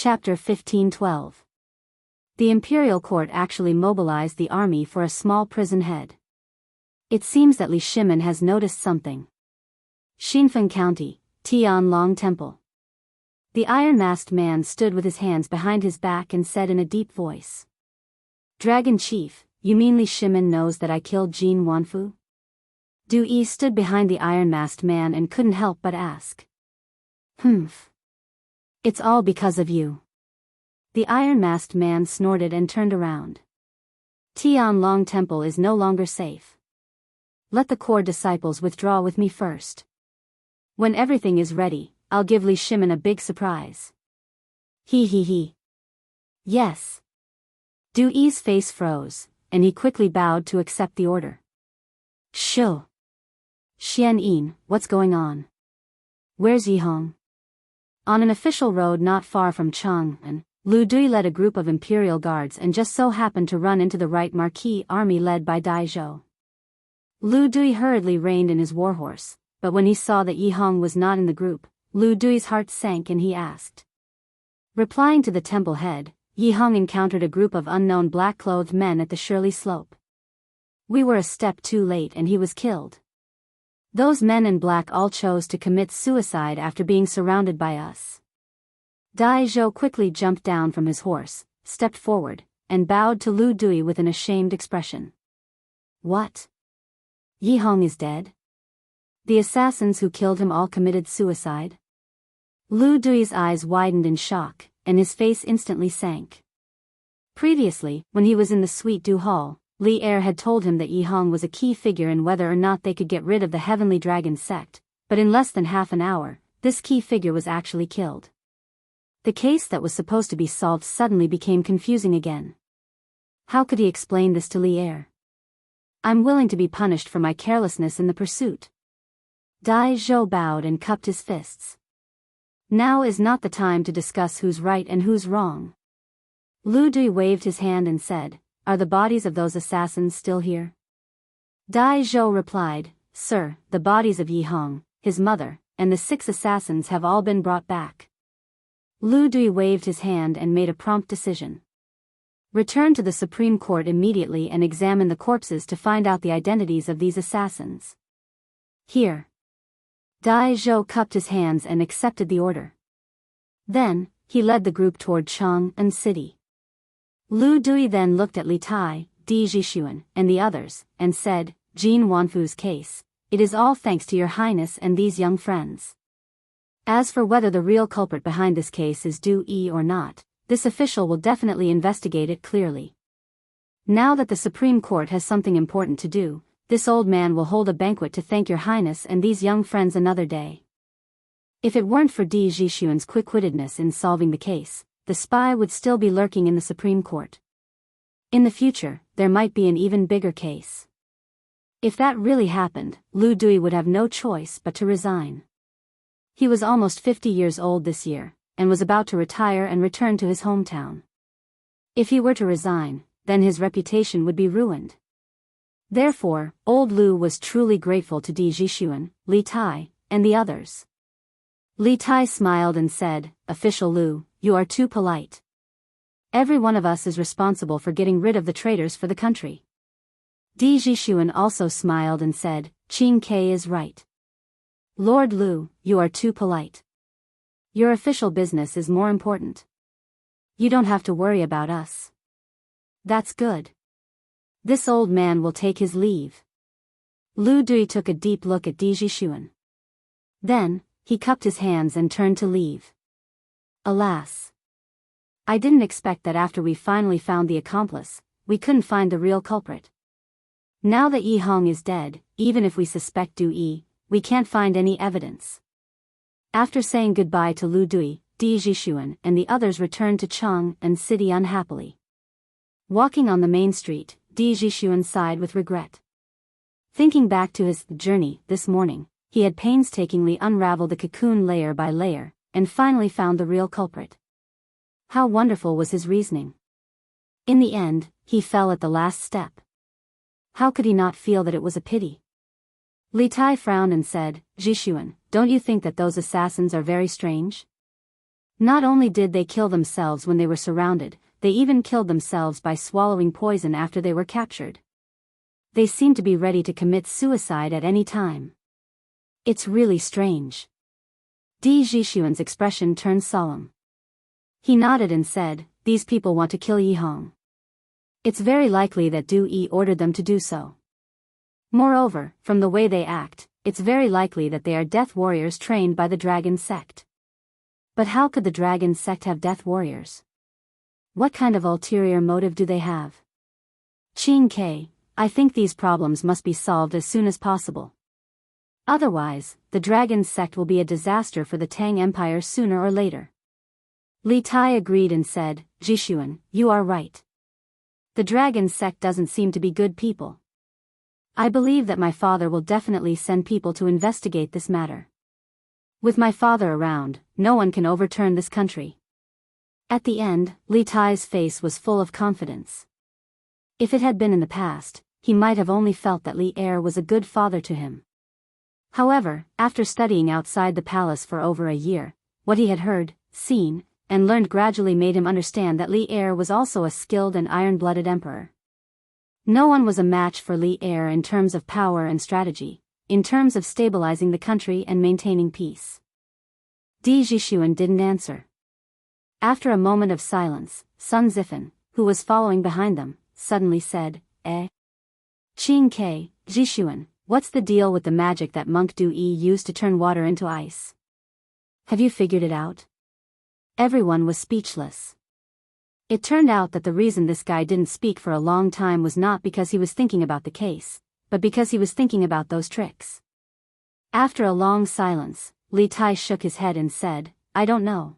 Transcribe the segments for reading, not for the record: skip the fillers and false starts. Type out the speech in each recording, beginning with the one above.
Chapter 1512. The imperial court actually mobilized the army for a small prison head. It seems that Li Shimin has noticed something. Xinfeng County, Tianlong Temple. The iron-masked man stood with his hands behind his back and said in a deep voice. Dragon Chief, you mean Li Shimin knows that I killed Jin Wanfu? Du Yi stood behind the iron-masked man and couldn't help but ask. Humph. It's all because of you. The iron-masked man snorted and turned around. Tianlong Temple is no longer safe. Let the core disciples withdraw with me first. When everything is ready, I'll give Li Shimin a big surprise. He. Yes. Du Yi's face froze, and he quickly bowed to accept the order. Shoo. Xian Yin, what's going on? Where's Yihong? On an official road not far from Chang'an, Lu Dui led a group of imperial guards and just so happened to run into the right marquee army led by Dai Zhou. Lu Dui hurriedly reined in his warhorse, but when he saw that Yihong was not in the group, Lu Dui's heart sank and he asked. Replying to the temple head, Yihong encountered a group of unknown black-clothed men at the Shirley Slope. We were a step too late and he was killed. Those men in black all chose to commit suicide after being surrounded by us. Dai Zhou quickly jumped down from his horse, stepped forward, and bowed to Lu Dui with an ashamed expression. What? Yihong is dead? The assassins who killed him all committed suicide? Lu Dui's eyes widened in shock, and his face instantly sank. Previously, when he was in the Sweet Dew Hall, Li Er had told him that Yihong was a key figure in whether or not they could get rid of the Heavenly Dragon sect, but in less than half an hour, this key figure was actually killed. The case that was supposed to be solved suddenly became confusing again. How could he explain this to Li Er? I'm willing to be punished for my carelessness in the pursuit. Dai Zhou bowed and cupped his fists. Now is not the time to discuss who's right and who's wrong. Lu Dui waved his hand and said, Are the bodies of those assassins still here? Dai Zhou replied, Sir, the bodies of Yihong, his mother, and the 6 assassins have all been brought back. Lu Dui waved his hand and made a prompt decision. Return to the Supreme Court immediately and examine the corpses to find out the identities of these assassins. Here. Dai Zhou cupped his hands and accepted the order. Then, he led the group toward Chang'an City. Lu Dui then looked at Li Tai, Di Zhixuan, and the others, and said, Jin Wanfu's case, it is all thanks to your highness and these young friends. As for whether the real culprit behind this case is Du Yi or not, this official will definitely investigate it clearly. Now that the Supreme Court has something important to do, this old man will hold a banquet to thank your highness and these young friends another day. If it weren't for Di Zhixuan's quick-wittedness in solving the case, the spy would still be lurking in the Supreme Court. In the future, there might be an even bigger case. If that really happened, Lu Dui would have no choice but to resign. He was almost 50 years old this year, and was about to retire and return to his hometown. If he were to resign, then his reputation would be ruined. Therefore, old Lu was truly grateful to Di Zhixuan, Li Tai, and the others. Li Tai smiled and said, Official Lu, you are too polite. Every one of us is responsible for getting rid of the traitors for the country. Di Zhixuan also smiled and said, Qing Ke is right. Lord Lu, you are too polite. Your official business is more important. You don't have to worry about us. That's good. This old man will take his leave. Lu Dui took a deep look at Di Zhixuan. Then, he cupped his hands and turned to leave. Alas. I didn't expect that after we finally found the accomplice, we couldn't find the real culprit. Now that Yihong is dead, even if we suspect Du Yi, we can't find any evidence. After saying goodbye to Lu Dui, Di Zhixuan and the others returned to Chang'an City unhappily. Walking on the main street, Di Zhixuan sighed with regret. Thinking back to his journey this morning, he had painstakingly unraveled the cocoon layer by layer, and finally found the real culprit. How wonderful was his reasoning. In the end, he fell at the last step. How could he not feel that it was a pity? Li Tai frowned and said, Zhixuan, don't you think that those assassins are very strange? Not only did they kill themselves when they were surrounded, they even killed themselves by swallowing poison after they were captured. They seem to be ready to commit suicide at any time. It's really strange. Di Jixuan's expression turned solemn. He nodded and said, "These people want to kill Yi Hong. It's very likely that Du Yi ordered them to do so. Moreover, from the way they act, it's very likely that they are death warriors trained by the dragon sect. But how could the dragon sect have death warriors? What kind of ulterior motive do they have? Qin Ke, I think these problems must be solved as soon as possible. Otherwise, the dragon sect will be a disaster for the Tang Empire sooner or later." Li Tai agreed and said, "Jixuan, you are right. The dragon sect doesn't seem to be good people. I believe that my father will definitely send people to investigate this matter. With my father around, no one can overturn this country." At the end, Li Tai's face was full of confidence. If it had been in the past, he might have only felt that Li Er was a good father to him. However, after studying outside the palace for over a year, what he had heard, seen, and learned gradually made him understand that Li Er was also a skilled and iron-blooded emperor. No one was a match for Li Er in terms of power and strategy, in terms of stabilizing the country and maintaining peace. Di Jixuan didn't answer. After a moment of silence, Sun Zifen, who was following behind them, suddenly said, Qin Ke, Jixuan, what's the deal with the magic that monk Du Yi used to turn water into ice? Have you figured it out?" Everyone was speechless. It turned out that the reason this guy didn't speak for a long time was not because he was thinking about the case, but because he was thinking about those tricks. After a long silence, Li Tai shook his head and said, "I don't know."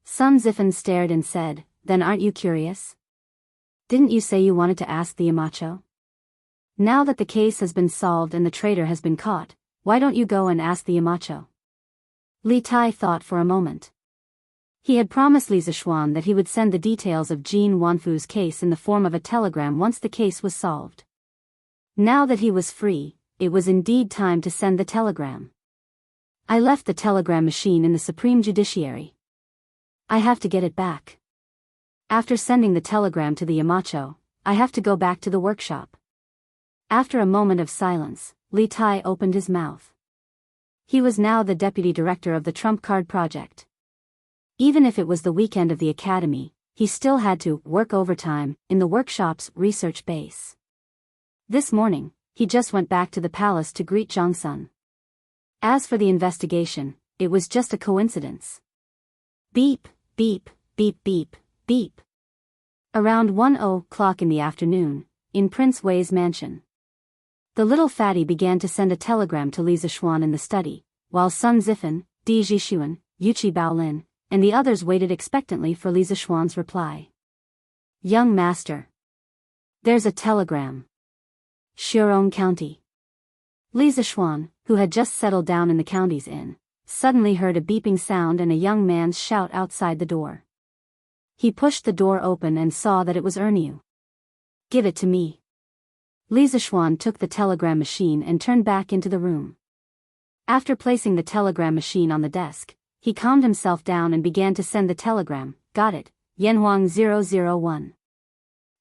Sun Zifen stared and said, "Then aren't you curious? Didn't you say you wanted to ask the Yamacho? Now that the case has been solved and the traitor has been caught, why don't you go and ask the Yamacho?" Li Tai thought for a moment. He had promised Li Zishuan that he would send the details of Jin Wanfu's case in the form of a telegram once the case was solved. Now that he was free, it was indeed time to send the telegram. "I left the telegram machine in the Supreme Judiciary. I have to get it back. After sending the telegram to the Yamacho, I have to go back to the workshop." After a moment of silence, Li Tai opened his mouth. He was now the deputy director of the Trump Card Project. Even if it was the weekend of the academy, he still had to work overtime in the workshop's research base. This morning, he just went back to the palace to greet Zhang Sun. As for the investigation, it was just a coincidence. Beep, beep, beep, beep, beep. Around 1:00 in the afternoon, in Prince Wei's mansion. The little fatty began to send a telegram to Li Zishuan in the study, while Sun Zifen, Di Jixuan, Yuqi Baolin, and the others waited expectantly for Li Zishuan's reply. "Young master. There's a telegram. Shirong County." Li Zishuan, who had just settled down in the county's inn, suddenly heard a beeping sound and a young man's shout outside the door. He pushed the door open and saw that it was Erniu. "Give it to me." Li Zishuan took the telegram machine and turned back into the room. After placing the telegram machine on the desk, he calmed himself down and began to send the telegram. "Got it, Yanhuang 001.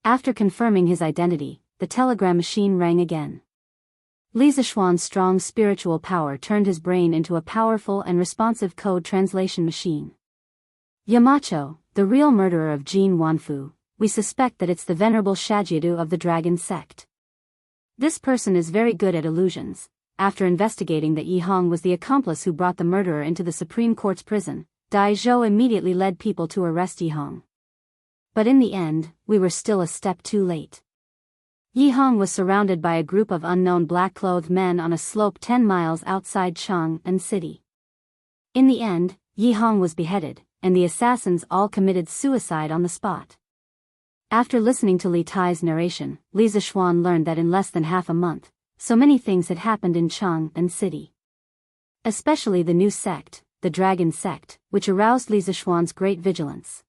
After confirming his identity, the telegram machine rang again. Li Zishuan's strong spiritual power turned his brain into a powerful and responsive code translation machine. "Yamacho, the real murderer of Jin Wanfu, we suspect that it's the venerable Shajiadu of the dragon sect. This person is very good at illusions. After investigating that Yi Hong was the accomplice who brought the murderer into the Supreme Court's prison, Dai Zhou immediately led people to arrest Yi Hong. But in the end, we were still a step too late. Yi Hong was surrounded by a group of unknown black-clothed men on a slope 10 miles outside Chang'an City. In the end, Yi Hong was beheaded, and the assassins all committed suicide on the spot." After listening to Li Tai's narration, Li Zishuan learned that in less than half a month, so many things had happened in Chang'an City. Especially the new sect, the Dragon Sect, which aroused Li Zishuan's great vigilance.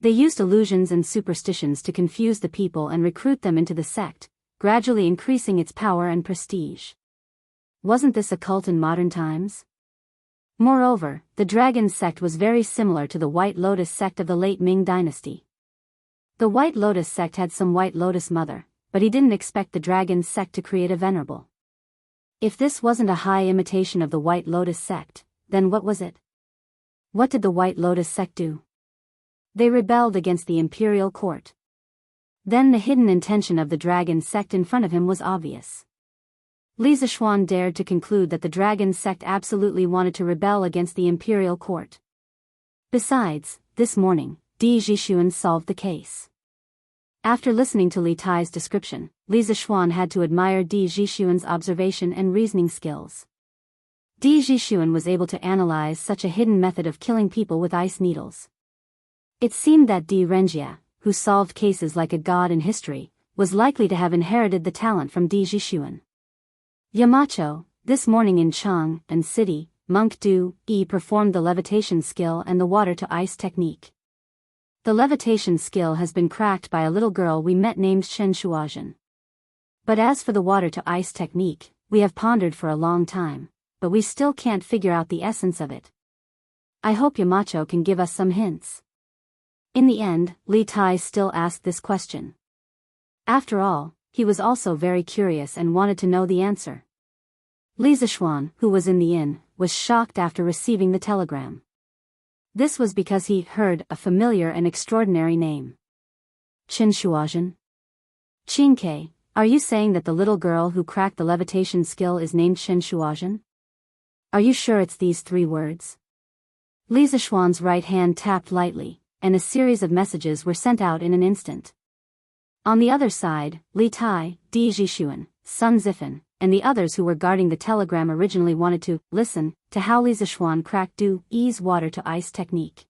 They used illusions and superstitions to confuse the people and recruit them into the sect, gradually increasing its power and prestige. Wasn't this a cult in modern times? Moreover, the dragon sect was very similar to the White Lotus sect of the late Ming dynasty. The White Lotus sect had some White Lotus mother, but he didn't expect the dragon sect to create a venerable. If this wasn't a high imitation of the White Lotus sect, then what was it? What did the White Lotus sect do? They rebelled against the imperial court. Then the hidden intention of the dragon sect in front of him was obvious. Li Zishuan dared to conclude that the dragon sect absolutely wanted to rebel against the imperial court. Besides, this morning, Di Zhishuan solved the case. After listening to Li Tai's description, Li Zishuan had to admire Di Zhishuan's observation and reasoning skills. Di Zhishuan was able to analyze such a hidden method of killing people with ice needles. It seemed that Di Renjia, who solved cases like a god in history, was likely to have inherited the talent from Di Zhishuan. Yamacho, this morning in Chang and City, Monk Du Yi performed the levitation skill and the water-to-ice technique. The levitation skill has been cracked by a little girl we met named Chen Shuazhen. But as for the water-to-ice technique, we have pondered for a long time, but we still can't figure out the essence of it. I hope Yamacho can give us some hints. In the end, Li Tai still asked this question. After all, he was also very curious and wanted to know the answer. Li Zishuan, who was in the inn, was shocked after receiving the telegram. This was because he heard a familiar and extraordinary name. Qin Shuazhen? Qinke, are you saying that the little girl who cracked the levitation skill is named Qin Shuazhen? Are you sure it's these 3 words? Li Zishuan's right hand tapped lightly, and a series of messages were sent out in an instant. On the other side, Li Tai, Di Zhishuan, Sun Zifan, and the others who were guarding the telegram originally wanted to listen to how Li Zishuan cracked Du Yi's water-to-ice technique.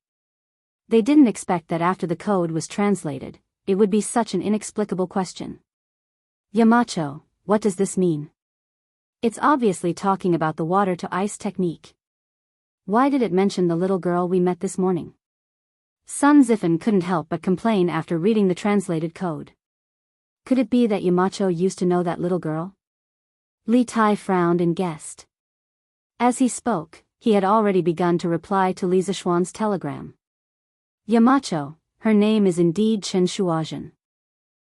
They didn't expect that after the code was translated, it would be such an inexplicable question. Yamacho, what does this mean? It's obviously talking about the water-to-ice technique. Why did it mention the little girl we met this morning? Sun Zifan couldn't help but complain after reading the translated code. Could it be that Yamacho used to know that little girl? Li Tai frowned and guessed. As he spoke, he had already begun to reply to Li Zishuan's telegram. Yamacho, her name is indeed Chen Shuazhen.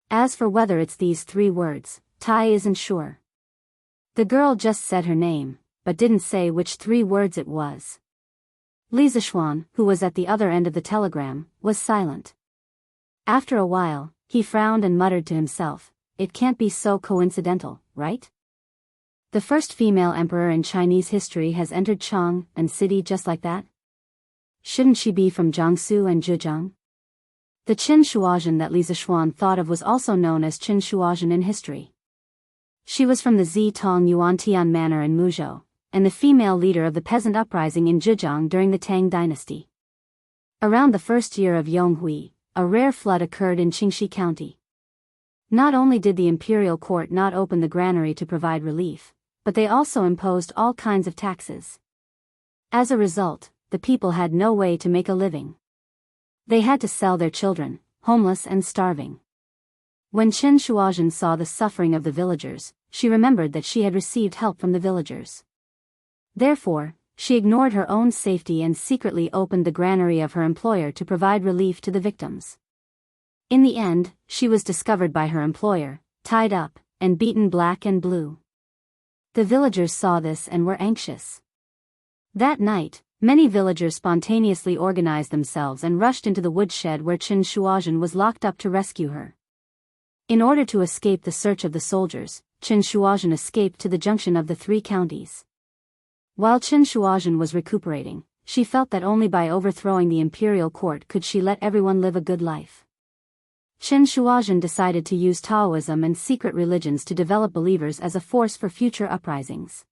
As for whether it's these 3 words, Tai isn't sure. The girl just said her name, but didn't say which 3 words it was. Li Zishuan, who was at the other end of the telegram, was silent. After a while, he frowned and muttered to himself, it can't be so coincidental, right? The first female emperor in Chinese history has entered Chang and City just like that? Shouldn't she be from Jiangsu and Zhejiang? The Qin Shuazhen that Li Zishuan thought of was also known as Qin Shuazhen in history. She was from the Zitong Yuantian manor in Muzhou, and the female leader of the peasant uprising in Zhejiang during the Tang dynasty. Around the first year of Yonghui, a rare flood occurred in Qingxi County. Not only did the imperial court not open the granary to provide relief, but they also imposed all kinds of taxes. As a result, the people had no way to make a living. They had to sell their children, homeless and starving. When Qin Shuazhen saw the suffering of the villagers, she remembered that she had received help from the villagers. Therefore, she ignored her own safety and secretly opened the granary of her employer to provide relief to the victims. In the end, she was discovered by her employer, tied up, and beaten black and blue. The villagers saw this and were anxious. That night, many villagers spontaneously organized themselves and rushed into the woodshed where Qin Shuazhen was locked up to rescue her. In order to escape the search of the soldiers, Qin Shuazhen escaped to the junction of the 3 counties. While Qin Shuazhen was recuperating, she felt that only by overthrowing the imperial court could she let everyone live a good life. Qin Shuazhen decided to use Taoism and secret religions to develop believers as a force for future uprisings.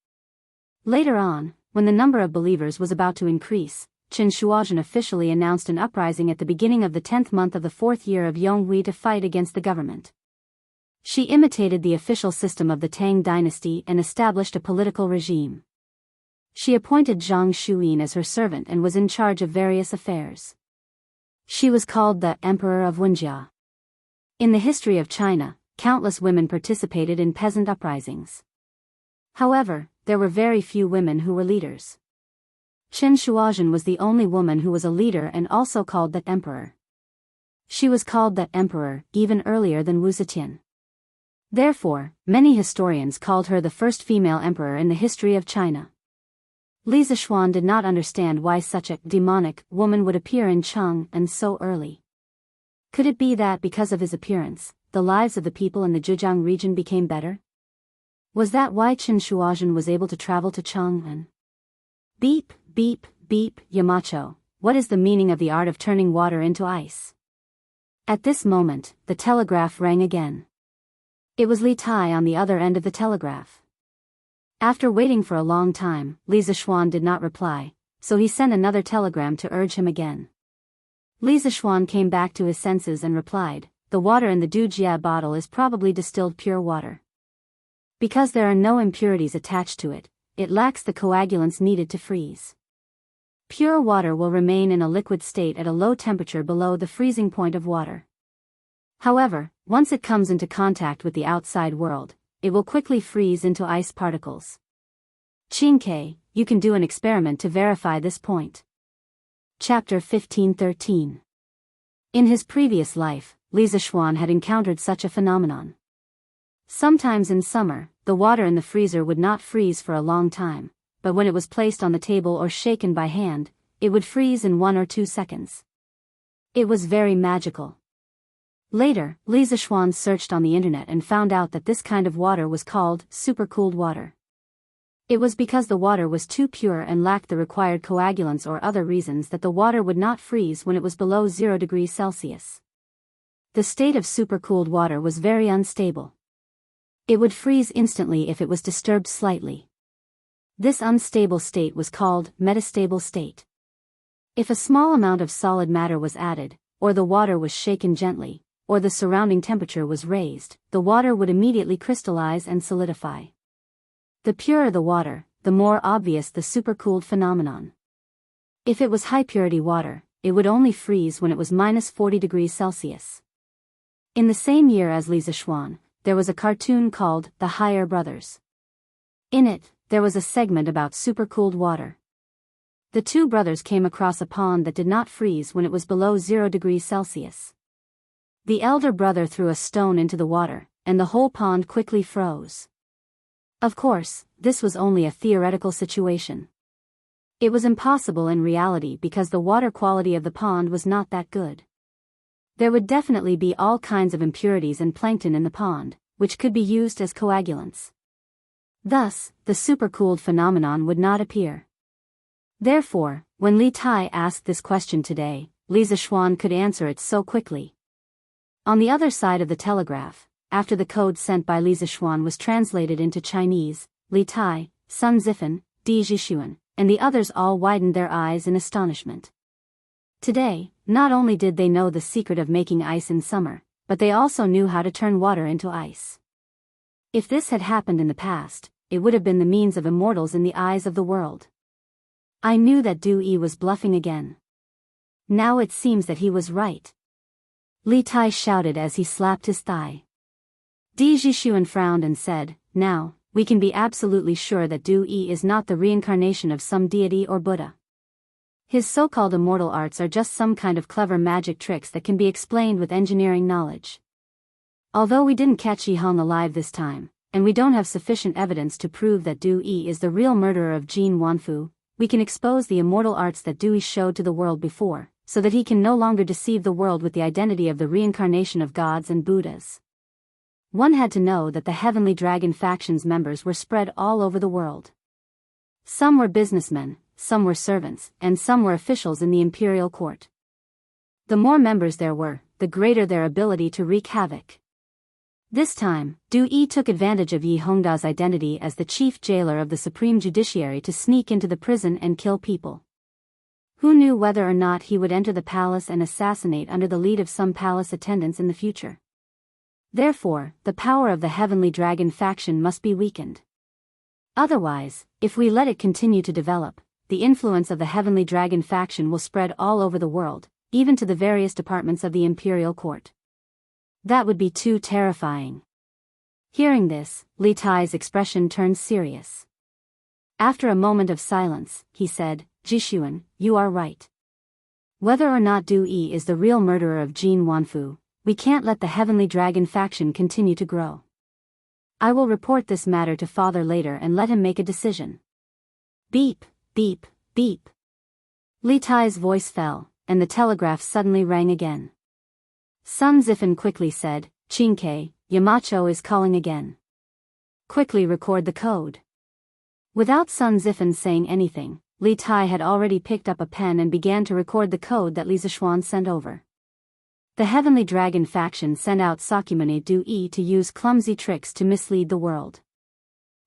Later on, when the number of believers was about to increase, Qin Shuazhen officially announced an uprising at the beginning of the 10th month of the 4th year of Yonghui to fight against the government. She imitated the official system of the Tang dynasty and established a political regime. She appointed Zhang Shuyin as her servant and was in charge of various affairs. She was called the Emperor of Wuxia. In the history of China, countless women participated in peasant uprisings. However, there were very few women who were leaders. Chen Shuozhen was the only woman who was a leader and also called the emperor. She was called the emperor even earlier than Wu Zetian. Therefore, many historians called her the first female emperor in the history of China. Li Zishuan did not understand why such a demonic woman would appear in Chang'an so early. Could it be that because of his appearance, the lives of the people in the Zhejiang region became better? Was that why Chen Shuozhen was able to travel to Chang'an? Beep, beep, beep, Yamacho, what is the meaning of the art of turning water into ice? At this moment, the telegraph rang again. It was Li Tai on the other end of the telegraph. After waiting for a long time, Li Zishuan did not reply, so he sent another telegram to urge him again. Li Zishuan came back to his senses and replied, "The water in the Dujia bottle is probably distilled pure water. Because there are no impurities attached to it, it lacks the coagulants needed to freeze. Pure water will remain in a liquid state at a low temperature below the freezing point of water. However, once it comes into contact with the outside world, it will quickly freeze into ice particles. Qingke, you can do an experiment to verify this point." Chapter 15:13. In his previous life, Li Zishuan had encountered such a phenomenon. Sometimes in summer, the water in the freezer would not freeze for a long time, but when it was placed on the table or shaken by hand, it would freeze in 1 or 2 seconds. It was very magical. Later, Li Zishuan searched on the internet and found out that this kind of water was called supercooled water. It was because the water was too pure and lacked the required coagulants or other reasons that the water would not freeze when it was below 0 degrees Celsius. The state of supercooled water was very unstable. It would freeze instantly if it was disturbed slightly. This unstable state was called metastable state. If a small amount of solid matter was added, or the water was shaken gently, or the surrounding temperature was raised, the water would immediately crystallize and solidify. The purer the water, the more obvious the supercooled phenomenon. If it was high-purity water, it would only freeze when it was minus 40 degrees Celsius. In the same year as Li Zishuan, there was a cartoon called The Higher Brothers. In it, there was a segment about supercooled water. The two brothers came across a pond that did not freeze when it was below 0 degrees Celsius. The elder brother threw a stone into the water, and the whole pond quickly froze. Of course, this was only a theoretical situation. It was impossible in reality because the water quality of the pond was not that good. There would definitely be all kinds of impurities and plankton in the pond, which could be used as coagulants. Thus, the supercooled phenomenon would not appear. Therefore, when Li Tai asked this question today, Li Zishuan could answer it so quickly. On the other side of the telegraph, after the code sent by Li Zishuan was translated into Chinese, Li Tai, Sun Zifan, Di Zhishuan, and the others all widened their eyes in astonishment. Today, not only did they know the secret of making ice in summer, but they also knew how to turn water into ice. If this had happened in the past, it would have been the means of immortals in the eyes of the world. I knew that Du Yi was bluffing again. Now it seems that he was right. Li Tai shouted as he slapped his thigh. Di Zhishuan frowned and said, "Now, we can be absolutely sure that Du Yi is not the reincarnation of some deity or Buddha. His so-called immortal arts are just some kind of clever magic tricks that can be explained with engineering knowledge. Although we didn't catch Yi Hong alive this time, and we don't have sufficient evidence to prove that Du Yi is the real murderer of Jin Wanfu, we can expose the immortal arts that Du Yi showed to the world before, so that he can no longer deceive the world with the identity of the reincarnation of gods and Buddhas." One had to know that the Heavenly Dragon faction's members were spread all over the world. Some were businessmen, some were servants, and some were officials in the imperial court. The more members there were, the greater their ability to wreak havoc. This time, Du Yi took advantage of Yi Hongda's identity as the chief jailer of the Supreme Judiciary to sneak into the prison and kill people. Who knew whether or not he would enter the palace and assassinate under the lead of some palace attendants in the future? Therefore, the power of the Heavenly Dragon faction must be weakened. Otherwise, if we let it continue to develop, the influence of the Heavenly Dragon faction will spread all over the world, even to the various departments of the imperial court. That would be too terrifying. Hearing this, Li Tai's expression turned serious. After a moment of silence, he said, Jixuan, you are right. Whether or not Du Yi is the real murderer of Jin Wanfu, we can't let the Heavenly Dragon faction continue to grow. I will report this matter to father later and let him make a decision. Beep, beep, beep. Li Tai's voice fell, and the telegraph suddenly rang again. Sun Zifan quickly said, Qingke, Yamacho is calling again. Quickly record the code. Without Sun Zifan saying anything, Li Tai had already picked up a pen and began to record the code that Li Zishuan sent over. The Heavenly Dragon faction sent out Sakyamuni Du Yi to use clumsy tricks to mislead the world.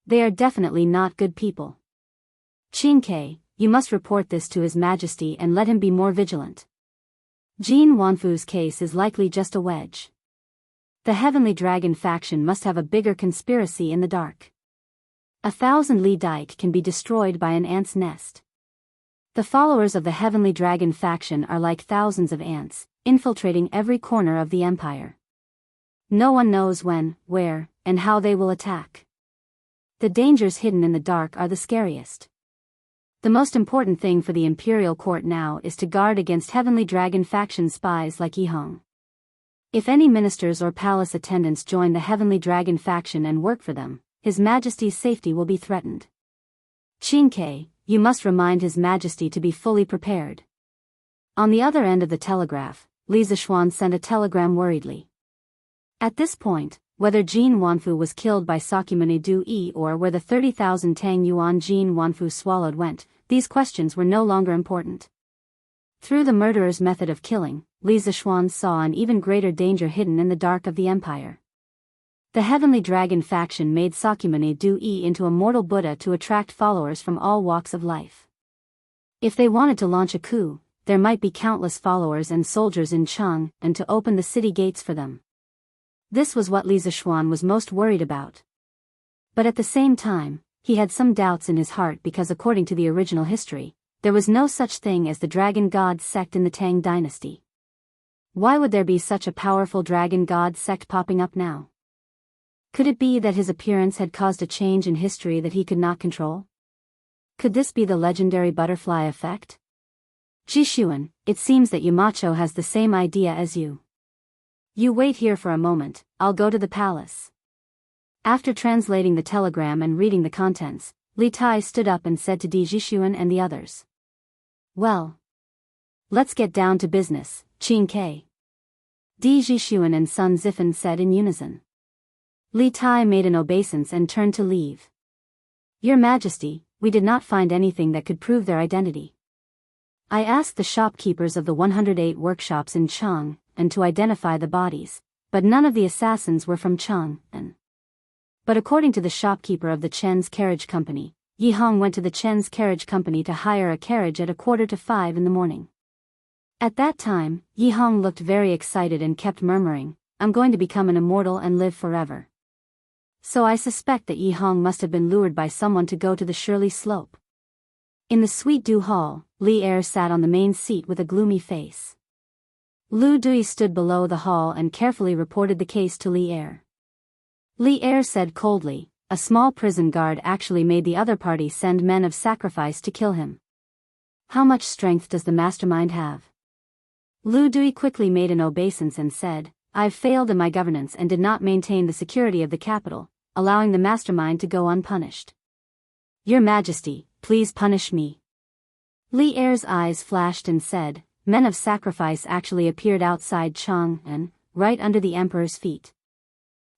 They are definitely not good people. Qingke, you must report this to His Majesty and let him be more vigilant. Jin Wanfu's case is likely just a wedge. The Heavenly Dragon faction must have a bigger conspiracy in the dark. 1,000 Li Dike can be destroyed by an ant's nest. The followers of the Heavenly Dragon faction are like thousands of ants, infiltrating every corner of the empire. No one knows when, where, and how they will attack. The dangers hidden in the dark are the scariest. The most important thing for the imperial court now is to guard against Heavenly Dragon faction spies like Yihong. If any ministers or palace attendants join the Heavenly Dragon faction and work for them, His Majesty's safety will be threatened. Qingke, you must remind His Majesty to be fully prepared. On the other end of the telegraph, Li Zishuan sent a telegram worriedly. At this point, whether Jin Wanfu was killed by Sakyamuni Du Yi or where the 30,000 Tang Yuan Jin Wanfu swallowed went, these questions were no longer important. Through the murderer's method of killing, Li Zishuan saw an even greater danger hidden in the dark of the empire. The Heavenly Dragon faction made Sakyamuni Du Yi into a mortal Buddha to attract followers from all walks of life. If they wanted to launch a coup, there might be countless followers and soldiers in Chang and to open the city gates for them. This was what Li Zishuan was most worried about. But at the same time, he had some doubts in his heart because according to the original history, there was no such thing as the Dragon God sect in the Tang dynasty. Why would there be such a powerful Dragon God sect popping up now? Could it be that his appearance had caused a change in history that he could not control? Could this be the legendary butterfly effect? Jixuan, it seems that Yamacho has the same idea as you. You wait here for a moment, I'll go to the palace. After translating the telegram and reading the contents, Li Tai stood up and said to Di Jixuan and the others. Well, let's get down to business, Qingke. Di Jixuan and Sun Zifan said in unison. Li Tai made an obeisance and turned to leave. Your Majesty, we did not find anything that could prove their identity. I asked the shopkeepers of the 108 workshops in Chang, and to identify the bodies, but none of the assassins were from Chang, But according to the shopkeeper of the Chen's Carriage Company, Yihong went to the Chen's Carriage Company to hire a carriage at 4:45 in the morning. At that time, Yihong looked very excited and kept murmuring, I'm going to become an immortal and live forever. So I suspect that Yihong must have been lured by someone to go to the Shirley Slope. In the Sweet Dew Hall, Li Er sat on the main seat with a gloomy face. Lu Dui stood below the hall and carefully reported the case to Li Er. Li Er said coldly, a small prison guard actually made the other party send men of sacrifice to kill him. How much strength does the mastermind have? Lu Dui quickly made an obeisance and said, I've failed in my governance and did not maintain the security of the capital, allowing the mastermind to go unpunished. Your Majesty, please punish me. Li Er's eyes flashed and said, men of sacrifice actually appeared outside Chang'an, right under the emperor's feet.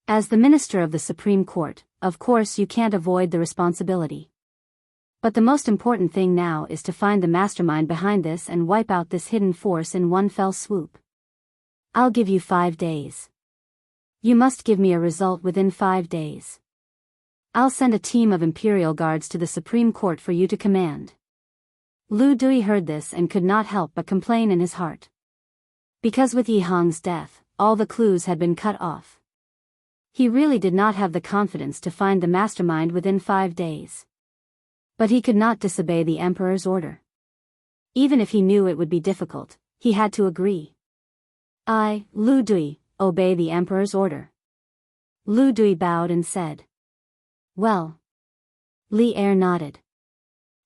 As the minister of the Supreme Court, of course you can't avoid the responsibility. But the most important thing now is to find the mastermind behind this and wipe out this hidden force in one fell swoop. I'll give you 5 days. You must give me a result within 5 days. I'll send a team of imperial guards to the Supreme Court for you to command. Lu Dui heard this and could not help but complain in his heart. Because with Yihong's death, all the clues had been cut off. He really did not have the confidence to find the mastermind within 5 days. But he could not disobey the emperor's order. Even if he knew it would be difficult, he had to agree. I, Lu Dui, obey the emperor's order. Lu Dui bowed and said. Well. Li Er nodded.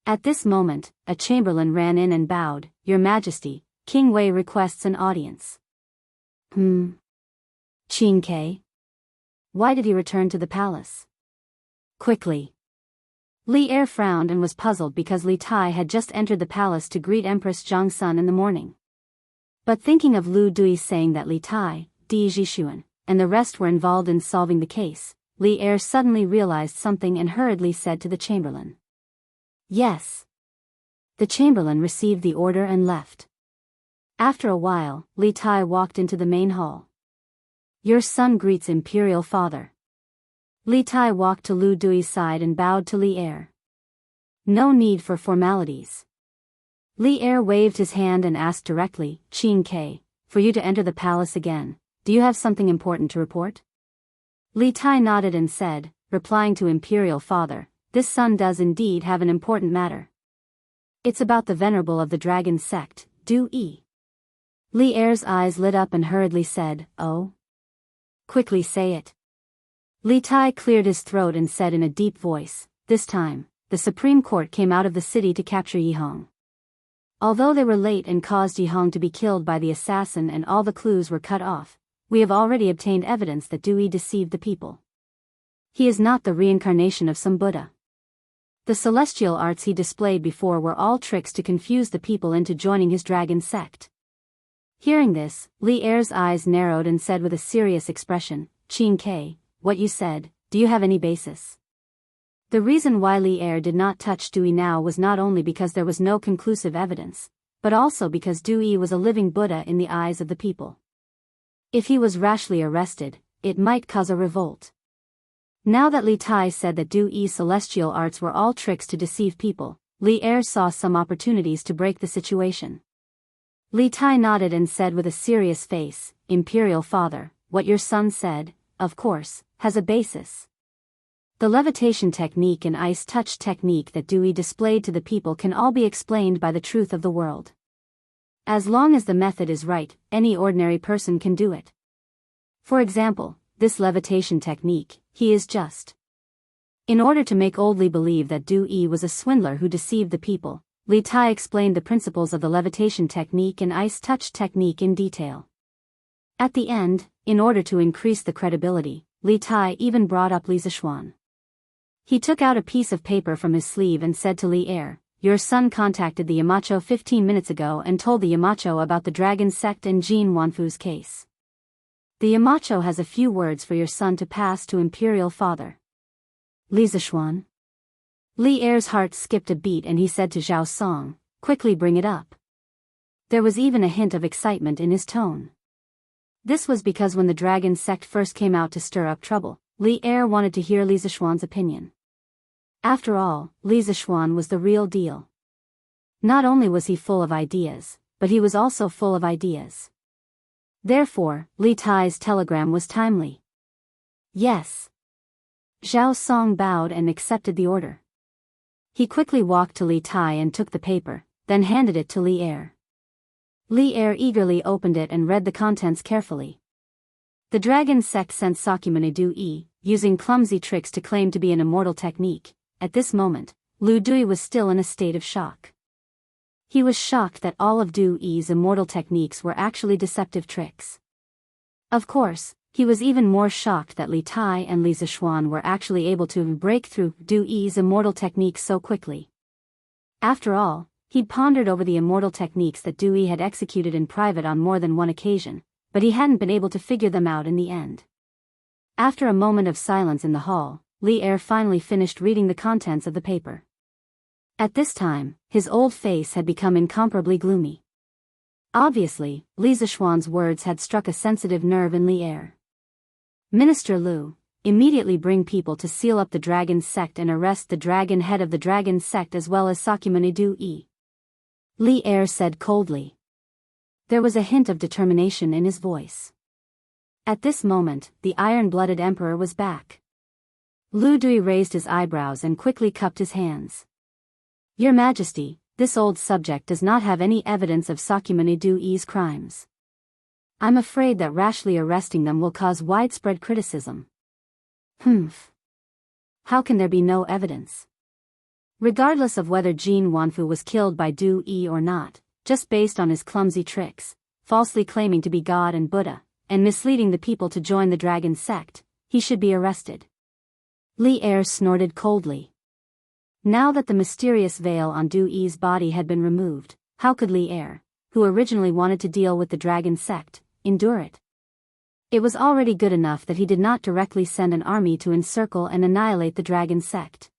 At this moment, a chamberlain ran in and bowed. "Your Majesty, King Wei requests an audience." Qin Ke? Why did he return to the palace? Quickly. Li Er frowned and was puzzled because Li Tai had just entered the palace to greet Empress Jiangsun in the morning. But thinking of Lu Dui saying that Li Tai, Di Jishuan, and the rest were involved in solving the case, Li Er suddenly realized something and hurriedly said to the chamberlain. "Yes." The chamberlain received the order and left. After a while, Li Tai walked into the main hall. "Your son greets Imperial Father." Li Tai walked to Lu Dui's side and bowed to Li Er. "No need for formalities." Li Er waved his hand and asked directly, "Qin Ke, for you to enter the palace again, do you have something important to report?" Li Tai nodded and said, replying to Imperial Father, "This son does indeed have an important matter. It's about the venerable of the dragon sect, Du Yi." Li Er's eyes lit up and hurriedly said, "Oh? Quickly say it." Li Tai cleared his throat and said in a deep voice, "This time, the Supreme Court came out of the city to capture Yihong. Although they were late and caused Yihong to be killed by the assassin and all the clues were cut off, we have already obtained evidence that Du Yi deceived the people. He is not the reincarnation of some Buddha. The celestial arts he displayed before were all tricks to confuse the people into joining his dragon sect." Hearing this, Li Er's eyes narrowed and said with a serious expression, "Qin Ke, what you said, do you have any basis?" The reason why Li Er did not touch Du Yi now was not only because there was no conclusive evidence, but also because Du Yi was a living Buddha in the eyes of the people. If he was rashly arrested, it might cause a revolt. Now that Li Tai said that Du Yi's celestial arts were all tricks to deceive people, Li Er saw some opportunities to break the situation. Li Tai nodded and said with a serious face, "Imperial Father, what your son said, of course, has a basis. The levitation technique and ice touch technique that Du Yi displayed to the people can all be explained by the truth of the world. As long as the method is right, any ordinary person can do it. For example, this levitation technique, he is just." In order to make old Li believe that Du Yi was a swindler who deceived the people, Li Tai explained the principles of the levitation technique and ice touch technique in detail. At the end, in order to increase the credibility, Li Tai even brought up Li Zishuan. He took out a piece of paper from his sleeve and said to Li Er, "Your son contacted the Yamacho 15 minutes ago and told the Yamacho about the dragon sect and Jin Wanfu's case. The Yamacho has a few words for your son to pass to Imperial Father." Li Zishuan? Li Er's heart skipped a beat and he said to Zhao Song, "Quickly bring it up." There was even a hint of excitement in his tone. This was because when the dragon sect first came out to stir up trouble, Li Er wanted to hear Li Zishuan's opinion. After all, Li Zishuan was the real deal. Not only was he full of ideas, but he was also full of ideas. Therefore, Li Tai's telegram was timely. "Yes." Zhao Song bowed and accepted the order. He quickly walked to Li Tai and took the paper, then handed it to Li Er. Li Er eagerly opened it and read the contents carefully. The dragon sect sent Sakyamuni Du Yi, using clumsy tricks to claim to be an immortal technique. At this moment, Lu Dui was still in a state of shock. He was shocked that all of Du Yi's immortal techniques were actually deceptive tricks. Of course, he was even more shocked that Li Tai and Li Zishuan were actually able to break through Du Yi's immortal techniques so quickly. After all, he'd pondered over the immortal techniques that Du Yi had executed in private on more than one occasion, but he hadn't been able to figure them out in the end. After a moment of silence in the hall, Li Er finally finished reading the contents of the paper. At this time, his old face had become incomparably gloomy. Obviously, Li Zishuan's words had struck a sensitive nerve in Li Er. "Minister Lu, immediately bring people to seal up the dragon sect and arrest the dragon head of the dragon sect as well as Sakyamuni Du Yi," Li Er said coldly. There was a hint of determination in his voice. At this moment, the iron-blooded emperor was back. Lu Dui raised his eyebrows and quickly cupped his hands. "Your Majesty, this old subject does not have any evidence of Sakyamuni Du Yi's crimes. I'm afraid that rashly arresting them will cause widespread criticism." How can there be no evidence? Regardless of whether Jin Wanfu was killed by Du Yi or not, just based on his clumsy tricks, falsely claiming to be God and Buddha, and misleading the people to join the dragon sect, he should be arrested. Li Er snorted coldly. Now that the mysterious veil on Du Yi's body had been removed, how could Li Er, who originally wanted to deal with the dragon sect, endure it? It was already good enough that he did not directly send an army to encircle and annihilate the dragon sect.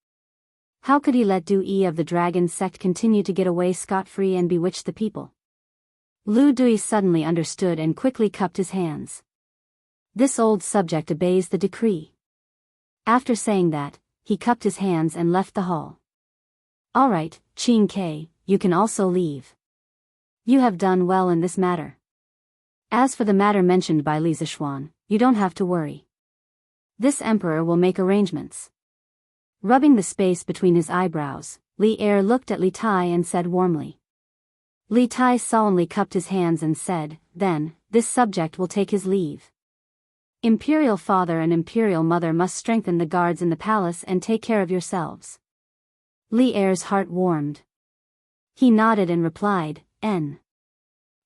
How could he let Du Yi of the dragon sect continue to get away scot-free and bewitch the people? Lu Dui suddenly understood and quickly cupped his hands. This old subject obeys the decree. After saying that, he cupped his hands and left the hall. All right, Qing Ke, you can also leave. You have done well in this matter. As for the matter mentioned by Li Zishuan, you don't have to worry. This emperor will make arrangements. Rubbing the space between his eyebrows, Li Er looked at Li Tai and said warmly. Li Tai solemnly cupped his hands and said, then, this subject will take his leave. Imperial father and imperial mother must strengthen the guards in the palace and take care of yourselves. Li Er's heart warmed. He nodded and replied, N.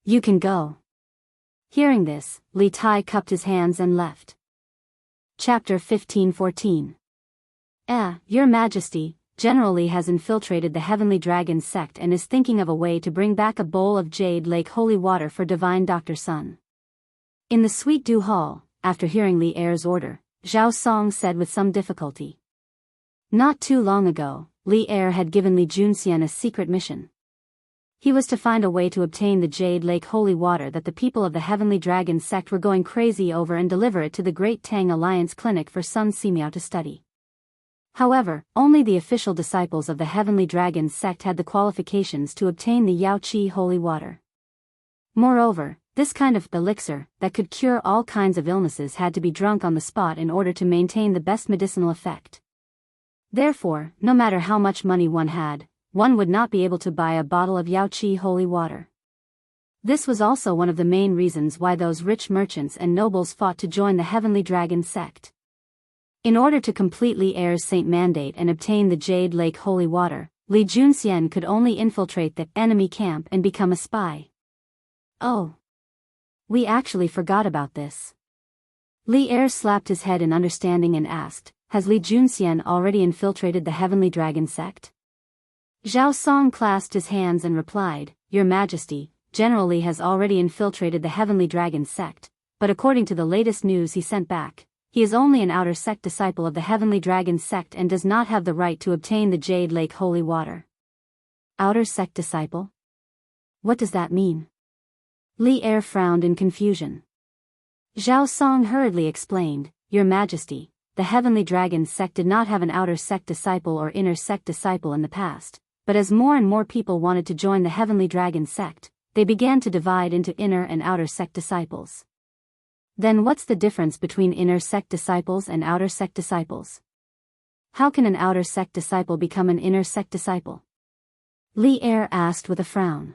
You can go. Hearing this, Li Tai cupped his hands and left. Chapter 1514. Your Majesty, General Li has infiltrated the Heavenly Dragon sect and is thinking of a way to bring back a bowl of Jade Lake holy water for Divine Dr. Sun. In the Sweet Dew Hall, after hearing Li Er's order, Zhao Song said with some difficulty. Not too long ago, Li Er had given Li Junxian a secret mission. He was to find a way to obtain the Jade Lake holy water that the people of the Heavenly Dragon sect were going crazy over and deliver it to the Great Tang Alliance Clinic for Sun Simiao to study. However, only the official disciples of the Heavenly Dragon sect had the qualifications to obtain the Yao Qi holy water. Moreover, this kind of elixir that could cure all kinds of illnesses had to be drunk on the spot in order to maintain the best medicinal effect. Therefore, no matter how much money one had, one would not be able to buy a bottle of Yao Qi holy water. This was also one of the main reasons why those rich merchants and nobles fought to join the Heavenly Dragon sect. In order to complete Li Er's saint mandate and obtain the Jade Lake holy water, Li Junxian could only infiltrate the enemy camp and become a spy. Oh. We actually forgot about this. Li Er slapped his head in understanding and asked, has Li Junxian already infiltrated the Heavenly Dragon sect? Zhao Song clasped his hands and replied, Your Majesty, General Li has already infiltrated the Heavenly Dragon sect, but according to the latest news he sent back, he is only an outer sect disciple of the Heavenly Dragon sect and does not have the right to obtain the Jade Lake holy water. Outer sect disciple? What does that mean? Li Er frowned in confusion. Zhao Song hurriedly explained, Your Majesty, the Heavenly Dragon sect did not have an outer sect disciple or inner sect disciple in the past, but as more and more people wanted to join the Heavenly Dragon sect, they began to divide into inner and outer sect disciples. Then what's the difference between inner sect disciples and outer sect disciples? How can an outer sect disciple become an inner sect disciple? Li Er asked with a frown.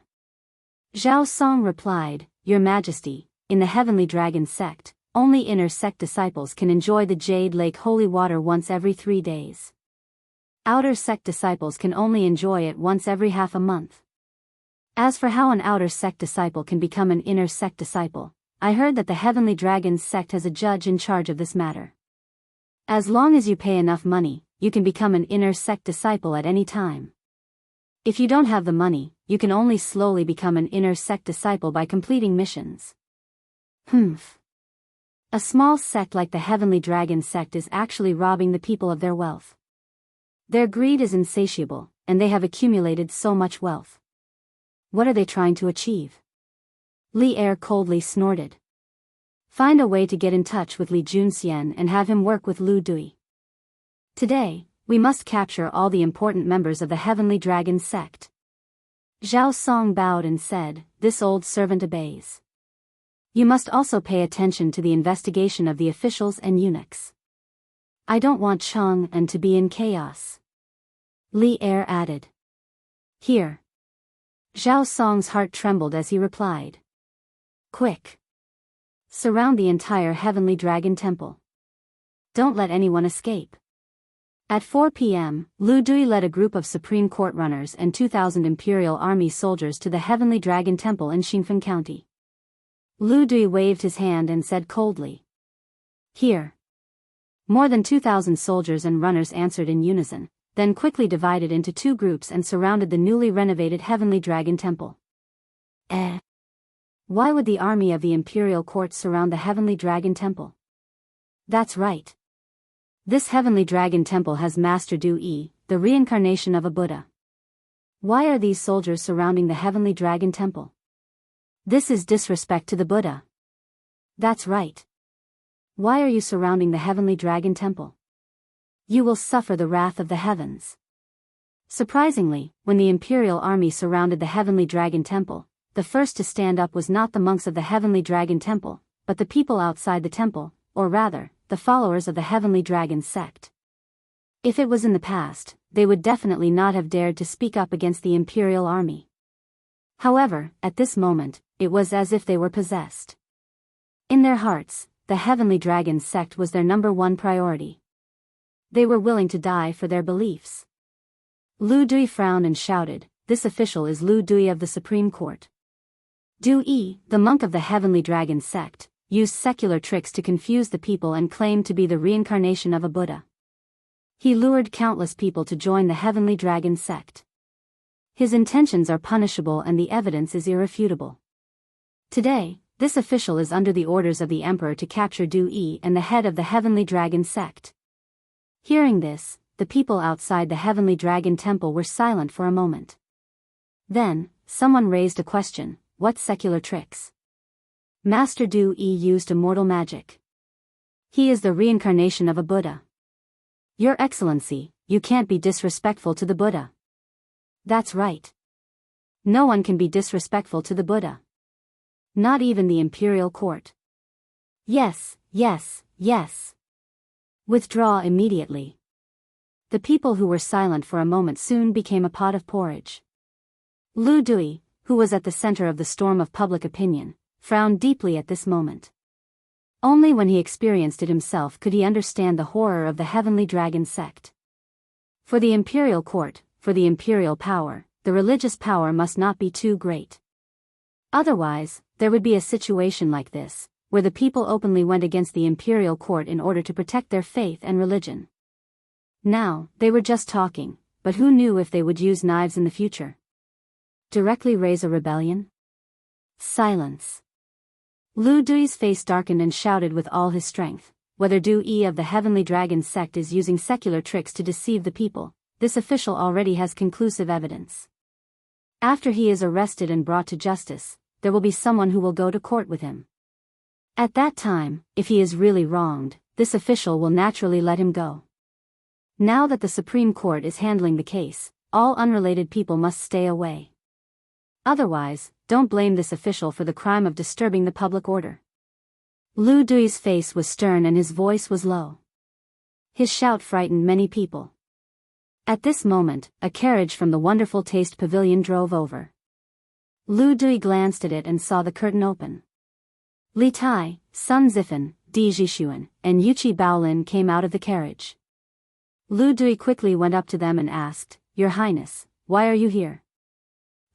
Zhao Song replied, Your Majesty, in the Heavenly Dragon sect, only inner sect disciples can enjoy the Jade Lake holy water once every 3 days. Outer sect disciples can only enjoy it once every half a month. As for how an outer sect disciple can become an inner sect disciple, I heard that the Heavenly Dragon sect has a judge in charge of this matter. As long as you pay enough money, you can become an inner sect disciple at any time. If you don't have the money, you can only slowly become an inner sect disciple by completing missions. A small sect like the Heavenly Dragon sect is actually robbing the people of their wealth. Their greed is insatiable, and they have accumulated so much wealth. What are they trying to achieve? Li Er coldly snorted. Find a way to get in touch with Li Junxian and have him work with Lu Dui. Today, we must capture all the important members of the Heavenly Dragon sect. Zhao Song bowed and said, This old servant obeys. You must also pay attention to the investigation of the officials and eunuchs. I don't want Chang and to be in chaos. Li Er added. Here. Zhao Song's heart trembled as he replied. Quick. Surround the entire Heavenly Dragon temple. Don't let anyone escape. At 4 p.m., Lu Dui led a group of Supreme Court runners and 2,000 Imperial Army soldiers to the Heavenly Dragon Temple in Xinfen County. Lu Dui waved his hand and said coldly, "Here." More than 2,000 soldiers and runners answered in unison, then quickly divided into two groups and surrounded the newly renovated Heavenly Dragon Temple. Why would the army of the Imperial Court surround the Heavenly Dragon Temple? That's right. This Heavenly Dragon Temple has Master Du Yi, the reincarnation of a Buddha. Why are these soldiers surrounding the Heavenly Dragon Temple? This is disrespect to the Buddha. That's right. Why are you surrounding the Heavenly Dragon Temple? You will suffer the wrath of the heavens. Surprisingly, when the Imperial Army surrounded the Heavenly Dragon Temple, the first to stand up was not the monks of the Heavenly Dragon Temple, but the people outside the temple, or rather, the followers of the Heavenly Dragon sect. If it was in the past, they would definitely not have dared to speak up against the Imperial Army. However, at this moment, it was as if they were possessed. In their hearts, the Heavenly Dragon sect was their number one priority. They were willing to die for their beliefs. Lu Dui frowned and shouted, "This official is Lu Dui of the Supreme Court." Du Yi, the monk of the Heavenly Dragon sect, used secular tricks to confuse the people and claimed to be the reincarnation of a Buddha. He lured countless people to join the Heavenly Dragon sect. His intentions are punishable and the evidence is irrefutable. Today, this official is under the orders of the Emperor to capture Du Yi and the head of the Heavenly Dragon sect. Hearing this, the people outside the Heavenly Dragon Temple were silent for a moment. Then, someone raised a question, "What secular tricks?" Master Du Yi used immortal magic. He is the reincarnation of a Buddha. Your Excellency, you can't be disrespectful to the Buddha. That's right. No one can be disrespectful to the Buddha. Not even the Imperial Court. Yes, yes, yes. Withdraw immediately. The people who were silent for a moment soon became a pot of porridge. Lu Dui, who was at the center of the storm of public opinion, frowned deeply at this moment. Only when he experienced it himself could he understand the horror of the Heavenly Dragon sect. For the Imperial Court, for the Imperial power, the religious power must not be too great. Otherwise, there would be a situation like this, where the people openly went against the Imperial Court in order to protect their faith and religion. Now, they were just talking, but who knew if they would use knives in the future? Directly raise a rebellion? Silence. Lu Dui's face darkened and shouted with all his strength, "Whether Du Yi of the Heavenly Dragon sect is using secular tricks to deceive the people, this official already has conclusive evidence. After he is arrested and brought to justice, there will be someone who will go to court with him. At that time, if he is really wronged, this official will naturally let him go. Now that the Supreme Court is handling the case, all unrelated people must stay away. Otherwise, don't blame this official for the crime of disturbing the public order." Lu Dui's face was stern and his voice was low. His shout frightened many people. At this moment, a carriage from the Wonderful Taste Pavilion drove over. Lu Dui glanced at it and saw the curtain open. Li Tai, Sun Zifan, Di Jixuan, and Yuqi Baolin came out of the carriage. Lu Dui quickly went up to them and asked, "Your Highness, why are you here?"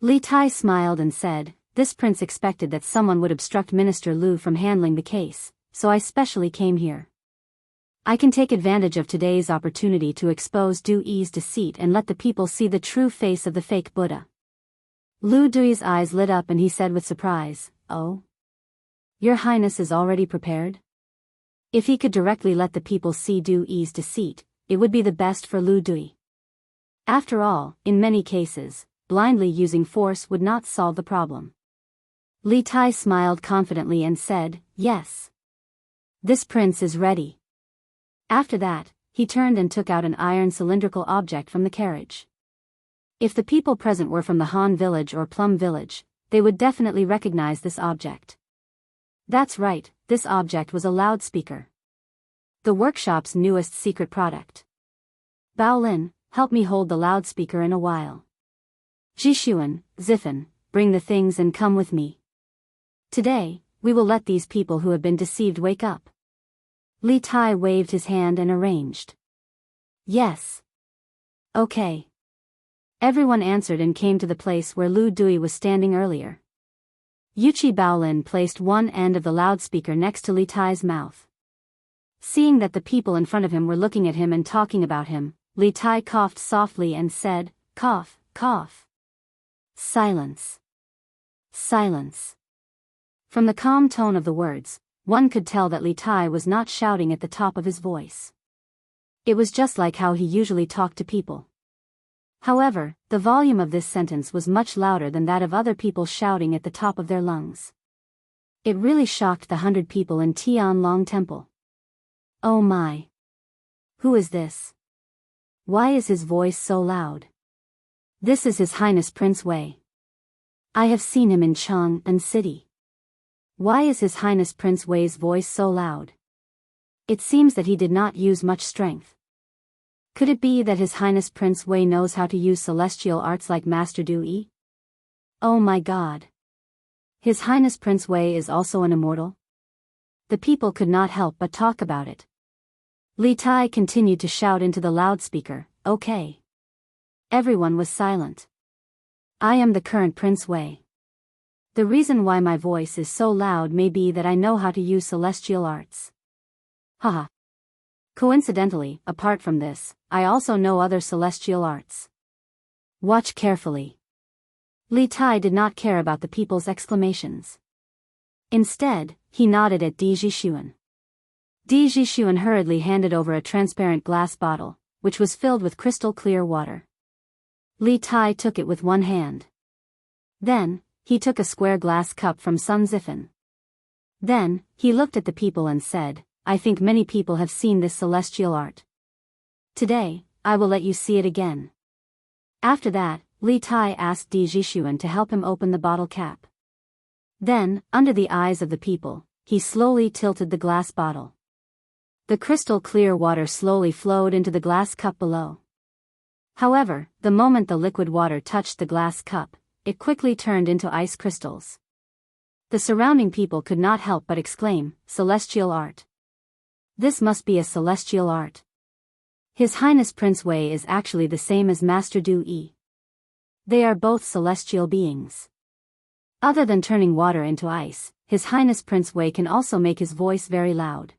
Li Tai smiled and said, "This prince expected that someone would obstruct Minister Lu from handling the case, so I specially came here. I can take advantage of today's opportunity to expose Du Yi's deceit and let the people see the true face of the fake Buddha." Lu Dui's eyes lit up and he said with surprise, "Oh? Your Highness is already prepared?" If he could directly let the people see Du Yi's deceit, it would be the best for Lu Dui. After all, in many cases, blindly using force would not solve the problem. Li Tai smiled confidently and said, "Yes. This prince is ready." After that, he turned and took out an iron cylindrical object from the carriage. If the people present were from the Han village or Plum village, they would definitely recognize this object. That's right, this object was a loudspeaker. The workshop's newest secret product. "Baolin, help me hold the loudspeaker in a while. Jixuan, Zifan, bring the things and come with me. Today, we will let these people who have been deceived wake up." Li Tai waved his hand and arranged. Yes. Okay. Everyone answered and came to the place where Lu Dui was standing earlier. Yuchi Baolin placed one end of the loudspeaker next to Li Tai's mouth. Seeing that the people in front of him were looking at him and talking about him, Li Tai coughed softly and said, "Cough, cough." Silence. Silence. From the calm tone of the words, one could tell that Li Tai was not shouting at the top of his voice. It was just like how he usually talked to people. However, the volume of this sentence was much louder than that of other people shouting at the top of their lungs. It really shocked the 100 people in Tianlong Temple. Oh my! Who is this? Why is his voice so loud? This is His Highness Prince Wei. I have seen him in Chang'an City. Why is His Highness Prince Wei's voice so loud? It seems that he did not use much strength. Could it be that His Highness Prince Wei knows how to use celestial arts like Master Du Yi? Oh my God! His Highness Prince Wei is also an immortal? The people could not help but talk about it. Li Tai continued to shout into the loudspeaker, "Okay." Everyone was silent. I am the current Prince Wei. The reason why my voice is so loud may be that I know how to use celestial arts. Haha. Coincidentally, apart from this, I also know other celestial arts. Watch carefully. Li Tai did not care about the people's exclamations. Instead, he nodded at Di Jixuan. Di Jixuan hurriedly handed over a transparent glass bottle, which was filled with crystal clear water. Li Tai took it with one hand. Then, he took a square glass cup from Sun Zifan. Then, he looked at the people and said, I think many people have seen this celestial art. Today, I will let you see it again. After that, Li Tai asked Di Jixuan to help him open the bottle cap. Then, under the eyes of the people, he slowly tilted the glass bottle. The crystal clear water slowly flowed into the glass cup below. However, the moment the liquid water touched the glass cup, it quickly turned into ice crystals. The surrounding people could not help but exclaim, "Celestial art! This must be a celestial art. His Highness Prince Wei is actually the same as Master Du Yi. They are both celestial beings. Other than turning water into ice, His Highness Prince Wei can also make his voice very loud.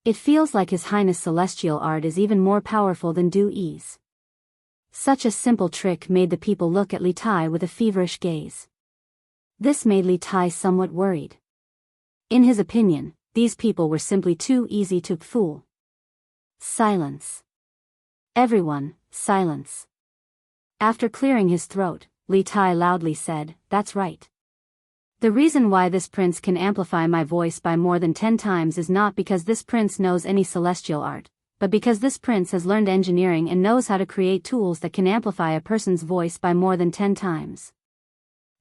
It feels like His Highness' celestial art is even more powerful than Du Yi's." Such a simple trick made the people look at Li Tai with a feverish gaze. This made Li Tai somewhat worried. In his opinion, these people were simply too easy to fool. Silence. Everyone, silence. After clearing his throat, Li Tai loudly said, "That's right. The reason why this prince can amplify my voice by more than 10 times is not because this prince knows any celestial art, but because this prince has learned engineering and knows how to create tools that can amplify a person's voice by more than 10 times.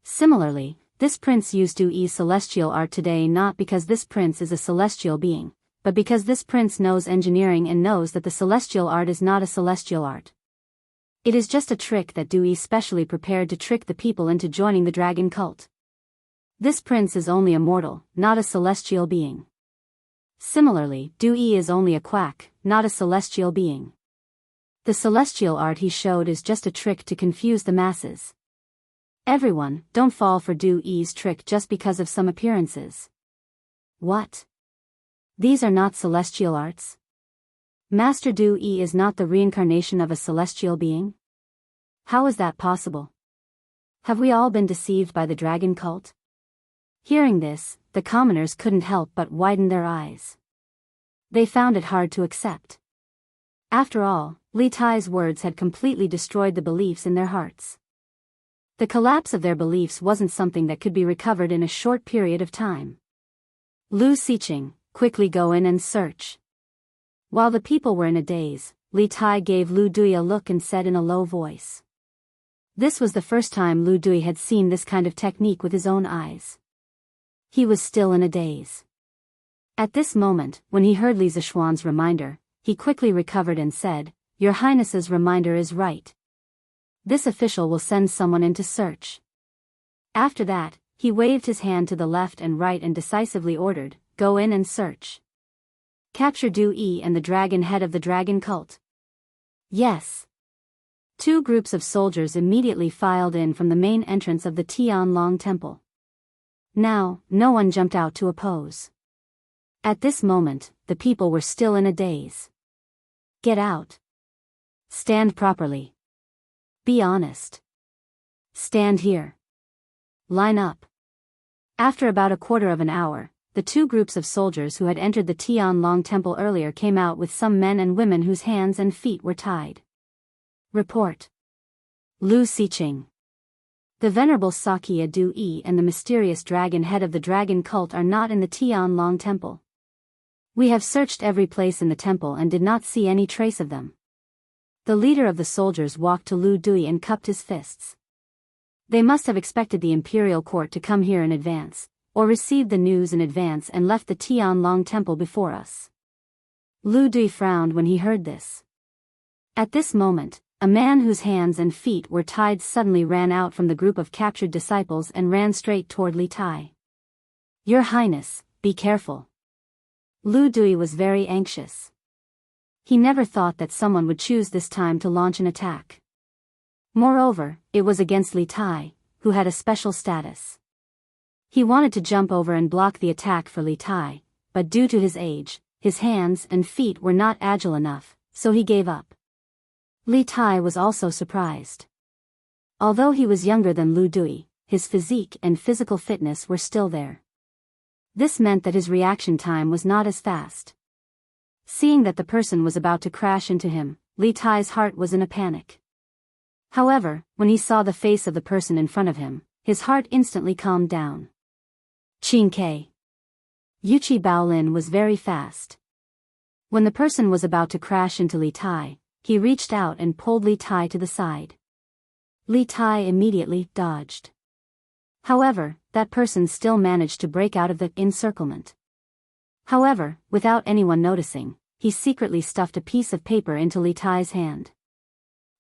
Similarly, this prince used Du Yi's celestial art today not because this prince is a celestial being, but because this prince knows engineering and knows that the celestial art is not a celestial art. It is just a trick that Du Yi specially prepared to trick the people into joining the dragon cult. This prince is only a mortal, not a celestial being. Similarly, Du Yi is only a quack, not a celestial being. The celestial art he showed is just a trick to confuse the masses. Everyone, don't fall for Du Yi's trick just because of some appearances. What? These are not celestial arts? Master Du Yi is not the reincarnation of a celestial being? How is that possible? Have we all been deceived by the dragon cult? Hearing this, the commoners couldn't help but widen their eyes. They found it hard to accept. After all, Li Tai's words had completely destroyed the beliefs in their hearts. The collapse of their beliefs wasn't something that could be recovered in a short period of time. Lu Siqing, quickly go in and search. While the people were in a daze, Li Tai gave Lu Dui a look and said in a low voice. This was the first time Lu Dui had seen this kind of technique with his own eyes. He was still in a daze. At this moment, when he heard Li Zishuan's reminder, he quickly recovered and said, "Your Highness's reminder is right. This official will send someone in to search." After that, he waved his hand to the left and right and decisively ordered, "Go in and search. Capture Du Yi and the dragon head of the dragon cult." Yes. Two groups of soldiers immediately filed in from the main entrance of the Tianlong temple. Now, no one jumped out to oppose. At this moment, the people were still in a daze. Get out. Stand properly. Be honest. Stand here. Line up. After about a quarter of an hour, the two groups of soldiers who had entered the Tianlong temple earlier came out with some men and women whose hands and feet were tied. Report. Lu Xiqing. The venerable Sakya Du-yi and the mysterious dragon head of the dragon cult are not in the Tianlong temple. We have searched every place in the temple and did not see any trace of them. The leader of the soldiers walked to Lu Dui and cupped his fists. They must have expected the imperial court to come here in advance, or received the news in advance and left the Tianlong temple before us. Lu Dui frowned when he heard this. At this moment, a man whose hands and feet were tied suddenly ran out from the group of captured disciples and ran straight toward Li Tai. Your Highness, be careful. Lu Dui was very anxious. He never thought that someone would choose this time to launch an attack. Moreover, it was against Li Tai, who had a special status. He wanted to jump over and block the attack for Li Tai, but due to his age, his hands and feet were not agile enough, so he gave up. Li Tai was also surprised. Although he was younger than Lu Dui, his physique and physical fitness were still there. This meant that his reaction time was not as fast. Seeing that the person was about to crash into him, Li Tai's heart was in a panic. However, when he saw the face of the person in front of him, his heart instantly calmed down. Qin Ke. Yuqi Baolin was very fast. When the person was about to crash into Li Tai, he reached out and pulled Li Tai to the side. Li Tai immediately dodged. However, that person still managed to break out of the encirclement. However, without anyone noticing, he secretly stuffed a piece of paper into Li Tai's hand.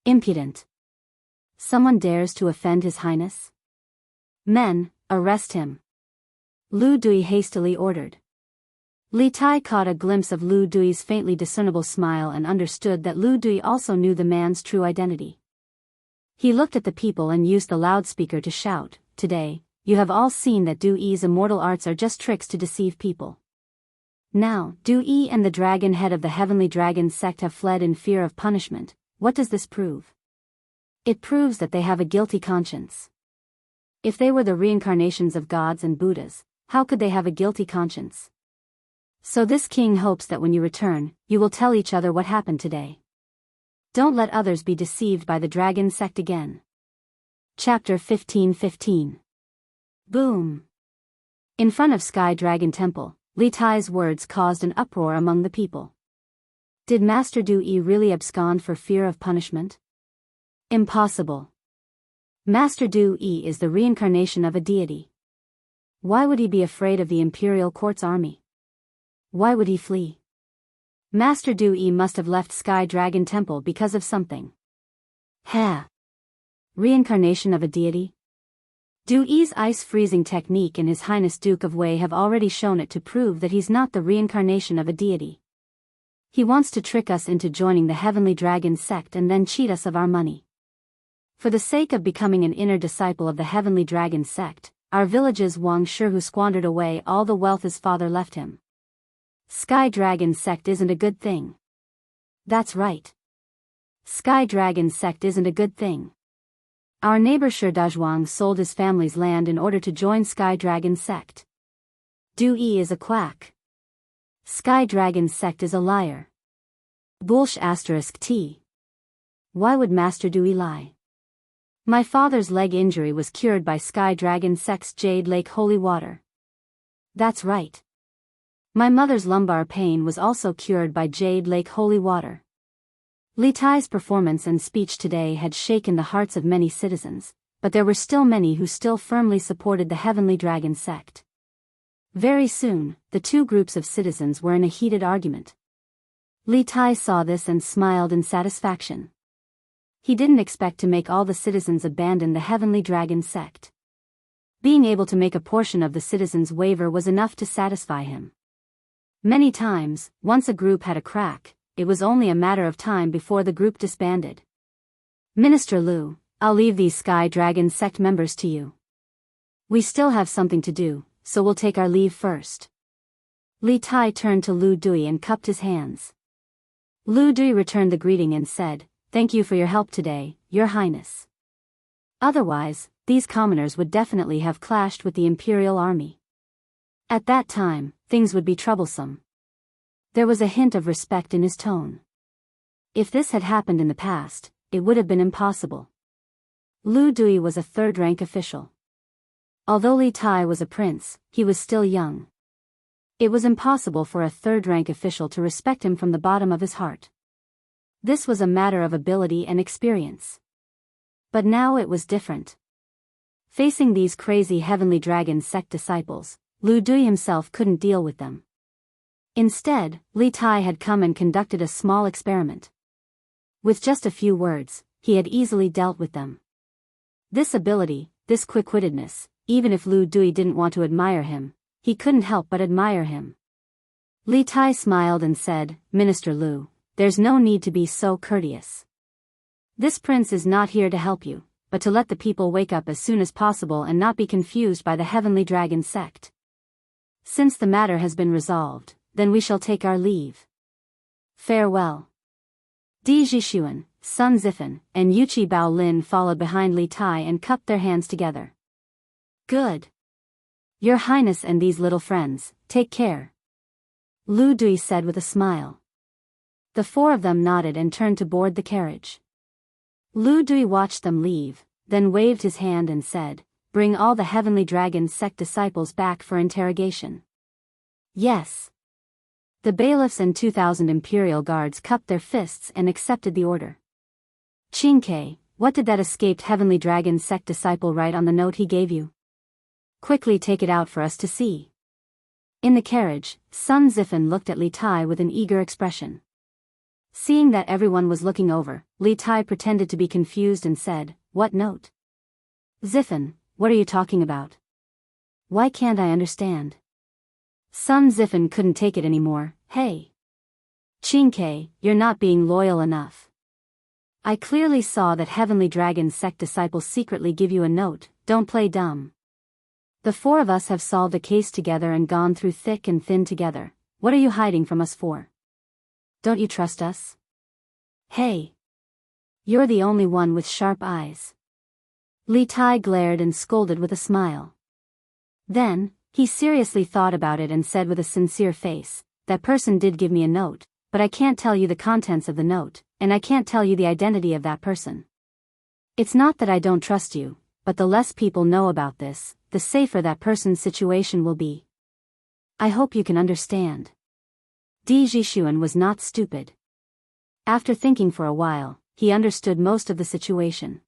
Impudent. Someone dares to offend His Highness? Men, arrest him. Lu Dui hastily ordered. Li Tai caught a glimpse of Lu Dui's faintly discernible smile and understood that Lu Dui also knew the man's true identity. He looked at the people and used the loudspeaker to shout, "Today, you have all seen that Du-yi's immortal arts are just tricks to deceive people. Now, Du-yi and the dragon head of the heavenly dragon sect have fled in fear of punishment. What does this prove? It proves that they have a guilty conscience. If they were the reincarnations of gods and Buddhas, how could they have a guilty conscience? So this king hopes that when you return, you will tell each other what happened today. Don't let others be deceived by the dragon sect again." Chapter 15:15. Boom. In front of Sky Dragon Temple, Li Tai's words caused an uproar among the people. Did Master Du-yi really abscond for fear of punishment? Impossible. Master Du-yi is the reincarnation of a deity. Why would he be afraid of the imperial court's army? Why would he flee? Master Du-yi must have left Sky Dragon Temple because of something. Reincarnation of a deity? Du-yi's ice-freezing technique and His Highness Duke of Wei have already shown it to prove that he's not the reincarnation of a deity. He wants to trick us into joining the Heavenly Dragon sect and then cheat us of our money. For the sake of becoming an inner disciple of the Heavenly Dragon sect, our village's Wang Shihu squandered away all the wealth his father left him. Sky Dragon sect isn't a good thing. That's right. Sky Dragon sect isn't a good thing. Our neighbor Shi Dazhuang sold his family's land in order to join Sky Dragon sect. Du-yi is a quack. Sky Dragon sect is a liar. T. Why would Master Du-yi lie? My father's leg injury was cured by Sky Dragon sect's Jade Lake holy water. That's right. My mother's lumbar pain was also cured by Jade Lake holy water. Li Tai's performance and speech today had shaken the hearts of many citizens, but there were still many who still firmly supported the Heavenly Dragon sect. Very soon, the two groups of citizens were in a heated argument. Li Tai saw this and smiled in satisfaction. He didn't expect to make all the citizens abandon the Heavenly Dragon sect. Being able to make a portion of the citizens waver was enough to satisfy him. Many times, once a group had a crack, it was only a matter of time before the group disbanded. Minister Lu, I'll leave these Sky Dragon sect members to you. We still have something to do, so we'll take our leave first. Li Tai turned to Lu Dui and cupped his hands. Lu Dui returned the greeting and said, "Thank you for your help today, Your Highness." Otherwise, these commoners would definitely have clashed with the Imperial Army. At that time, things would be troublesome. There was a hint of respect in his tone. If this had happened in the past, it would have been impossible. Lu Dui was a third-rank official. Although Li Tai was a prince, he was still young. It was impossible for a third-rank official to respect him from the bottom of his heart. This was a matter of ability and experience. But now it was different. Facing these crazy Heavenly Dragon sect disciples, Lu Dui himself couldn't deal with them. Instead, Li Tai had come and conducted a small experiment. With just a few words, he had easily dealt with them. This ability, this quick-wittedness, even if Lu Dui didn't want to admire him, he couldn't help but admire him. Li Tai smiled and said, "Minister Lu, there's no need to be so courteous. This prince is not here to help you, but to let the people wake up as soon as possible and not be confused by the Heavenly Dragon sect. Since the matter has been resolved, then we shall take our leave. Farewell." Di Jixuan, Sun Zifan, and Yuqi Baolin followed behind Li Tai and cupped their hands together. "Good. Your Highness and these little friends, take care," Lu Dui said with a smile. The four of them nodded and turned to board the carriage. Lu Dui watched them leave, then waved his hand and said, "Bring all the Heavenly Dragon sect disciples back for interrogation." "Yes." The bailiffs and 2,000 Imperial guards cupped their fists and accepted the order. "Qingke, what did that escaped Heavenly Dragon sect disciple write on the note he gave you? Quickly take it out for us to see." In the carriage, Sun Zifan looked at Li Tai with an eager expression. Seeing that everyone was looking over, Li Tai pretended to be confused and said, "What note?" "Zifan, what are you talking about? Why can't I understand?" Sun Zifan couldn't take it anymore. "Hey! Qingke, you're not being loyal enough. I clearly saw that Heavenly Dragon sect disciples secretly give you a note, don't play dumb. The four of us have solved a case together and gone through thick and thin together. What are you hiding from us for? Don't you trust us? Hey! You're the only one with sharp eyes." Li Tai glared and scolded with a smile. Then, he seriously thought about it and said with a sincere face, "That person did give me a note, but I can't tell you the contents of the note, and I can't tell you the identity of that person. It's not that I don't trust you, but the less people know about this, the safer that person's situation will be. I hope you can understand." Di Jixuan was not stupid. After thinking for a while, he understood most of the situation.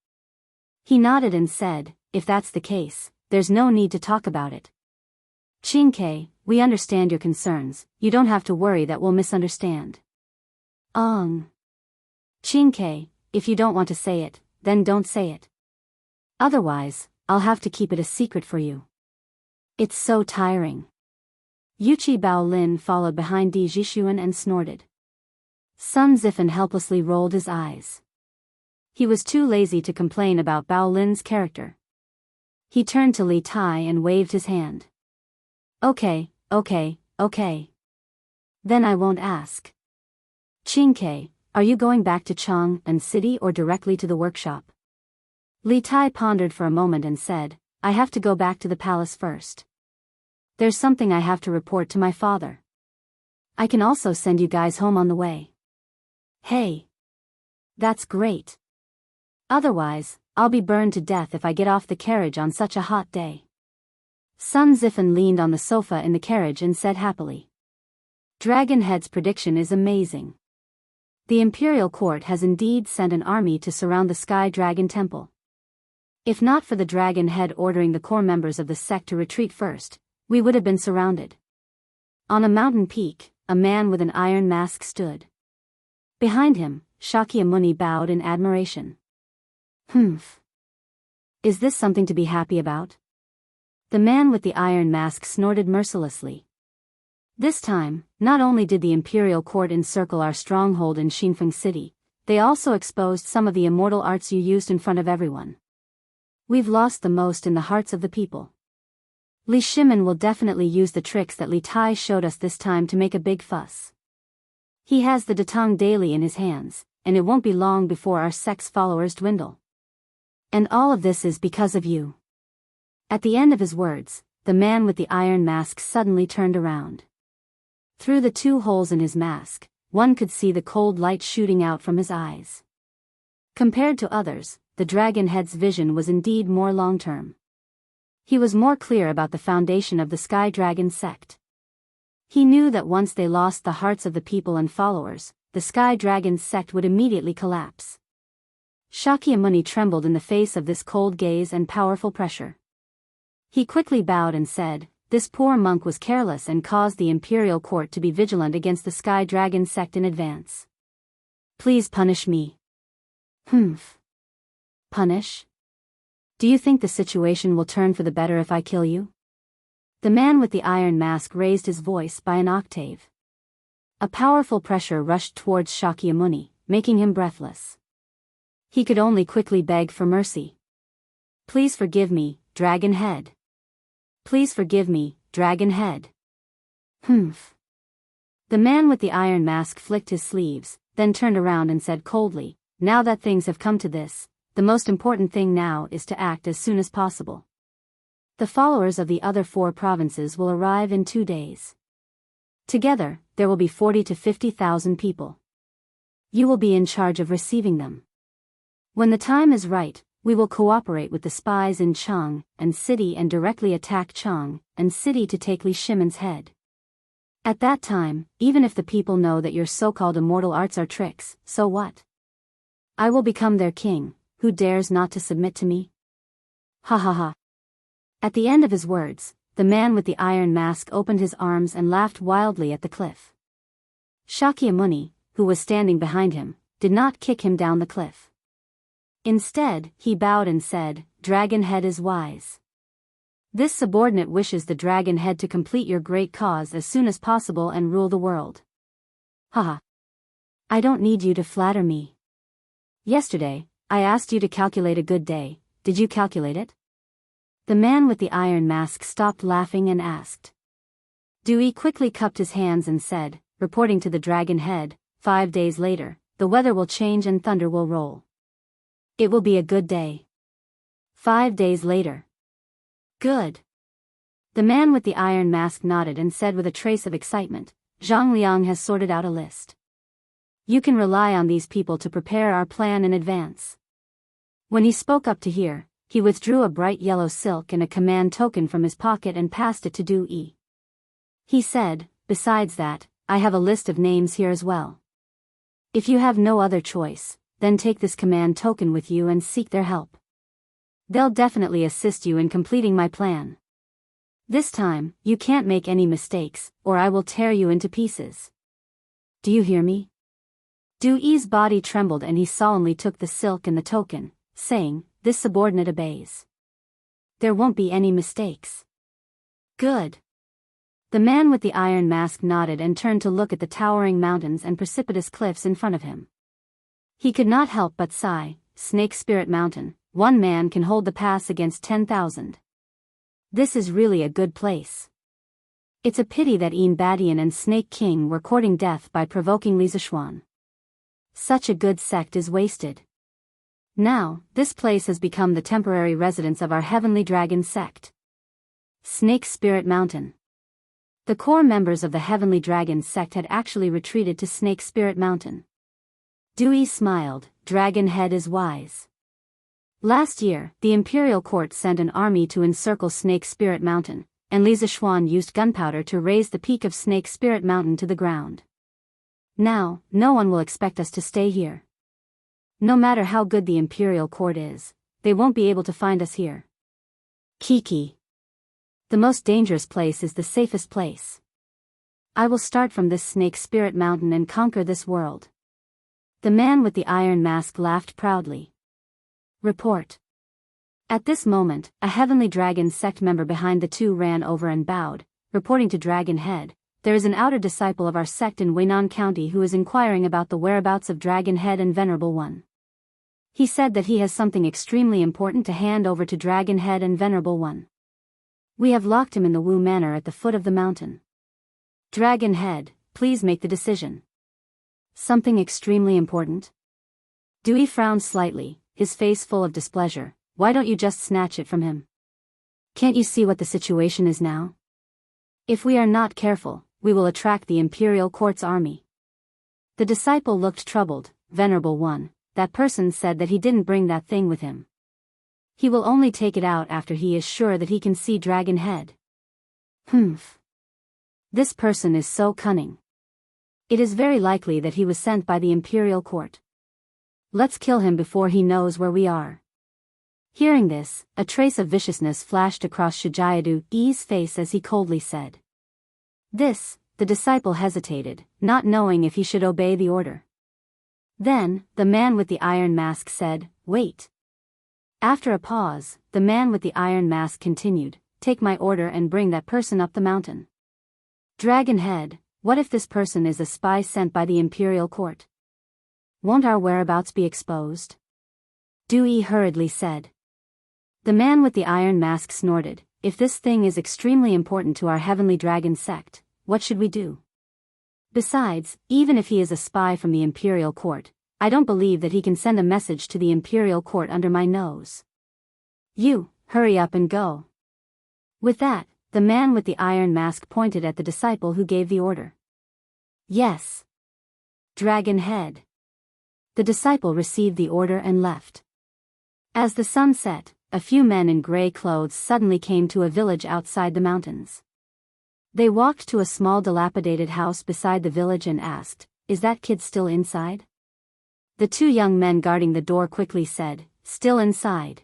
He nodded and said, "If that's the case, there's no need to talk about it. Qingke, we understand your concerns, you don't have to worry that we'll misunderstand." Qingke, if you don't want to say it, then don't say it. Otherwise, I'll have to keep it a secret for you. It's so tiring. Yuqi Baolin followed behind Di Jixuan and snorted. Sun Zifan helplessly rolled his eyes. He was too lazy to complain about Baolin's character. He turned to Li Tai and waved his hand. Okay. Then I won't ask. Qingke, are you going back to Chang'an City or directly to the workshop? Li Tai pondered for a moment and said, "I have to go back to the palace first. There's something I have to report to my father. I can also send you guys home on the way." "Hey! That's great. Otherwise, I'll be burned to death if I get off the carriage on such a hot day." Sun Zifan leaned on the sofa in the carriage and said happily. Dragonhead's prediction is amazing. The Imperial Court has indeed sent an army to surround the Sky Dragon Temple. If not for the Dragonhead ordering the core members of the sect to retreat first, we would have been surrounded. On a mountain peak, a man with an iron mask stood. Behind him, Shakyamuni bowed in admiration. Humph. Is this something to be happy about? The man with the iron mask snorted mercilessly. This time, not only did the imperial court encircle our stronghold in Xinfeng City, they also exposed some of the immortal arts you used in front of everyone. We've lost the most in the hearts of the people. Li Shimin will definitely use the tricks that Li Tai showed us this time to make a big fuss. He has the Datang daily in his hands, and it won't be long before our sect's followers dwindle. And all of this is because of you. At the end of his words, the man with the iron mask suddenly turned around. Through the 2 holes in his mask, one could see the cold light shooting out from his eyes. Compared to others, the dragon head's vision was indeed more long-term. He was more clear about the foundation of the Sky Dragon sect. He knew that once they lost the hearts of the people and followers, the Sky Dragon sect would immediately collapse. Shakyamuni trembled in the face of this cold gaze and powerful pressure. He quickly bowed and said, "This poor monk was careless and caused the imperial court to be vigilant against the Sky Dragon sect in advance. Please punish me." Humph. Punish? Do you think the situation will turn for the better if I kill you? The man with the iron mask raised his voice by an octave. A powerful pressure rushed towards Shakyamuni, making him breathless. He could only quickly beg for mercy. "Please forgive me, Dragon Head. Please forgive me, Dragon Head." Humph. The man with the iron mask flicked his sleeves, then turned around and said coldly, "Now that things have come to this, the most important thing now is to act as soon as possible. The followers of the other 4 provinces will arrive in 2 days. Together, there will be 40 to 50,000 people. You will be in charge of receiving them. When the time is right, we will cooperate with the spies in Chang and City and directly attack Chang and City to take Li Shimin's head. At that time, even if the people know that your so-called immortal arts are tricks, so what? I will become their king. Who dares not to submit to me?" Ha ha ha. At the end of his words, the man with the iron mask opened his arms and laughed wildly at the cliff. Shakyamuni, who was standing behind him, did not kick him down the cliff. Instead, he bowed and said, "Dragon Head is wise. This subordinate wishes the Dragon Head to complete your great cause as soon as possible and rule the world." Haha. I don't need you to flatter me. Yesterday, I asked you to calculate a good day. Did you calculate it? The man with the iron mask stopped laughing and asked. Dewey quickly cupped his hands and said, reporting to the Dragon Head, 5 days later, the weather will change and thunder will roll. It will be a good day. 5 days later. Good. The man with the iron mask nodded and said with a trace of excitement, Zhang Liang has sorted out a list. You can rely on these people to prepare our plan in advance. When he spoke up to here, he withdrew a bright yellow silk and a command token from his pocket and passed it to Du Yi. He said, besides that, I have a list of names here as well. If you have no other choice, then take this command token with you and seek their help. They'll definitely assist you in completing my plan. This time, you can't make any mistakes, or I will tear you into pieces. Do you hear me? Du Yi's body trembled and he solemnly took the silk and the token, saying, this subordinate obeys. There won't be any mistakes. Good. The man with the iron mask nodded and turned to look at the towering mountains and precipitous cliffs in front of him. He could not help but sigh, Snake Spirit Mountain, one man can hold the pass against 10,000. This is really a good place. It's a pity that Een Badian and Snake King were courting death by provoking Li Zishuan. Such a good sect is wasted. Now, this place has become the temporary residence of our Heavenly Dragon sect. Snake Spirit Mountain. The core members of the Heavenly Dragon sect had actually retreated to Snake Spirit Mountain. Dewey smiled, Dragon Head is wise. Last year, the Imperial Court sent an army to encircle Snake Spirit Mountain, and Li Zishuan used gunpowder to raise the peak of Snake Spirit Mountain to the ground. Now, no one will expect us to stay here. No matter how good the Imperial Court is, they won't be able to find us here. Kiki. The most dangerous place is the safest place. I will start from this Snake Spirit Mountain and conquer this world. The man with the iron mask laughed proudly. Report. At this moment, a Heavenly Dragon sect member behind the two ran over and bowed, reporting to Dragon Head, there is an outer disciple of our sect in Weinan County who is inquiring about the whereabouts of Dragon Head and Venerable One. He said that he has something extremely important to hand over to Dragon Head and Venerable One. We have locked him in the Wu Manor at the foot of the mountain. Dragon Head, please make the decision. Something extremely important? Dewey frowned slightly, his face full of displeasure. Why don't you just snatch it from him? Can't you see what the situation is now? If we are not careful, we will attract the Imperial Court's army. The disciple looked troubled. Venerable One, that person said that he didn't bring that thing with him. He will only take it out after he is sure that he can see Dragon Head. Humph. This person is so cunning. It is very likely that he was sent by the Imperial Court. Let's kill him before he knows where we are. Hearing this, a trace of viciousness flashed across Shijiadu's face as he coldly said. This, the disciple hesitated, not knowing if he should obey the order. Then, the man with the iron mask said, wait. After a pause, the man with the iron mask continued, take my order and bring that person up the mountain. Dragon Head, what if this person is a spy sent by the Imperial Court? Won't our whereabouts be exposed? Dewey hurriedly said. The man with the iron mask snorted, if this thing is extremely important to our heavenly dragon sect, what should we do? Besides, even if he is a spy from the Imperial Court, I don't believe that he can send a message to the Imperial Court under my nose. You, hurry up and go. With that, the man with the iron mask pointed at the disciple who gave the order. Yes. Dragon Head. The disciple received the order and left. As the sun set, a few men in gray clothes suddenly came to a village outside the mountains. They walked to a small dilapidated house beside the village and asked, is that kid still inside? The two young men guarding the door quickly said, still inside.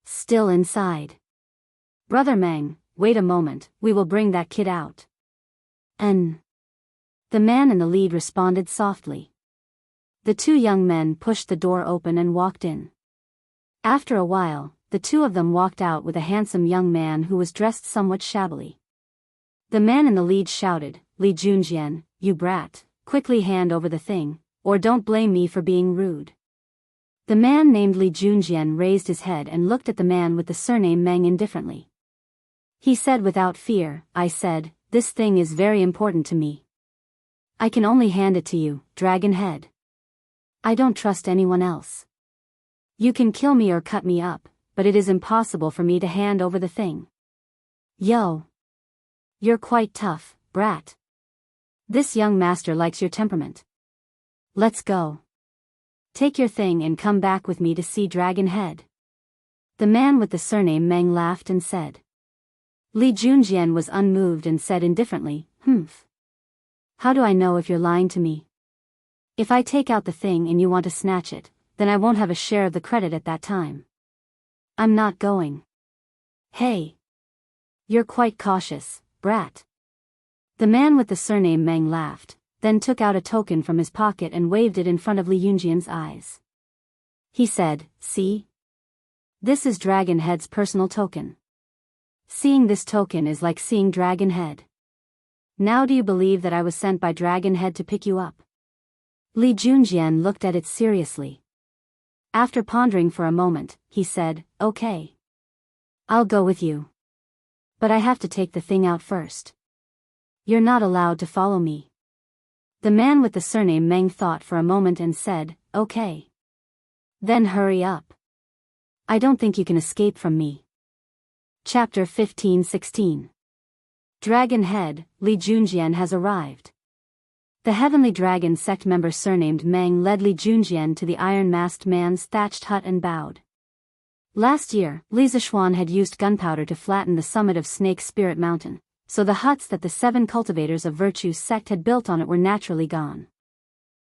Still inside. Brother Meng, wait a moment, we will bring that kid out. The man in the lead responded softly. The two young men pushed the door open and walked in. After a while, the two of them walked out with a handsome young man who was dressed somewhat shabbily. The man in the lead shouted, Li Junjian, you brat, quickly hand over the thing, or don't blame me for being rude. The man named Li Junjian raised his head and looked at the man with the surname Meng indifferently. He said without fear, I said, this thing is very important to me. I can only hand it to you, Dragon Head. I don't trust anyone else. You can kill me or cut me up, but it is impossible for me to hand over the thing. Yo. You're quite tough, brat. This young master likes your temperament. Let's go. Take your thing and come back with me to see Dragon Head. The man with the surname Meng laughed and said. Li Junjian was unmoved and said indifferently, humph. How do I know if you're lying to me? If I take out the thing and you want to snatch it, then I won't have a share of the credit at that time. I'm not going. Hey. You're quite cautious, brat. The man with the surname Meng laughed, then took out a token from his pocket and waved it in front of Li Junjian's eyes. He said, see? This is Dragon Head's personal token. Seeing this token is like seeing Dragon Head. Now do you believe that I was sent by Dragon Head to pick you up? Li Junjian looked at it seriously. After pondering for a moment, he said, okay. I'll go with you. But I have to take the thing out first. You're not allowed to follow me. The man with the surname Meng thought for a moment and said, okay. Then hurry up. I don't think you can escape from me. Chapter 15-16. Dragon Head, Li Junjian has arrived. The Heavenly Dragon sect member surnamed Meng led Li Junjian to the iron-masked man's thatched hut and bowed. Last year, Li Zishuan had used gunpowder to flatten the summit of Snake Spirit Mountain, so the huts that the 7 cultivators of Virtue sect had built on it were naturally gone.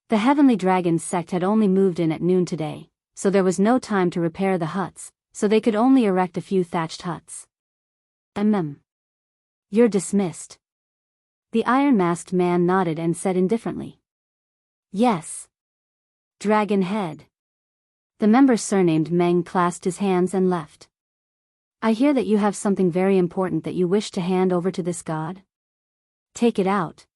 The Heavenly Dragon sect had only moved in at noon today, so there was no time to repair the huts, so they could only erect a few thatched huts. You're dismissed. The iron-masked man nodded and said indifferently. Yes. Dragon Head. The member surnamed Meng clasped his hands and left. I hear that you have something very important that you wish to hand over to this god? Take it out.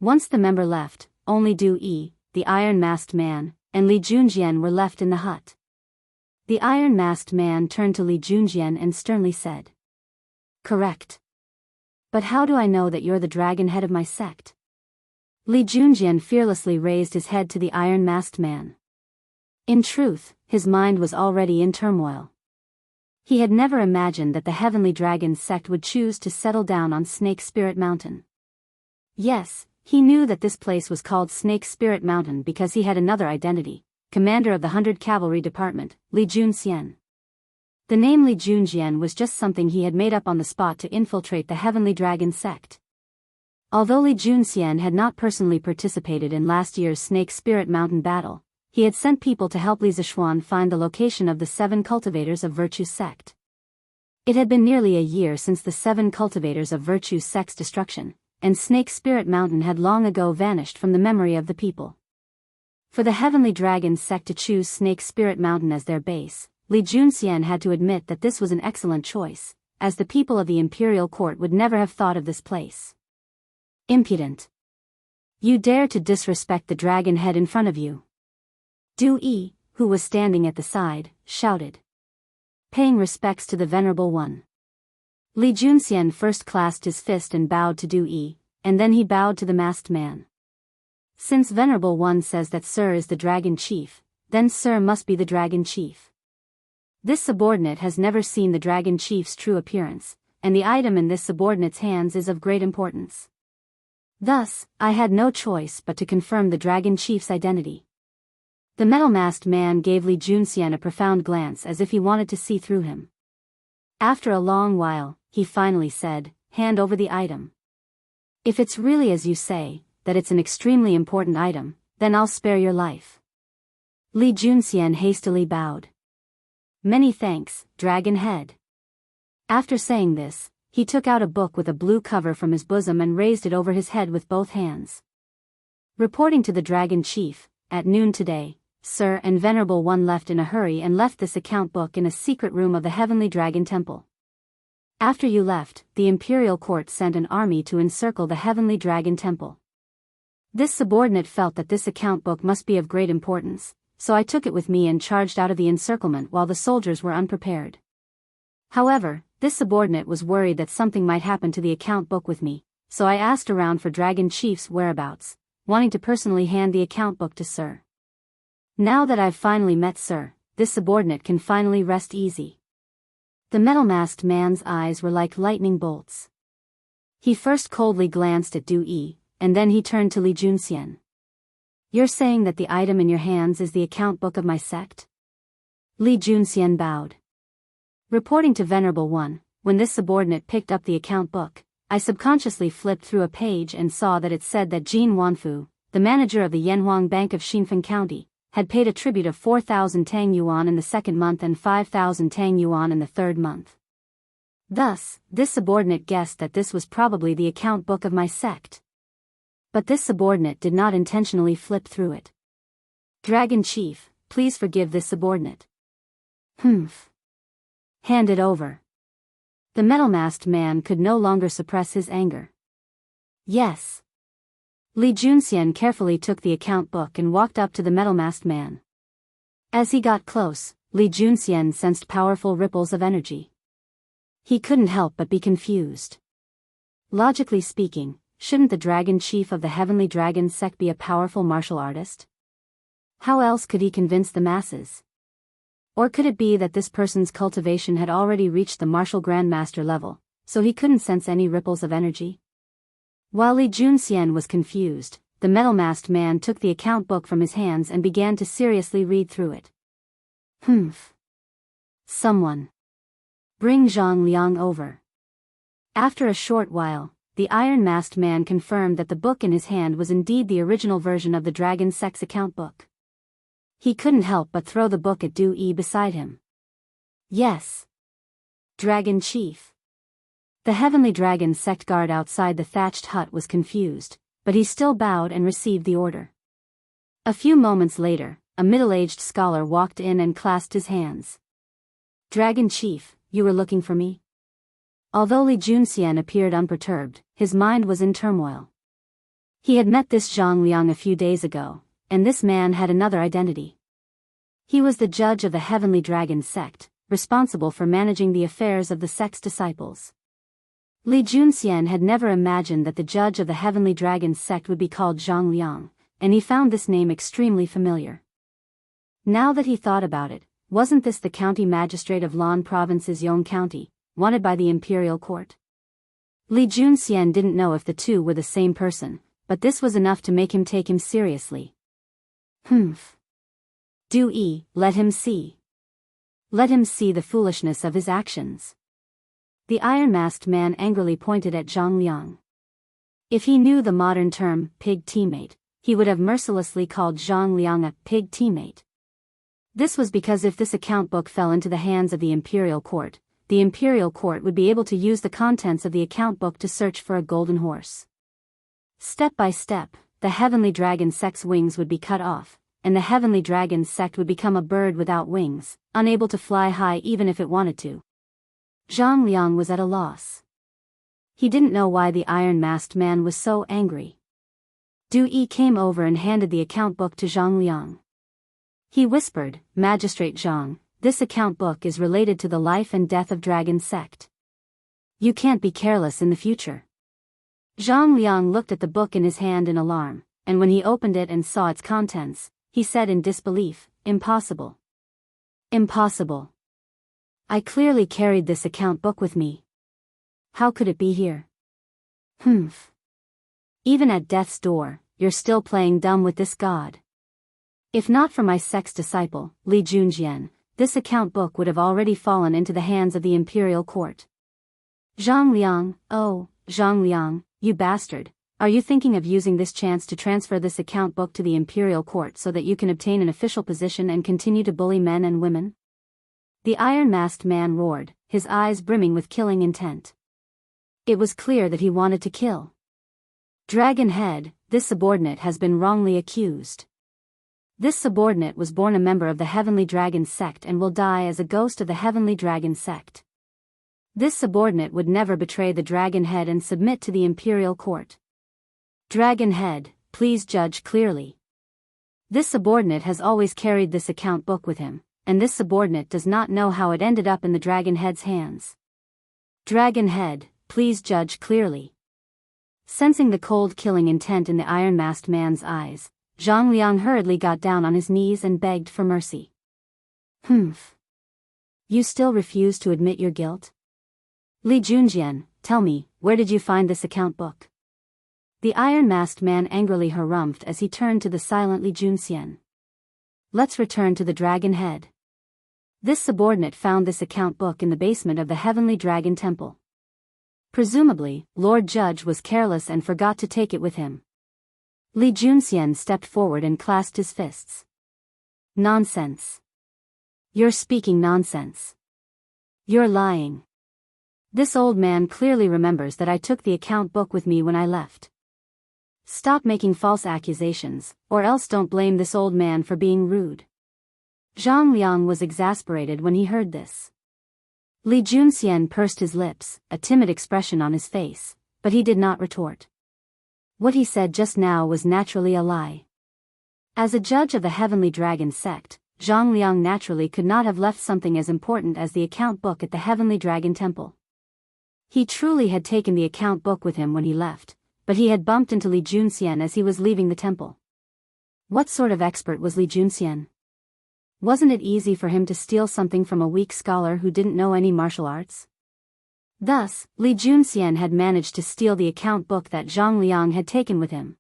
Once the member left, only Du Yi, the iron-masked man, and Li Junjian were left in the hut. The iron-masked man turned to Li Junjian and sternly said, "Correct. But how do I know that you're the dragon head of my sect?" Li Junjian fearlessly raised his head to the iron-masked man. In truth, his mind was already in turmoil. He had never imagined that the Heavenly Dragon sect would choose to settle down on Snake Spirit Mountain. Yes, he knew that this place was called Snake Spirit Mountain because he had another identity, commander of the 100 Cavalry Department, Li Junxian. The name Li Junjian was just something he had made up on the spot to infiltrate the Heavenly Dragon sect. Although Li Junxian had not personally participated in last year's Snake Spirit Mountain battle, he had sent people to help Li Zishuan find the location of the 7 Cultivators of Virtue sect. It had been nearly a year since the 7 Cultivators of Virtue sect's destruction, and Snake Spirit Mountain had long ago vanished from the memory of the people. For the Heavenly Dragon sect to choose Snake Spirit Mountain as their base, Li Junxian had to admit that this was an excellent choice, as the people of the Imperial Court would never have thought of this place. Impudent. You dare to disrespect the dragon head in front of you. Du Yi, who was standing at the side, shouted, paying respects to the Venerable One. Li Junxian first clasped his fist and bowed to Du Yi, and then he bowed to the masked man. Since Venerable One says that Sir is the Dragon Chief, then Sir must be the Dragon Chief. This subordinate has never seen the Dragon Chief's true appearance, and the item in this subordinate's hands is of great importance. Thus, I had no choice but to confirm the Dragon Chief's identity. The metal-masked man gave Li Junxian a profound glance as if he wanted to see through him. After a long while, he finally said, hand over the item. If it's really as you say, that it's an extremely important item, then I'll spare your life. Li Junxian hastily bowed. Many thanks, Dragon Head. After saying this, he took out a book with a blue cover from his bosom and raised it over his head with both hands. Reporting to the Dragon Chief, at noon today, Sir and Venerable One left in a hurry and left this account book in a secret room of the Heavenly Dragon Temple. After you left, the Imperial Court sent an army to encircle the Heavenly Dragon Temple. This subordinate felt that this account book must be of great importance, so I took it with me and charged out of the encirclement while the soldiers were unprepared. However, this subordinate was worried that something might happen to the account book with me, so I asked around for Dragon Chief's whereabouts, wanting to personally hand the account book to Sir. Now that I've finally met Sir, this subordinate can finally rest easy. The metal-masked man's eyes were like lightning bolts. He first coldly glanced at Du Yi, and then he turned to Li Junxian. You're saying that the item in your hands is the account book of my sect? Li Junxian bowed. Reporting to Venerable One, when this subordinate picked up the account book, I subconsciously flipped through a page and saw that it said that Jin Wanfu, the manager of the Yanhuang Bank of Xinfen County, had paid a tribute of 4,000 Tang Yuan in the second month and 5,000 Tang Yuan in the third month. Thus, this subordinate guessed that this was probably the account book of my sect. But this subordinate did not intentionally flip through it. Dragon Chief, please forgive this subordinate. Humph. Hand it over. The metal-masked man could no longer suppress his anger. Yes. Li Junxian carefully took the account book and walked up to the metal-masked man. As he got close, Li Junxian sensed powerful ripples of energy. He couldn't help but be confused. Logically speaking, shouldn't the Dragon Chief of the Heavenly Dragon sect be a powerful martial artist? How else could he convince the masses? Or could it be that this person's cultivation had already reached the martial grandmaster level, so he couldn't sense any ripples of energy? While Li Junxian was confused, the metal-masked man took the account book from his hands and began to seriously read through it. Humph. Someone. Bring Zhang Liang over. After a short while, the iron-masked man confirmed that the book in his hand was indeed the original version of the Dragon Sect's account book. He couldn't help but throw the book at Du Yi beside him. Yes. Dragon Chief. The Heavenly Dragon sect guard outside the thatched hut was confused, but he still bowed and received the order. A few moments later, a middle-aged scholar walked in and clasped his hands. Dragon Chief, you were looking for me? Although Li Junxian appeared unperturbed, his mind was in turmoil. He had met this Zhang Liang a few days ago, and this man had another identity. He was the judge of the Heavenly Dragon sect, responsible for managing the affairs of the sect's disciples. Li Junxian had never imagined that the judge of the Heavenly Dragon sect would be called Zhang Liang, and he found this name extremely familiar. Now that he thought about it, wasn't this the county magistrate of Lan Province's Yong County, wanted by the imperial court? Li Junxian didn't know if the two were the same person, but this was enough to make him take him seriously. Let him see. Let him see the foolishness of his actions. The iron-masked man angrily pointed at Zhang Liang. If he knew the modern term, pig teammate, he would have mercilessly called Zhang Liang a pig teammate. This was because if this account book fell into the hands of the imperial court would be able to use the contents of the account book to search for a golden horse. Step by step, the Heavenly Dragon sect's wings would be cut off, and the Heavenly Dragon sect would become a bird without wings, unable to fly high even if it wanted to. Zhang Liang was at a loss. He didn't know why the iron-masked man was so angry. Du Yi came over and handed the account book to Zhang Liang. He whispered, "Magistrate Zhang, this account book is related to the life and death of Dragon sect. You can't be careless in the future." Zhang Liang looked at the book in his hand in alarm, and when he opened it and saw its contents, he said in disbelief, "Impossible. Impossible. I clearly carried this account book with me. How could it be here? Even at death's door, you're still playing dumb with this god. If not for my sect's disciple, Li Junxian, this account book would have already fallen into the hands of the imperial court." Zhang Liang, "Oh, Zhang Liang, you bastard, are you thinking of using this chance to transfer this account book to the imperial court so that you can obtain an official position and continue to bully men and women?" The iron-masked man roared, his eyes brimming with killing intent. It was clear that he wanted to kill. "Dragon Head, this subordinate has been wrongly accused. This subordinate was born a member of the Heavenly Dragon sect and will die as a ghost of the Heavenly Dragon sect. This subordinate would never betray the Dragon Head and submit to the imperial court. Dragon Head, please judge clearly. This subordinate has always carried this account book with him, and this subordinate does not know how it ended up in the Dragon Head's hands. Dragon Head, please judge clearly." Sensing the cold killing intent in the iron-masked man's eyes, Zhang Liang hurriedly got down on his knees and begged for mercy. You still refuse to admit your guilt? Li Junxian, tell me, where did you find this account book? The iron-masked man angrily harumphed as he turned to the silent Li Junxian. Let's return to the Dragon Head. This subordinate found this account book in the basement of the Heavenly Dragon Temple. Presumably, Lord Judge was careless and forgot to take it with him. Li Junxian stepped forward and clasped his fists. Nonsense. You're speaking nonsense. You're lying. This old man clearly remembers that I took the account book with me when I left. Stop making false accusations, or else don't blame this old man for being rude. Zhang Liang was exasperated when he heard this. Li Junxian pursed his lips, a timid expression on his face, but he did not retort. What he said just now was naturally a lie. As a judge of the Heavenly Dragon sect, Zhang Liang naturally could not have left something as important as the account book at the Heavenly Dragon Temple. He truly had taken the account book with him when he left, but he had bumped into Li Junxian as he was leaving the temple. What sort of expert was Li Junxian? Wasn't it easy for him to steal something from a weak scholar who didn't know any martial arts? Thus, Li Junxian had managed to steal the account book that Zhang Liang had taken with him.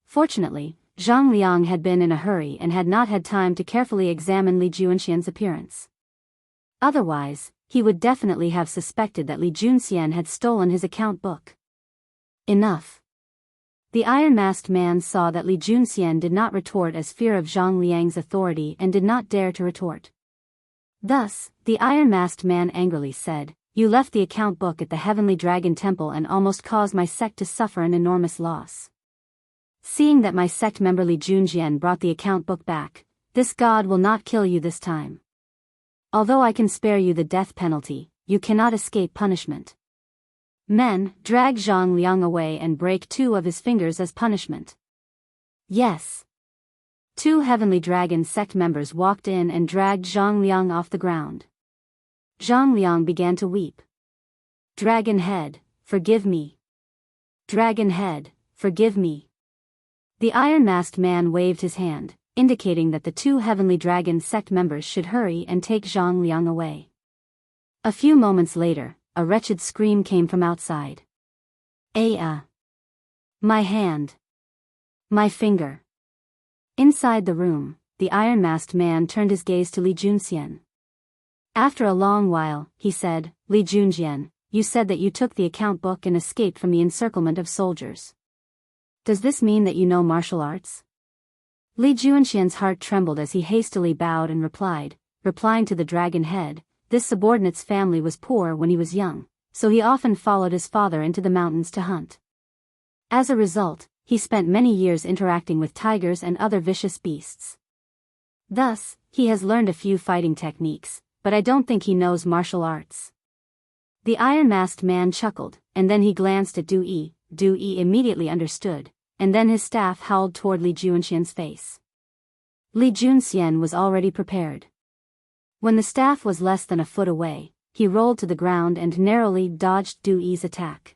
Fortunately, Zhang Liang had been in a hurry and had not had time to carefully examine Li Junxian's appearance. Otherwise, he would definitely have suspected that Li Junxian had stolen his account book. Enough. The iron-masked man saw that Li Junxian did not retort as fear of Zhang Liang's authority and did not dare to retort. Thus, the iron-masked man angrily said, "You left the account book at the Heavenly Dragon Temple and almost caused my sect to suffer an enormous loss. Seeing that my sect member Li Junxian brought the account book back, this god will not kill you this time. Although I can spare you the death penalty, you cannot escape punishment. Men, drag Zhang Liang away and break 2 of his fingers as punishment. Yes. 2 Heavenly Dragon sect members walked in and dragged Zhang Liang off the ground. Zhang Liang began to weep. Dragon Head, forgive me. Dragon Head, forgive me. The iron-masked man waved his hand, indicating that the 2 Heavenly Dragon sect members should hurry and take Zhang Liang away. A few moments later, a wretched scream came from outside. My hand. My finger. Inside the room, the iron-masked man turned his gaze to Li Junxian. After a long while, he said, Li Junxian, you said that you took the account book and escaped from the encirclement of soldiers. Does this mean that you know martial arts? Li Junxian's heart trembled as he hastily bowed and replying to the dragon head, this subordinate's family was poor when he was young, so he often followed his father into the mountains to hunt. As a result, he spent many years interacting with tigers and other vicious beasts. Thus, he has learned a few fighting techniques, but I don't think he knows martial arts. The iron-masked man chuckled, and then he glanced at Du Yi. Du Yi immediately understood, and then his staff howled toward Li Junxian's face. Li Junxian was already prepared. When the staff was less than a foot away, he rolled to the ground and narrowly dodged Du Yi's attack.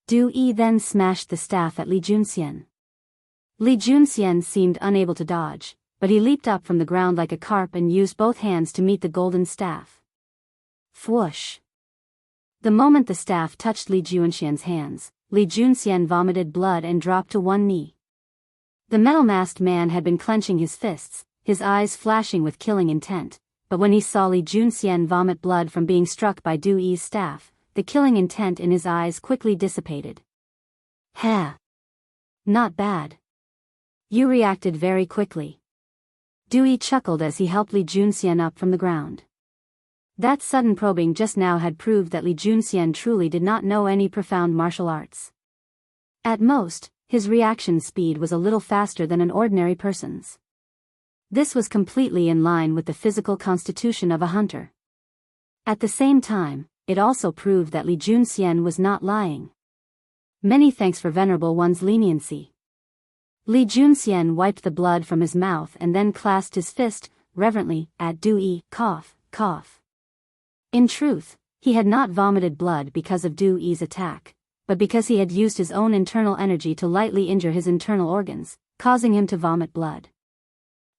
Du Yi then smashed the staff at Li Junxian. Li Junxian seemed unable to dodge, but he leaped up from the ground like a carp and used both hands to meet the golden staff. Whoosh! The moment the staff touched Li Junxian's hands, Li Junxian vomited blood and dropped to one knee. The metal-masked man had been clenching his fists, his eyes flashing with killing intent, but when he saw Li Junxian vomit blood from being struck by Du Yi's staff, the killing intent in his eyes quickly dissipated. Heh! Not bad. You reacted very quickly. Du Yi chuckled as he helped Li Junxian up from the ground. That sudden probing just now had proved that Li Junxian truly did not know any profound martial arts. At most, his reaction speed was a little faster than an ordinary person's. This was completely in line with the physical constitution of a hunter. At the same time, it also proved that Li Junxian was not lying. Many thanks for Venerable One's leniency. Li Junxian wiped the blood from his mouth and then clasped his fist, reverently, at Du Yi, cough, cough. In truth, he had not vomited blood because of Du Yi's attack, but because he had used his own internal energy to lightly injure his internal organs, causing him to vomit blood.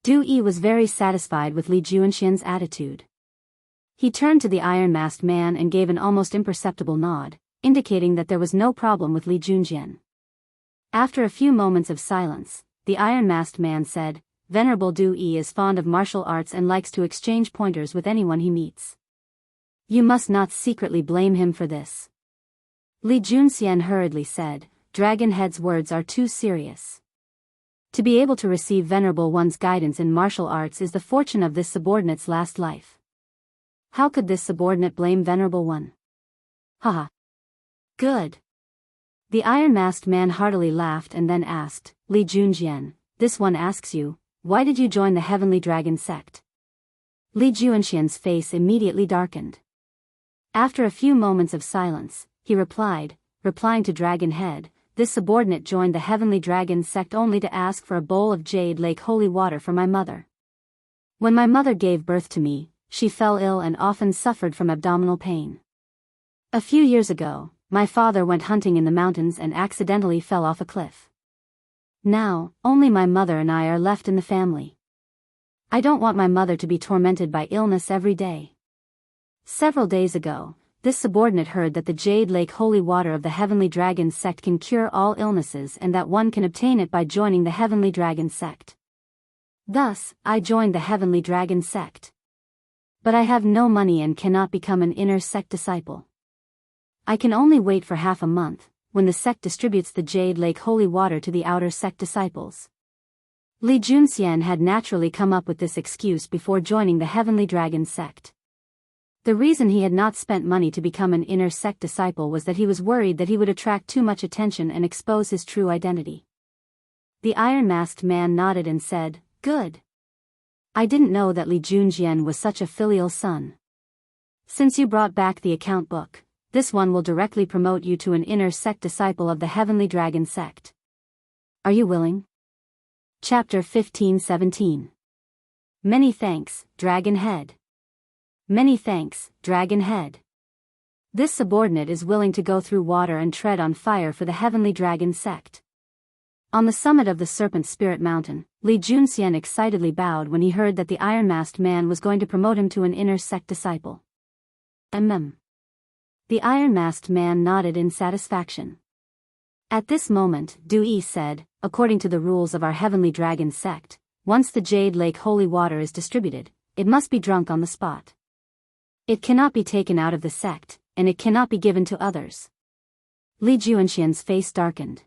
Du Yi was very satisfied with Li Junxian's attitude. He turned to the iron-masked man and gave an almost imperceptible nod, indicating that there was no problem with Li Junxian. After a few moments of silence, the iron-masked man said, Venerable Du Yi is fond of martial arts and likes to exchange pointers with anyone he meets. You must not secretly blame him for this. Li Junxian hurriedly said, Dragon Head's words are too serious. To be able to receive Venerable One's guidance in martial arts is the fortune of this subordinate's last life. How could this subordinate blame Venerable One? Haha. Good. The iron-masked man heartily laughed and then asked, Li Junxian, this one asks you, why did you join the Heavenly Dragon sect? Li Junxian's face immediately darkened. After a few moments of silence, he replying to Dragon Head, this subordinate joined the Heavenly Dragon sect only to ask for a bowl of Jade Lake holy water for my mother. When my mother gave birth to me, she fell ill and often suffered from abdominal pain. A few years ago, my father went hunting in the mountains and accidentally fell off a cliff. Now, only my mother and I are left in the family. I don't want my mother to be tormented by illness every day. Several days ago, this subordinate heard that the Jade Lake holy water of the Heavenly Dragon sect can cure all illnesses and that one can obtain it by joining the Heavenly Dragon sect. Thus, I joined the Heavenly Dragon sect. But I have no money and cannot become an inner sect disciple. I can only wait for half a month, when the sect distributes the Jade Lake holy water to the outer sect disciples. Li Junxian had naturally come up with this excuse before joining the Heavenly Dragon sect. The reason he had not spent money to become an inner sect disciple was that he was worried that he would attract too much attention and expose his true identity. The iron-masked man nodded and said, Good. I didn't know that Li Junxian was such a filial son. Since you brought back the account book, this one will directly promote you to an inner sect disciple of the Heavenly Dragon sect. Are you willing? Chapter 15-17. Many thanks, Dragon Head. Many thanks, Dragon Head. This subordinate is willing to go through water and tread on fire for the Heavenly Dragon sect. On the summit of the Serpent Spirit Mountain, Li Junxian excitedly bowed when he heard that the iron-masked man was going to promote him to an inner sect disciple. The iron-masked man nodded in satisfaction. At this moment, Du Yi said, according to the rules of our Heavenly Dragon sect, once the Jade Lake holy water is distributed, it must be drunk on the spot. It cannot be taken out of the sect, and it cannot be given to others. Li Junxian's face darkened.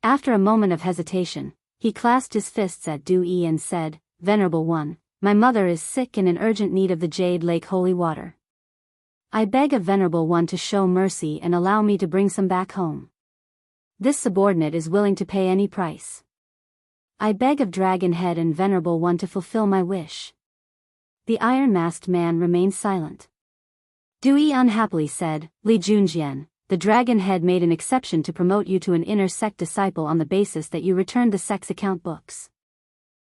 After a moment of hesitation, he clasped his fists at Du Yi and said, Venerable One, my mother is sick and in urgent need of the Jade Lake holy water. I beg of Venerable One to show mercy and allow me to bring some back home. This subordinate is willing to pay any price. I beg of Dragon Head and Venerable One to fulfill my wish. The iron-masked man remained silent. Du Yi unhappily said, Li Junxian, the Dragon Head made an exception to promote you to an inner sect disciple on the basis that you returned the sect's account books.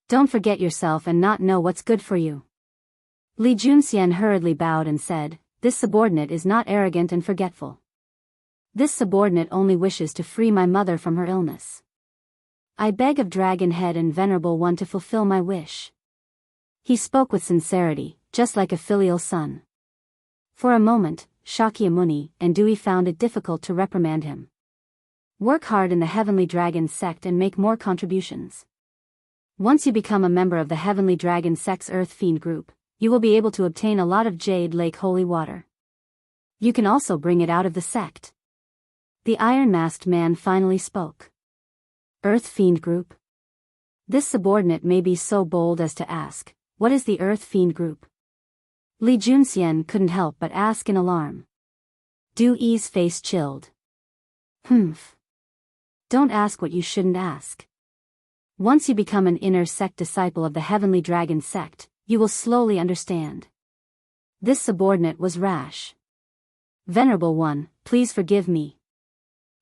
Don't forget yourself and not know what's good for you. Li Junxian hurriedly bowed and said, This subordinate is not arrogant and forgetful. This subordinate only wishes to free my mother from her illness. I beg of Dragon Head and Venerable One to fulfill my wish. He spoke with sincerity, just like a filial son. For a moment, Shakyamuni and Du Yi found it difficult to reprimand him. Work hard in the Heavenly Dragon sect and make more contributions. Once you become a member of the Heavenly Dragon sect's Earth Fiend group, you will be able to obtain a lot of Jade Lake holy water. You can also bring it out of the sect. The iron-masked man finally spoke. Earth Fiend group? This subordinate may be so bold as to ask, what is the Earth Fiend group? Li Junxian couldn't help but ask in alarm. Du Yi's face chilled. Don't ask what you shouldn't ask. Once you become an inner sect disciple of the Heavenly Dragon sect, you will slowly understand. This subordinate was rash. Venerable One, please forgive me.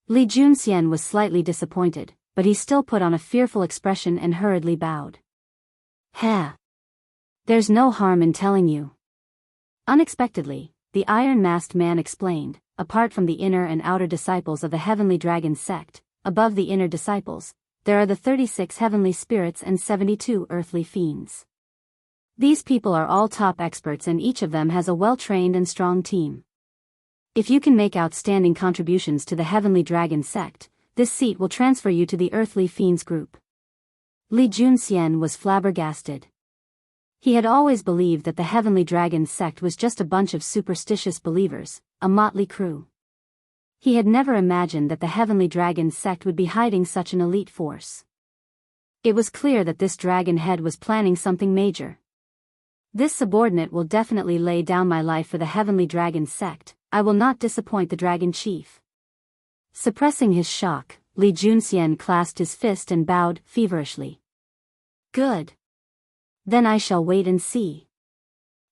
Li Junxian was slightly disappointed, but he still put on a fearful expression and hurriedly bowed. There's no harm in telling you. Unexpectedly, the iron-masked man explained, apart from the inner and outer disciples of the Heavenly Dragon sect, above the inner disciples, there are the 36 heavenly spirits and 72 earthly fiends. These people are all top experts and each of them has a well-trained and strong team. If you can make outstanding contributions to the Heavenly Dragon sect, this seat will transfer you to the Earthly Fiends group. Li Junxian was flabbergasted. He had always believed that the Heavenly Dragon sect was just a bunch of superstitious believers, a motley crew. He had never imagined that the Heavenly Dragon sect would be hiding such an elite force. It was clear that this Dragon Head was planning something major. This subordinate will definitely lay down my life for the Heavenly Dragon sect. I will not disappoint the Dragon Chief. Suppressing his shock, Li Junxian clasped his fist and bowed feverishly. Good. Then I shall wait and see.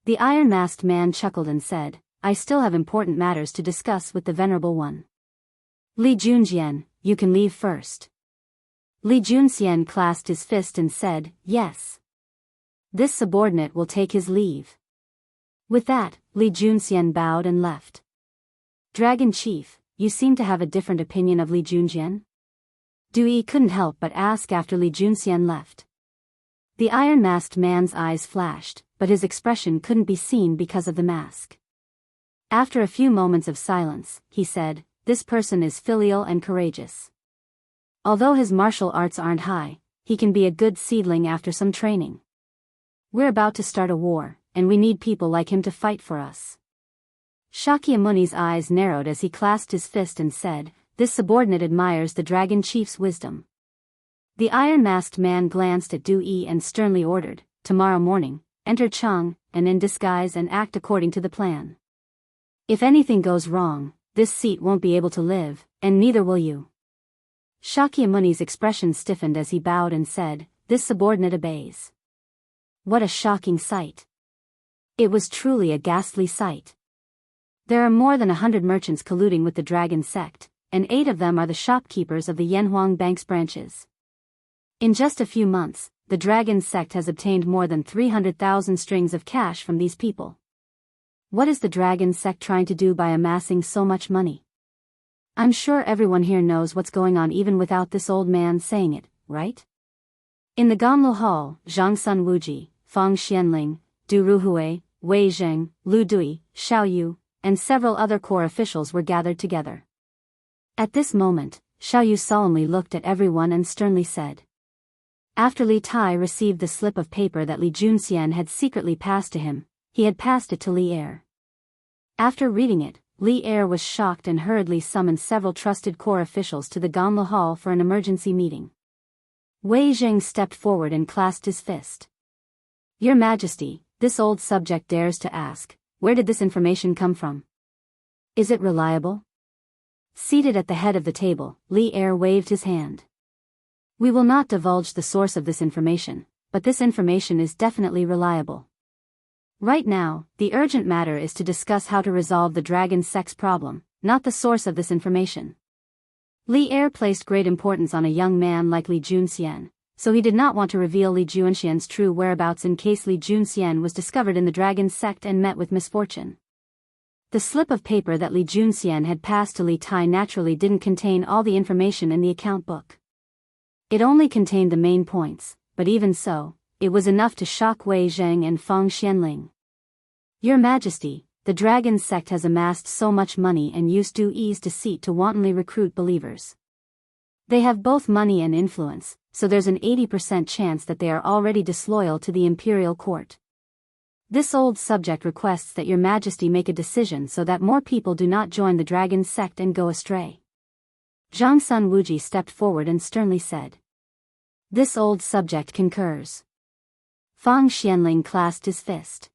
The iron-masked man chuckled and said, I still have important matters to discuss with the Venerable One. Li Junxian, you can leave first. Li Junxian clasped his fist and said, Yes. This subordinate will take his leave. With that, Li Junxian bowed and left. Dragon Chief, you seem to have a different opinion of Li Junxian? Du Yi couldn't help but ask after Li Junxian left. The iron-masked man's eyes flashed, but his expression couldn't be seen because of the mask. After a few moments of silence, he said, This person is filial and courageous. Although his martial arts aren't high, he can be a good seedling after some training. We're about to start a war, and we need people like him to fight for us. Shakyamuni's eyes narrowed as he clasped his fist and said, This subordinate admires the Dragon Chief's wisdom. The iron-masked man glanced at Du Yi and sternly ordered, Tomorrow morning, enter Chang, and in disguise and act according to the plan. If anything goes wrong, this seat won't be able to live, and neither will you. Shakyamuni's expression stiffened as he bowed and said, This subordinate obeys. What a shocking sight. It was truly a ghastly sight. There are more than 100 merchants colluding with the dragon sect, and 8 of them are the shopkeepers of the Yanhuang Bank's branches. In just a few months, the dragon sect has obtained more than 300,000 strings of cash from these people. What is the dragon sect trying to do by amassing so much money? I'm sure everyone here knows what's going on even without this old man saying it, right? In the Ganlu Hall, Zhang Sun Wuji, Fang Xianling, Du Ruhui, Wei Zheng, Lu Dui, Xiao Yu, and several other core officials were gathered together. At this moment, Xiao Yu solemnly looked at everyone and sternly said. After Li Tai received the slip of paper that Li Junxian had secretly passed to him, he had passed it to Li Er. After reading it, Li Er was shocked and hurriedly summoned several trusted core officials to the Ganlu Hall for an emergency meeting. Wei Zheng stepped forward and clasped his fist. Your Majesty, this old subject dares to ask, where did this information come from? Is it reliable? Seated at the head of the table, Li Er waved his hand. We will not divulge the source of this information, but this information is definitely reliable. Right now, the urgent matter is to discuss how to resolve the dragon sex problem, not the source of this information. Li Er placed great importance on a young man like Li Junxian, so he did not want to reveal Li Junxian's true whereabouts in case Li Junxian was discovered in the dragon sect and met with misfortune. The slip of paper that Li Junxian had passed to Li Tai naturally didn't contain all the information in the account book. It only contained the main points, but even so, it was enough to shock Wei Zheng and Fang Xianling. Your Majesty, the dragon sect has amassed so much money and used Du Yi's deceit to wantonly recruit believers. They have both money and influence, so there's an 80% chance that they are already disloyal to the imperial court. This old subject requests that Your Majesty make a decision so that more people do not join the dragon sect and go astray. Zhang Sun Wuji stepped forward and sternly said. This old subject concurs. Fang Xianling clasped his fist.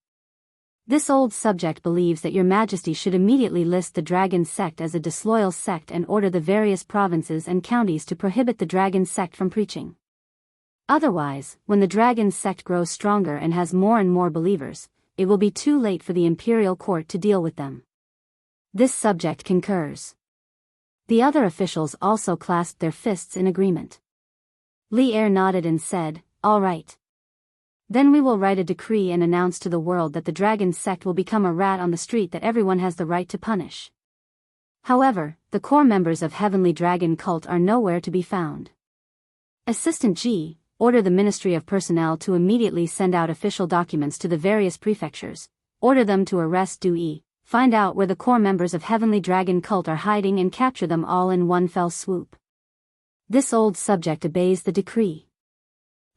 This old subject believes that Your Majesty should immediately list the dragon sect as a disloyal sect and order the various provinces and counties to prohibit the dragon sect from preaching. Otherwise, when the dragon sect grows stronger and has more and more believers, it will be too late for the imperial court to deal with them. This subject concurs. The other officials also clasped their fists in agreement. Li Er nodded and said, all right. Then we will write a decree and announce to the world that the dragon sect will become a rat on the street that everyone has the right to punish. However, the core members of Heavenly Dragon Cult are nowhere to be found. Assistant G, order the Ministry of Personnel to immediately send out official documents to the various prefectures, order them to arrest Du Yi, find out where the core members of Heavenly Dragon Cult are hiding and capture them all in one fell swoop. This old subject obeys the decree.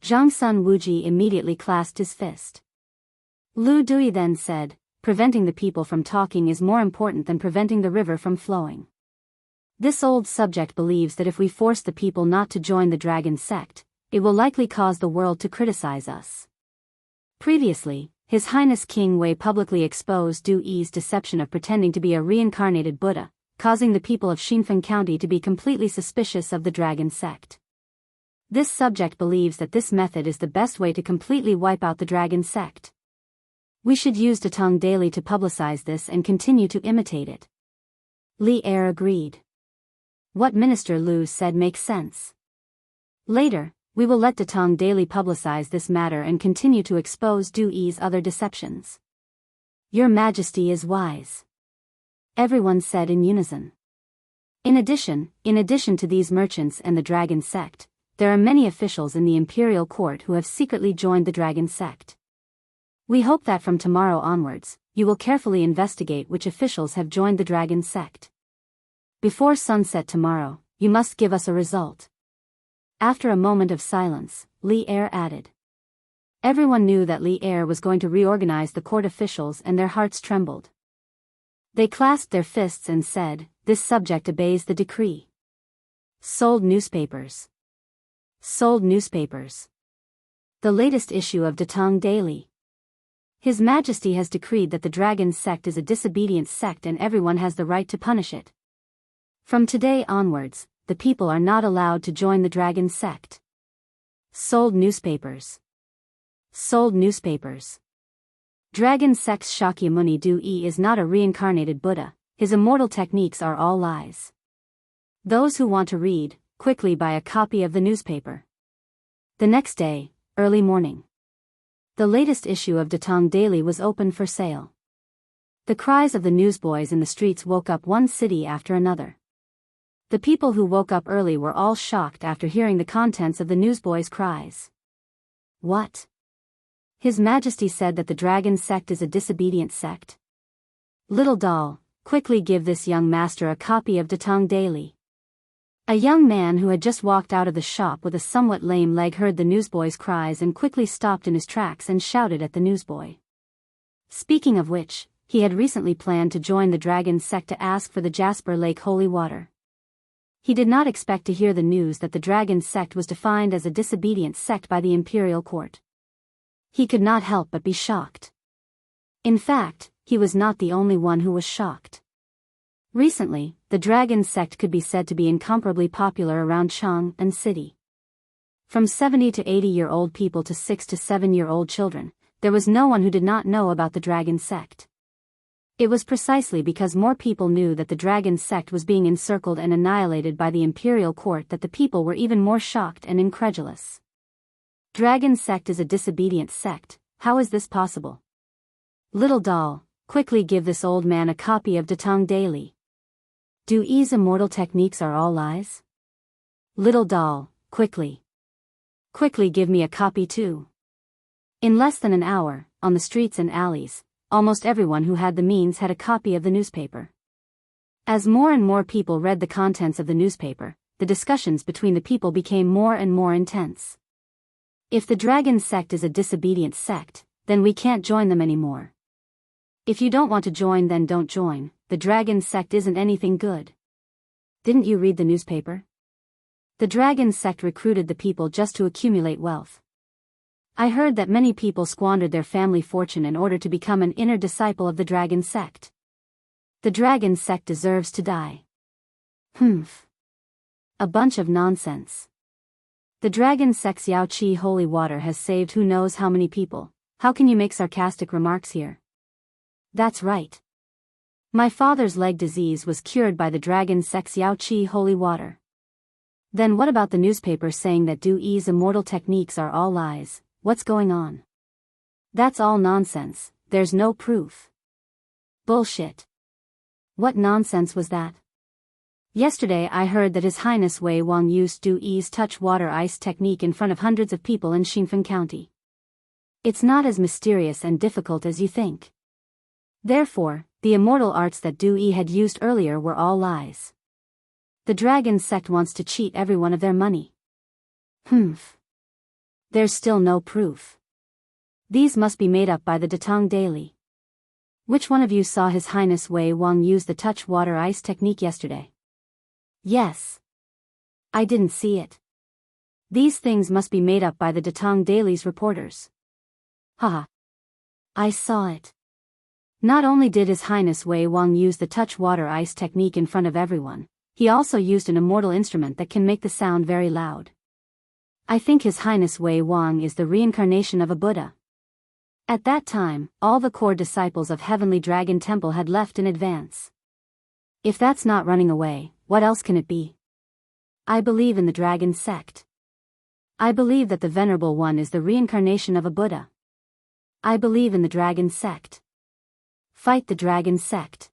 Zhang Sun Wuji immediately clasped his fist. Lu Dui then said, preventing the people from talking is more important than preventing the river from flowing. This old subject believes that if we force the people not to join the dragon sect, it will likely cause the world to criticize us. Previously, His Highness King Wei publicly exposed Du Yi's deception of pretending to be a reincarnated Buddha, causing the people of Xinfeng County to be completely suspicious of the dragon sect. This subject believes that this method is the best way to completely wipe out the dragon sect. We should use Datong daily to publicize this and continue to imitate it. Li Er agreed. What Minister Lu said makes sense. Later, we will let Datong daily publicize this matter and continue to expose Du Yi's other deceptions. Your Majesty is wise. Everyone said in unison. In addition to these merchants and the dragon sect, there are many officials in the imperial court who have secretly joined the dragon sect. We hope that from tomorrow onwards, you will carefully investigate which officials have joined the dragon sect. Before sunset tomorrow, you must give us a result. After a moment of silence, Li Er added. Everyone knew that Li Er was going to reorganize the court officials and their hearts trembled. They clasped their fists and said, this subject obeys the decree. Sold newspapers. Sold newspapers. The latest issue of Datong Daily. His Majesty has decreed that the dragon sect is a disobedient sect and everyone has the right to punish it. From today onwards, the people are not allowed to join the dragon sect. Sold newspapers. Sold newspapers. Dragon sect's Shakyamuni Du-yi is not a reincarnated Buddha, his immortal techniques are all lies. Those who want to read, quickly buy a copy of the newspaper. The next day, early morning. The latest issue of Datong Daily was open for sale. The cries of the newsboys in the streets woke up one city after another. The people who woke up early were all shocked after hearing the contents of the newsboys' cries. What? His Majesty said that the dragon sect is a disobedient sect. Little doll, quickly give this young master a copy of Datong Daily. A young man who had just walked out of the shop with a somewhat lame leg heard the newsboy's cries and quickly stopped in his tracks and shouted at the newsboy. Speaking of which, he had recently planned to join the dragon sect to ask for the Jasper Lake holy water. He did not expect to hear the news that the dragon sect was defined as a disobedient sect by the imperial court. He could not help but be shocked. In fact, he was not the only one who was shocked. Recently, the dragon sect could be said to be incomparably popular around Chang'an City. From 70 to 80-year-old people to 6 to 7-year-old children, there was no one who did not know about the dragon sect. It was precisely because more people knew that the dragon sect was being encircled and annihilated by the imperial court that the people were even more shocked and incredulous. Dragon sect is a disobedient sect, how is this possible? Little doll, quickly give this old man a copy of Datong Daily. Du-yi's immortal techniques are all lies? Little doll, quickly. Quickly give me a copy too. In less than an hour, on the streets and alleys, almost everyone who had the means had a copy of the newspaper. As more and more people read the contents of the newspaper, the discussions between the people became more and more intense. If the dragon sect is a disobedient sect, then we can't join them anymore. If you don't want to join, then don't join, the dragon sect isn't anything good. Didn't you read the newspaper? The dragon sect recruited the people just to accumulate wealth. I heard that many people squandered their family fortune in order to become an inner disciple of the dragon sect. The dragon sect deserves to die. Humph. A bunch of nonsense. The dragon sect's Yao Qi holy water has saved who knows how many people. How can you make sarcastic remarks here? That's right. My father's leg disease was cured by the dragon sect's Yao Qi holy water. Then what about the newspaper saying that Du-yi's immortal techniques are all lies? What's going on? That's all nonsense, there's no proof. Bullshit. What nonsense was that? Yesterday I heard that His Highness Wei Wang used Du-yi's touch water ice technique in front of hundreds of people in Xinfeng County. It's not as mysterious and difficult as you think. Therefore, the immortal arts that Du-yi had used earlier were all lies. The dragon sect wants to cheat everyone of their money. Humph. There's still no proof. These must be made up by the Datong Daily. Which one of you saw His Highness Wei Wang use the touch water ice technique yesterday? Yes. I didn't see it. These things must be made up by the Datong Daily's reporters. Haha. I saw it. Not only did His Highness Wei Wang use the touch water ice technique in front of everyone, he also used an immortal instrument that can make the sound very loud. I think His Highness Wei Wang is the reincarnation of a Buddha. At that time, all the core disciples of Heavenly Dragon Temple had left in advance. If that's not running away, what else can it be? I believe in the dragon sect. I believe that the Venerable One is the reincarnation of a Buddha. I believe in the dragon sect. Fight the dragon sect.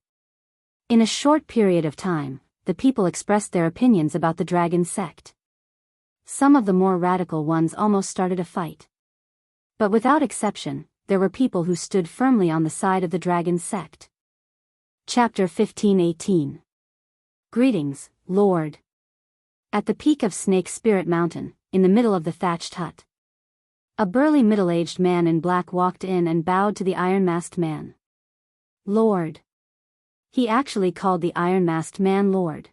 In a short period of time, the people expressed their opinions about the dragon sect. Some of the more radical ones almost started a fight. But without exception, there were people who stood firmly on the side of the dragon sect. Chapter 15:18. Greetings, Lord. At the peak of Snake Spirit Mountain, in the middle of the thatched hut, a burly middle-aged man in black walked in and bowed to the iron-masked man. Lord. He actually called the iron-masked man Lord.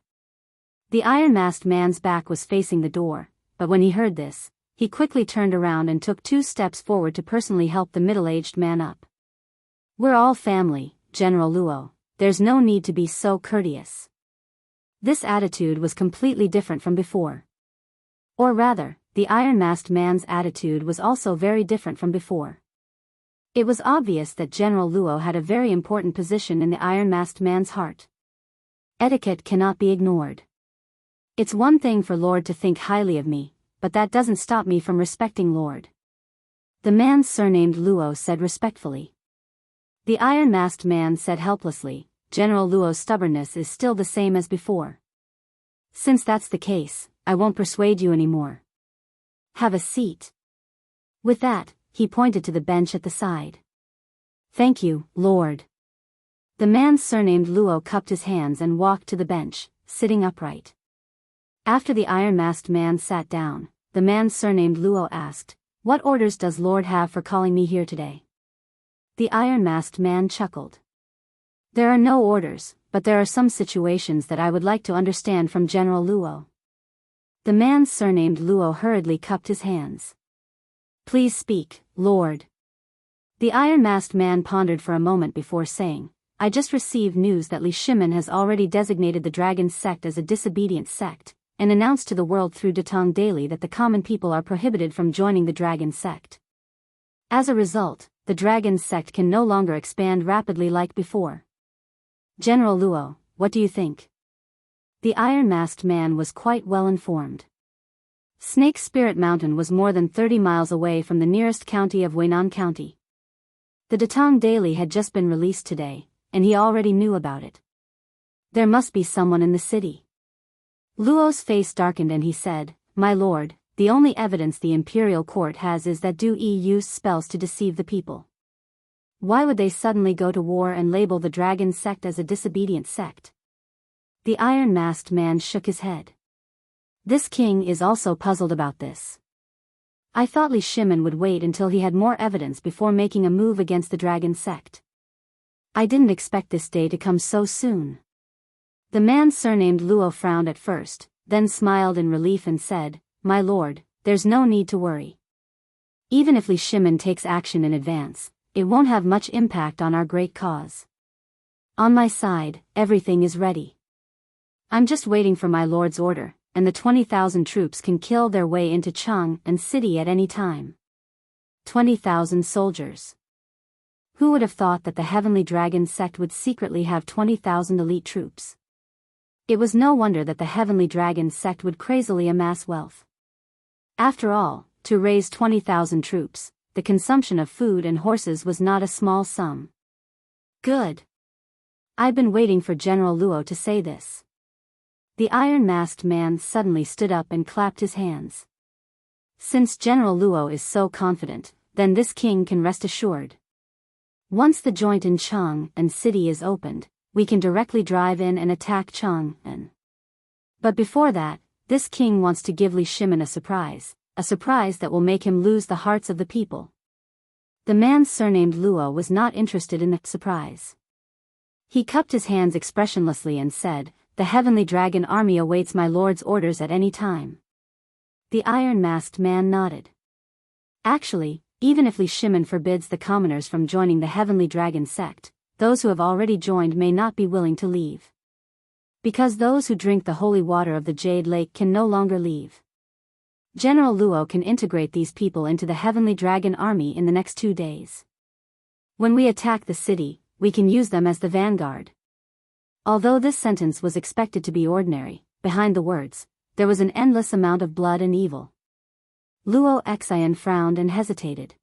The iron-masked man's back was facing the door, but when he heard this, he quickly turned around and took 2 steps forward to personally help the middle-aged man up. We're all family, General Luo, there's no need to be so courteous. This attitude was completely different from before. Or rather, the iron-masked man's attitude was also very different from before. It was obvious that General Luo had a very important position in the Iron-Masked Man's heart. Etiquette cannot be ignored. It's one thing for Lord to think highly of me, but that doesn't stop me from respecting Lord. The man surnamed Luo said respectfully. The Iron-Masked Man said helplessly, General Luo's stubbornness is still the same as before. Since that's the case, I won't persuade you anymore. Have a seat. With that, he pointed to the bench at the side. Thank you, Lord. The man surnamed Luo cupped his hands and walked to the bench, sitting upright. After the Iron-Masked Man sat down, the man surnamed Luo asked, What orders does Lord have for calling me here today? The Iron-Masked Man chuckled. There are no orders, but there are some situations that I would like to understand from General Luo. The man surnamed Luo hurriedly cupped his hands. Please speak, Lord. The Iron-Masked Man pondered for a moment before saying, I just received news that Li Shimin has already designated the Dragon Sect as a disobedient sect, and announced to the world through Datong Daily that the common people are prohibited from joining the Dragon Sect. As a result, the Dragon Sect can no longer expand rapidly like before. General Luo, what do you think? The Iron-Masked Man was quite well informed. Snake Spirit Mountain was more than 30 miles away from the nearest county of Weinan County. The Datong Daily had just been released today, and he already knew about it. There must be someone in the city. Luo's face darkened and he said, My lord, the only evidence the imperial court has is that Du Yi used spells to deceive the people. Why would they suddenly go to war and label the Dragon Sect as a disobedient sect? The Iron-Masked Man shook his head. This king is also puzzled about this. I thought Li Shimin would wait until he had more evidence before making a move against the Dragon Sect. I didn't expect this day to come so soon. The man surnamed Luo frowned at first, then smiled in relief and said, My lord, there's no need to worry. Even if Li Shimin takes action in advance, it won't have much impact on our great cause. On my side, everything is ready. I'm just waiting for my lord's order, and the 20,000 troops can kill their way into Chang and city at any time. 20,000 soldiers. Who would have thought that the Heavenly Dragon Sect would secretly have 20,000 elite troops? It was no wonder that the Heavenly Dragon Sect would crazily amass wealth. After all, to raise 20,000 troops, the consumption of food and horses was not a small sum. Good. I've been waiting for General Luo to say this. The Iron-Masked Man suddenly stood up and clapped his hands. Since General Luo is so confident, then this king can rest assured. Once the joint in Chang and city is opened, we can directly drive in and attack Chang and. But before that, this king wants to give Li Shimin a surprise that will make him lose the hearts of the people. The man surnamed Luo was not interested in the surprise. He cupped his hands expressionlessly and said, The Heavenly Dragon Army awaits my lord's orders at any time. The Iron-Masked Man nodded. Actually, even if Li Shimin forbids the commoners from joining the Heavenly Dragon Sect, those who have already joined may not be willing to leave. Because those who drink the holy water of the Jade Lake can no longer leave. General Luo can integrate these people into the Heavenly Dragon Army in the next 2 days. When we attack the city, we can use them as the vanguard. Although this sentence was expected to be ordinary, behind the words, there was an endless amount of blood and evil. Luo Xian frowned and hesitated.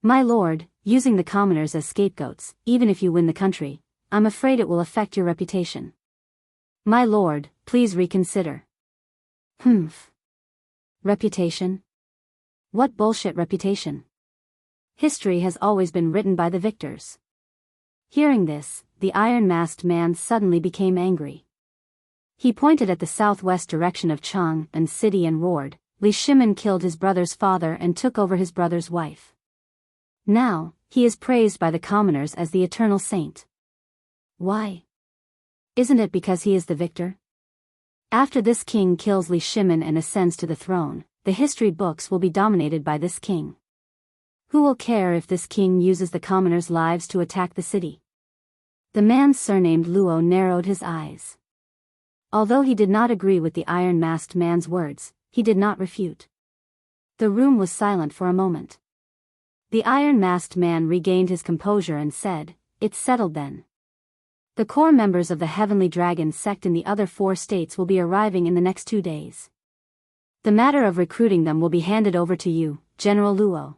My lord, using the commoners as scapegoats, even if you win the country, I'm afraid it will affect your reputation. My lord, please reconsider. Humph. Reputation? What bullshit reputation? History has always been written by the victors. Hearing this, the Iron-Masked Man suddenly became angry. He pointed at the southwest direction of Chang and city and roared, Li Shimin killed his brother's father and took over his brother's wife. Now, he is praised by the commoners as the eternal saint. Why? Isn't it because he is the victor? After this king kills Li Shimin and ascends to the throne, the history books will be dominated by this king. Who will care if this king uses the commoners' lives to attack the city? The man surnamed Luo narrowed his eyes. Although he did not agree with the Iron-Masked Man's words, he did not refute. The room was silent for a moment. The iron-masked man regained his composure and said, "It's settled then. The core members of the Heavenly Dragon sect in the other 4 states will be arriving in the next 2 days. The matter of recruiting them will be handed over to you, General Luo.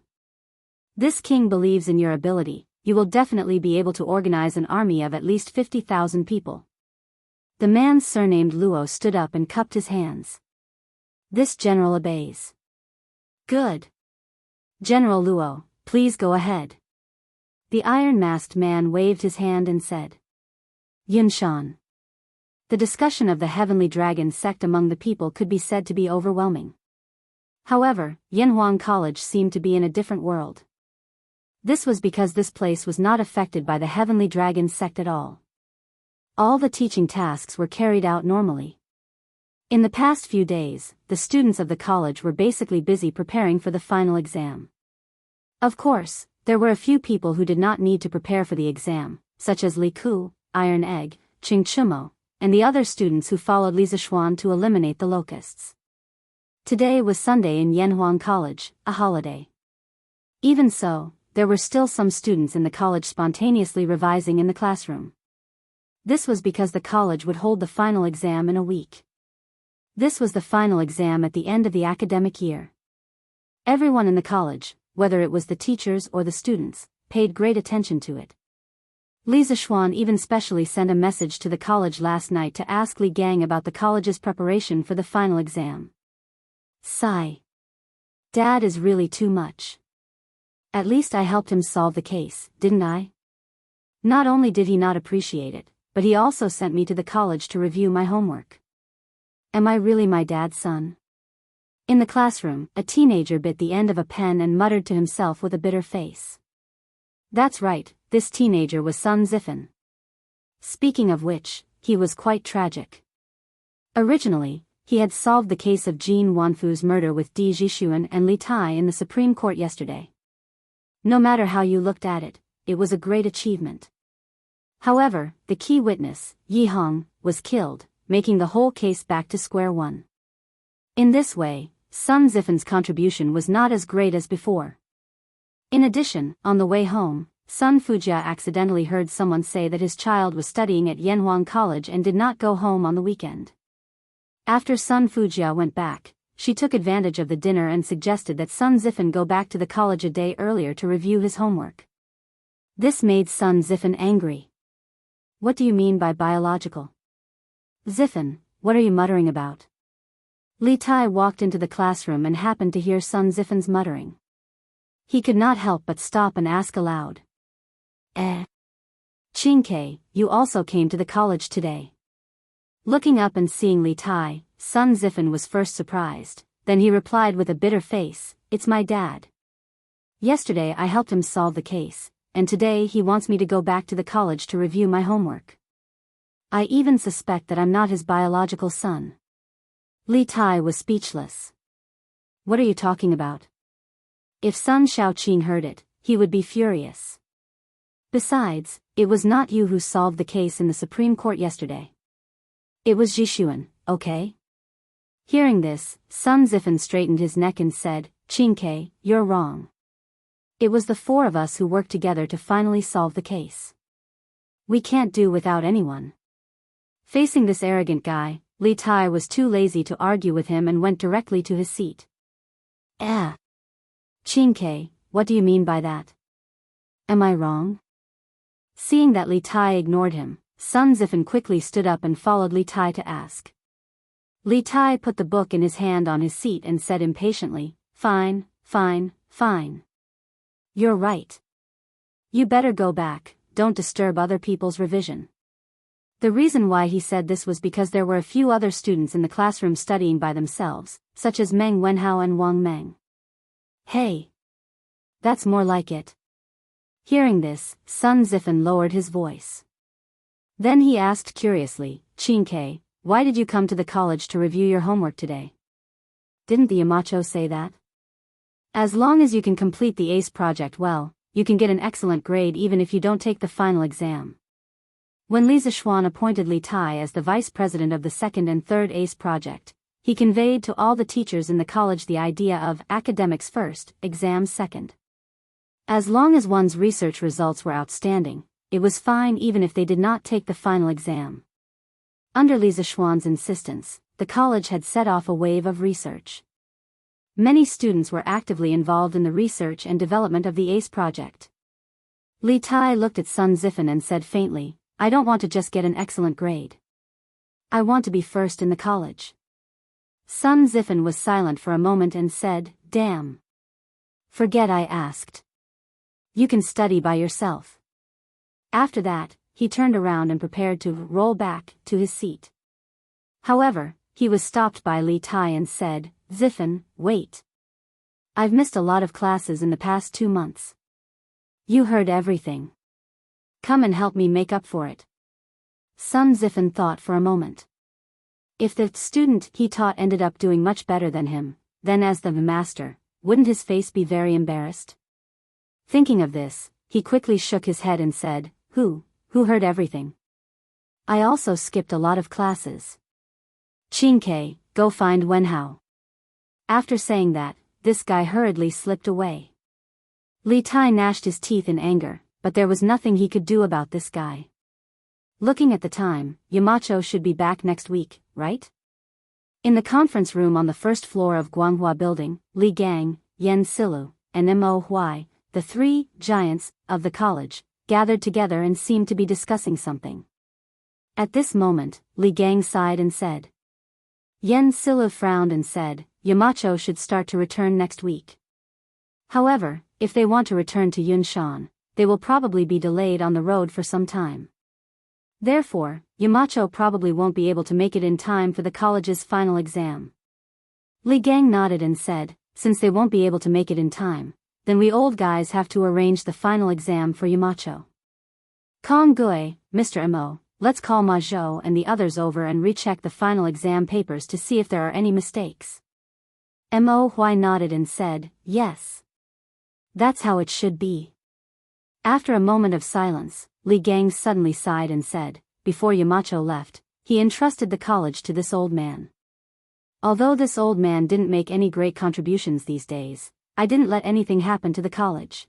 This king believes in your ability. You will definitely be able to organize an army of at least 50,000 people." The man surnamed Luo stood up and cupped his hands. "This general obeys." "Good. General Luo, please go ahead." The iron-masked man waved his hand and said, "Yunshan." The discussion of the Heavenly Dragon sect among the people could be said to be overwhelming. However, Yanhuang College seemed to be in a different world. This was because this place was not affected by the Heavenly Dragon sect at all. All the teaching tasks were carried out normally. In the past few days, the students of the college were basically busy preparing for the final exam. Of course, there were a few people who did not need to prepare for the exam, such as Li Ku, Iron Egg, Qing Chumo, and the other students who followed Li Zishuan to eliminate the locusts. Today was Sunday in Yanhuang College, a holiday. Even so, there were still some students in the college spontaneously revising in the classroom. This was because the college would hold the final exam in a week. This was the final exam at the end of the academic year. Everyone in the college, whether it was the teachers or the students, paid great attention to it. Li Zishuan even specially sent a message to the college last night to ask Li Gang about the college's preparation for the final exam. Sigh. Dad is really too much. At least I helped him solve the case, didn't I? Not only did he not appreciate it, but he also sent me to the college to review my homework. Am I really my dad's son? In the classroom, a teenager bit the end of a pen and muttered to himself with a bitter face. That's right, this teenager was Sun Zifan. Speaking of which, he was quite tragic. Originally, he had solved the case of Jin Wanfu's murder with Di Jishuan and Li Tai in the Supreme Court yesterday. No matter how you looked at it, it was a great achievement. However, the key witness, Yi Hong, was killed, making the whole case back to square one. In this way, Sun Zifan's contribution was not as great as before. In addition, on the way home, Sun Fujia accidentally heard someone say that his child was studying at Yanhuang College and did not go home on the weekend. After Sun Fujia went back, she took advantage of the dinner and suggested that Sun Zifan go back to the college a day earlier to review his homework. This made Sun Zifan angry. What do you mean by biological? Zifan, what are you muttering about? Li Tai walked into the classroom and happened to hear Sun Zifan's muttering. He could not help but stop and ask aloud. Qingke, you also came to the college today. Looking up and seeing Li Tai, Sun Zifan was first surprised, then he replied with a bitter face, "It's my dad. Yesterday I helped him solve the case, and today he wants me to go back to the college to review my homework. I even suspect that I'm not his biological son." Li Tai was speechless. What are you talking about? If Sun Shaoqing heard it, he would be furious. Besides, it was not you who solved the case in the Supreme Court yesterday. It was Jishuan, okay? Hearing this, Sun Zifan straightened his neck and said, "Qingke, you're wrong. It was the 4 of us who worked together to finally solve the case. We can't do without anyone." Facing this arrogant guy, Li Tai was too lazy to argue with him and went directly to his seat. Qingke, what do you mean by that? Am I wrong? Seeing that Li Tai ignored him, Sun Zifan quickly stood up and followed Li Tai to ask. Li Tai put the book in his hand on his seat and said impatiently, Fine. You're right. You better go back, don't disturb other people's revision." The reason why he said this was because there were a few other students in the classroom studying by themselves, such as Meng Wenhao and Wang Meng. Hey! That's more like it. Hearing this, Sun Zifan lowered his voice. Then he asked curiously, "Qingke, why did you come to the college to review your homework today? Didn't the Yamacho say that? As long as you can complete the ACE project well, you can get an excellent grade even if you don't take the final exam." When Li Zishuan appointed Li Tai as the vice president of the 2nd and 3rd ACE project, he conveyed to all the teachers in the college the idea of academics first, exams second. As long as one's research results were outstanding, it was fine even if they did not take the final exam. Under Li Zishuan's insistence, the college had set off a wave of research. Many students were actively involved in the research and development of the ACE project. Li Tai looked at Sun Zifan and said faintly, "I don't want to just get an excellent grade. I want to be first in the college." Sun Zifan was silent for a moment and said, "Damn. Forget I asked. You can study by yourself." After that, he turned around and prepared to roll back to his seat. However, he was stopped by Li Tai and said, "Zifan, wait. I've missed a lot of classes in the past 2 months. You heard everything. Come and help me make up for it." Sun Zifan thought for a moment. If the student he taught ended up doing much better than him, then as the master, wouldn't his face be very embarrassed? Thinking of this, he quickly shook his head and said, Who heard everything? I also skipped a lot of classes. Qingke, go find Wenhao." After saying that, this guy hurriedly slipped away. Li Tai gnashed his teeth in anger, but there was nothing he could do about this guy. Looking at the time, Yamacho should be back next week, right? In the conference room on the first floor of Guanghua Building, Li Gang, Yen Silu, and Mo Huai, the 3 giants of the college, gathered together and seemed to be discussing something. At this moment, Li Gang sighed and said. Yen Silu frowned and said, "Yamacho should start to return next week. However, if they want to return to Yunshan, they will probably be delayed on the road for some time. Therefore, Yamacho probably won't be able to make it in time for the college's final exam." Li Gang nodded and said, "Since they won't be able to make it in time, then we old guys have to arrange the final exam for Yamacho. Kong Gui, Mr. Mo, let's call Ma Zhou and the others over and recheck the final exam papers to see if there are any mistakes." Mo Huai nodded and said, "Yes. That's how it should be." After a moment of silence, Li Gang suddenly sighed and said, before Yamacho left, he entrusted the college to this old man. Although this old man didn't make any great contributions these days, I didn't let anything happen to the college.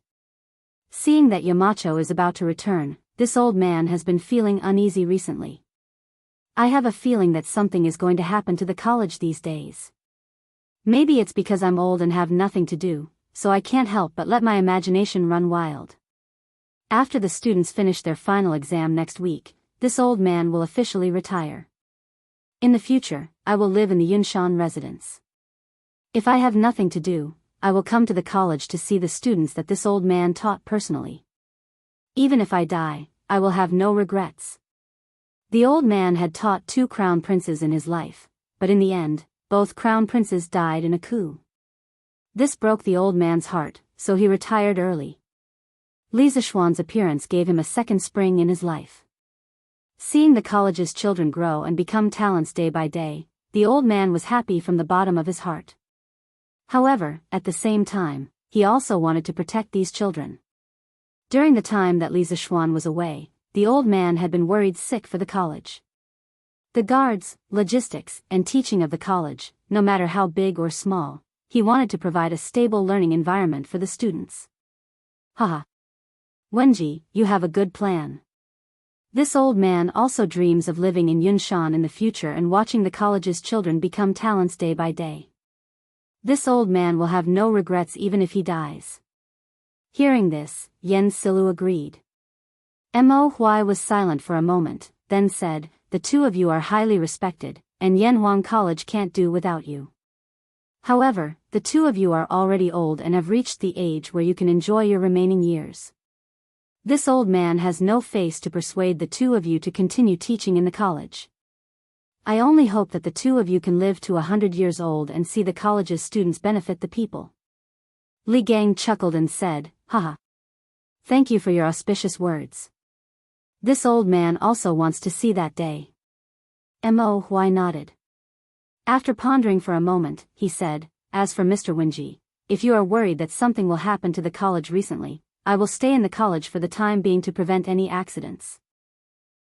Seeing that Yamacho is about to return, this old man has been feeling uneasy recently. I have a feeling that something is going to happen to the college these days. Maybe it's because I'm old and have nothing to do, so I can't help but let my imagination run wild. After the students finish their final exam next week, this old man will officially retire. In the future, I will live in the Yunshan residence. If I have nothing to do, I will come to the college to see the students that this old man taught personally. Even if I die, I will have no regrets. The old man had taught 2 crown princes in his life, but in the end, both crown princes died in a coup. This broke the old man's heart, so he retired early. Li Zishuan's appearance gave him a second spring in his life. Seeing the college's children grow and become talents day by day, the old man was happy from the bottom of his heart. However, at the same time, he also wanted to protect these children. During the time that Li Zishuan was away, the old man had been worried sick for the college. The guards, logistics, and teaching of the college, no matter how big or small, he wanted to provide a stable learning environment for the students. Haha. Wenji, you have a good plan. This old man also dreams of living in Yunshan in the future and watching the college's children become talents day by day. This old man will have no regrets even if he dies. Hearing this, Yen Silu agreed. Mo Huai was silent for a moment, then said, "The 2 of you are highly respected, and Yanhuang College can't do without you. However, the 2 of you are already old and have reached the age where you can enjoy your remaining years. This old man has no face to persuade the 2 of you to continue teaching in the college. I only hope that the 2 of you can live to 100 years old and see the college's students benefit the people." Li Gang chuckled and said, "Haha. Thank you for your auspicious words. This old man also wants to see that day." Mo Huai nodded. After pondering for a moment, he said, "As for Mr. Wenji, if you are worried that something will happen to the college recently, I will stay in the college for the time being to prevent any accidents.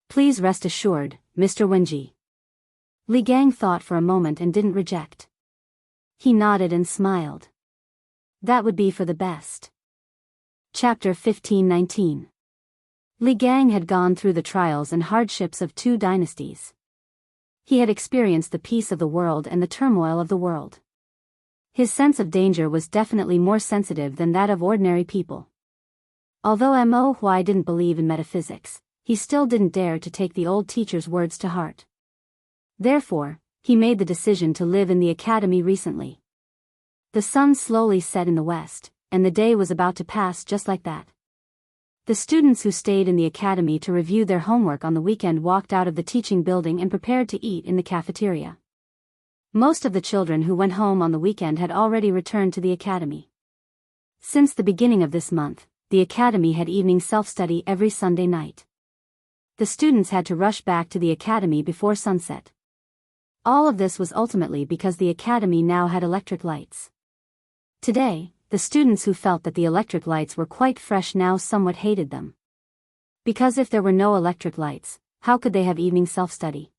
Please rest assured, Mr. Wenji." Li Gang thought for a moment and didn't reject. He nodded and smiled. That would be for the best. Chapter 1519. Li Gang had gone through the trials and hardships of 2 dynasties. He had experienced the peace of the world and the turmoil of the world. His sense of danger was definitely more sensitive than that of ordinary people. Although Mo Huai didn't believe in metaphysics, he still didn't dare to take the old teacher's words to heart. Therefore, he made the decision to live in the academy recently. The sun slowly set in the west, and the day was about to pass just like that. The students who stayed in the academy to review their homework on the weekend walked out of the teaching building and prepared to eat in the cafeteria. Most of the children who went home on the weekend had already returned to the academy. Since the beginning of this month, the academy had evening self-study every Sunday night. The students had to rush back to the academy before sunset. All of this was ultimately because the academy now had electric lights. Today, the students who felt that the electric lights were quite fresh now somewhat hated them. Because if there were no electric lights, how could they have evening self-study?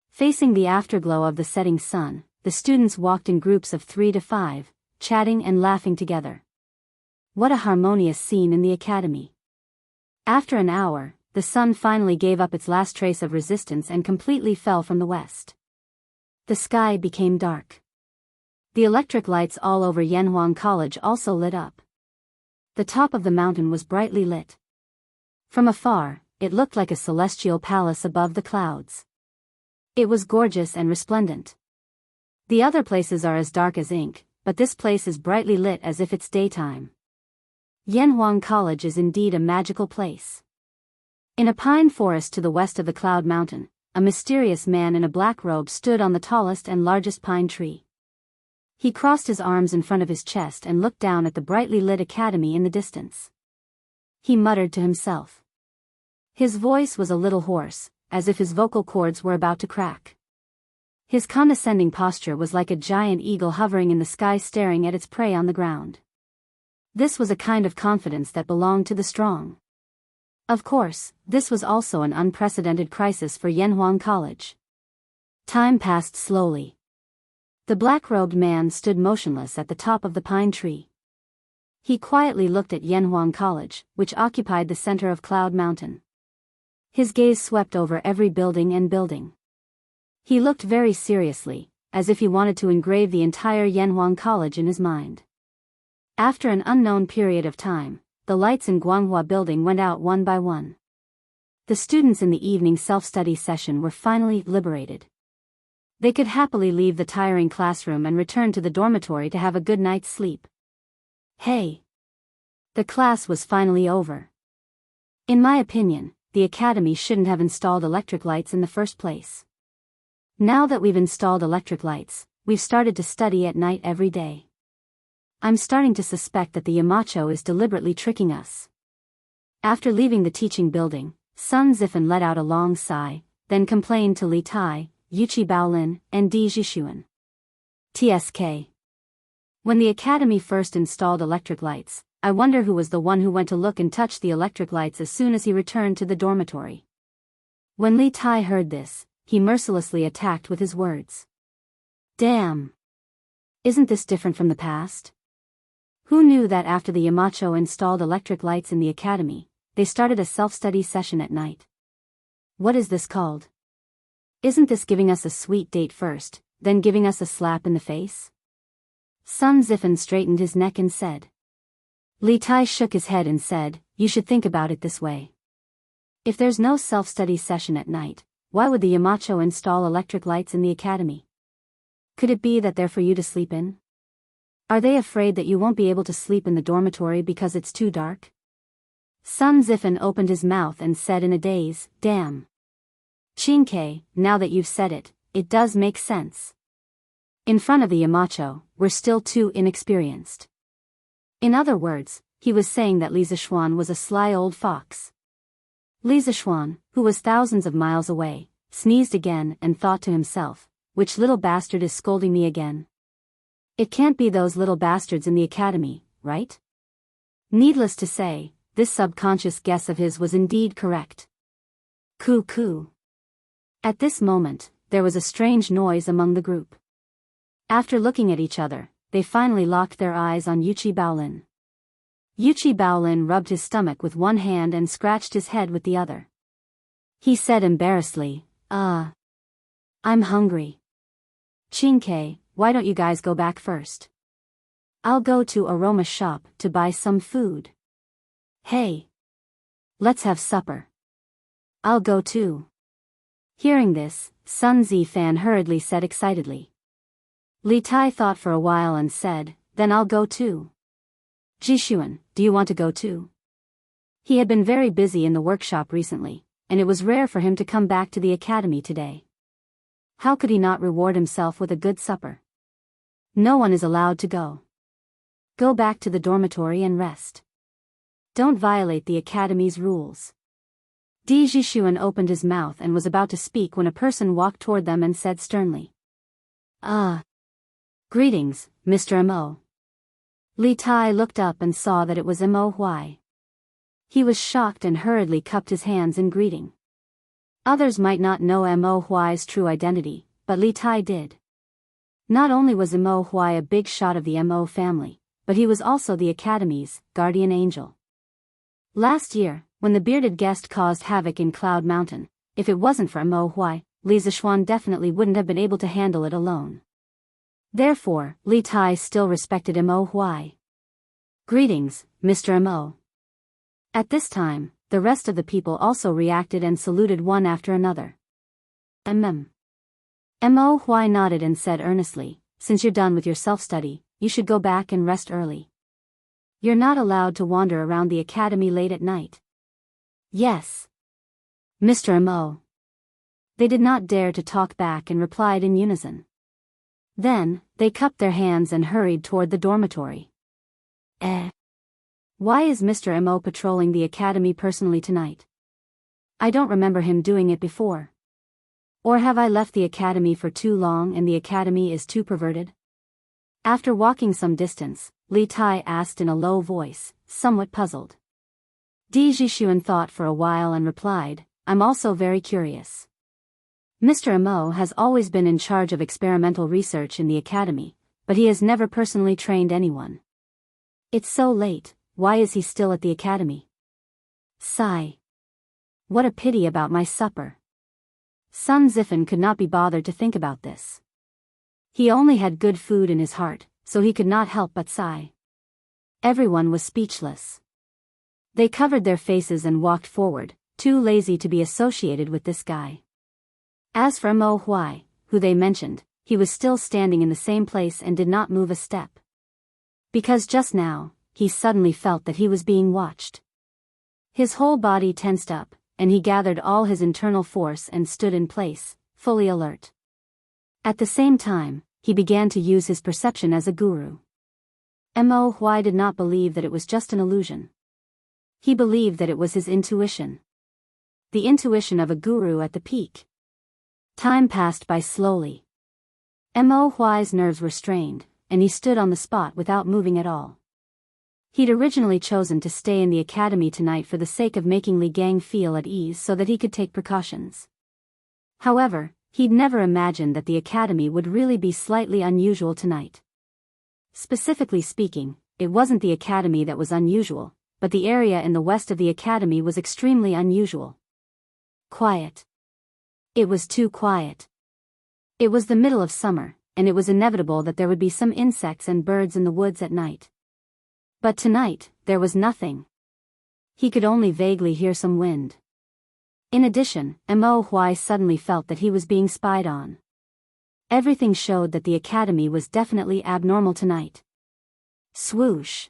Facing the afterglow of the setting sun, the students walked in groups of 3 to 5, chatting and laughing together. What a harmonious scene in the academy. After an hour, the sun finally gave up its last trace of resistance and completely fell from the west. The sky became dark. The electric lights all over Yanhuang College also lit up. The top of the mountain was brightly lit. From afar, it looked like a celestial palace above the clouds. It was gorgeous and resplendent. The other places are as dark as ink, but this place is brightly lit as if it's daytime. Yanhuang College is indeed a magical place. In a pine forest to the west of the Cloud Mountain, a mysterious man in a black robe stood on the tallest and largest pine tree. He crossed his arms in front of his chest and looked down at the brightly lit academy in the distance. He muttered to himself. His voice was a little hoarse, as if his vocal cords were about to crack. His condescending posture was like a giant eagle hovering in the sky staring at its prey on the ground. This was a kind of confidence that belonged to the strong. Of course, this was also an unprecedented crisis for Yanhuang College. Time passed slowly. The black-robed man stood motionless at the top of the pine tree. He quietly looked at Yanhuang College, which occupied the center of Cloud Mountain. His gaze swept over every building and building. He looked very seriously, as if he wanted to engrave the entire Yanhuang College in his mind. After an unknown period of time, the lights in Guanghua building went out one by one. The students in the evening self-study session were finally liberated. They could happily leave the tiring classroom and return to the dormitory to have a good night's sleep. Hey! The class was finally over. In my opinion, the academy shouldn't have installed electric lights in the first place. Now that we've installed electric lights, we've started to study at night every day. I'm starting to suspect that the Yamacho is deliberately tricking us. After leaving the teaching building, Sun Zifan let out a long sigh, then complained to Li Tai, Yuchi Baolin, and Di Jishuan. TSK. When the academy first installed electric lights, I wonder who was the one who went to look and touch the electric lights as soon as he returned to the dormitory. When Li Tai heard this, he mercilessly attacked with his words. Damn! Isn't this different from the past? Who knew that after the Yamacho installed electric lights in the academy, they started a self-study session at night? What is this called? Isn't this giving us a sweet date first, then giving us a slap in the face? Sun Zifan straightened his neck and said. Li Tai shook his head and said, you should think about it this way. If there's no self-study session at night, why would the Yamacho install electric lights in the academy? Could it be that they're for you to sleep in? Are they afraid that you won't be able to sleep in the dormitory because it's too dark? Sun Zifan opened his mouth and said in a daze, damn. Qingke, now that you've said it, it does make sense. In front of the Yamacho, we're still too inexperienced. In other words, he was saying that Li Zishuan was a sly old fox. Li Zishuan, who was thousands of miles away, sneezed again and thought to himself, which little bastard is scolding me again? It can't be those little bastards in the academy, right? Needless to say, this subconscious guess of his was indeed correct. Coo. At this moment, there was a strange noise among the group. After looking at each other, they finally locked their eyes on Yuchi Baolin. Yuchi Baolin rubbed his stomach with one hand and scratched his head with the other. He said embarrassedly, I'm hungry. Qingke, why don't you guys go back first? I'll go to Aroma's shop to buy some food. Hey. Let's have supper. I'll go too. Hearing this, Sun Zifan hurriedly said excitedly. Li Tai thought for a while and said, then I'll go too. Jishuan, do you want to go too? He had been very busy in the workshop recently, and it was rare for him to come back to the academy today. How could he not reward himself with a good supper? No one is allowed to go. Go back to the dormitory and rest. Don't violate the academy's rules. Di Jishuan opened his mouth and was about to speak when a person walked toward them and said sternly. Greetings, Mr. Mo. Li Tai looked up and saw that it was Mo Huai. He was shocked and hurriedly cupped his hands in greeting. Others might not know Mo Huai's true identity, but Li Tai did. Not only was Mo Huai a big shot of the Mo family, but he was also the academy's guardian angel. Last year, when the bearded guest caused havoc in Cloud Mountain, if it wasn't for Mo Huai, Li Zishuan definitely wouldn't have been able to handle it alone. Therefore, Li Tai still respected Mo Huai. Greetings, Mr. Mo. At this time, the rest of the people also reacted and saluted one after another. Mo Huai nodded and said earnestly, since you're done with your self-study, you should go back and rest early. You're not allowed to wander around the academy late at night. Yes. Mr. Mo. They did not dare to talk back and replied in unison. Then, they cupped their hands and hurried toward the dormitory. Why is Mr. Mo patrolling the academy personally tonight? I don't remember him doing it before. Or have I left the academy for too long and the academy is too perverted? After walking some distance, Li Tai asked in a low voice, somewhat puzzled. Di Jishuan thought for a while and replied, I'm also very curious. Mr. Mo has always been in charge of experimental research in the academy, but he has never personally trained anyone. It's so late, why is he still at the academy? Sigh. What a pity about my supper. Sun Zifan could not be bothered to think about this. He only had good food in his heart, so he could not help but sigh. Everyone was speechless. They covered their faces and walked forward, too lazy to be associated with this guy. As for Mo Huai, who they mentioned, he was still standing in the same place and did not move a step. Because just now, he suddenly felt that he was being watched. His whole body tensed up, and he gathered all his internal force and stood in place, fully alert. At the same time, he began to use his perception as a guru. Mo Huai did not believe that it was just an illusion. He believed that it was his intuition. The intuition of a guru at the peak. Time passed by slowly. Mo Huai's nerves were strained, and he stood on the spot without moving at all. He'd originally chosen to stay in the academy tonight for the sake of making Li Gang feel at ease so that he could take precautions. However, he'd never imagined that the academy would really be slightly unusual tonight. Specifically speaking, it wasn't the academy that was unusual, but the area in the west of the academy was extremely unusual. Quiet. It was too quiet. It was the middle of summer, and it was inevitable that there would be some insects and birds in the woods at night. But tonight, there was nothing. He could only vaguely hear some wind. In addition, Mo Huai suddenly felt that he was being spied on. Everything showed that the academy was definitely abnormal tonight. Swoosh.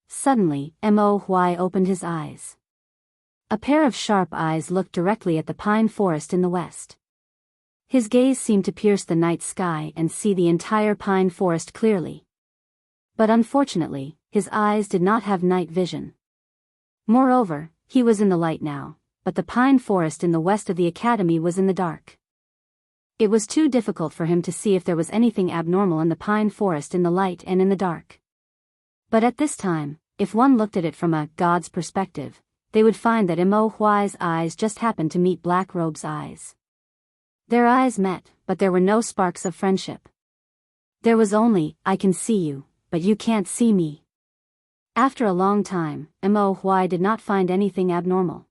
Suddenly, Mo Huai opened his eyes. A pair of sharp eyes looked directly at the pine forest in the west. His gaze seemed to pierce the night sky and see the entire pine forest clearly. But unfortunately, his eyes did not have night vision. Moreover, he was in the light now, but the pine forest in the west of the academy was in the dark. It was too difficult for him to see if there was anything abnormal in the pine forest in the light and in the dark. But at this time, if one looked at it from a god's perspective, they would find that Mo Huai's eyes just happened to meet Black Robe's eyes. Their eyes met, but there were no sparks of friendship. There was only, I can see you, but you can't see me. After a long time, Mo Huai did not find anything abnormal.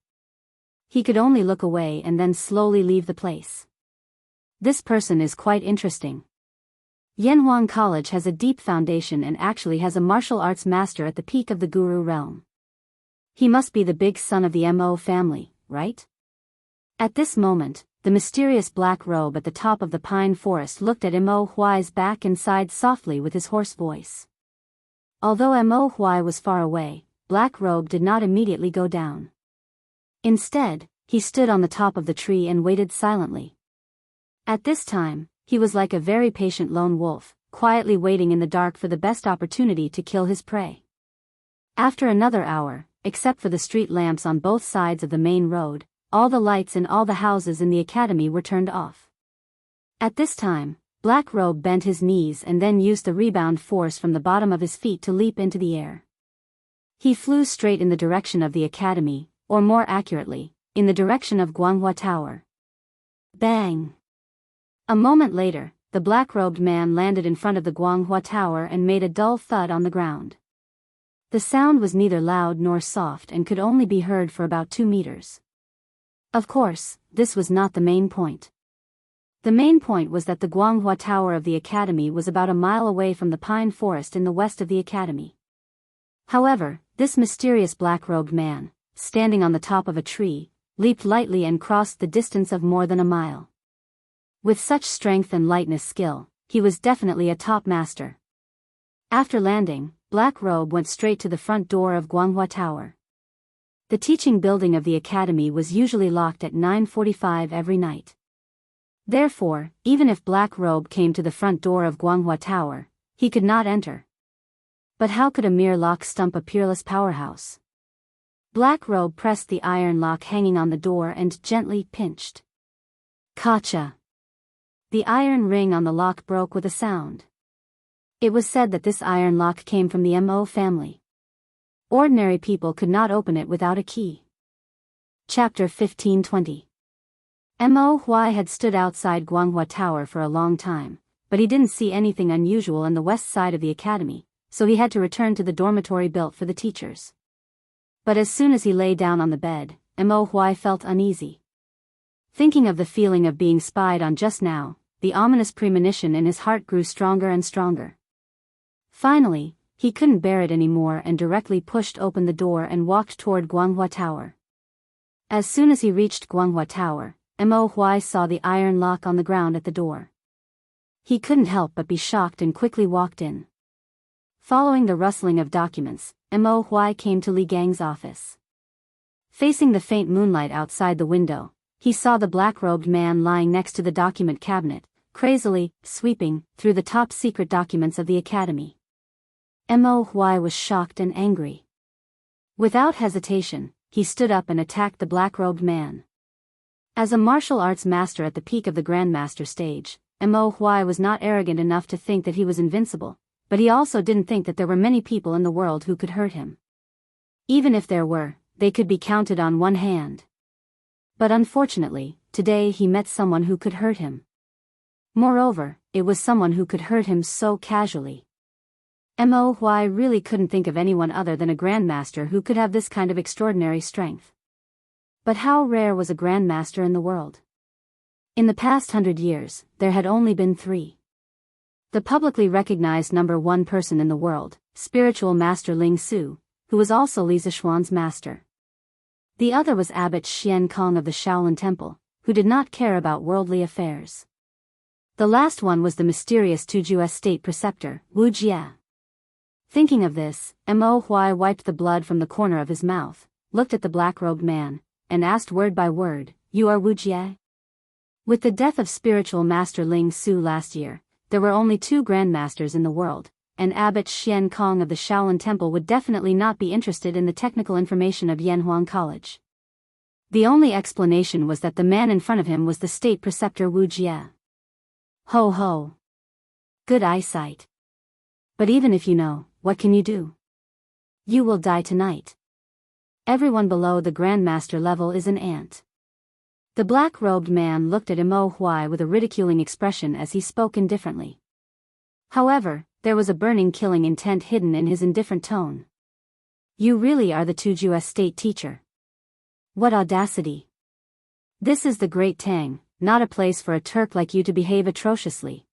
He could only look away and then slowly leave the place. This person is quite interesting. Yanhuang College has a deep foundation and actually has a martial arts master at the peak of the guru realm. He must be the big son of the Mo family, right? At this moment, the mysterious black robe at the top of the pine forest looked at Mo Huai's back and sighed softly with his hoarse voice. Although Mo Huai was far away, Black Robe did not immediately go down. Instead, he stood on the top of the tree and waited silently. At this time, he was like a very patient lone wolf, quietly waiting in the dark for the best opportunity to kill his prey. After another hour, except for the street lamps on both sides of the main road, all the lights in all the houses in the academy were turned off. At this time, Black Robe bent his knees and then used the rebound force from the bottom of his feet to leap into the air. He flew straight in the direction of the academy, or more accurately, in the direction of Guanghua Tower. Bang! A moment later, the black-robed man landed in front of the Guanghua Tower and made a dull thud on the ground. The sound was neither loud nor soft and could only be heard for about 2 meters. Of course, this was not the main point. The main point was that the Guanghua Tower of the academy was about a mile away from the pine forest in the west of the academy. However, this mysterious black-robed man, standing on the top of a tree, leaped lightly and crossed the distance of more than a mile. With such strength and lightness skill, he was definitely a top master. After landing, Black Robe went straight to the front door of Guanghua Tower. The teaching building of the academy was usually locked at 9:45 every night. Therefore, even if Black Robe came to the front door of Guanghua Tower, he could not enter. But how could a mere lock stump a peerless powerhouse? Black Robe pressed the iron lock hanging on the door and gently pinched. Kacha! The iron ring on the lock broke with a sound. It was said that this iron lock came from the Mo family. Ordinary people could not open it without a key. Chapter 1520. Mo Huai had stood outside Guanghua Tower for a long time, but he didn't see anything unusual on the west side of the academy, so he had to return to the dormitory built for the teachers. But as soon as he lay down on the bed, Mo Huai felt uneasy. Thinking of the feeling of being spied on just now, the ominous premonition in his heart grew stronger and stronger. Finally, he couldn't bear it anymore and directly pushed open the door and walked toward Guanghua Tower. As soon as he reached Guanghua Tower, Mo Huai saw the iron lock on the ground at the door. He couldn't help but be shocked and quickly walked in. Following the rustling of documents, Mo Huai came to Li Gang's office. Facing the faint moonlight outside the window, he saw the black-robed man lying next to the document cabinet, crazily sweeping through the top-secret documents of the academy. Mo Huai was shocked and angry. Without hesitation, he stood up and attacked the black-robed man. As a martial arts master at the peak of the grandmaster stage, Mo Huai was not arrogant enough to think that he was invincible, but he also didn't think that there were many people in the world who could hurt him. Even if there were, they could be counted on one hand. But unfortunately, today he met someone who could hurt him. Moreover, it was someone who could hurt him so casually. Mo Huai really couldn't think of anyone other than a grandmaster who could have this kind of extraordinary strength. But how rare was a grandmaster in the world? In the past 100 years, there had only been 3. The publicly recognized number 1 person in the world, spiritual master Ling Su, who was also Li Zishuan's master. The other was Abbot Xian Kong of the Shaolin Temple, who did not care about worldly affairs. The last one was the mysterious Tujue state preceptor, Wuxia. Thinking of this, Mo Huai wiped the blood from the corner of his mouth, looked at the black-robed man, and asked word by word, "You are Wuxia?" With the death of spiritual master Ling Su last year, there were only 2 grandmasters in the world, and Abbot Xian Kong of the Shaolin Temple would definitely not be interested in the technical information of Yanhuang College. The only explanation was that the man in front of him was the state preceptor Wu Jie. Ho ho! Good eyesight. But even if you know, what can you do? You will die tonight. Everyone below the grandmaster level is an ant. The black-robed man looked at Mo Huai with a ridiculing expression as he spoke indifferently. However, there was a burning killing intent hidden in his indifferent tone. You really are the Tuju's state teacher. What audacity! This is the Great Tang, not a place for a Turk like you to behave atrociously.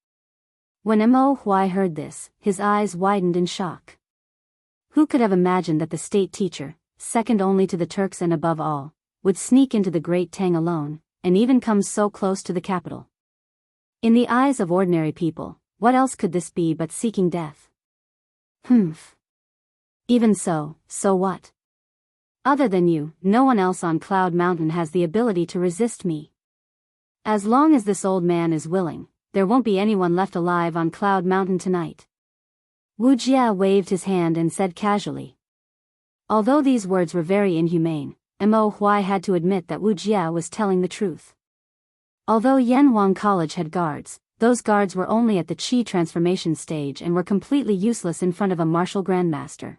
When Mo Huai heard this, his eyes widened in shock. Who could have imagined that the state teacher, second only to the Turks and above all, would sneak into the Great Tang alone, and even come so close to the capital? In the eyes of ordinary people, what else could this be but seeking death? Humph. Even so what? Other than you, no one else on Cloud Mountain has the ability to resist me. As long as this old man is willing, there won't be anyone left alive on Cloud Mountain tonight. Wuxia waved his hand and said casually. Although these words were very inhumane, Mo Huai had to admit that Wuxia was telling the truth. Although Yanhuang College had guards, those guards were only at the Qi transformation stage and were completely useless in front of a martial grandmaster.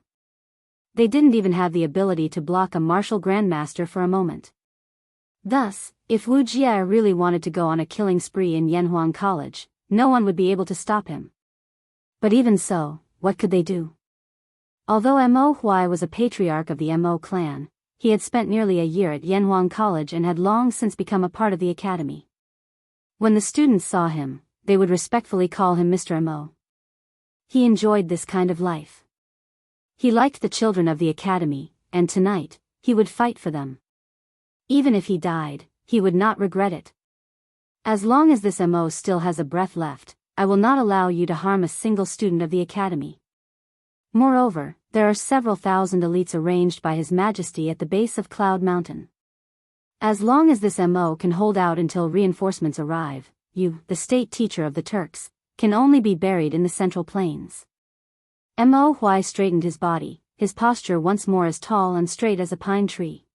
They didn't even have the ability to block a martial grandmaster for a moment. Thus, if Wu Jie really wanted to go on a killing spree in Yanhuang College, no one would be able to stop him. But even so, what could they do? Although Mo Huai was a patriarch of the Mo clan, he had spent nearly a year at Yanhuang College and had long since become a part of the academy. When the students saw him, they would respectfully call him Mr. Mo. He enjoyed this kind of life. He liked the children of the academy, and tonight, he would fight for them. Even if he died, he would not regret it. As long as this Mo still has a breath left, I will not allow you to harm a single student of the academy. Moreover, there are several thousand elites arranged by His Majesty at the base of Cloud Mountain. As long as this Mo can hold out until reinforcements arrive, you, the state teacher of the Turks, can only be buried in the Central Plains. Mo Huai straightened his body, his posture once more as tall and straight as a pine tree.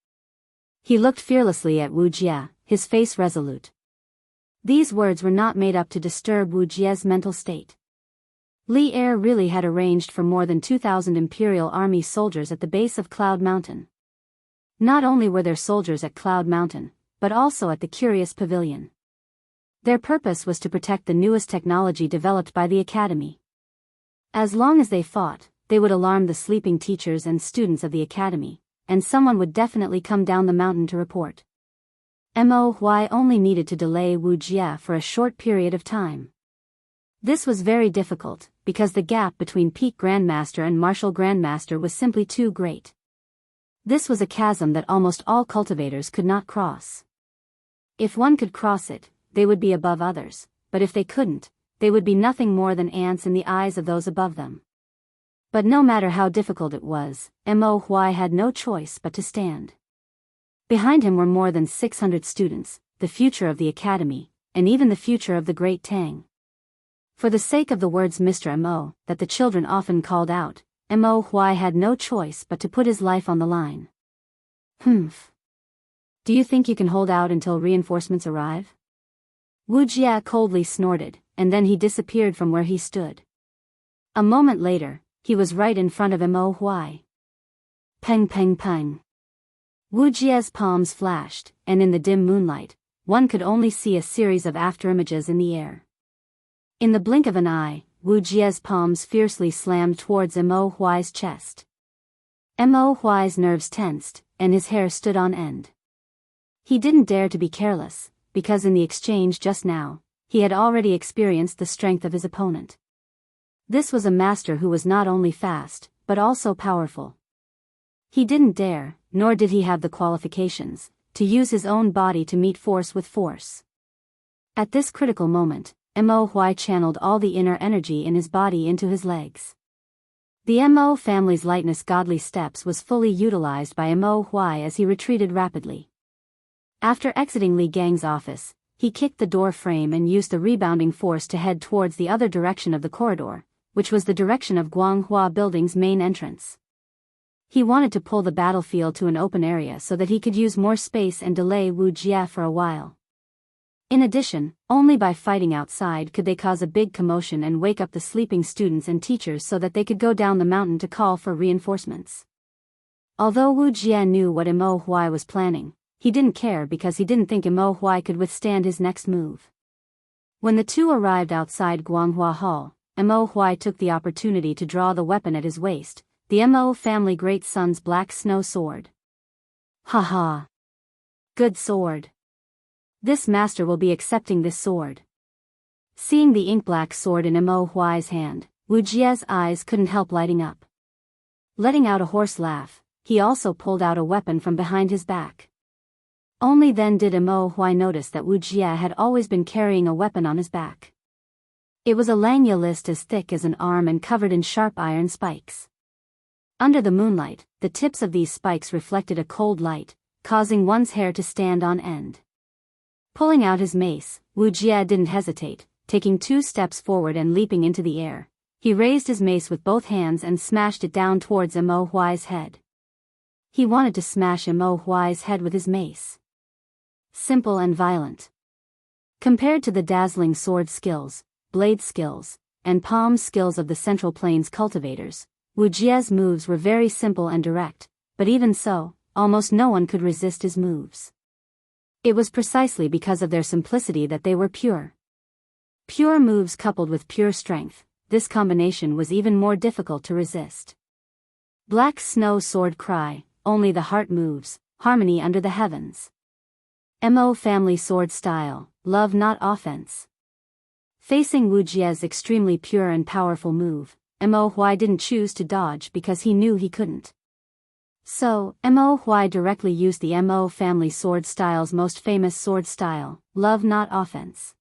He looked fearlessly at Wu Jie, his face resolute. These words were not made up to disturb Wu Jie's mental state. Li Er really had arranged for more than 2,000 Imperial Army soldiers at the base of Cloud Mountain. Not only were there soldiers at Cloud Mountain, but also at the Curious Pavilion. Their purpose was to protect the newest technology developed by the Academy. As long as they fought, they would alarm the sleeping teachers and students of the Academy, and someone would definitely come down the mountain to report. Mo Huai only needed to delay Wu Jie for a short period of time. This was very difficult, because the gap between Peak Grandmaster and Martial Grandmaster was simply too great. This was a chasm that almost all cultivators could not cross. If one could cross it, they would be above others, but if they couldn't, they would be nothing more than ants in the eyes of those above them. But no matter how difficult it was, Mo Huai had no choice but to stand. Behind him were more than 600 students, the future of the academy, and even the future of the Great Tang. For the sake of the words Mr. Mo, that the children often called out, Mo Huai had no choice but to put his life on the line. Humph. Do you think you can hold out until reinforcements arrive? Wu Jie coldly snorted, and then he disappeared from where he stood. A moment later, he was right in front of Mo Huai. Peng peng peng. Wu Jie's palms flashed, and in the dim moonlight, one could only see a series of afterimages in the air. In the blink of an eye, Wu Jie's palms fiercely slammed towards Mo Huai's chest. Mo Huai's nerves tensed, and his hair stood on end. He didn't dare to be careless, because in the exchange just now, he had already experienced the strength of his opponent. This was a master who was not only fast, but also powerful. He didn't dare, nor did he have the qualifications, to use his own body to meet force with force. At this critical moment, Mo Huai channeled all the inner energy in his body into his legs. The Mo family's lightness godly steps was fully utilized by Mo Huai as he retreated rapidly. After exiting Li Gang's office, he kicked the door frame and used the rebounding force to head towards the other direction of the corridor, which was the direction of Guanghua Building's main entrance. He wanted to pull the battlefield to an open area so that he could use more space and delay Wu Jie for a while. In addition, only by fighting outside could they cause a big commotion and wake up the sleeping students and teachers so that they could go down the mountain to call for reinforcements. Although Wu Jie knew what Mo Huai was planning, he didn't care because he didn't think Mo Huai could withstand his next move. When the two arrived outside Guanghua Hall, Mo Huai took the opportunity to draw the weapon at his waist, the Mo family great son's black snow sword. Ha ha. Good sword. This master will be accepting this sword. Seeing the ink-black sword in Mo Huai's hand, Wuxia's eyes couldn't help lighting up. Letting out a hoarse laugh, he also pulled out a weapon from behind his back. Only then did Mo Huai notice that Wuxia had always been carrying a weapon on his back. It was a lanyard list as thick as an arm and covered in sharp iron spikes. Under the moonlight, the tips of these spikes reflected a cold light, causing one's hair to stand on end. Pulling out his mace, Wuxia didn't hesitate, taking 2 steps forward and leaping into the air. He raised his mace with both hands and smashed it down towards Mo Huai's head. He wanted to smash Mo Huai's head with his mace. Simple and violent. Compared to the dazzling sword skills, blade skills, and palm skills of the Central Plains cultivators, Wuxia's moves were very simple and direct, but even so, almost no one could resist his moves. It was precisely because of their simplicity that they were pure. Pure moves coupled with pure strength, this combination was even more difficult to resist. Black Snow Sword Cry, only the heart moves, harmony under the heavens. Mo family sword style, love not offense. Facing Wuxia's extremely pure and powerful move, Mo Huai didn't choose to dodge because he knew he couldn't. So, Mo Huai directly used the Mo family sword style's most famous sword style, love not offense.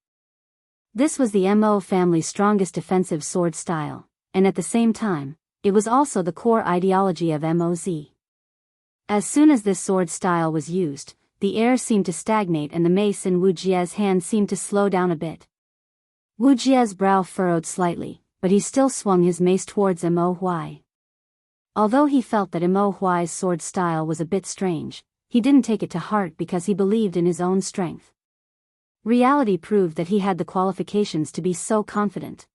This was the Mo family's strongest defensive sword style, and at the same time, it was also the core ideology of MOZ. As soon as this sword style was used, the air seemed to stagnate and the mace in Wuxia's hand seemed to slow down a bit. Wuxia's brow furrowed slightly, but he still swung his mace towards Mo Huai. Although he felt that Mo Huai's sword style was a bit strange, he didn't take it to heart because he believed in his own strength. Reality proved that he had the qualifications to be so confident.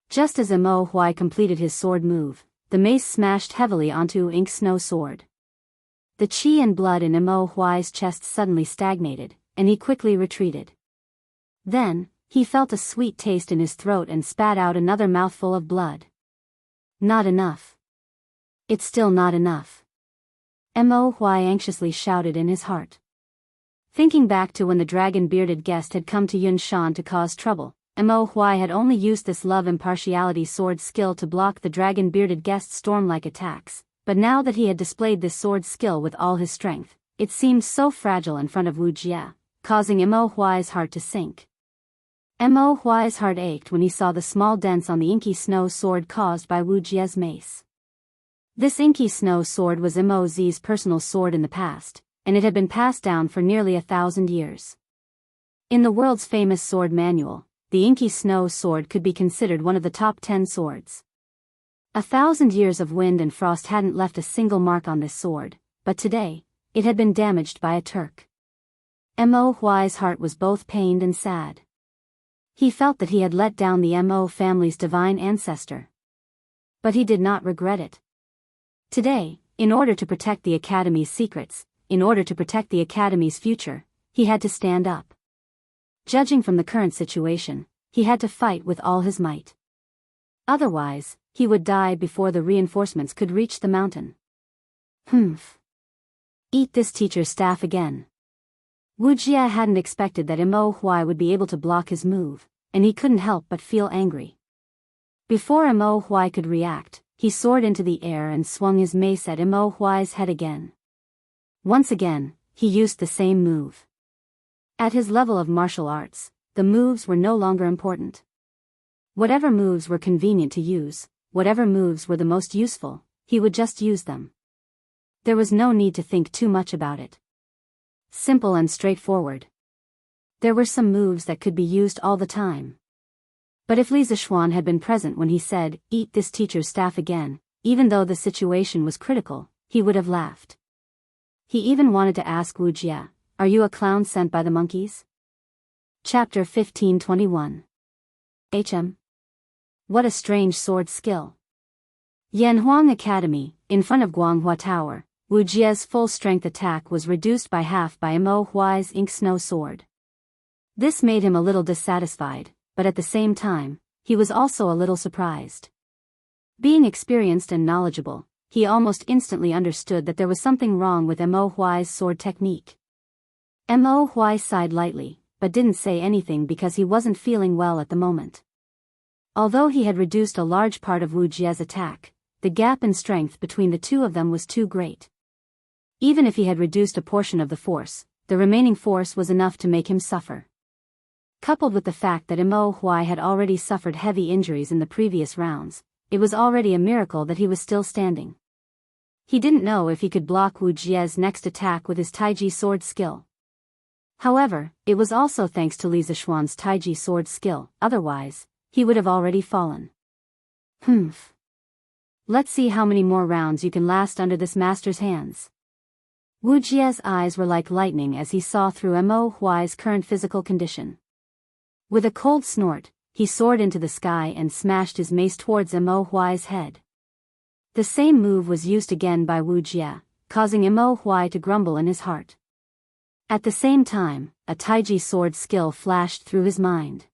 Just as Mo Huai completed his sword move, the mace smashed heavily onto Ink Snow Sword. The chi and blood in Mo Huai's chest suddenly stagnated, and he quickly retreated. Then, he felt a sweet taste in his throat and spat out another mouthful of blood. Not enough. It's still not enough. Mo Huai anxiously shouted in his heart. Thinking back to when the dragon-bearded guest had come to Yun Shan to cause trouble, Mo Huai had only used this love impartiality sword skill to block the dragon-bearded guest's storm-like attacks. But now that he had displayed this sword skill with all his strength, it seemed so fragile in front of Wuxia, causing Mo Huai's heart to sink. Mo Huai's heart ached when he saw the small dents on the inky snow sword caused by Wuxia's mace. This inky snow sword was Mo's personal sword in the past, and it had been passed down for nearly 1,000 years. In the world's famous sword manual, the inky snow sword could be considered one of the top 10 swords. 1,000 years of wind and frost hadn't left a single mark on this sword, but today, it had been damaged by a Turk. Mo Huai's heart was both pained and sad. He felt that he had let down the Mo family's divine ancestor. But he did not regret it. Today, in order to protect the Academy's secrets, in order to protect the Academy's future, he had to stand up. Judging from the current situation, he had to fight with all his might. Otherwise, he would die before the reinforcements could reach the mountain. Humph. Eat this teacher's staff again. Wuxia hadn't expected that Mo Huai would be able to block his move, and he couldn't help but feel angry. Before Mo Huai could react, he soared into the air and swung his mace at Mo Huai's head again. Once again, he used the same move. At his level of martial arts, the moves were no longer important. Whatever moves were convenient to use, whatever moves were the most useful, he would just use them. There was no need to think too much about it. Simple and straightforward. There were some moves that could be used all the time. But if Li Zixuan had been present when he said, "Eat this teacher's staff again," even though the situation was critical, he would have laughed. He even wanted to ask Wuxia, "Are you a clown sent by the monkeys?" Chapter 1521. What a strange sword skill. Yanhuang Academy, in front of Guanghua Tower, Wuxia's full-strength attack was reduced by half by Mo Huai's ink snow sword. This made him a little dissatisfied, but at the same time, he was also a little surprised. Being experienced and knowledgeable, he almost instantly understood that there was something wrong with Mo Huai's sword technique. Mo Huai sighed lightly, but didn't say anything because he wasn't feeling well at the moment. Although he had reduced a large part of Wu Jie's attack, the gap in strength between the two of them was too great. Even if he had reduced a portion of the force, the remaining force was enough to make him suffer. Coupled with the fact that Mo Huai had already suffered heavy injuries in the previous rounds, it was already a miracle that he was still standing. He didn't know if he could block Wu Jie's next attack with his Taiji sword skill. However, it was also thanks to Li Zishuan's Taiji sword skill, otherwise, he would have already fallen. Let's see how many more rounds you can last under this master's hands. Wu Jie's eyes were like lightning as he saw through Mo Huai's current physical condition. With a cold snort, he soared into the sky and smashed his mace towards Mo Huai's head. The same move was used again by Wu Jie, causing Mo Huai to grumble in his heart. At the same time, a Taiji sword skill flashed through his mind.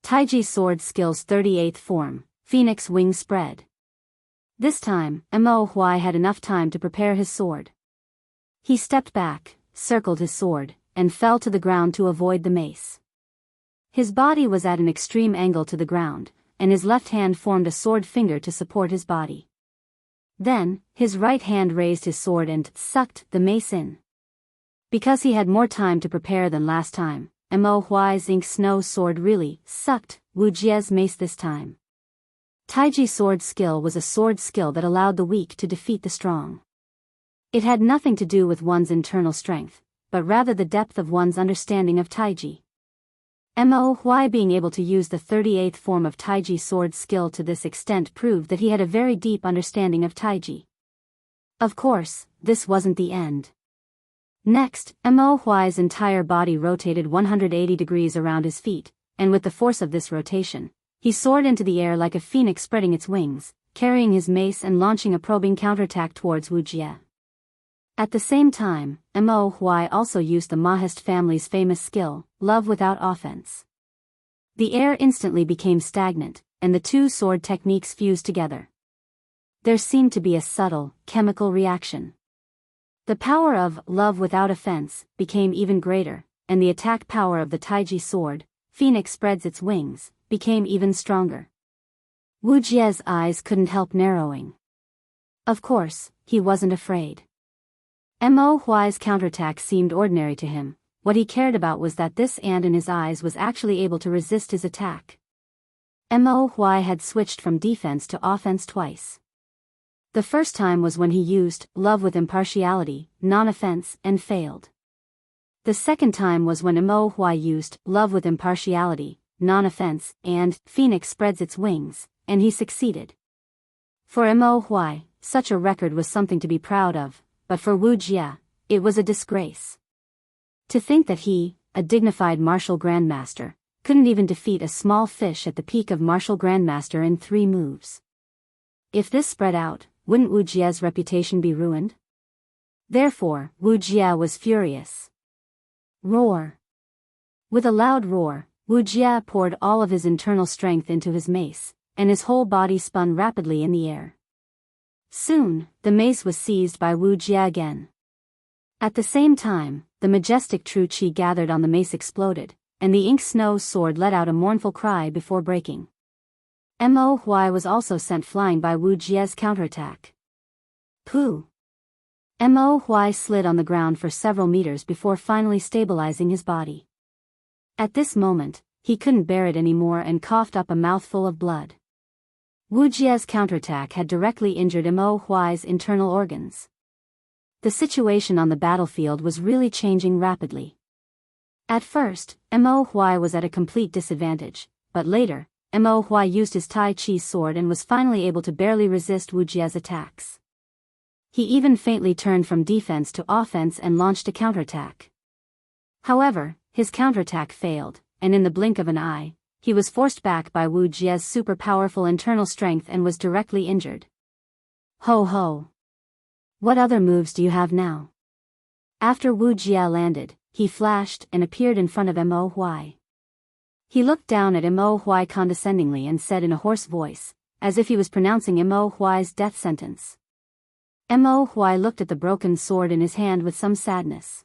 Taiji sword skill's 38th form, Phoenix Wing Spread. This time, Mo Huai had enough time to prepare his sword. He stepped back, circled his sword, and fell to the ground to avoid the mace. His body was at an extreme angle to the ground, and his left hand formed a sword finger to support his body. Then, his right hand raised his sword and sucked the mace in. Because he had more time to prepare than last time, Mo Huai's ink snow sword really sucked Wu Jie's mace this time. Taiji sword skill was a sword skill that allowed the weak to defeat the strong. It had nothing to do with one's internal strength, but rather the depth of one's understanding of Taiji. Mo Huai being able to use the 38th form of Taiji sword skill to this extent proved that he had a very deep understanding of Taiji. Of course, this wasn't the end. Next, Mo Huai's entire body rotated 180 degrees around his feet, and with the force of this rotation, he soared into the air like a phoenix spreading its wings, carrying his mace and launching a probing counterattack towards Wu Jie. At the same time, Mo Huai also used the Mahist family's famous skill, Love Without Offense. The air instantly became stagnant, and the two sword techniques fused together. There seemed to be a subtle, chemical reaction. The power of Love Without Offense became even greater, and the attack power of the Taiji sword, Phoenix Spreads Its Wings, became even stronger. Wu Jie's eyes couldn't help narrowing. Of course, he wasn't afraid. Mo Huai's counterattack seemed ordinary to him. What he cared about was that this ant in his eyes was actually able to resist his attack. Mo Huai had switched from defense to offense twice. The first time was when he used Love with Impartiality, non-offense, and failed. The second time was when Mo Huai used Love with Impartiality, non-offense, and Phoenix Spreads Its Wings, and he succeeded. For Mo Huai, such a record was something to be proud of, but for Wu Jie, it was a disgrace. To think that he, a dignified martial grandmaster, couldn't even defeat a small fish at the peak of martial grandmaster in 3 moves. If this spread out, wouldn't Wu Jie's reputation be ruined? Therefore, Wu Jie was furious. Roar! With a loud roar, Wu Jie poured all of his internal strength into his mace, and his whole body spun rapidly in the air. Soon, the mace was seized by Wu Jie again. At the same time, the majestic true qi gathered on the mace exploded, and the ink snow sword let out a mournful cry before breaking. Mo Huai was also sent flying by Wu Jie's counterattack. Pooh! Mo Huai slid on the ground for several meters before finally stabilizing his body. At this moment, he couldn't bear it anymore and coughed up a mouthful of blood. Wu Jie's counterattack had directly injured Mo Huai's internal organs. The situation on the battlefield was really changing rapidly. At first, Mo Huai was at a complete disadvantage, but later, Mo Huai used his Tai Chi sword and was finally able to barely resist Wu Jie's attacks. He even faintly turned from defense to offense and launched a counterattack. However, his counterattack failed, and in the blink of an eye, he was forced back by Wu Jie's super powerful internal strength and was directly injured. Ho ho! What other moves do you have now? After Wu Jie landed, he flashed and appeared in front of Mo Huai. He looked down at Mo Huai condescendingly and said in a hoarse voice, as if he was pronouncing Mo Huai's death sentence. Mo Huai looked at the broken sword in his hand with some sadness.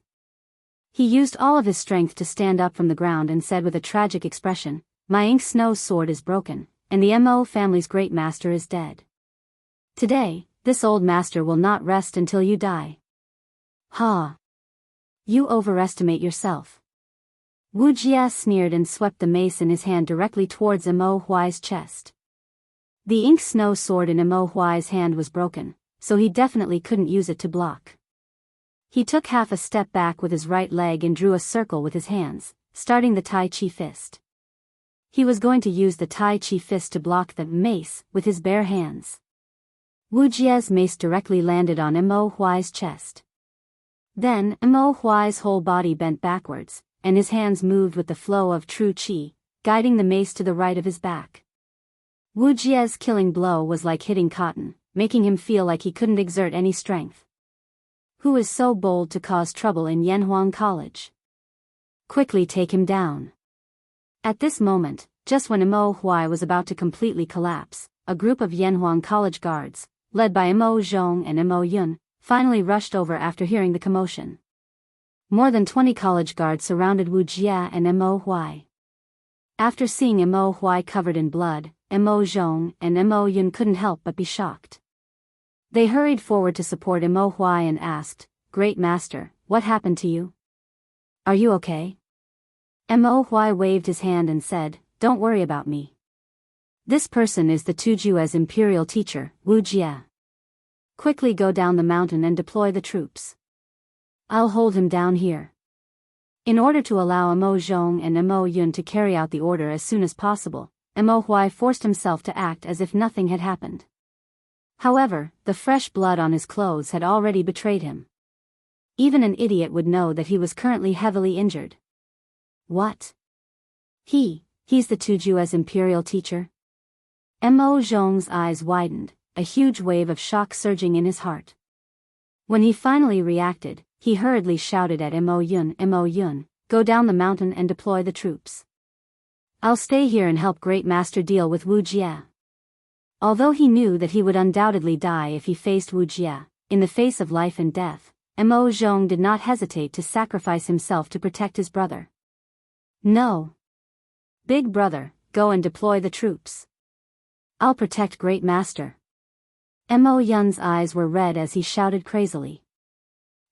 He used all of his strength to stand up from the ground and said with a tragic expression, "My ink snow sword is broken, and the Mo family's great master is dead. Today, this old master will not rest until you die." "Ha! You overestimate yourself." Wu Jia sneered and swept the mace in his hand directly towards Mo Huai's chest. The ink snow sword in Mo Huai's hand was broken, so he definitely couldn't use it to block. He took half a step back with his right leg and drew a circle with his hands, starting the Tai Chi fist. He was going to use the Tai Chi fist to block the mace with his bare hands. Wu Jia's mace directly landed on Mo Huai's chest. Then, Mo Huai's whole body bent backwards, and his hands moved with the flow of true Qi, guiding the mace to the right of his back. Wu Jia's killing blow was like hitting cotton, making him feel like he couldn't exert any strength. Who is so bold to cause trouble in Yanhuang College? Quickly take him down. At this moment, just when Mo Huai was about to completely collapse, a group of Yanhuang College guards, led by Mo Zhong and Mo Yun, finally rushed over after hearing the commotion. More than 20 college guards surrounded Wu Jia and Mo Huai. After seeing Mo Huai covered in blood, Mo Zhong and Mo Yun couldn't help but be shocked. They hurried forward to support Mo Huai and asked, "Great Master, what happened to you? Are you okay?" Mo Huai waved his hand and said, "Don't worry about me. This person is the Tuju's imperial teacher, Wu Jia. Quickly go down the mountain and deploy the troops. I'll hold him down here." In order to allow Mo Zhong and Mo Yun to carry out the order as soon as possible, Mo Huai forced himself to act as if nothing had happened. However, the fresh blood on his clothes had already betrayed him. Even an idiot would know that he was currently heavily injured. What? He's the Tuju's imperial teacher? Mo Zhong's eyes widened, a huge wave of shock surging in his heart. When he finally reacted, he hurriedly shouted at Mo Yun, "Go down the mountain and deploy the troops. I'll stay here and help Great Master deal with Wu Jia." Although he knew that he would undoubtedly die if he faced Wu Jia, in the face of life and death, Mo Zhong did not hesitate to sacrifice himself to protect his brother. "No. Big brother, go and deploy the troops. I'll protect Great Master." Mo Yun's eyes were red as he shouted crazily.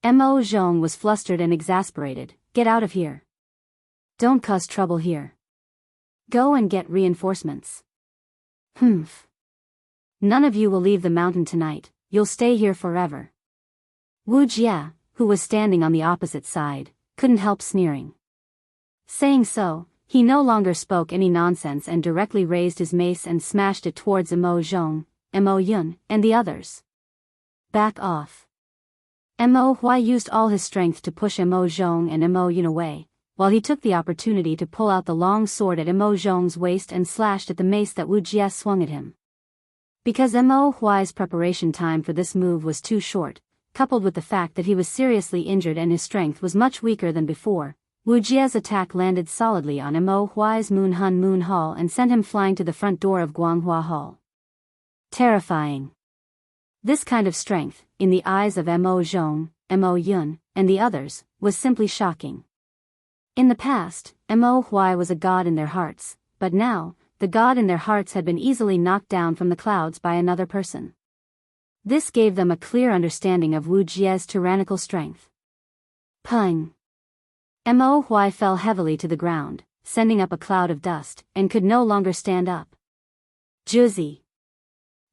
Mo Zhong was flustered and exasperated, "Get out of here. Don't cause trouble here. Go and get reinforcements." "Humph. None of you will leave the mountain tonight, you'll stay here forever." Wu Jia, who was standing on the opposite side, couldn't help sneering. Saying so, he no longer spoke any nonsense and directly raised his mace and smashed it towards Mo Zhong, Mo Yun, and the others. "Back off." Mo Huai used all his strength to push Mo Zhong and Mo Yun away, while he took the opportunity to pull out the long sword at Mo Zhong's waist and slashed at the mace that Wu Jia swung at him. Because Mo Huai's preparation time for this move was too short, coupled with the fact that he was seriously injured and his strength was much weaker than before, Wu Jia's attack landed solidly on Mo Huai's Moon Hall and sent him flying to the front door of Guanghua Hall. Terrifying. This kind of strength, in the eyes of Mo Zhong, Mo Yun, and the others, was simply shocking. In the past, Mo Huai was a god in their hearts, but now, the god in their hearts had been easily knocked down from the clouds by another person. This gave them a clear understanding of Wu Jia's tyrannical strength. Pung! Mo Huai fell heavily to the ground, sending up a cloud of dust, and could no longer stand up. "Juzi!"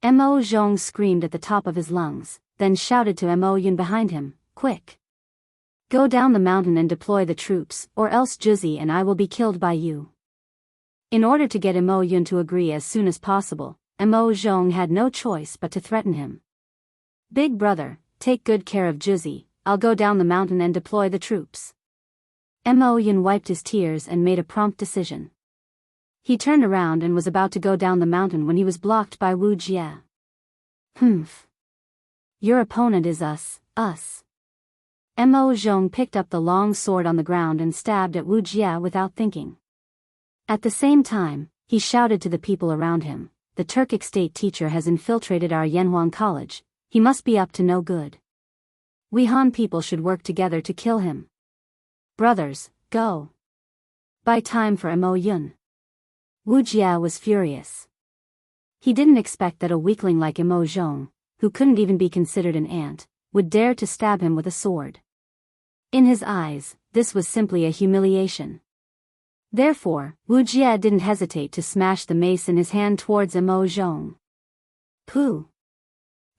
Mo Zhong screamed at the top of his lungs, then shouted to Mo Yun behind him, "Quick! Go down the mountain and deploy the troops, or else Juzi and I will be killed by you." In order to get Mo Yun to agree as soon as possible, Mo Zhong had no choice but to threaten him. "Big brother, take good care of Juzi, I'll go down the mountain and deploy the troops." Mo Yun wiped his tears and made a prompt decision. He turned around and was about to go down the mountain when he was blocked by Wu Jia. "Humph. Your opponent is us. Mo Zhong picked up the long sword on the ground and stabbed at Wu Jia without thinking. At the same time, he shouted to the people around him, the Turkic state teacher has infiltrated our Yanhuang college. He must be up to no good. We Han people should work together to kill him. Brothers, go. Buy time for Mo Yun. Wu Jia was furious. He didn't expect that a weakling like Mo Zhong, who couldn't even be considered an ant, would dare to stab him with a sword. In his eyes, this was simply a humiliation. Therefore, Wu Jia didn't hesitate to smash the mace in his hand towards Mo Zhong. Pooh!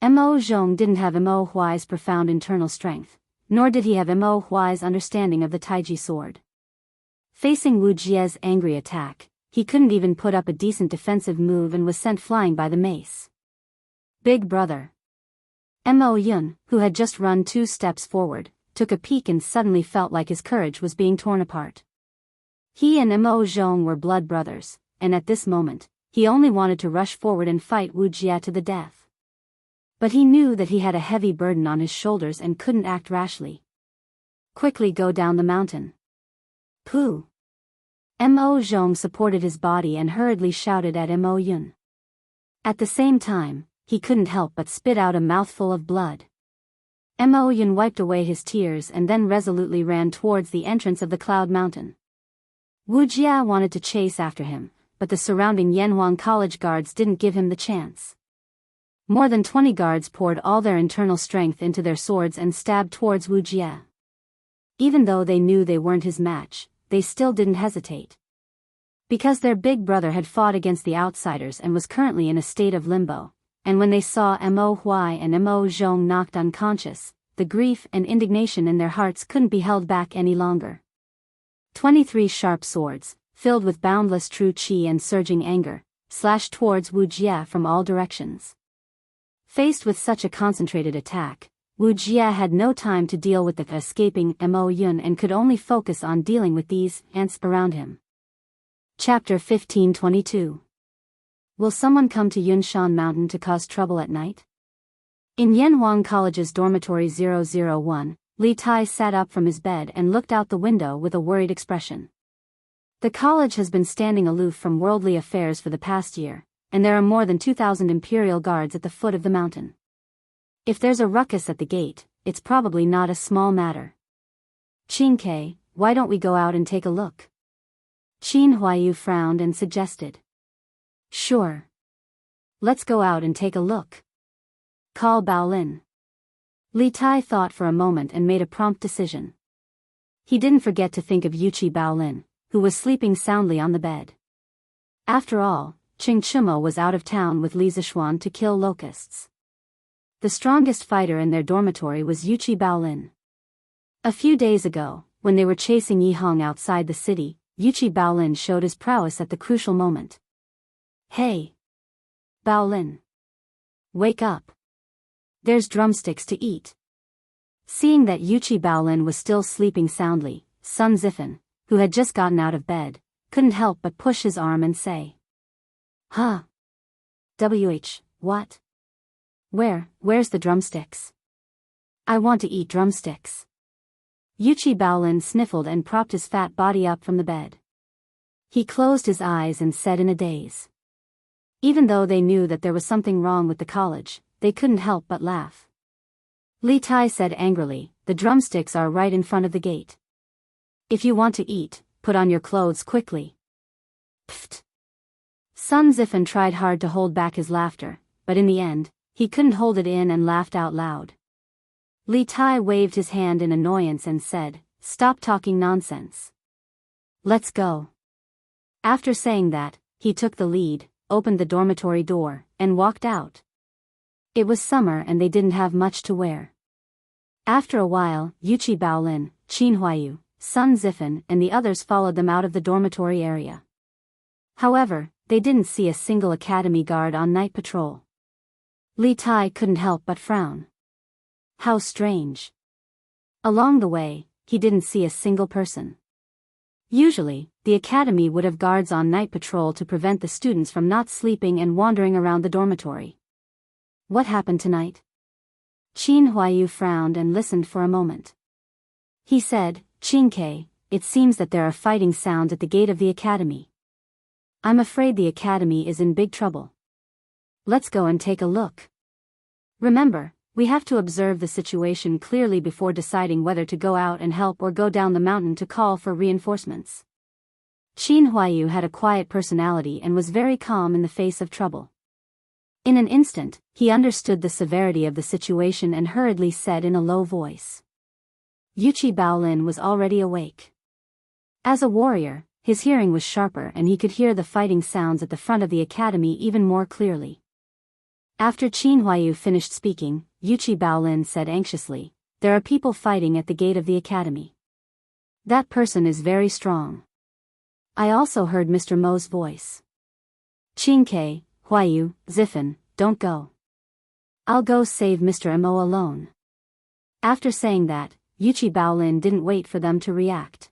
Mo Zhong didn't have Mo Huai's profound internal strength, nor did he have Mo Huai's understanding of the Taiji sword. Facing Wu Jia's angry attack, he couldn't even put up a decent defensive move and was sent flying by the mace. Big brother. Mo Yun, who had just run 2 steps forward, took a peek and suddenly felt like his courage was being torn apart. He and Mo Zhong were blood brothers, and at this moment, he only wanted to rush forward and fight Wu Jia to the death. But he knew that he had a heavy burden on his shoulders and couldn't act rashly. Quickly go down the mountain. Pooh! Mo Zhong supported his body and hurriedly shouted at Mo Yun. At the same time, he couldn't help but spit out a mouthful of blood. Mo Yun wiped away his tears and then resolutely ran towards the entrance of the Cloud Mountain. Wu Jia wanted to chase after him, but the surrounding Yanhuang College guards didn't give him the chance. More than 20 guards poured all their internal strength into their swords and stabbed towards Wu Jia. Even though they knew they weren't his match, they still didn't hesitate. Because their big brother had fought against the outsiders and was currently in a state of limbo, and when they saw Mo Huai and Mo Zhong knocked unconscious, the grief and indignation in their hearts couldn't be held back any longer. 23 sharp swords, filled with boundless true qi and surging anger, slashed towards Wu Jia from all directions. Faced with such a concentrated attack, Wu Jia had no time to deal with the escaping Mo Yun and could only focus on dealing with these ants around him. Chapter 1522. Will someone come to Yunshan Mountain to cause trouble at night? In Yanhuang College's dormitory 001, Li Tai sat up from his bed and looked out the window with a worried expression. The college has been standing aloof from worldly affairs for the past year, and there are more than 2,000 imperial guards at the foot of the mountain. If there's a ruckus at the gate, it's probably not a small matter. Qingke, why don't we go out and take a look? Qin Huayu frowned and suggested. Sure. Let's go out and take a look. Call Baolin. Li Tai thought for a moment and made a prompt decision. He didn't forget to think of Yuqi Baolin, who was sleeping soundly on the bed. After all, Qing Chimo was out of town with Li Zishuan to kill locusts. The strongest fighter in their dormitory was Yuqi Baolin. A few days ago, when they were chasing Yi Hong outside the city, Yuqi Baolin showed his prowess at the crucial moment. Hey! Baolin! Wake up! There's drumsticks to eat. Seeing that Yuqi Baolin was still sleeping soundly, Sun Zifen, who had just gotten out of bed, couldn't help but push his arm and say. Huh? What? Where's the drumsticks? I want to eat drumsticks. Yuqi Baolin sniffled and propped his fat body up from the bed. He closed his eyes and said in a daze. Even though they knew that there was something wrong with the college, they couldn't help but laugh. Li Tai said angrily, the drumsticks are right in front of the gate. If you want to eat, put on your clothes quickly. Pfft. Sun Zifen tried hard to hold back his laughter, but in the end, he couldn't hold it in and laughed out loud. Li Tai waved his hand in annoyance and said, stop talking nonsense. Let's go. After saying that, he took the lead, opened the dormitory door, and walked out. It was summer and they didn't have much to wear. After a while, Yuqi Baolin, Qin Huayu, Sun Zifen and the others followed them out of the dormitory area. However, they didn't see a single academy guard on night patrol. Li Tai couldn't help but frown. How strange. Along the way, he didn't see a single person. Usually, the academy would have guards on night patrol to prevent the students from not sleeping and wandering around the dormitory. What happened tonight? Qin Huayu frowned and listened for a moment. He said, Qingke, it seems that there are fighting sounds at the gate of the academy. I'm afraid the academy is in big trouble. Let's go and take a look. Remember, we have to observe the situation clearly before deciding whether to go out and help or go down the mountain to call for reinforcements. Qin Huaiyu had a quiet personality and was very calm in the face of trouble. In an instant, he understood the severity of the situation and hurriedly said in a low voice. Yuqi Baolin was already awake. As a warrior, his hearing was sharper and he could hear the fighting sounds at the front of the academy even more clearly. After Qin Huaiyu finished speaking, Yuqi Baolin said anxiously, "There are people fighting at the gate of the academy. That person is very strong." I also heard Mr. Mo's voice. "Qin Huaiyu, Zifen, don't go. I'll go save Mr. Mo alone." After saying that, Yuqi Baolin didn't wait for them to react.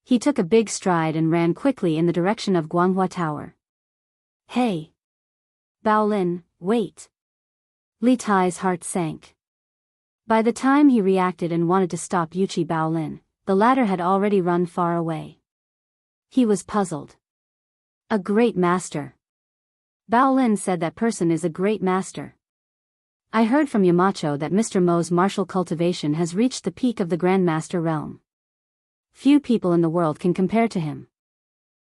He took a big stride and ran quickly in the direction of Guanghua Tower. "Hey! Baolin, wait!" Li Tai's heart sank. By the time he reacted and wanted to stop Yuqi Baolin, the latter had already run far away. He was puzzled. "A great master." Baolin said that person is a great master. "I heard from Yamacho that Mr. Mo's martial cultivation has reached the peak of the Grandmaster realm. Few people in the world can compare to him.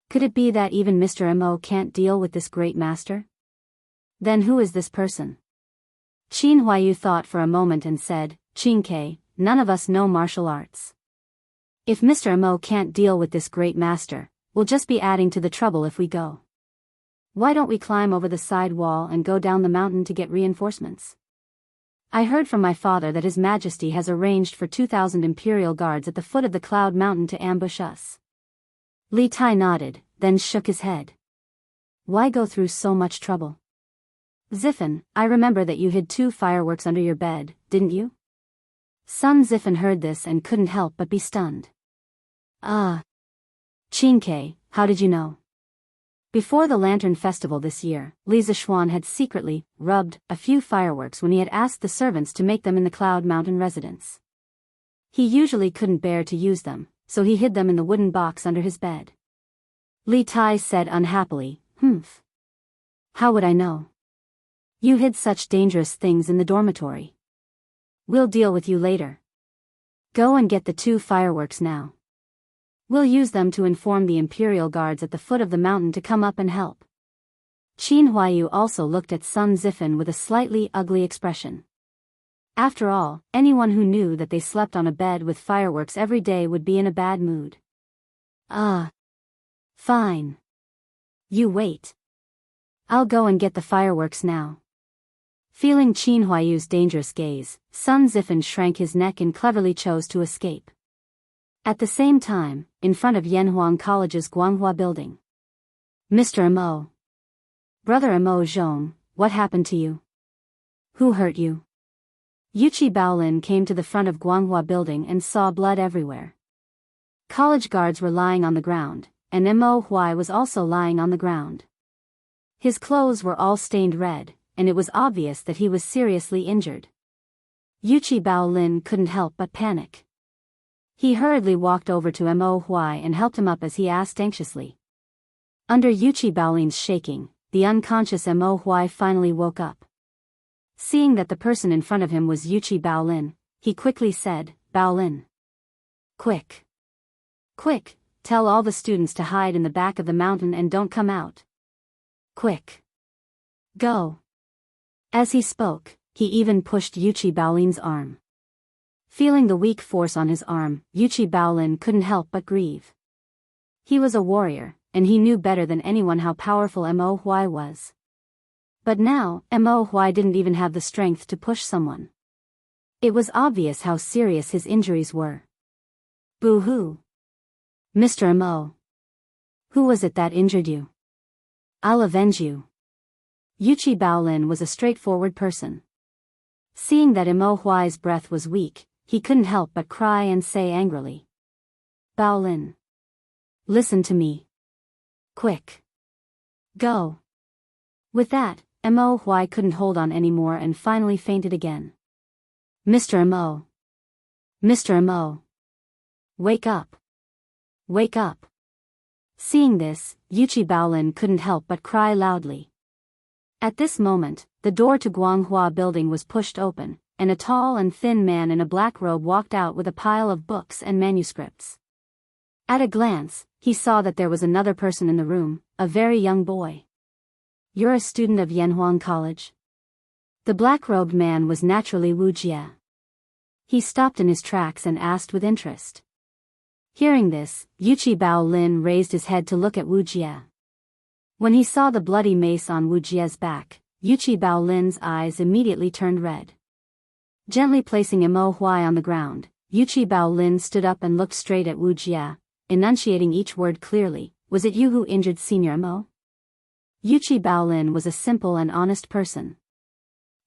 Could it be that even Mr. Mo can't deal with this great master? Then who is this person?" Qin Huaiyu thought for a moment and said, "Qin, none of us know martial arts. If Mr. Mo can't deal with this great master, we'll just be adding to the trouble if we go. Why don't we climb over the side wall and go down the mountain to get reinforcements? I heard from my father that His Majesty has arranged for 2,000 Imperial Guards at the foot of the Cloud Mountain to ambush us." Li Tai nodded, then shook his head. "Why go through so much trouble? Zifen, I remember that you hid 2 fireworks under your bed, didn't you?" Sun Zifen heard this and couldn't help but be stunned. "Ah. Qin, how did you know?" Before the Lantern Festival this year, Li Zishuan had secretly rubbed a few fireworks when he had asked the servants to make them in the Cloud Mountain residence. He usually couldn't bear to use them, so he hid them in the wooden box under his bed. Li Tai said unhappily, "Humph. How would I know? You hid such dangerous things in the dormitory. We'll deal with you later. Go and get the 2 fireworks now. We'll use them to inform the Imperial Guards at the foot of the mountain to come up and help." Qin Huaiyu also looked at Sun Zifen with a slightly ugly expression. After all, anyone who knew that they slept on a bed with fireworks every day would be in a bad mood. "Ah. Fine. You wait. I'll go and get the fireworks now." Feeling Qin Huaiyu's dangerous gaze, Sun Zifen shrank his neck and cleverly chose to escape. At the same time, in front of Yanhuang College's Guanghua building. "Mr. Mo. Brother Mo Zhong, what happened to you? Who hurt you?" Yuqi Baolin came to the front of Guanghua building and saw blood everywhere. College guards were lying on the ground, and Mo Huai was also lying on the ground. His clothes were all stained red, and it was obvious that he was seriously injured. Yuqi Baolin couldn't help but panic. He hurriedly walked over to Mo Huai and helped him up as he asked anxiously. Under Yuqi Baolin's shaking, the unconscious Mo Huai finally woke up. Seeing that the person in front of him was Yuqi Baolin, he quickly said, "Baolin. Quick. Quick, tell all the students to hide in the back of the mountain and don't come out. Quick. Go." As he spoke, he even pushed Yuqi Baolin's arm. Feeling the weak force on his arm, Yuqi Baolin couldn't help but grieve. He was a warrior, and he knew better than anyone how powerful Mo Huai was. But now, Mo Huai didn't even have the strength to push someone. It was obvious how serious his injuries were. "Boo-hoo. Mr. Mo. Who was it that injured you? I'll avenge you." Yuqi Baolin was a straightforward person. Seeing that Mo Huai's breath was weak, he couldn't help but cry and say angrily, "Baolin. Listen to me. Quick. Go." With that, Mo Huai couldn't hold on anymore and finally fainted again. "Mr. Mo. Mr. Mo. Wake up. Wake up." Seeing this, Yuqi Baolin couldn't help but cry loudly. At this moment, the door to Guanghua building was pushed open, and a tall and thin man in a black robe walked out with a pile of books and manuscripts. At a glance, he saw that there was another person in the room, a very young boy. "You're a student of Yanhuang College?" The black-robed man was naturally Wuxia. He stopped in his tracks and asked with interest. Hearing this, Yuchi Baolin raised his head to look at Wuxia. When he saw the bloody mace on Wuxia's back, Yuchi Baolin's eyes immediately turned red. Gently placing Mo Huai on the ground, Yuchi Baolin stood up and looked straight at Wuxia, enunciating each word clearly. "Was it you who injured Senior Mo?" Yuchi Baolin was a simple and honest person.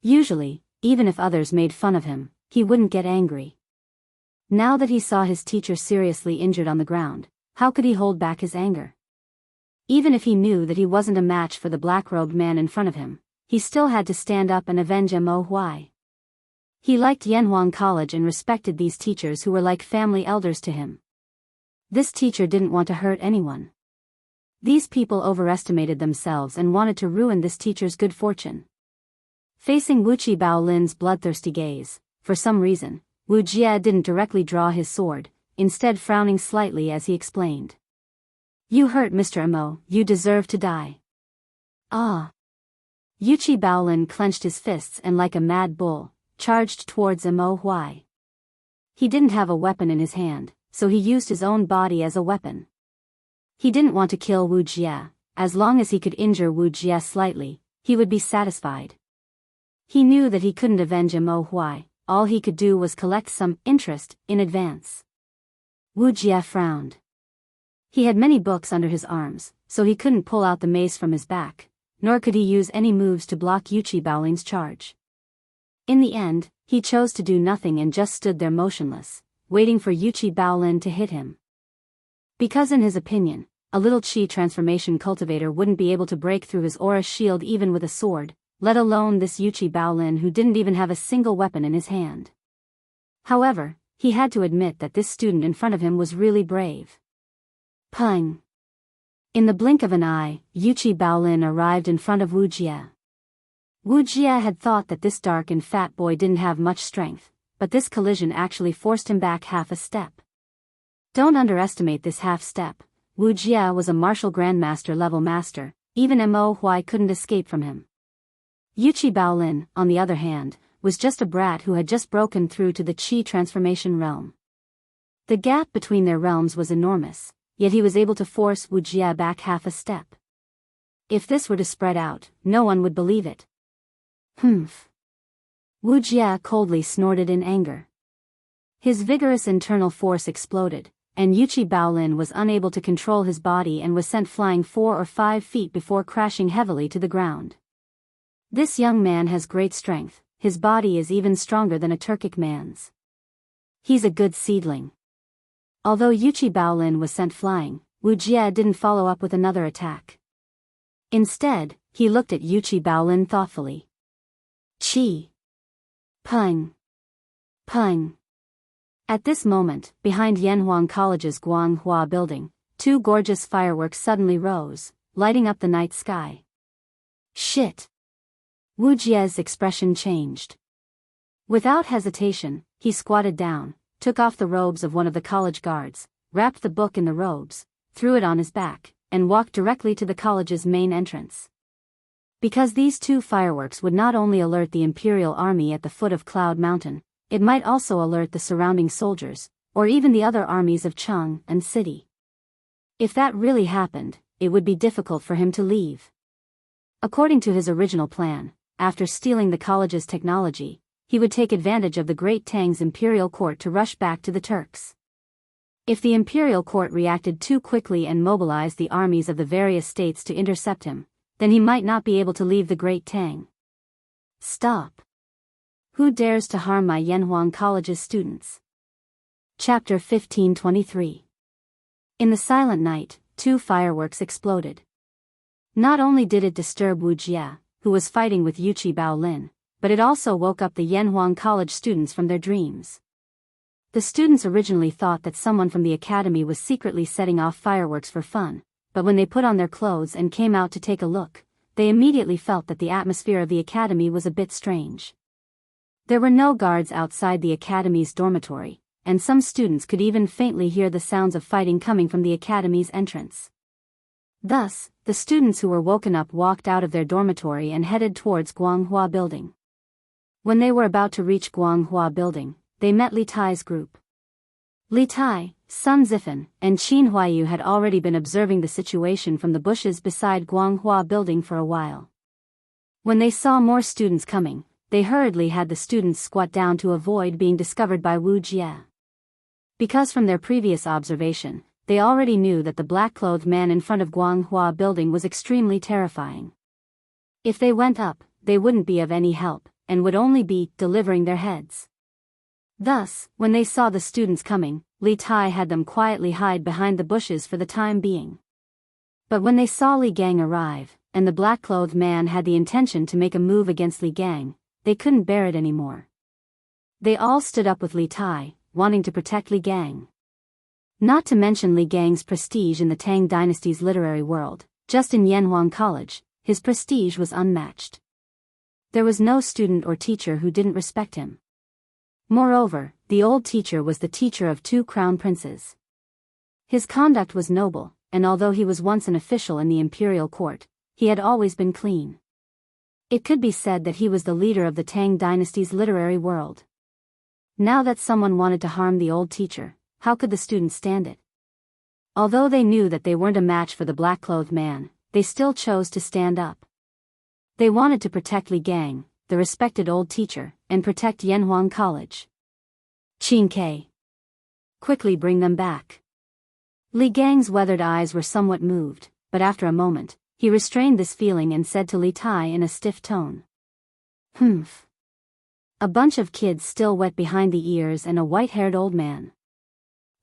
Usually, even if others made fun of him, he wouldn't get angry. Now that he saw his teacher seriously injured on the ground, how could he hold back his anger? Even if he knew that he wasn't a match for the black-robed man in front of him, he still had to stand up and avenge Mo Huai. He liked Yanhuang College and respected these teachers who were like family elders to him. This teacher didn't want to hurt anyone. These people overestimated themselves and wanted to ruin this teacher's good fortune. Facing Wuchi Baolin's bloodthirsty gaze, for some reason, Wu Jie didn't directly draw his sword, instead frowning slightly as he explained. "You hurt Mr. Mo, you deserve to die." "Ah." Yuchi Baolin clenched his fists and like a mad bull, charged towards Mo Huai. He didn't have a weapon in his hand, so he used his own body as a weapon. He didn't want to kill Wu Jie. As long as he could injure Wu Jie slightly, he would be satisfied. He knew that he couldn't avenge Mo Huai, all he could do was collect some interest in advance. Wu Jie frowned. He had many books under his arms, so he couldn't pull out the mace from his back, nor could he use any moves to block Yuchi Baolin's charge. In the end, he chose to do nothing and just stood there motionless, waiting for Yuchi Baolin to hit him. Because in his opinion, a little chi transformation cultivator wouldn't be able to break through his aura shield even with a sword, let alone this Yuchi Baolin who didn't even have a single weapon in his hand. However, he had to admit that this student in front of him was really brave. Pung! In the blink of an eye, Yuchi Baolin arrived in front of Wu Jie. Wu Jie had thought that this dark and fat boy didn't have much strength, but this collision actually forced him back half a step. Don't underestimate this half step. Wu Jie was a martial grandmaster level master, even Mo Huai couldn't escape from him. Yuchi Baolin, on the other hand, was just a brat who had just broken through to the chi transformation realm. The gap between their realms was enormous, yet he was able to force Wu Jie back half a step. If this were to spread out, no one would believe it. Humph. Wu Jie coldly snorted in anger. His vigorous internal force exploded, and Yuchi Baolin was unable to control his body and was sent flying 4 or 5 feet before crashing heavily to the ground. This young man has great strength, his body is even stronger than a Turkic man's. He's a good seedling. Although Yuchi Baolin was sent flying, Wu Jie didn't follow up with another attack. Instead, he looked at Yuchi Baolin thoughtfully. Chi. Pung. Pung. At this moment, behind Yanhuang College's Guanghua building, 2 gorgeous fireworks suddenly rose, lighting up the night sky. Shit! Wu Jie's expression changed. Without hesitation, he squatted down, took off the robes of one of the college guards, wrapped the book in the robes, threw it on his back, and walked directly to the college's main entrance. Because these 2 fireworks would not only alert the Imperial Army at the foot of Cloud Mountain, it might also alert the surrounding soldiers, or even the other armies of Cheng and City. If that really happened, it would be difficult for him to leave. According to his original plan, after stealing the college's technology, he would take advantage of the Great Tang's imperial court to rush back to the Turks. If the imperial court reacted too quickly and mobilized the armies of the various states to intercept him, then he might not be able to leave the Great Tang. Stop! Who dares to harm my Yanhuang College's students? Chapter 1523. In the silent night, 2 fireworks exploded. Not only did it disturb Wu Jie, who was fighting with Yuchi Baolin, but it also woke up the Yanhuang College students from their dreams. The students originally thought that someone from the academy was secretly setting off fireworks for fun, but when they put on their clothes and came out to take a look, they immediately felt that the atmosphere of the academy was a bit strange. There were no guards outside the academy's dormitory, and some students could even faintly hear the sounds of fighting coming from the academy's entrance. Thus, the students who were woken up walked out of their dormitory and headed towards Guanghua Building. When they were about to reach Guanghua Building, they met Li Tai's group. Li Tai, Sun Zifan, and Qin Huayu had already been observing the situation from the bushes beside Guanghua Building for a while. When they saw more students coming, they hurriedly had the students squat down to avoid being discovered by Wuxia. Because from their previous observation, they already knew that the black-clothed man in front of Guanghua Building was extremely terrifying. If they went up, they wouldn't be of any help, and would only be delivering their heads. Thus, when they saw the students coming, Li Tai had them quietly hide behind the bushes for the time being. But when they saw Li Gang arrive, and the black-clothed man had the intention to make a move against Li Gang, they couldn't bear it anymore. They all stood up with Li Tai, wanting to protect Li Gang. Not to mention Li Gang's prestige in the Tang dynasty's literary world, just in Yanhuang College, his prestige was unmatched. There was no student or teacher who didn't respect him. Moreover, the old teacher was the teacher of 2 crown princes. His conduct was noble, and although he was once an official in the imperial court, he had always been clean. It could be said that he was the leader of the Tang dynasty's literary world. Now that someone wanted to harm the old teacher, how could the students stand it? Although they knew that they weren't a match for the black-clothed man, they still chose to stand up. They wanted to protect Li Gang, the respected old teacher, and protect Yanhuang College. Qin Ke. Quickly bring them back. Li Gang's weathered eyes were somewhat moved, but after a moment, he restrained this feeling and said to Li Tai in a stiff tone. Humph. A bunch of kids still wet behind the ears and a white-haired old man.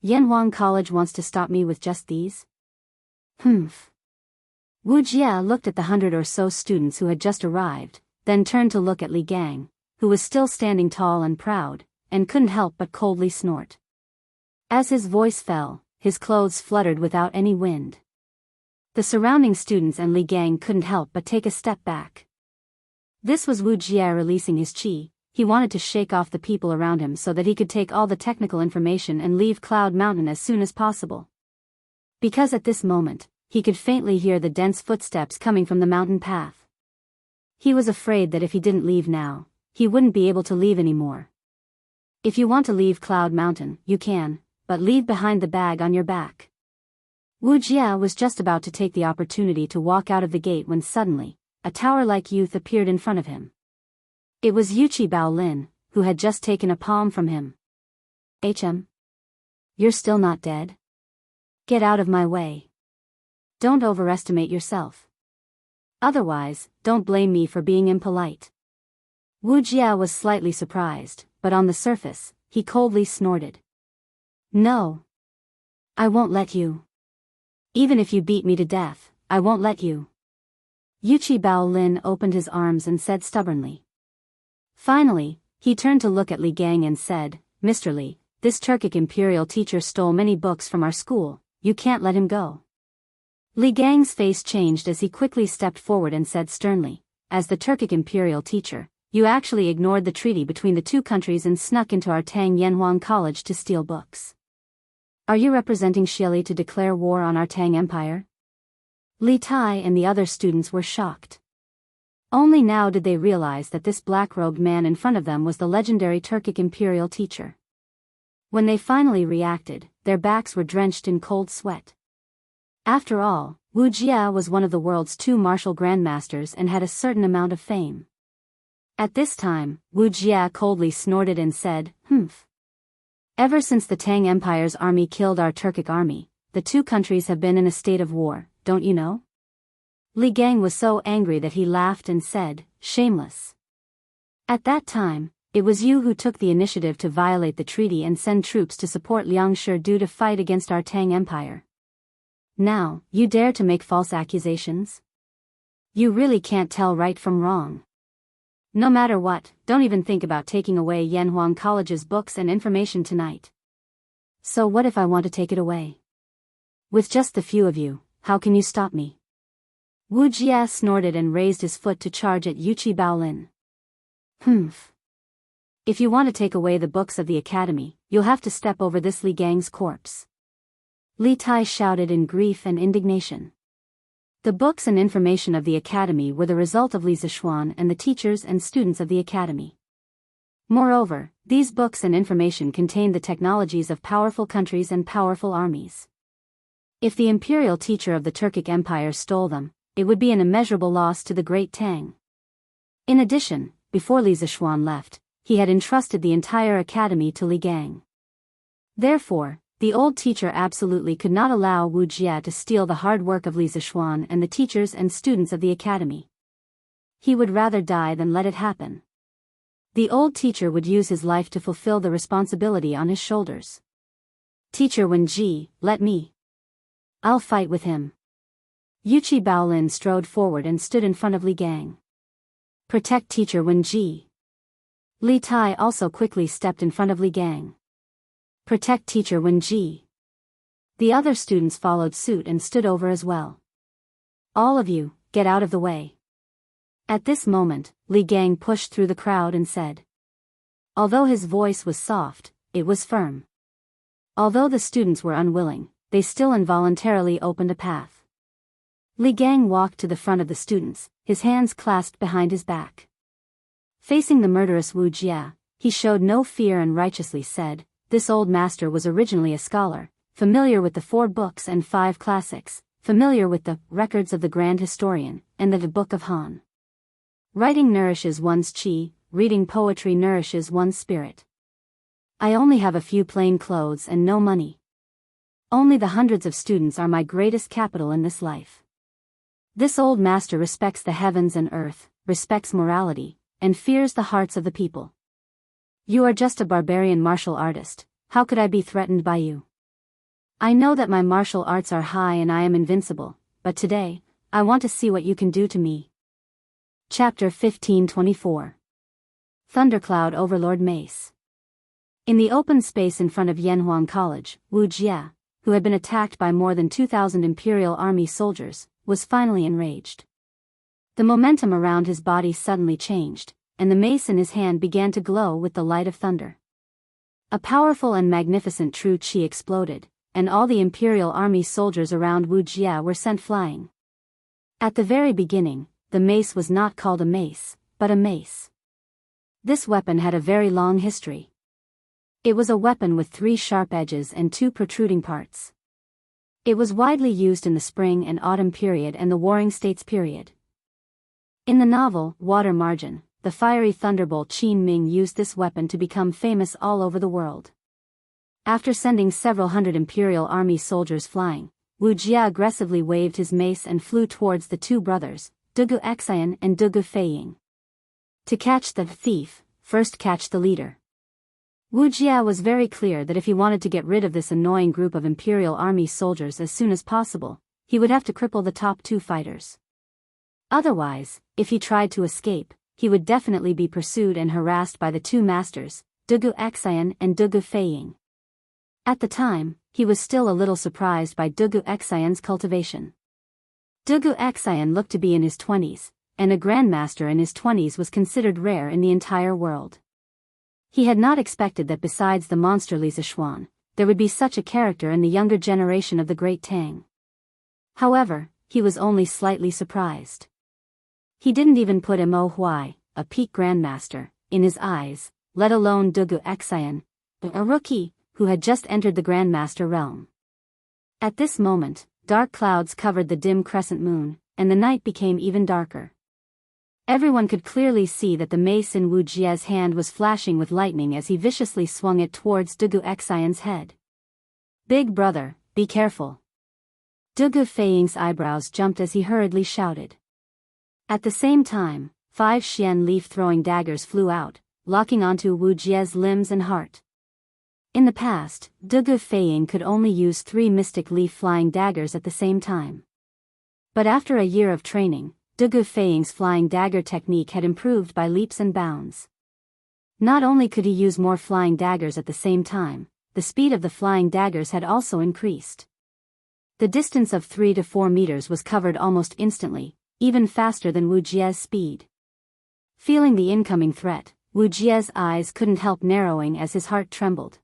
Yanhuang College wants to stop me with just these? Humph. Wu Jia looked at the 100 or so students who had just arrived, then turned to look at Li Gang, who was still standing tall and proud, and couldn't help but coldly snort. As his voice fell, his clothes fluttered without any wind. The surrounding students and Li Gang couldn't help but take a step back. This was Wu Jia releasing his qi. He wanted to shake off the people around him so that he could take all the technical information and leave Cloud Mountain as soon as possible. Because at this moment, he could faintly hear the dense footsteps coming from the mountain path. He was afraid that if he didn't leave now, he wouldn't be able to leave anymore. If you want to leave Cloud Mountain, you can, but leave behind the bag on your back. Wu Jia was just about to take the opportunity to walk out of the gate when suddenly, a tower-like youth appeared in front of him. It was Yuqi Baolin, who had just taken a palm from him. HM. You're still not dead? Get out of my way. Don't overestimate yourself. Otherwise, don't blame me for being impolite. Wu Jia was slightly surprised, but on the surface, he coldly snorted. No. I won't let you. Even if you beat me to death, I won't let you. Yuqi Baolin opened his arms and said stubbornly. Finally, he turned to look at Li Gang and said, Mr. Li, this Turkic imperial teacher stole many books from our school, you can't let him go. Li Gang's face changed as he quickly stepped forward and said sternly, as the Turkic imperial teacher, you actually ignored the treaty between the 2 countries and snuck into our Tang Yanhuang College to steal books. Are you representing Xieli to declare war on our Tang Empire? Li Tai and the other students were shocked. Only now did they realize that this black-robed man in front of them was the legendary Turkic imperial teacher. When they finally reacted, their backs were drenched in cold sweat. After all, Wu Jia was one of the world's 2 martial grandmasters and had a certain amount of fame. At this time, Wu Jia coldly snorted and said, Humph. Ever since the Tang Empire's army killed our Turkic army, the 2 countries have been in a state of war, don't you know? Li Gang was so angry that he laughed and said, shameless. At that time, it was you who took the initiative to violate the treaty and send troops to support Liang Shirdu to fight against our Tang Empire. Now, you dare to make false accusations? You really can't tell right from wrong. No matter what, don't even think about taking away Yanhuang College's books and information tonight. So what if I want to take it away? With just the few of you, how can you stop me? Wuxia snorted and raised his foot to charge at Yuchi Baolin. Humph. If you want to take away the books of the academy, you'll have to step over this Li Gang's corpse. Li Tai shouted in grief and indignation. The books and information of the academy were the result of Li Zishuan and the teachers and students of the academy. Moreover, these books and information contained the technologies of powerful countries and powerful armies. If the imperial teacher of the Turkic Empire stole them, it would be an immeasurable loss to the Great Tang. In addition, before Li Zishuan left, he had entrusted the entire academy to Li Gang. Therefore, the old teacher absolutely could not allow Wu Jie to steal the hard work of Li Zishuan and the teachers and students of the academy. He would rather die than let it happen. The old teacher would use his life to fulfill the responsibility on his shoulders. Teacher Wenji, let me. I'll fight with him. Yuchi Baolin strode forward and stood in front of Li Gang. Protect Teacher Wenji. Li Tai also quickly stepped in front of Li Gang. Protect Teacher Wenji. The other students followed suit and stood over as well. All of you, get out of the way. At this moment, Li Gang pushed through the crowd and said. Although his voice was soft, it was firm. Although the students were unwilling, they still involuntarily opened a path. Li Gang walked to the front of the students, his hands clasped behind his back. Facing the murderous Wu Jia, he showed no fear and righteously said, this old master was originally a scholar, familiar with the 4 books and 5 classics, familiar with the records of the grand historian, and the Book of Han. Writing nourishes one's chi, reading poetry nourishes one's spirit. I only have a few plain clothes and no money. Only the hundreds of students are my greatest capital in this life. This old master respects the heavens and earth, respects morality, and fears the hearts of the people. You are just a barbarian martial artist, how could I be threatened by you? I know that my martial arts are high and I am invincible, but today, I want to see what you can do to me. Chapter 1524. Thundercloud Overlord Mace. In the open space in front of Yanhuang College, Wu Jie, who had been attacked by more than 2,000 Imperial Army soldiers, was finally enraged. The momentum around his body suddenly changed, and the mace in his hand began to glow with the light of thunder. A powerful and magnificent true qi exploded, and all the Imperial Army soldiers around Wu Jie were sent flying. At the very beginning, the mace was not called a mace, but a mace. This weapon had a very long history. It was a weapon with 3 sharp edges and 2 protruding parts. It was widely used in the spring and autumn period and the Warring States period. In the novel, Water Margin, the fiery thunderbolt Qin Ming used this weapon to become famous all over the world. After sending several hundred Imperial Army soldiers flying, Wu Jie aggressively waved his mace and flew towards the 2 brothers, Dugu Xian and Dugu Feiying. To catch the thief, first catch the leader. Wu Jie was very clear that if he wanted to get rid of this annoying group of Imperial Army soldiers as soon as possible, he would have to cripple the top 2 fighters. Otherwise, if he tried to escape, he would definitely be pursued and harassed by the 2 masters, Dugu Xian and Dugu Feiying. At the time, he was still a little surprised by Dugu Xian's cultivation. Dugu Xian looked to be in his 20s, and a grandmaster in his 20s was considered rare in the entire world. He had not expected that besides the monster Li Zishuan, there would be such a character in the younger generation of the Great Tang. However, he was only slightly surprised. He didn't even put Mo Huai, a peak grandmaster, in his eyes, let alone Dugu Xian, a rookie, who had just entered the grandmaster realm. At this moment, dark clouds covered the dim crescent moon, and the night became even darker. Everyone could clearly see that the mace in Wu Jie's hand was flashing with lightning as he viciously swung it towards Dugu Xian's head. Big brother, be careful. Dugu Feiying's eyebrows jumped as he hurriedly shouted. At the same time, 5 Xian leaf-throwing daggers flew out, locking onto Wu Jie's limbs and heart. In the past, Dugu Feiying could only use 3 mystic leaf-flying daggers at the same time. But after a year of training, Dugu Feiying's flying dagger technique had improved by leaps and bounds. Not only could he use more flying daggers at the same time, the speed of the flying daggers had also increased. The distance of 3 to 4 meters was covered almost instantly, even faster than Wu Jie's speed. Feeling the incoming threat, Wu Jie's eyes couldn't help narrowing as his heart trembled.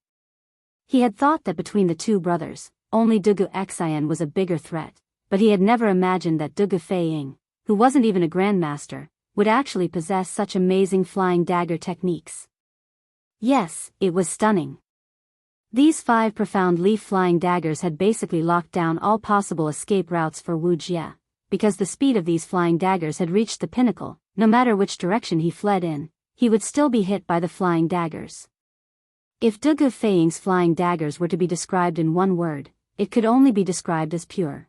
He had thought that between the two brothers, only Dugu Xian was a bigger threat, but he had never imagined that Dugu Feiying, who wasn't even a grandmaster, would actually possess such amazing flying dagger techniques. Yes, it was stunning. These 5 profound leaf flying daggers had basically locked down all possible escape routes for Wu Jie, because the speed of these flying daggers had reached the pinnacle. No matter which direction he fled in, he would still be hit by the flying daggers. If Dugu Feiying's flying daggers were to be described in one word, it could only be described as pure.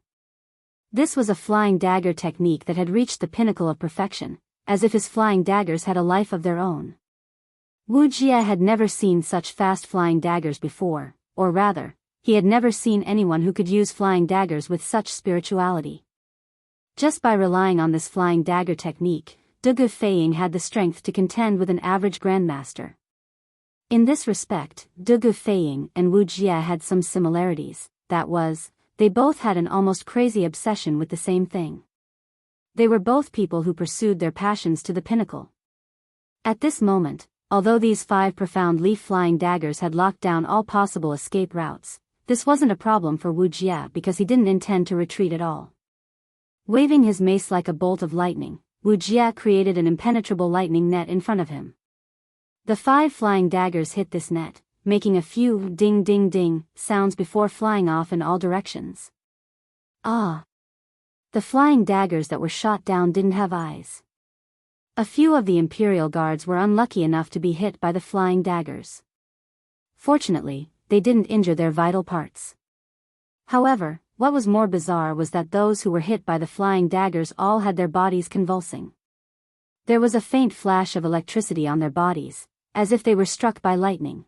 This was a flying dagger technique that had reached the pinnacle of perfection, as if his flying daggers had a life of their own. Wu Jie had never seen such fast flying daggers before, or rather, he had never seen anyone who could use flying daggers with such spirituality. Just by relying on this flying dagger technique, Dugu Feiying had the strength to contend with an average grandmaster. In this respect, Dugu Feiying and Wu Jie had some similarities, that was, they both had an almost crazy obsession with the same thing. They were both people who pursued their passions to the pinnacle. At this moment, although these 5 profound leaf flying daggers had locked down all possible escape routes, this wasn't a problem for Wu Jie because he didn't intend to retreat at all. Waving his mace like a bolt of lightning, Wu Jie created an impenetrable lightning net in front of him. The 5 flying daggers hit this net, making a few ding-ding-ding sounds before flying off in all directions. Ah! The flying daggers that were shot down didn't have eyes. A few of the Imperial Guards were unlucky enough to be hit by the flying daggers. Fortunately, they didn't injure their vital parts. However, what was more bizarre was that those who were hit by the flying daggers all had their bodies convulsing. There was a faint flash of electricity on their bodies, as if they were struck by lightning.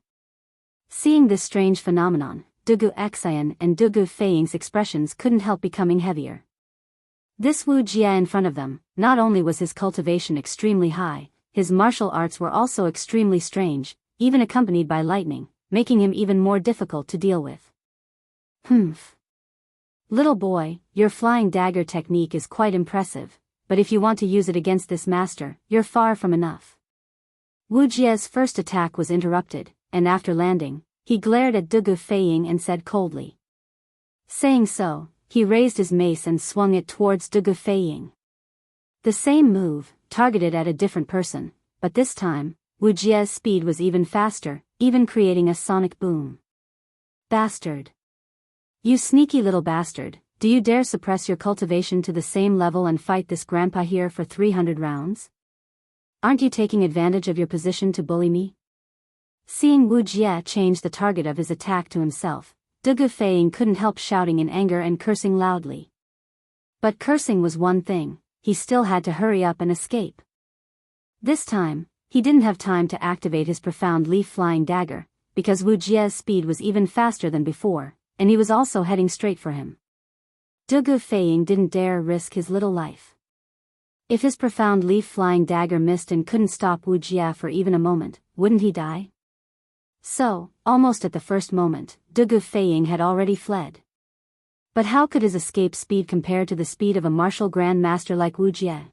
Seeing this strange phenomenon, Dugu Xian and Dugu Feiying's expressions couldn't help becoming heavier. This Wu Jie in front of them, not only was his cultivation extremely high, his martial arts were also extremely strange, even accompanied by lightning, making him even more difficult to deal with. Humph. Little boy, your flying dagger technique is quite impressive, but if you want to use it against this master, you're far from enough. Wu Jie's first attack was interrupted, and after landing, he glared at Dugu Feiying and said coldly. Saying so, he raised his mace and swung it towards Dugu Feiying. The same move, targeted at a different person, but this time, Wu Jie's speed was even faster, even creating a sonic boom. Bastard. You sneaky little bastard, do you dare suppress your cultivation to the same level and fight this grandpa here for 300 rounds? Aren't you taking advantage of your position to bully me? Seeing Wu Jie change the target of his attack to himself, Dugu Feiying couldn't help shouting in anger and cursing loudly. But cursing was one thing, he still had to hurry up and escape. This time, he didn't have time to activate his profound leaf flying dagger, because Wu Jie's speed was even faster than before, and he was also heading straight for him. Dugu Feiying didn't dare risk his little life. If his profound leaf flying dagger missed and couldn't stop Wu Jie for even a moment, wouldn't he die? So, almost at the first moment, Dugu Feiying had already fled. But how could his escape speed compare to the speed of a martial grandmaster like Wu Jie?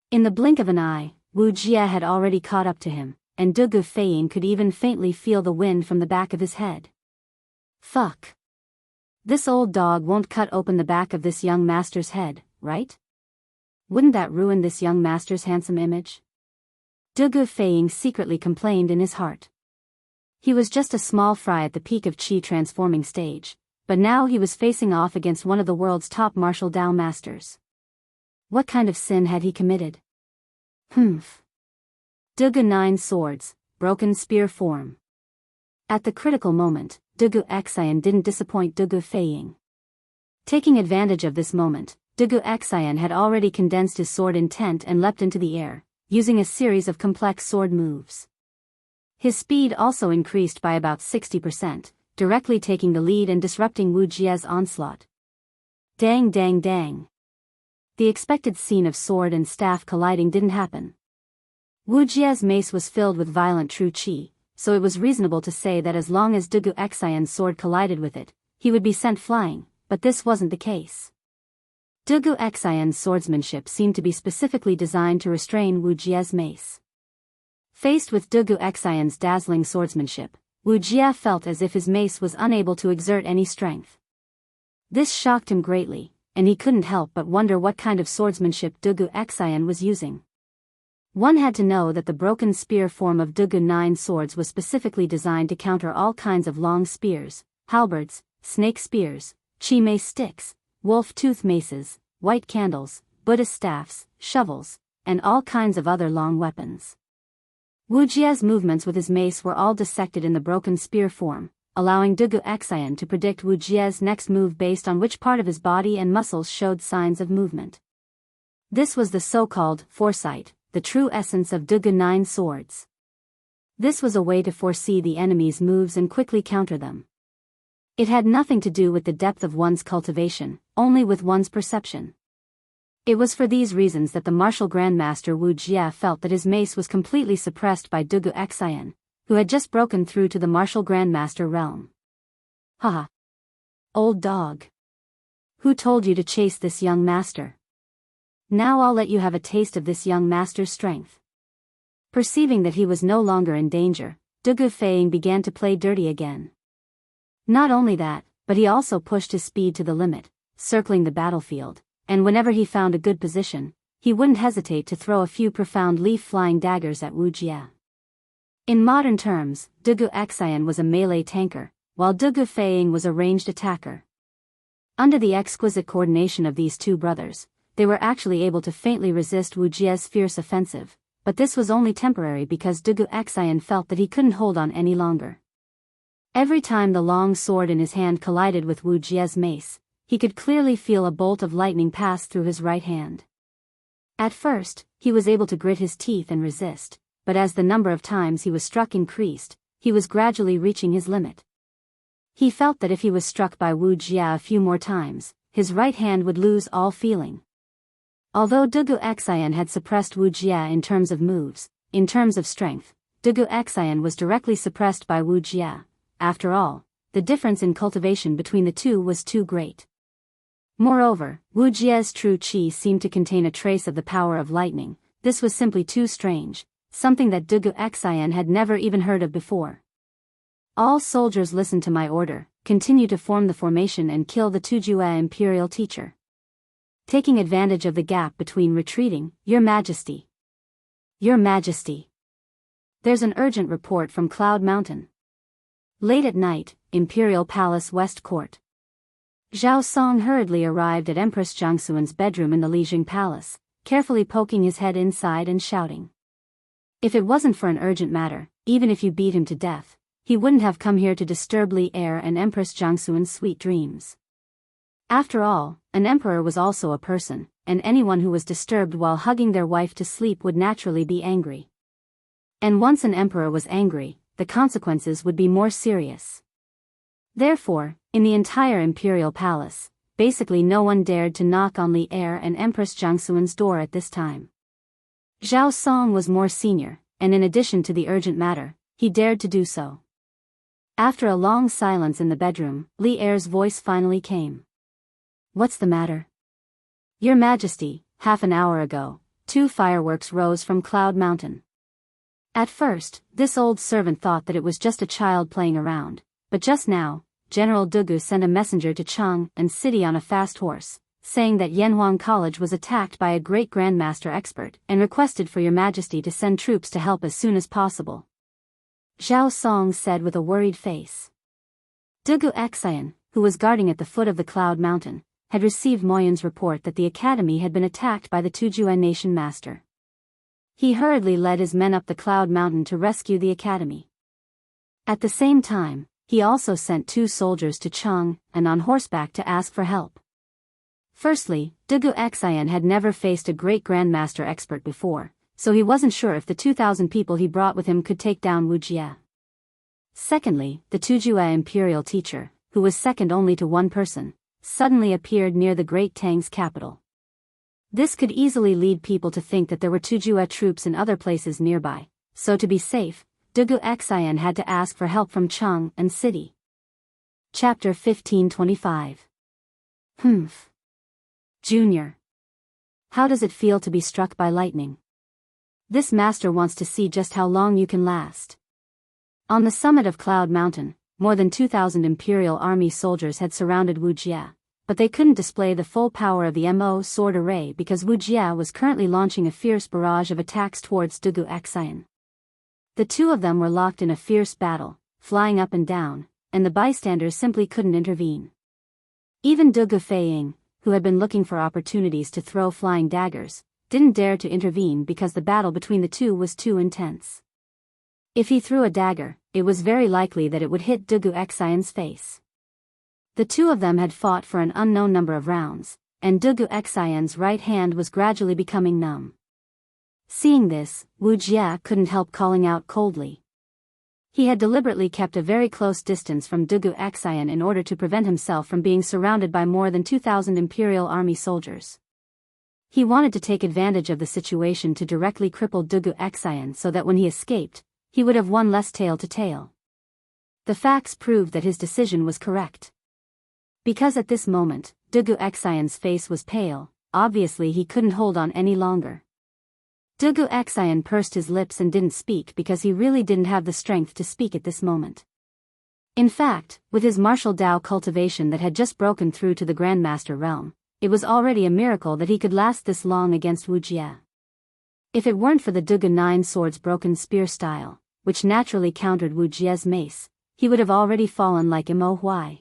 In the blink of an eye, Wu Jie had already caught up to him, and Dugu Feiying could even faintly feel the wind from the back of his head. Fuck. This old dog won't cut open the back of this young master's head, right? Wouldn't that ruin this young master's handsome image? Dugu Feiying secretly complained in his heart. He was just a small fry at the peak of Qi transforming stage, but now he was facing off against one of the world's top martial Dao masters. What kind of sin had he committed? Humph. Dugu 9 swords, broken spear form. At the critical moment, Dugu Xian didn't disappoint Dugu Feiying. Taking advantage of this moment, Dugu Xian had already condensed his sword intent and leapt into the air, using a series of complex sword moves. His speed also increased by about 60%, directly taking the lead and disrupting Wu Jie's onslaught. Dang dang dang. The expected scene of sword and staff colliding didn't happen. Wu Jie's mace was filled with violent true qi, so it was reasonable to say that as long as Dugu Xian's sword collided with it, he would be sent flying, but this wasn't the case. Dugu Xian's swordsmanship seemed to be specifically designed to restrain Wu Jia's mace. Faced with Dugu Xian's dazzling swordsmanship, Wu Jia felt as if his mace was unable to exert any strength. This shocked him greatly, and he couldn't help but wonder what kind of swordsmanship Dugu Xian was using. One had to know that the broken spear form of Dugu 9 swords was specifically designed to counter all kinds of long spears, halberds, snake spears, chi mace sticks, wolf-tooth maces, white candles, Buddhist staffs, shovels, and all kinds of other long weapons. Wu Jia's movements with his mace were all dissected in the broken spear form, allowing Dugu Xian to predict Wu Jia's next move based on which part of his body and muscles showed signs of movement. This was the so-called foresight, the true essence of Dugu 9 swords. This was a way to foresee the enemy's moves and quickly counter them. It had nothing to do with the depth of one's cultivation, only with one's perception. It was for these reasons that the martial grandmaster Wu Jia felt that his mace was completely suppressed by Dugu Xian, who had just broken through to the martial grandmaster realm. Haha. Old dog. Who told you to chase this young master? Now I'll let you have a taste of this young master's strength. Perceiving that he was no longer in danger, Dugu Feiying began to play dirty again. Not only that, but he also pushed his speed to the limit, circling the battlefield, and whenever he found a good position, he wouldn't hesitate to throw a few profound leaf-flying daggers at Wu Jia. In modern terms, Dugu Xian was a melee tanker, while Dugu Feiying was a ranged attacker. Under the exquisite coordination of these two brothers, they were actually able to faintly resist Wu Jia's fierce offensive, but this was only temporary because Dugu Xian felt that he couldn't hold on any longer. Every time the long sword in his hand collided with Wu Jia's mace, he could clearly feel a bolt of lightning pass through his right hand. At first, he was able to grit his teeth and resist, but as the number of times he was struck increased, he was gradually reaching his limit. He felt that if he was struck by Wu Jia a few more times, his right hand would lose all feeling. Although Dugu Xian had suppressed Wu Jia in terms of moves, in terms of strength, Dugu Xian was directly suppressed by Wu Jia. After all, the difference in cultivation between the two was too great. Moreover, Wu Jia's true qi seemed to contain a trace of the power of lightning. This was simply too strange, something that Dugu Xian had never even heard of before. All soldiers listen to my order, continue to form the formation and kill the Tujue imperial teacher. Taking advantage of the gap between retreating, Your Majesty. Your Majesty. There's an urgent report from Cloud Mountain. Late at night, Imperial Palace West Court. Zhao Song hurriedly arrived at Empress Jianghu's bedroom in the Lijing Palace, carefully poking his head inside and shouting. If it wasn't for an urgent matter, even if you beat him to death, he wouldn't have come here to disturb Li Heir and Empress Jianghu's sweet dreams. After all, an emperor was also a person, and anyone who was disturbed while hugging their wife to sleep would naturally be angry. And once an emperor was angry, the consequences would be more serious. Therefore, in the entire imperial palace, basically no one dared to knock on Li Heir and Empress Jianghu's door at this time. Zhao Song was more senior, and in addition to the urgent matter, he dared to do so. After a long silence in the bedroom, Li Heir's voice finally came. What's the matter? Your Majesty, half an hour ago, 2 fireworks rose from Cloud Mountain. At first, this old servant thought that it was just a child playing around, but just now, General Dugu sent a messenger to Chang and City on a fast horse, saying that Yanhuang College was attacked by a great grandmaster expert and requested for Your Majesty to send troops to help as soon as possible. Zhao Song said with a worried face. Dugu Xian, who was guarding at the foot of the Cloud Mountain, had received Moyun's report that the academy had been attacked by the Tujue nation master. He hurriedly led his men up the Cloud Mountain to rescue the academy. At the same time, he also sent 2 soldiers to Chang and on horseback to ask for help. Firstly, Dugu Xian had never faced a great grandmaster expert before, so he wasn't sure if the 2,000 people he brought with him could take down Wu Jia. Secondly, the Tujue imperial teacher, who was second only to one person, suddenly appeared near the Great Tang's capital. This could easily lead people to think that there were Tujue troops in other places nearby, so to be safe, Dugu Xian had to ask for help from Chang and City. Chapter 1525. Humph. Junior. How does it feel to be struck by lightning? This master wants to see just how long you can last. On the summit of Cloud Mountain, more than 2,000 Imperial Army soldiers had surrounded Wuxia, but they couldn't display the full power of the Mo sword array because Wuxia was currently launching a fierce barrage of attacks towards Dugu Xian. The two of them were locked in a fierce battle, flying up and down, and the bystanders simply couldn't intervene. Even Dugu Feiying, who had been looking for opportunities to throw flying daggers, didn't dare to intervene because the battle between the two was too intense. If he threw a dagger, it was very likely that it would hit Dugu Xian's face. The two of them had fought for an unknown number of rounds, and Dugu Xian's right hand was gradually becoming numb. Seeing this, Wuxia couldn't help calling out coldly. He had deliberately kept a very close distance from Dugu Xian in order to prevent himself from being surrounded by more than 2,000 Imperial Army soldiers. He wanted to take advantage of the situation to directly cripple Dugu Xian so that when he escaped, he would have one less tail to tail. The facts proved that his decision was correct. Because at this moment, Dugu Xian's face was pale, obviously he couldn't hold on any longer. Dugu Xian pursed his lips and didn't speak because he really didn't have the strength to speak at this moment. In fact, with his martial Dao cultivation that had just broken through to the Grandmaster realm, it was already a miracle that he could last this long against Wuxia. If it weren't for the Dugu Nine Swords broken spear style, which naturally countered Wuxia's mace, he would have already fallen like Mo Huai.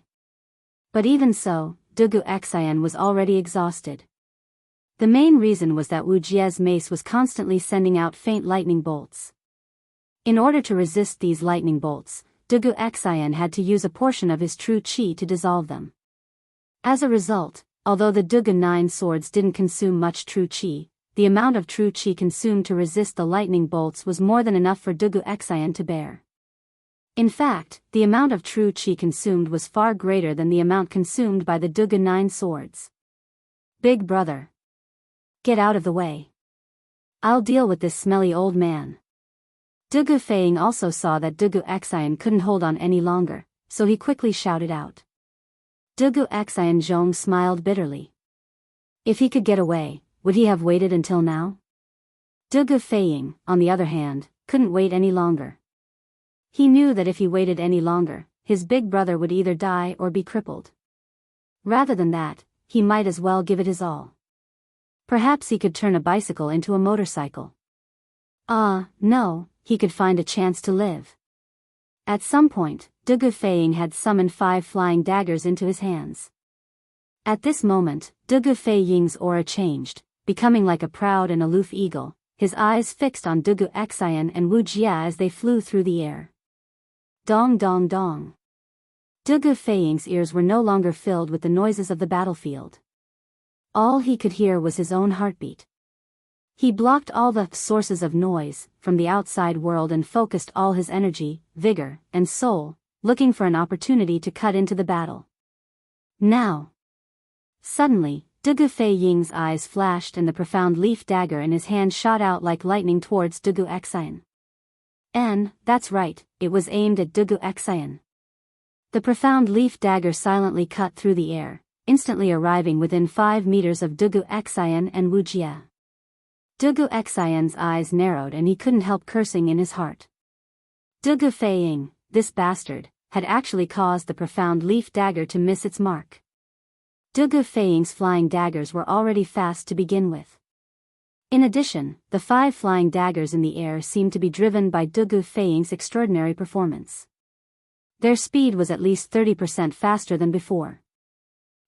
But even so, Dugu Xian was already exhausted. The main reason was that Wuxia's mace was constantly sending out faint lightning bolts. In order to resist these lightning bolts, Dugu Xian had to use a portion of his true qi to dissolve them. As a result, although the Dugu Nine Swords didn't consume much true qi, the amount of true qi consumed to resist the lightning bolts was more than enough for Dugu Xian to bear. In fact, the amount of true qi consumed was far greater than the amount consumed by the Dugu Nine Swords. Big brother. Get out of the way. I'll deal with this smelly old man. Dugu Feiying also saw that Dugu Xian couldn't hold on any longer, so he quickly shouted out. Dugu Xian Zhong smiled bitterly. If he could get away, would he have waited until now? Dugu Feiying, on the other hand, couldn't wait any longer. He knew that if he waited any longer, his big brother would either die or be crippled. Rather than that, he might as well give it his all. Perhaps he could turn a bicycle into a motorcycle. No, he could find a chance to live. At some point, Dugu Feiying had summoned 5 flying daggers into his hands. At this moment, Dugu Feiying's aura changed, becoming like a proud and aloof eagle, his eyes fixed on Dugu Xian and Wuxia as they flew through the air. Dong dong dong. Dugu Feiying's ears were no longer filled with the noises of the battlefield. All he could hear was his own heartbeat. He blocked all the sources of noise from the outside world and focused all his energy, vigor, and soul, looking for an opportunity to cut into the battle. Now. Suddenly, Dugu Feiying's eyes flashed and the profound leaf dagger in his hand shot out like lightning towards Dugu Xian. And, that's right, it was aimed at Dugu Xian. The profound leaf dagger silently cut through the air, instantly arriving within 5 meters of Dugu Xian and Wuxia. Dugu Xian's eyes narrowed and he couldn't help cursing in his heart. Dugu Feiying, this bastard, had actually caused the profound leaf dagger to miss its mark. Dugu Feiying's flying daggers were already fast to begin with. In addition, the 5 flying daggers in the air seemed to be driven by Dugu Feiying's extraordinary performance. Their speed was at least 30% faster than before.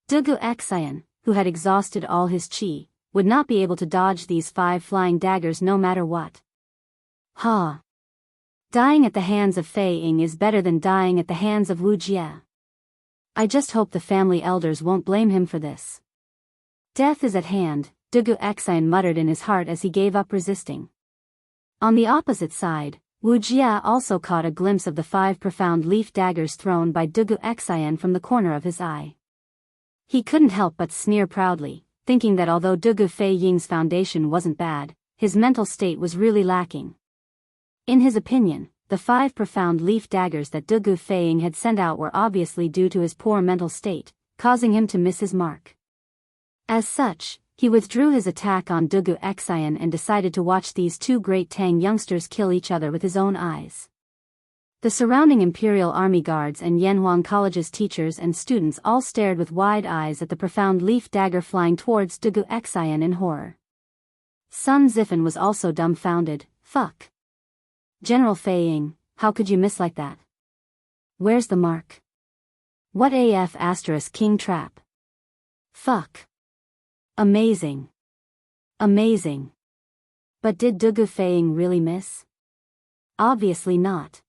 Dugu Xian, who had exhausted all his qi, would not be able to dodge these 5 flying daggers no matter what. Ha! Dying at the hands of Feiying is better than dying at the hands of Wuxia. I just hope the family elders won't blame him for this. Death is at hand, Dugu Xian muttered in his heart as he gave up resisting. On the opposite side, Wuxia also caught a glimpse of the 5 profound leaf daggers thrown by Dugu Xian from the corner of his eye. He couldn't help but sneer proudly, thinking that although Dugu Feiying's foundation wasn't bad, his mental state was really lacking. In his opinion, the 5 profound leaf daggers that Dugu Feiying had sent out were obviously due to his poor mental state, causing him to miss his mark. As such, he withdrew his attack on Dugu Xian and decided to watch these two great Tang youngsters kill each other with his own eyes. The surrounding Imperial Army guards and Yanhuang College's teachers and students all stared with wide eyes at the profound leaf dagger flying towards Dugu Xian in horror. Sun Zifen was also dumbfounded. Fuck. General Fei Ying, how could you miss like that? Where's the mark? What AF * king trap? Fuck. Amazing. Amazing. But did Dugu Fei Ying really miss? Obviously not.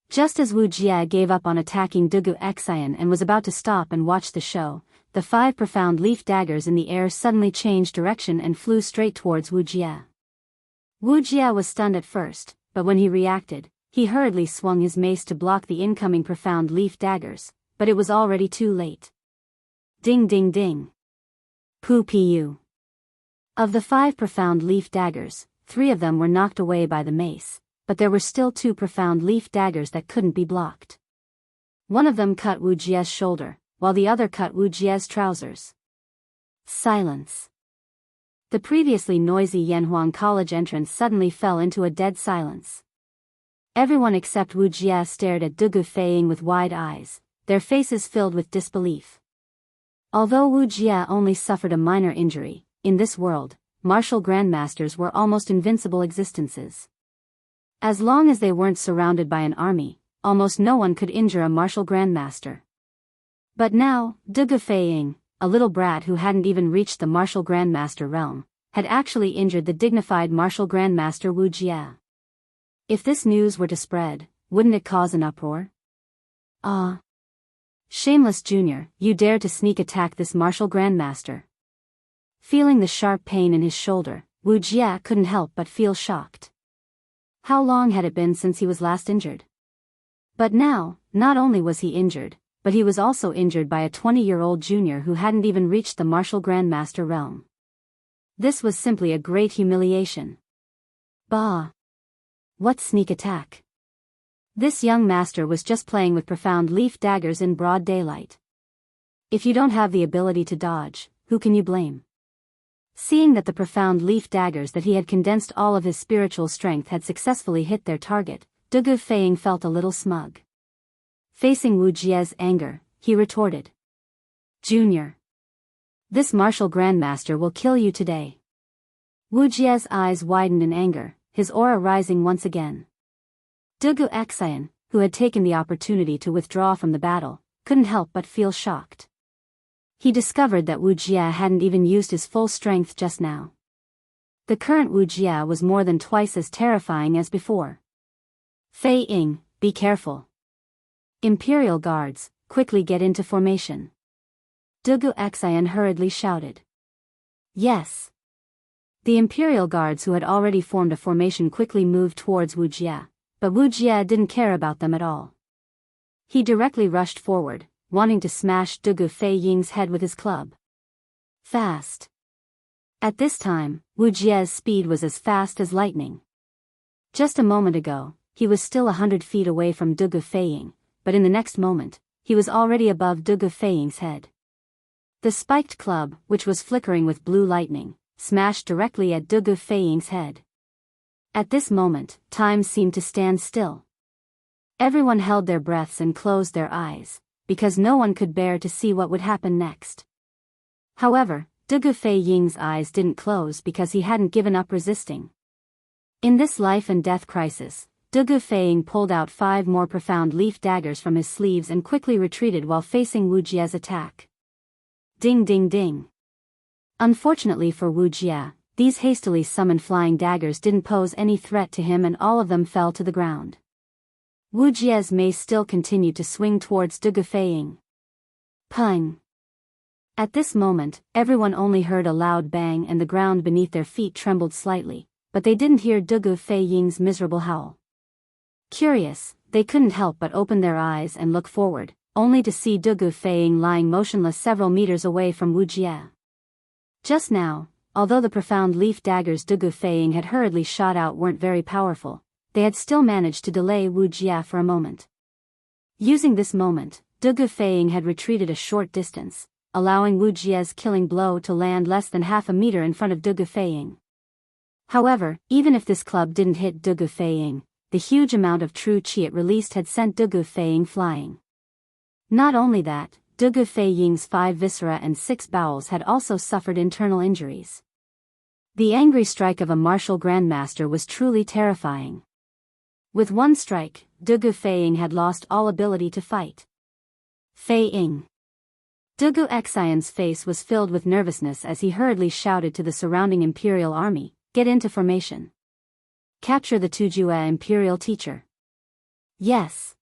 Just as Wu Jie gave up on attacking Dugu Xian and was about to stop and watch the show, the 5 profound leaf daggers in the air suddenly changed direction and flew straight towards Wu Jie. Wu Jie was stunned at first, but when he reacted, he hurriedly swung his mace to block the incoming profound leaf daggers, but it was already too late. Ding ding ding. Pu pu. Of the 5 profound leaf daggers, 3 of them were knocked away by the mace, but there were still 2 profound leaf daggers that couldn't be blocked. One of them cut Wu Jie's shoulder, while the other cut Wu Jie's trousers. Silence. The previously noisy Yanhuang College entrance suddenly fell into a dead silence. Everyone except Wu Jie stared at Dugu Fei Ying with wide eyes, their faces filled with disbelief. Although Wu Jie only suffered a minor injury, in this world, martial grandmasters were almost invincible existences. As long as they weren't surrounded by an army, almost no one could injure a martial grandmaster. But now, Dugu Fei Ying, a little brat who hadn't even reached the martial grandmaster realm, had actually injured the dignified martial grandmaster Wu Jie. If this news were to spread, wouldn't it cause an uproar? Ah. Shameless Junior, you dare to sneak attack this martial grandmaster. Feeling the sharp pain in his shoulder, Wu Jie couldn't help but feel shocked. How long had it been since he was last injured? But now, not only was he injured, but he was also injured by a 20-year-old junior who hadn't even reached the martial grandmaster realm. This was simply a great humiliation. Bah! What sneak attack? This young master was just playing with profound leaf daggers in broad daylight. If you don't have the ability to dodge, who can you blame? Seeing that the profound leaf daggers that he had condensed all of his spiritual strength had successfully hit their target, Dugu Fei Ying felt a little smug. Facing Wu Jie's anger, he retorted. Junior. This martial grandmaster will kill you today. Wu Jie's eyes widened in anger, his aura rising once again. Dugu Xian, who had taken the opportunity to withdraw from the battle, couldn't help but feel shocked. He discovered that Wu Jie hadn't even used his full strength just now. The current Wu Jie was more than twice as terrifying as before. Fei Ying, be careful. Imperial guards, quickly get into formation. Dugu Xian hurriedly shouted. Yes. The Imperial guards who had already formed a formation quickly moved towards Wu Jie, but Wu Jie didn't care about them at all. He directly rushed forward, wanting to smash Dugu Fei Ying's head with his club. Fast. At this time, Wu Jie's speed was as fast as lightning. Just a moment ago, he was still 100 feet away from Dugu Fei Ying, but in the next moment, he was already above Dugu Fei Ying's head. The spiked club, which was flickering with blue lightning, smashed directly at Dugu Fei Ying's head. At this moment, time seemed to stand still. Everyone held their breaths and closed their eyes, because no one could bear to see what would happen next. However, Dugu Fei Ying's eyes didn't close because he hadn't given up resisting. In this life and death crisis, Dugu Fei Ying pulled out 5 more profound leaf daggers from his sleeves and quickly retreated while facing Wu Jie's attack. Ding ding ding. Unfortunately for Wu Jie, these hastily summoned flying daggers didn't pose any threat to him and all of them fell to the ground. Wu Jie's mace still continued to swing towards Dugu Fei Ying. Pung. At this moment, everyone only heard a loud bang and the ground beneath their feet trembled slightly, but they didn't hear Dugu Fei Ying's miserable howl. Curious, they couldn't help but open their eyes and look forward, only to see Dugu Fei Ying lying motionless several meters away from Wu Jie. Just now, although the profound leaf daggers Dugu Fei Ying had hurriedly shot out weren't very powerful, they had still managed to delay Wu Jie for a moment. Using this moment, Dugu Feiying had retreated a short distance, allowing Wu Jie's killing blow to land less than half a meter in front of Dugu Feiying. However, even if this club didn't hit Dugu Feiying, the huge amount of true qi it released had sent Dugu Feiying flying. Not only that, Dugu Feiying's 5 viscera and 6 bowels had also suffered internal injuries. The angry strike of a martial grandmaster was truly terrifying. With one strike, Dugu Feiying had lost all ability to fight. Feiying. Dugu Xian's face was filled with nervousness as he hurriedly shouted to the surrounding imperial army, "Get into formation. Capture the Tujue imperial teacher." Yes.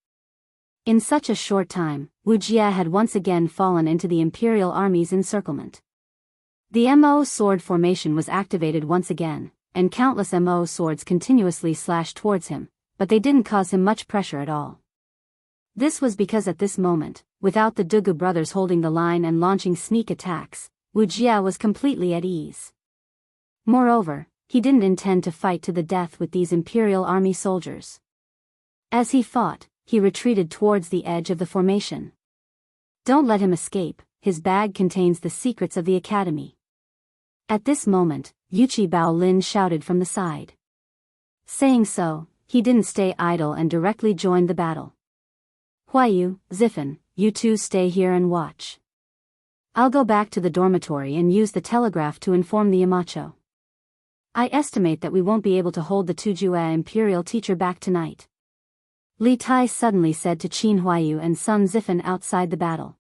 In such a short time, Wu Jie had once again fallen into the imperial army's encirclement. The Mo sword formation was activated once again, and countless Mo swords continuously slashed towards him, but they didn't cause him much pressure at all. This was because at this moment, without the Dugu brothers holding the line and launching sneak attacks, Wu Jie was completely at ease. Moreover, he didn't intend to fight to the death with these imperial army soldiers. As he fought, he retreated towards the edge of the formation. Don't let him escape, his bag contains the secrets of the academy. At this moment, Yuchi Baolin shouted from the side. Saying so, he didn't stay idle and directly joined the battle. Huayu, Zifen, you two stay here and watch. I'll go back to the dormitory and use the telegraph to inform the Yamacho. I estimate that we won't be able to hold the Tujue imperial teacher back tonight. Li Tai suddenly said to Qin Huayu and Sun Zifen outside the battle.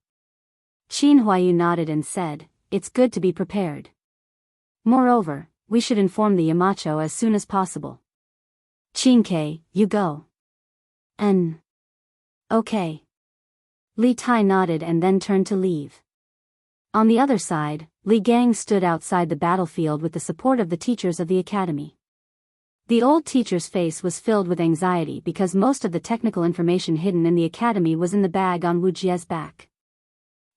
Qin Huayu nodded and said, "It's good to be prepared. Moreover, we should inform the Yamacho as soon as possible." Qin Ke, you go. Okay. Li Tai nodded and then turned to leave. On the other side, Li Gang stood outside the battlefield with the support of the teachers of the academy. The old teacher's face was filled with anxiety because most of the technical information hidden in the academy was in the bag on Wu Jie's back.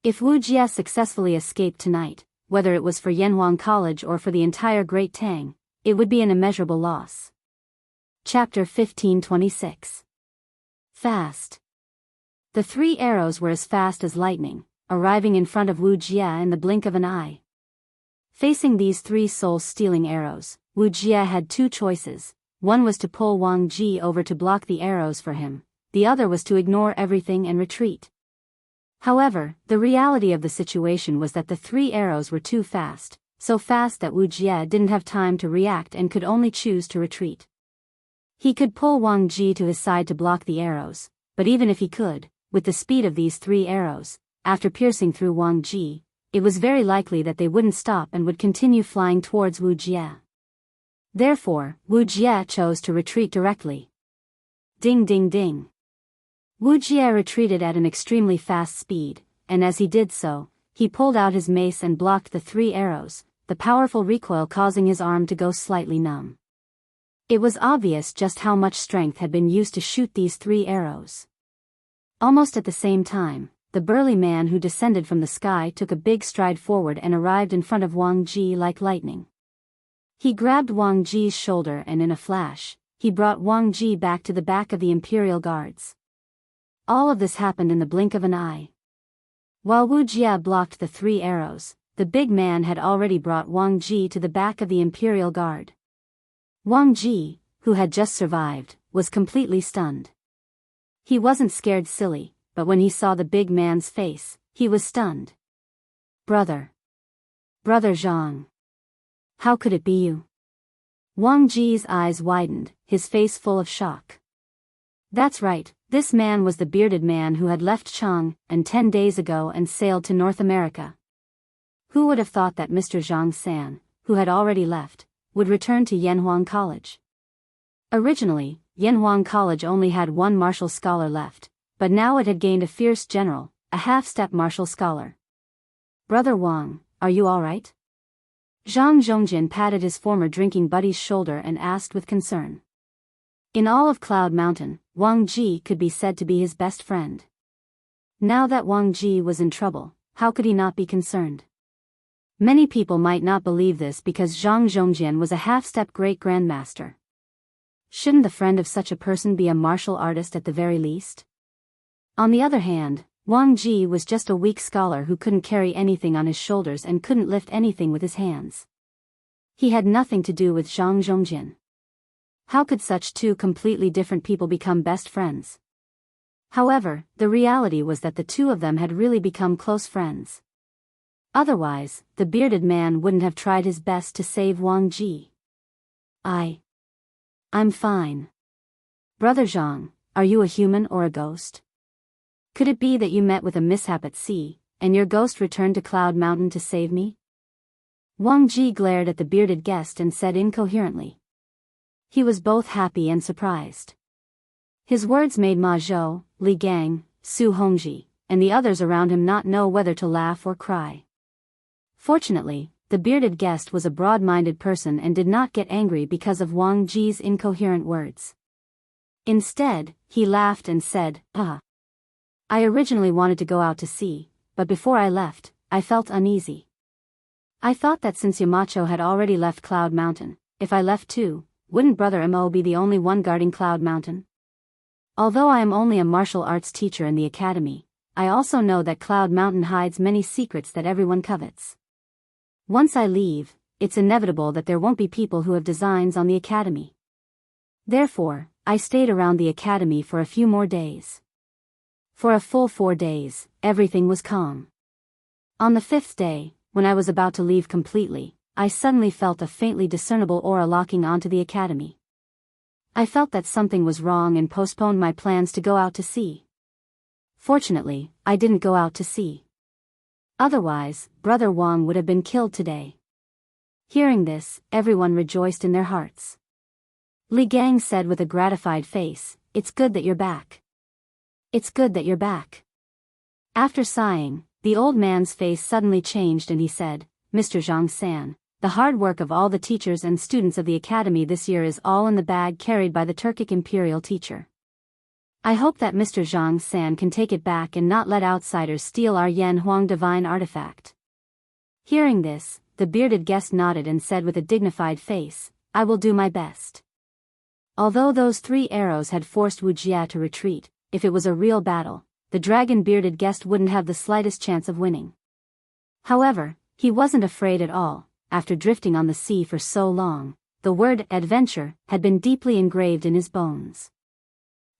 If Wu Jie successfully escaped tonight, whether it was for Yanhuang College or for the entire Great Tang, it would be an immeasurable loss. Chapter 1526. Fast. The 3 arrows were as fast as lightning, arriving in front of Wu Jie in the blink of an eye. Facing these 3 soul-stealing arrows, Wu Jie had 2 choices. One was to pull Wang Ji over to block the arrows for him, the other was to ignore everything and retreat. However, the reality of the situation was that the 3 arrows were too fast, so fast that Wu Jie didn't have time to react and could only choose to retreat. He could pull Wang Ji to his side to block the arrows, but even if he could, with the speed of these 3 arrows, after piercing through Wang Ji, it was very likely that they wouldn't stop and would continue flying towards Wu Jie. Therefore, Wu Jie chose to retreat directly. Ding ding ding. Wu Jie retreated at an extremely fast speed, and as he did so, he pulled out his mace and blocked the 3 arrows, the powerful recoil causing his arm to go slightly numb. It was obvious just how much strength had been used to shoot these 3 arrows. Almost at the same time, the burly man who descended from the sky took a big stride forward and arrived in front of Wang Ji like lightning. He grabbed Wang Ji's shoulder and in a flash, he brought Wang Ji back to the back of the Imperial Guards. All of this happened in the blink of an eye. While Wu Jie blocked the 3 arrows, the big man had already brought Wang Ji to the back of the Imperial Guard. Wang Ji, who had just survived, was completely stunned. He wasn't scared silly, but when he saw the big man's face, he was stunned. Brother Zhang. How could it be you? Wang Ji's eyes widened, his face full of shock. That's right, this man was the bearded man who had left Chang, and 10 days ago and sailed to North America. Who would have thought that Mr. Zhang San, who had already left, would return to Yanhuang College? Originally, Yanhuang College only had 1 martial scholar left, but now it had gained a fierce general, a half-step martial scholar. Brother Wang, are you all right? Zhang Zhongjin patted his former drinking buddy's shoulder and asked with concern. In all of Cloud Mountain, Wang Ji could be said to be his best friend. Now that Wang Ji was in trouble, how could he not be concerned? Many people might not believe this because Zhang Zhongjin was a half-step great grandmaster. Shouldn't the friend of such a person be a martial artist at the very least? On the other hand, Wang Ji was just a weak scholar who couldn't carry anything on his shoulders and couldn't lift anything with his hands. He had nothing to do with Zhang Zhongjin. How could such two completely different people become best friends? However, the reality was that the two of them had really become close friends. Otherwise, the bearded man wouldn't have tried his best to save Wang Ji. I'm fine. Brother Zhang, are you a human or a ghost? Could it be that you met with a mishap at sea, and your ghost returned to Cloud Mountain to save me? Wang Ji glared at the bearded guest and said incoherently. He was both happy and surprised. His words made Ma Zhou, Li Gang, Su Hongji, and the others around him not know whether to laugh or cry. Fortunately, the bearded guest was a broad-minded person and did not get angry because of Wang Ji's incoherent words. Instead, he laughed and said, I originally wanted to go out to sea, but before I left, I felt uneasy. I thought that since Yamacho had already left Cloud Mountain, if I left too, wouldn't Brother Mo be the only one guarding Cloud Mountain? Although I am only a martial arts teacher in the academy, I also know that Cloud Mountain hides many secrets that everyone covets. Once I leave, it's inevitable that there won't be people who have designs on the academy. Therefore, I stayed around the academy for a few more days. For a full 4 days, everything was calm. On the 5th day, when I was about to leave completely, I suddenly felt a faintly discernible aura locking onto the academy. I felt that something was wrong and postponed my plans to go out to sea. Fortunately, I didn't go out to sea. Otherwise, Brother Wang would have been killed today. Hearing this, everyone rejoiced in their hearts. Li Gang said with a gratified face, "It's good that you're back. It's good that you're back." After sighing, the old man's face suddenly changed and he said, "Mr. Zhang San, the hard work of all the teachers and students of the academy this year is all in the bag carried by the Turkic imperial teacher. I hope that Mr. Zhang San can take it back and not let outsiders steal our Yan Huang divine artifact." Hearing this, the bearded guest nodded and said with a dignified face, "I will do my best." Although those 3 arrows had forced Wuxia to retreat, if it was a real battle, the dragon-bearded guest wouldn't have the slightest chance of winning. However, he wasn't afraid at all. After drifting on the sea for so long, the word adventure had been deeply engraved in his bones.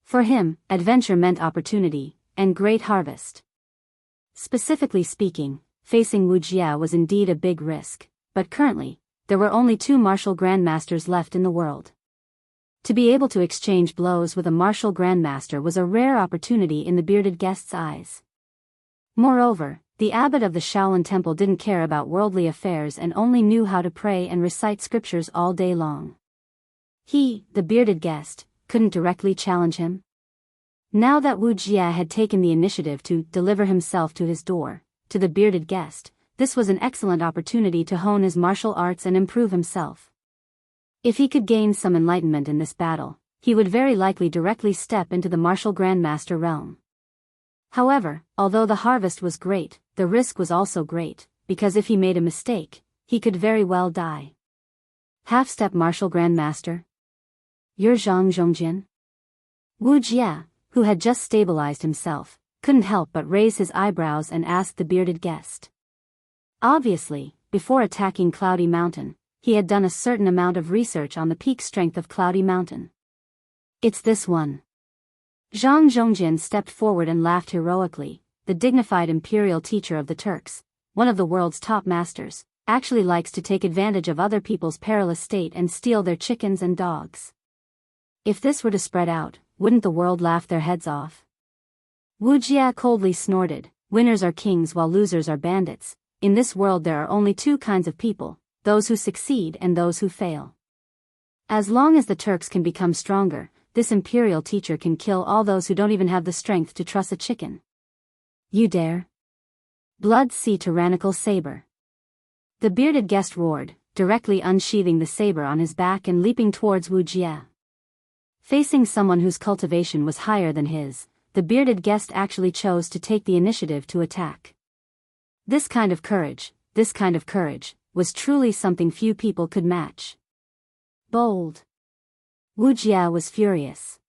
For him, adventure meant opportunity, and great harvest. Specifically speaking, facing Wuxia was indeed a big risk, but currently, there were only 2 martial grandmasters left in the world. To be able to exchange blows with a martial grandmaster was a rare opportunity in the bearded guest's eyes. Moreover, the abbot of the Shaolin Temple didn't care about worldly affairs and only knew how to pray and recite scriptures all day long. He, the bearded guest, couldn't directly challenge him. Now that Wu Jia had taken the initiative to deliver himself to his door, to the bearded guest, this was an excellent opportunity to hone his martial arts and improve himself. If he could gain some enlightenment in this battle, he would very likely directly step into the martial grandmaster realm. However, although the harvest was great, the risk was also great, because if he made a mistake, he could very well die. Half-step martial grandmaster? You're Zhang Zhongjin? Wu Jia, who had just stabilized himself, couldn't help but raise his eyebrows and ask the bearded guest. Obviously, before attacking Cloudy Mountain, he had done a certain amount of research on the peak strength of Cloudy Mountain. It's this one. Zhang Zhongjin stepped forward and laughed heroically. The dignified imperial teacher of the Turks, one of the world's top masters, actually likes to take advantage of other people's perilous state and steal their chickens and dogs. If this were to spread out, wouldn't the world laugh their heads off? Wu Jia coldly snorted, "Winners are kings while losers are bandits. In this world there are only 2 kinds of people, those who succeed and those who fail. As long as the Turks can become stronger, this imperial teacher can kill all those who don't even have the strength to truss a chicken. You dare? Blood sea tyrannical saber." The bearded guest roared, directly unsheathing the saber on his back and leaping towards Wu Jia. Facing someone whose cultivation was higher than his, the bearded guest actually chose to take the initiative to attack. This kind of courage, was truly something few people could match. Bold. Wu Jia was furious.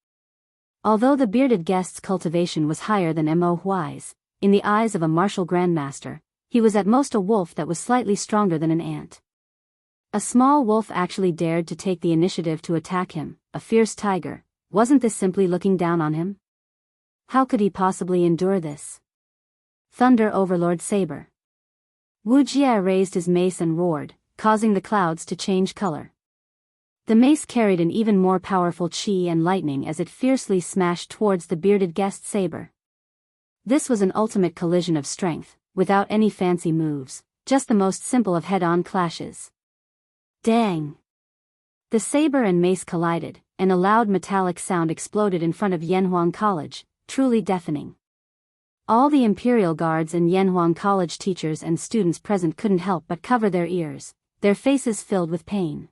Although the bearded guest's cultivation was higher than Mo Huai's, in the eyes of a martial grandmaster, he was at most a wolf that was slightly stronger than an ant. A small wolf actually dared to take the initiative to attack him, a fierce tiger. Wasn't this simply looking down on him? How could he possibly endure this? Thunder Overlord Saber. Wuxia raised his mace and roared, causing the clouds to change color. The mace carried an even more powerful chi and lightning as it fiercely smashed towards the bearded guest's saber. This was an ultimate collision of strength, without any fancy moves, just the most simple of head-on clashes. Dang! The saber and mace collided, and a loud metallic sound exploded in front of Yanhuang College, truly deafening. All the Imperial Guards and Yanhuang College teachers and students present couldn't help but cover their ears, their faces filled with pain.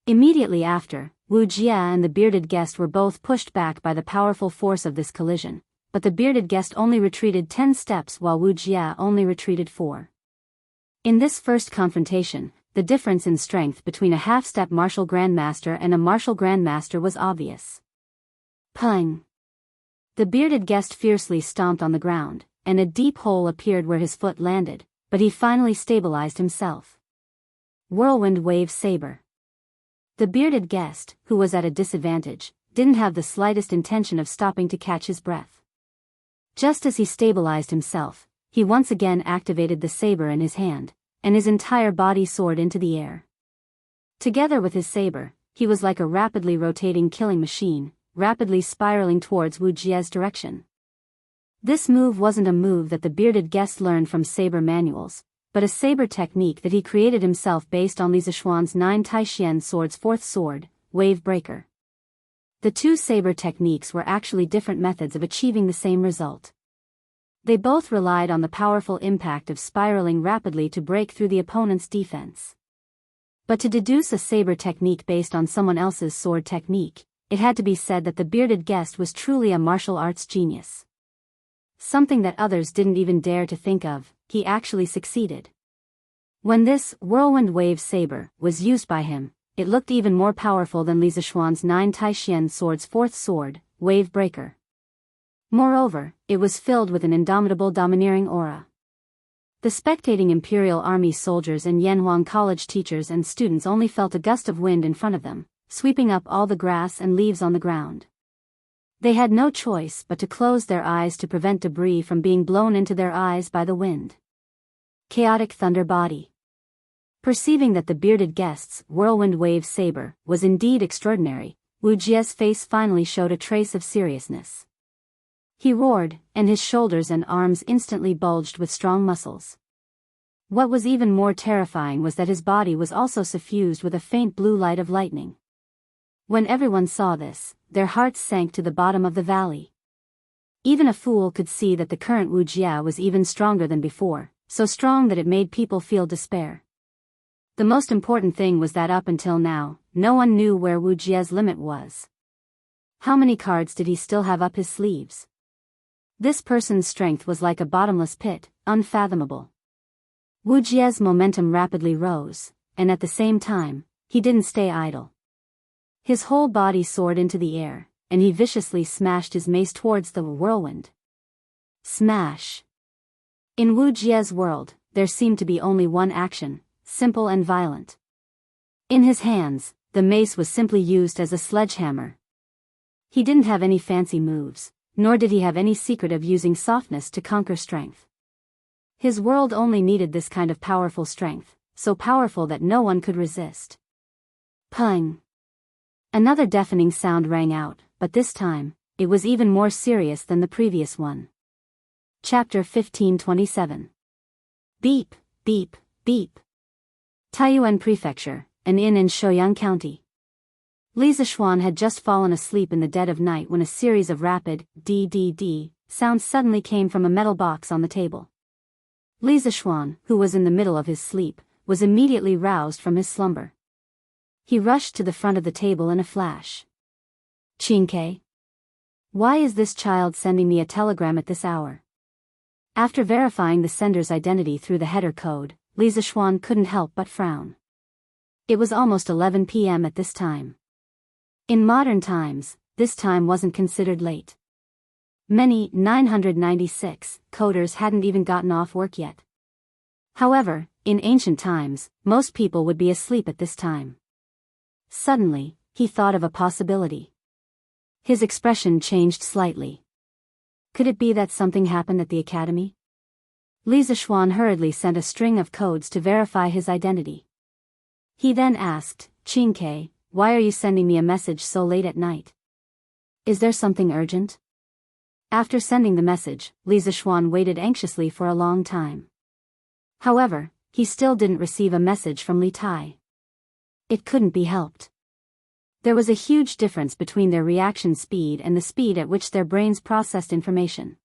Immediately after, Wu Jia and the bearded guest were both pushed back by the powerful force of this collision, but the bearded guest only retreated 10 steps while Wu Jia only retreated 4. In this first confrontation, the difference in strength between a half-step martial grandmaster and a martial grandmaster was obvious. Pung! The bearded guest fiercely stomped on the ground, and a deep hole appeared where his foot landed, but he finally stabilized himself. Whirlwind Wave Saber. The bearded guest, who was at a disadvantage, didn't have the slightest intention of stopping to catch his breath. Just as he stabilized himself, he once again activated the saber in his hand, and his entire body soared into the air. Together with his saber, he was like a rapidly rotating killing machine, rapidly spiraling towards Wu Jia's direction. This move wasn't a move that the bearded guest learned from saber manuals, but a saber technique that he created himself based on Li Zishuan's 9 Taishian sword's 4th sword, Wave Breaker. The two saber techniques were actually different methods of achieving the same result. They both relied on the powerful impact of spiraling rapidly to break through the opponent's defense. But to deduce a saber technique based on someone else's sword technique, it had to be said that the bearded guest was truly a martial arts genius. Something that others didn't even dare to think of, he actually succeeded. When this whirlwind wave saber was used by him, it looked even more powerful than Li Zishuan's 9 Taishian sword's 4th sword, Wave Breaker. Moreover, it was filled with an indomitable domineering aura. The spectating Imperial Army soldiers and Yanhuang College teachers and students only felt a gust of wind in front of them, sweeping up all the grass and leaves on the ground. They had no choice but to close their eyes to prevent debris from being blown into their eyes by the wind. Chaotic Thunder Body. Perceiving that the bearded guest's whirlwind wave saber was indeed extraordinary, Wu Jia's face finally showed a trace of seriousness. He roared, and his shoulders and arms instantly bulged with strong muscles. What was even more terrifying was that his body was also suffused with a faint blue light of lightning. When everyone saw this, their hearts sank to the bottom of the valley. Even a fool could see that the current Wu Jia was even stronger than before, so strong that it made people feel despair. The most important thing was that up until now, no one knew where Wu Jia's limit was. How many cards did he still have up his sleeves? This person's strength was like a bottomless pit, unfathomable. Wu Jia's momentum rapidly rose, and at the same time, he didn't stay idle. His whole body soared into the air, and he viciously smashed his mace towards the whirlwind. Smash! In Wu Jia's world, there seemed to be only one action, simple and violent. In his hands, the mace was simply used as a sledgehammer. He didn't have any fancy moves, nor did he have any secret of using softness to conquer strength. His world only needed this kind of powerful strength, so powerful that no one could resist. Pung! Another deafening sound rang out, but this time, it was even more serious than the previous one. Chapter 1527. Beep, beep, beep. Taiyuan Prefecture, an inn in Shouyang County. Li Zishuan had just fallen asleep in the dead of night when a series of rapid, d-d-d, sounds suddenly came from a metal box on the table. Li Zishuan, who was in the middle of his sleep, was immediately roused from his slumber. He rushed to the front of the table in a flash. Qingke? Why is this child sending me a telegram at this hour? After verifying the sender's identity through the header code, Li Zishuan couldn't help but frown. It was almost 11 p.m. at this time. In modern times, this time wasn't considered late. Many 996 coders hadn't even gotten off work yet. However, in ancient times, most people would be asleep at this time. Suddenly, he thought of a possibility. His expression changed slightly. Could it be that something happened at the academy? Li Zishuan hurriedly sent a string of codes to verify his identity. He then asked, "Qingke, why are you sending me a message so late at night? Is there something urgent?" After sending the message, Li Zishuan waited anxiously for a long time. However, he still didn't receive a message from Li Tai. It couldn't be helped. There was a huge difference between their reaction speed and the speed at which their brains processed information.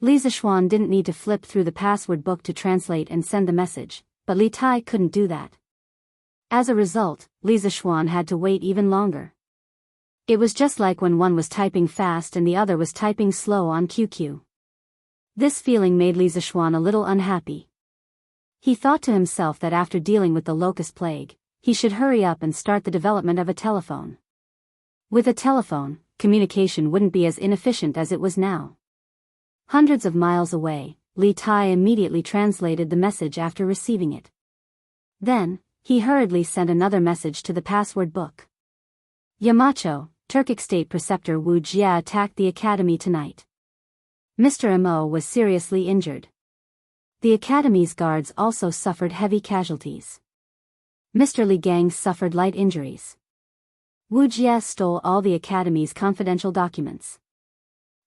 Li Zishuan didn't need to flip through the password book to translate and send the message, but Li Tai couldn't do that. As a result, Li Zishuan had to wait even longer. It was just like when one was typing fast and the other was typing slow on QQ. This feeling made Li Zishuan a little unhappy. He thought to himself that after dealing with the locust plague, he should hurry up and start the development of a telephone. With a telephone, communication wouldn't be as inefficient as it was now. Hundreds of miles away, Li Tai immediately translated the message after receiving it. Then, he hurriedly sent another message to the password book. Yamacho, Turkic state preceptor Wu Jia attacked the academy tonight. Mr. Mo was seriously injured. The academy's guards also suffered heavy casualties. Mr. Li Gang suffered light injuries. Wu Jia stole all the academy's confidential documents.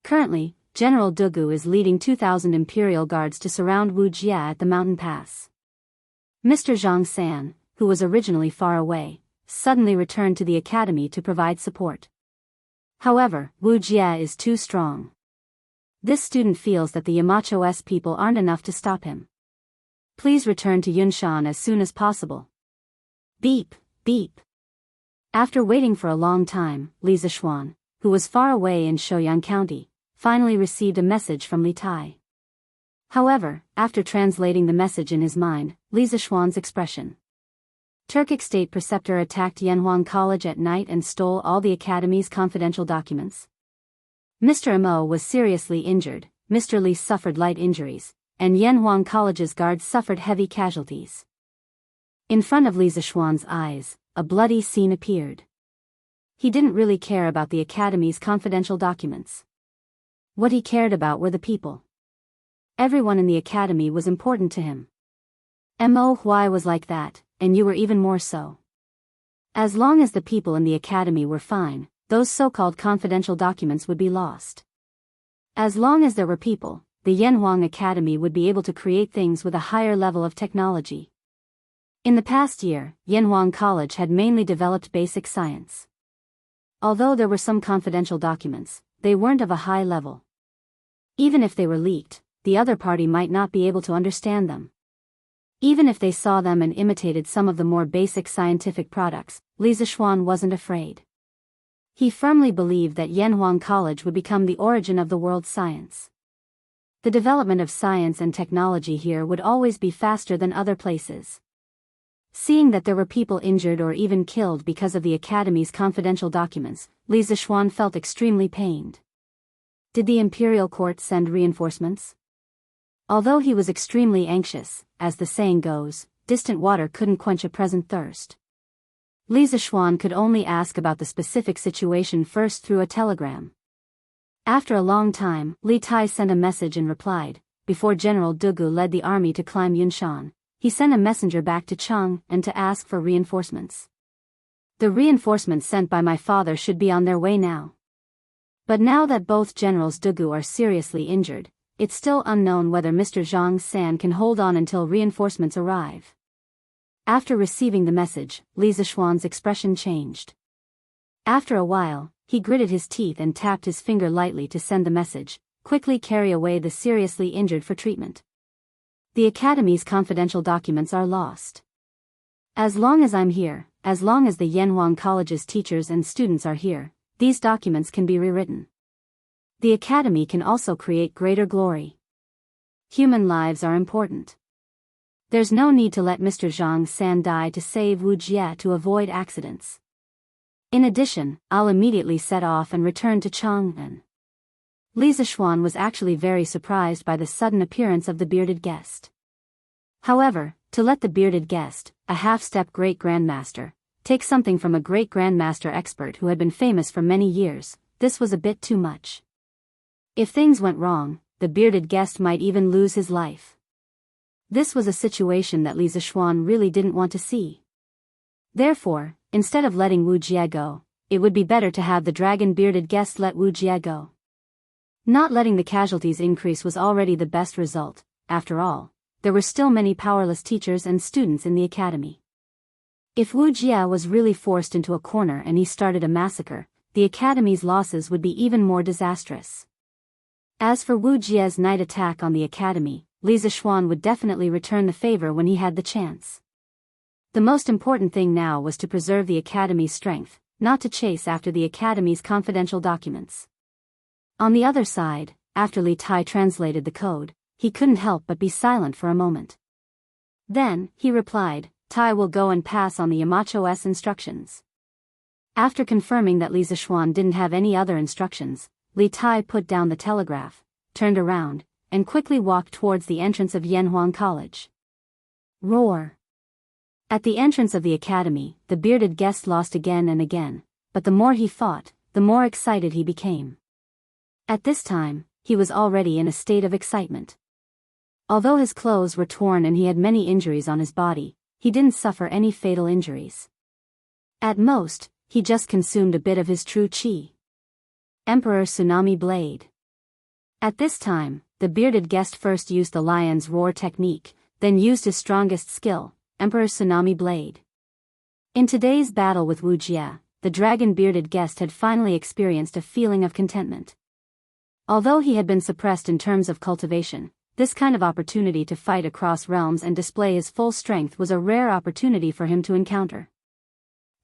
Currently, General Dugu is leading 2,000 imperial guards to surround Wu Jia at the mountain pass. Mr. Zhang San, who was originally far away, suddenly returned to the academy to provide support. However, Wu Jia is too strong. This student feels that the Yamacho's people aren't enough to stop him. Please return to Yunshan as soon as possible. Beep, beep. After waiting for a long time, Li Zishuan, who was far away in Shouyang County, finally received a message from Li Tai. However, after translating the message in his mind, Li Zishuan's expression. Turkic state preceptor attacked Yanhuang College at night and stole all the academy's confidential documents. Mr. Mo was seriously injured, Mr. Li suffered light injuries, and Yanhuang College's guards suffered heavy casualties. In front of Li Zishuan's eyes, a bloody scene appeared. He didn't really care about the academy's confidential documents. What he cared about were the people. Everyone in the academy was important to him. Mo Huai was like that, and you were even more so. As long as the people in the academy were fine, those so-called confidential documents would be lost. As long as there were people, the Yanhuang Academy would be able to create things with a higher level of technology. In the past year, Yanhuang College had mainly developed basic science. Although there were some confidential documents, they weren't of a high level. Even if they were leaked, the other party might not be able to understand them. Even if they saw them and imitated some of the more basic scientific products, Li Zishuan wasn't afraid. He firmly believed that Yanhuang College would become the origin of the world's science. The development of science and technology here would always be faster than other places. Seeing that there were people injured or even killed because of the academy's confidential documents, Li Zishuan felt extremely pained. Did the imperial court send reinforcements? Although he was extremely anxious, as the saying goes, distant water couldn't quench a present thirst. Li Zishuan could only ask about the specific situation first through a telegram. After a long time, Li Tai sent a message and replied, before General Dugu led the army to climb Yunshan. He sent a messenger back to Cheng and to ask for reinforcements. The reinforcements sent by my father should be on their way now. But now that both Generals Dugu are seriously injured, it's still unknown whether Mr. Zhang San can hold on until reinforcements arrive. After receiving the message, Li Zishuan's expression changed. After a while, he gritted his teeth and tapped his finger lightly to send the message, quickly carry away the seriously injured for treatment. The academy's confidential documents are lost. As long as I'm here, as long as the Yanhuang College's teachers and students are here, these documents can be rewritten. The academy can also create greater glory. Human lives are important. There's no need to let Mr. Zhang San die to save Wu Jia to avoid accidents. In addition, I'll immediately set off and return to Chang'an. Li Zishuan was actually very surprised by the sudden appearance of the bearded guest. However, to let the bearded guest, a half-step great-grandmaster, take something from a great-grandmaster expert who had been famous for many years, this was a bit too much. If things went wrong, the bearded guest might even lose his life. This was a situation that Li Zishuan really didn't want to see. Therefore, instead of letting Wu Jie go, it would be better to have the dragon-bearded guest let Wu Jie go. Not letting the casualties increase was already the best result. After all, there were still many powerless teachers and students in the academy. If Wu Jie was really forced into a corner and he started a massacre, the academy's losses would be even more disastrous. As for Wu Jie's night attack on the academy, Li Zishuan would definitely return the favor when he had the chance. The most important thing now was to preserve the academy's strength, not to chase after the academy's confidential documents. On the other side, after Li Tai translated the code, he couldn't help but be silent for a moment. Then, he replied, Tai will go and pass on the Yamacho's instructions. After confirming that Li Zishuan didn't have any other instructions, Li Tai put down the telegraph, turned around, and quickly walked towards the entrance of Yanhuang College. Roar! At the entrance of the academy, the bearded guest lost again and again, but the more he fought, the more excited he became. At this time, he was already in a state of excitement. Although his clothes were torn and he had many injuries on his body, he didn't suffer any fatal injuries. At most, he just consumed a bit of his true qi. Emperor Tsunami Blade. At this time, the bearded guest first used the lion's roar technique, then used his strongest skill, Emperor Tsunami Blade. In today's battle with Wu Jie, the dragon-bearded guest had finally experienced a feeling of contentment. Although he had been suppressed in terms of cultivation, this kind of opportunity to fight across realms and display his full strength was a rare opportunity for him to encounter.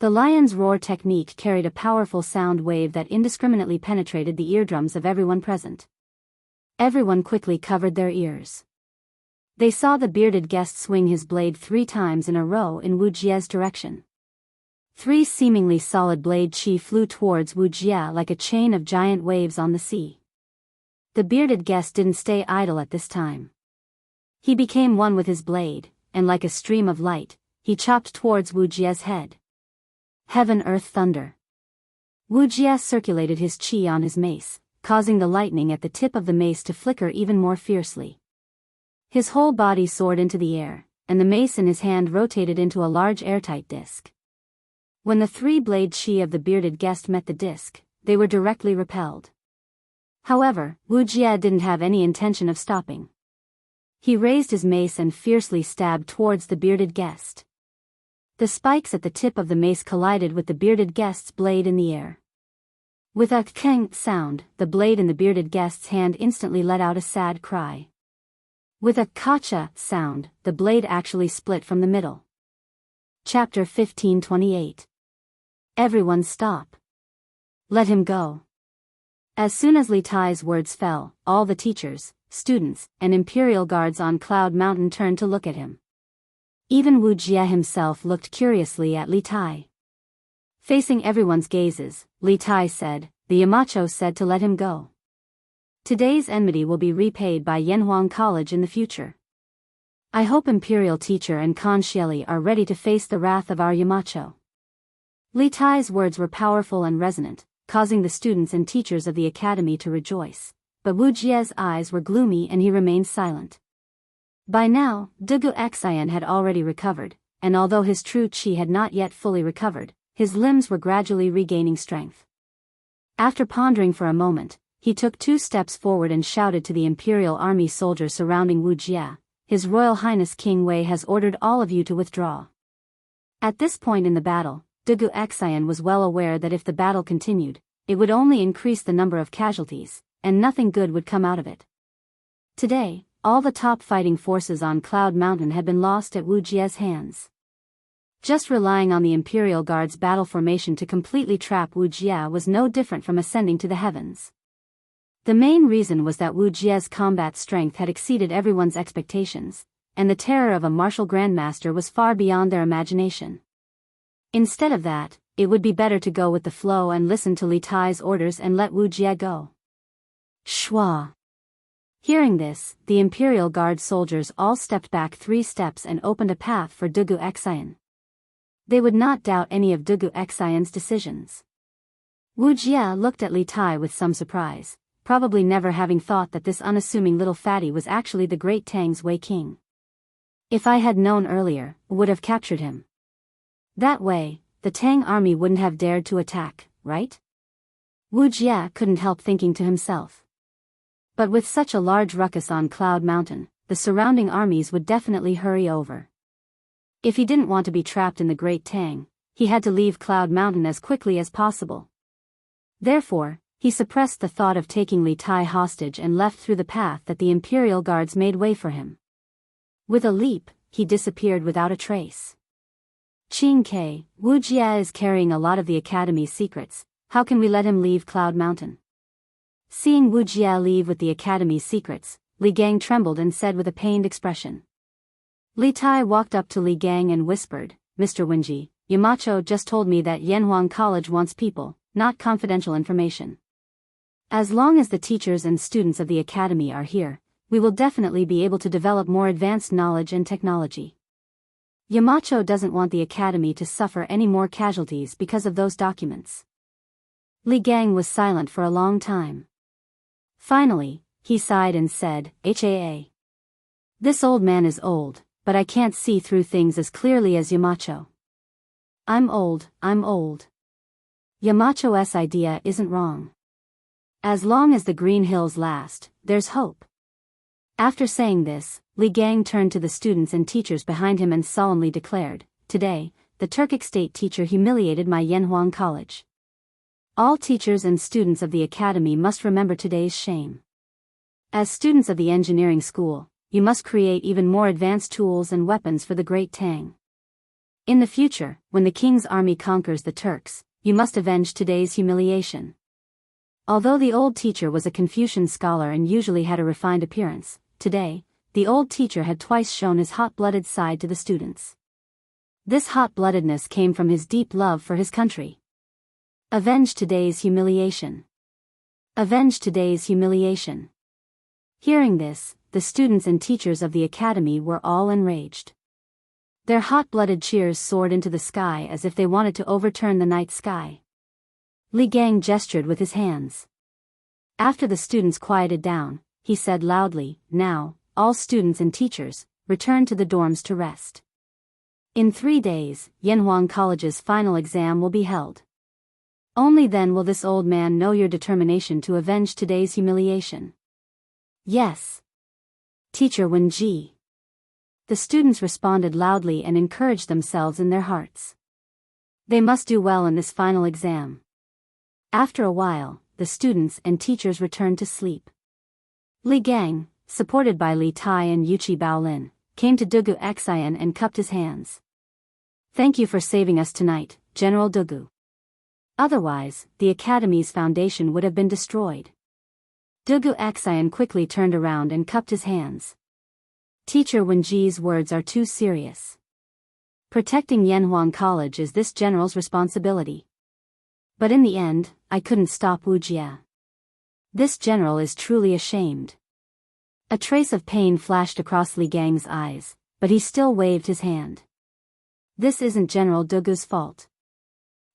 The lion's roar technique carried a powerful sound wave that indiscriminately penetrated the eardrums of everyone present. Everyone quickly covered their ears. They saw the bearded guest swing his blade 3 times in a row in Wu Jie's direction. 3 seemingly solid blade qi flew towards Wu Jie like a chain of giant waves on the sea. The bearded guest didn't stay idle at this time. He became one with his blade, and like a stream of light, he chopped towards Wu Jie's head. Heaven, earth, thunder. Wu Jie circulated his qi on his mace, causing the lightning at the tip of the mace to flicker even more fiercely. His whole body soared into the air, and the mace in his hand rotated into a large airtight disc. When the 3-blade qi of the bearded guest met the disc, they were directly repelled. However, Wu Jie didn't have any intention of stopping. He raised his mace and fiercely stabbed towards the bearded guest. The spikes at the tip of the mace collided with the bearded guest's blade in the air. With a keng sound, the blade in the bearded guest's hand instantly let out a sad cry. With a kacha sound, the blade actually split from the middle. Chapter 1528. Everyone stop. Let him go. As soon as Li Tai's words fell, all the teachers, students, and imperial guards on Cloud Mountain turned to look at him. Even Wu Jie himself looked curiously at Li Tai. Facing everyone's gazes, Li Tai said, "The Yamacho said to let him go. Today's enmity will be repaid by Yanhuang College in the future. I hope Imperial Teacher and Kan Xieli are ready to face the wrath of our Yamacho." Li Tai's words were powerful and resonant, causing the students and teachers of the academy to rejoice, but Wu Jie's eyes were gloomy and he remained silent. By now, Dugu Xian had already recovered, and although his true qi had not yet fully recovered, his limbs were gradually regaining strength. After pondering for a moment, he took 2 steps forward and shouted to the Imperial Army soldiers surrounding Wu Jie, "His Royal Highness King Wei has ordered all of you to withdraw." At this point in the battle, Dugu Xian was well aware that if the battle continued, it would only increase the number of casualties, and nothing good would come out of it. Today, all the top fighting forces on Cloud Mountain had been lost at Wu Jie's hands. Just relying on the Imperial Guard's battle formation to completely trap Wu Jie was no different from ascending to the heavens. The main reason was that Wu Jie's combat strength had exceeded everyone's expectations, and the terror of a martial grandmaster was far beyond their imagination. Instead of that, it would be better to go with the flow and listen to Li Tai's orders and let Wu Jie go. Shua. Hearing this, the Imperial Guard soldiers all stepped back 3 steps and opened a path for Dugu Xian. They would not doubt any of Dugu Xian's decisions. Wu Jie looked at Li Tai with some surprise, probably never having thought that this unassuming little fatty was actually the great Tang's Wei King. If I had known earlier, would have captured him. That way, the Tang army wouldn't have dared to attack, right? Wu Jie couldn't help thinking to himself. But with such a large ruckus on Cloud Mountain, the surrounding armies would definitely hurry over. If he didn't want to be trapped in the Great Tang, he had to leave Cloud Mountain as quickly as possible. Therefore, he suppressed the thought of taking Li Tai hostage and left through the path that the Imperial Guards made way for him. With a leap, he disappeared without a trace. Qing Ke, Wu Jie is carrying a lot of the Academy's secrets, how can we let him leave Cloud Mountain? Seeing Wu Jie leave with the Academy's secrets, Li Gang trembled and said with a pained expression. Li Tai walked up to Li Gang and whispered, Mr. Wenji, Yamacho just told me that Yanhuang College wants people, not confidential information. As long as the teachers and students of the Academy are here, we will definitely be able to develop more advanced knowledge and technology. Yamacho doesn't want the Academy to suffer any more casualties because of those documents. Li Gang was silent for a long time. Finally, he sighed and said, "Haa. This old man is old, but I can't see through things as clearly as Yamacho. I'm old. Yamacho's idea isn't wrong. As long as the Green Hills last, there's hope." After saying this, Li Gang turned to the students and teachers behind him and solemnly declared, "Today, the Turkic state teacher humiliated my Yanhuang College. All teachers and students of the Academy must remember today's shame. As students of the engineering school, you must create even more advanced tools and weapons for the Great Tang. In the future, when the king's army conquers the Turks, you must avenge today's humiliation." Although the old teacher was a Confucian scholar and usually had a refined appearance, today, the old teacher had twice shown his hot-blooded side to the students. This hot-bloodedness came from his deep love for his country. Avenge today's humiliation. Avenge today's humiliation. Hearing this, the students and teachers of the Academy were all enraged. Their hot-blooded cheers soared into the sky as if they wanted to overturn the night sky. Li Gang gestured with his hands. After the students quieted down, he said loudly, "Now, all students and teachers, return to the dorms to rest. In 3 days, Yanhuang College's final exam will be held. Only then will this old man know your determination to avenge today's humiliation." "Yes. Teacher Wenji." The students responded loudly and encouraged themselves in their hearts. They must do well in this final exam. After a while, the students and teachers returned to sleep. Li Gang, supported by Li Tai and Yuchi Baolin, came to Dugu Xian and cupped his hands. "Thank you for saving us tonight, General Dugu. Otherwise, the Academy's foundation would have been destroyed." Dugu Xian quickly turned around and cupped his hands. Teacher Wenji's words are too serious. Protecting Yanhuang College is this general's responsibility. But in the end, I couldn't stop Wu Jie. This general is truly ashamed. A trace of pain flashed across Li Gang's eyes, but he still waved his hand. This isn't General Dugu's fault.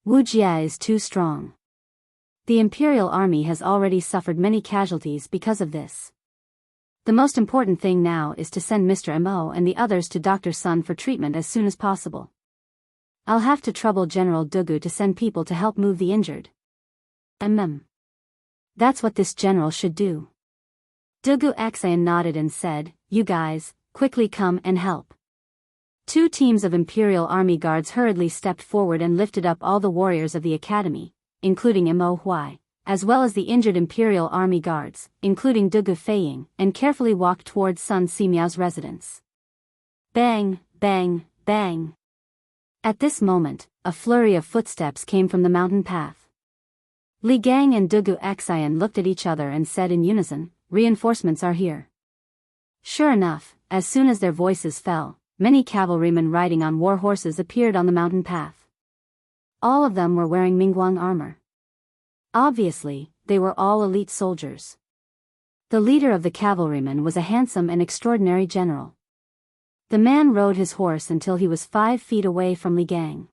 Wu Jie is too strong. The Imperial Army has already suffered many casualties because of this. The most important thing now is to send Mr. Mo and the others to Dr. Sun for treatment as soon as possible. I'll have to trouble General Dugu to send people to help move the injured. That's what this general should do. Dugu Xian nodded and said, "You guys, quickly come and help." 2 teams of Imperial Army guards hurriedly stepped forward and lifted up all the warriors of the Academy, including Mo Huai, as well as the injured Imperial Army guards, including Dugu Feiying, and carefully walked towards Sun Simiao's residence. Bang, bang, bang. At this moment, a flurry of footsteps came from the mountain path. Li Gang and Dugu Xian looked at each other and said in unison, "Reinforcements are here." Sure enough, as soon as their voices fell, many cavalrymen riding on war horses appeared on the mountain path. All of them were wearing Mingguang armor. Obviously, they were all elite soldiers. The leader of the cavalrymen was a handsome and extraordinary general. The man rode his horse until he was 5 feet away from Li Gang.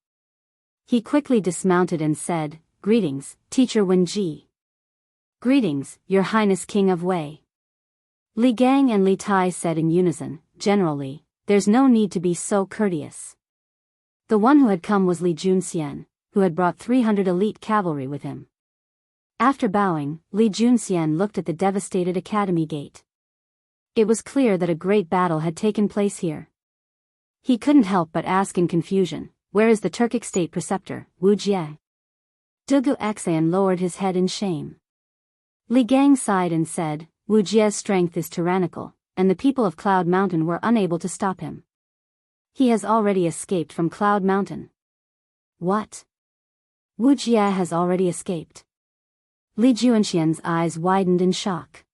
He quickly dismounted and said, "Greetings, Teacher Wenji." "Greetings, Your Highness King of Wei." Li Gang and Li Tai said in unison, "General Li, there's no need to be so courteous." The one who had come was Li Junxian, who had brought 300 elite cavalry with him. After bowing, Li Junxian looked at the devastated academy gate. It was clear that a great battle had taken place here. He couldn't help but ask in confusion, "Where is the Turkic state preceptor, Wu Jie?" Dugu Xan lowered his head in shame. Li Gang sighed and said, "Wu Jie's strength is tyrannical, and the people of Cloud Mountain were unable to stop him. He has already escaped from Cloud Mountain." "What? Wu Jie has already escaped?" Li Junxian's eyes widened in shock.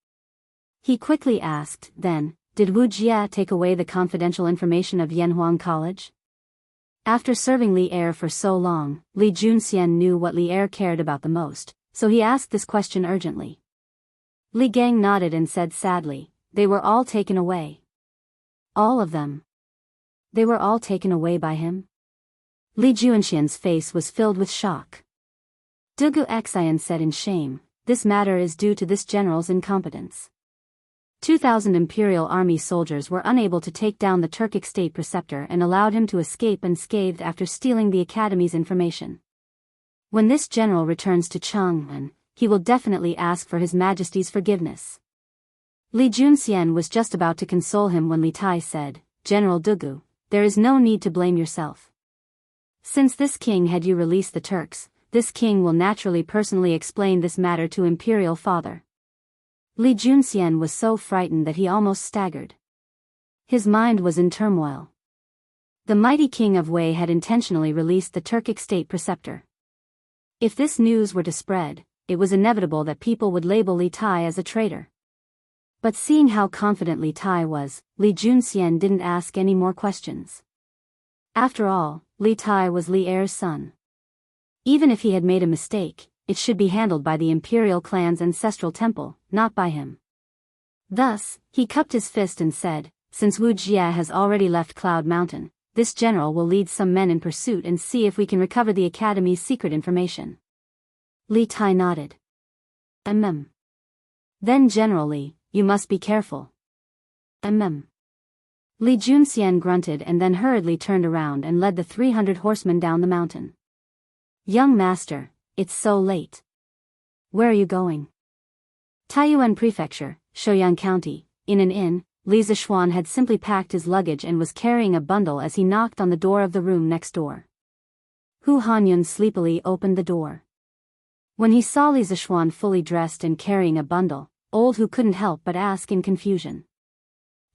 He quickly asked, "Then, did Wu Jie take away the confidential information of Yanhuang College?" After serving Li Er for so long, Li Junxian knew what Li Er cared about the most, so he asked this question urgently. Li Gang nodded and said sadly, "They were all taken away." "All of them? They were all taken away by him?" Li Junxian's face was filled with shock. Dugu Xian said in shame, "This matter is due to this general's incompetence." 2,000 Imperial Army soldiers were unable to take down the Turkic state preceptor and allowed him to escape unscathed after stealing the Academy's information. When this general returns to Chang'an, he will definitely ask for His Majesty's forgiveness. Li Junxian was just about to console him when Li Tai said, "General Dugu, there is no need to blame yourself. Since this king had you release the Turks, this king will naturally personally explain this matter to Imperial Father." Li Junxian was so frightened that he almost staggered. His mind was in turmoil. The mighty king of Wei had intentionally released the Turkic state preceptor. If this news were to spread, it was inevitable that people would label Li Tai as a traitor. But seeing how confident Li Tai was, Li Junxian didn't ask any more questions. After all, Li Tai was Li Er's son. Even if he had made a mistake, it should be handled by the imperial clan's ancestral temple, not by him. Thus, he cupped his fist and said, "Since Wu Jie has already left Cloud Mountain, this general will lead some men in pursuit and see if we can recover the Academy's secret information." Li Tai nodded. Then General Li, you must be careful. Li Junxian grunted and then hurriedly turned around and led the 300 horsemen down the mountain. "Young master, it's so late. Where are you going?" Taiyuan Prefecture, Shouyang County, in an inn, Li Zishuan had simply packed his luggage and was carrying a bundle as he knocked on the door of the room next door. Hu Hanyun sleepily opened the door. When he saw Li Zishuan fully dressed and carrying a bundle, old Hu couldn't help but ask in confusion.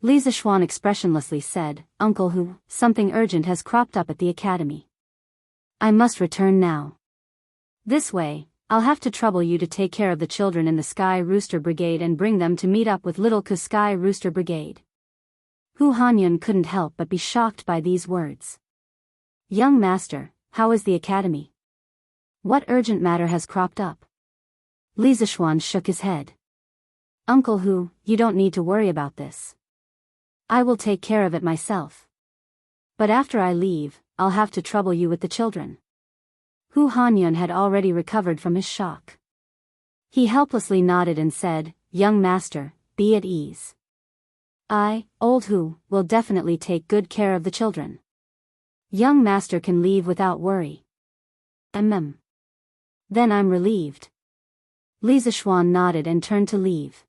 Li Zishuan expressionlessly said, "Uncle Hu, something urgent has cropped up at the academy. I must return now. This way, I'll have to trouble you to take care of the children in the Sky Rooster Brigade and bring them to meet up with Little Ku Sky Rooster Brigade." Hu Hanyun couldn't help but be shocked by these words. "Young master, how is the academy? What urgent matter has cropped up?" Li Zishuan shook his head. "Uncle Hu, you don't need to worry about this. I will take care of it myself. But after I leave, I'll have to trouble you with the children." Hu Hanyun had already recovered from his shock. He helplessly nodded and said, "Young master, be at ease. I, old Hu, will definitely take good care of the children. Young master can leave without worry." Then I'm relieved." Li Zishuan nodded and turned to leave.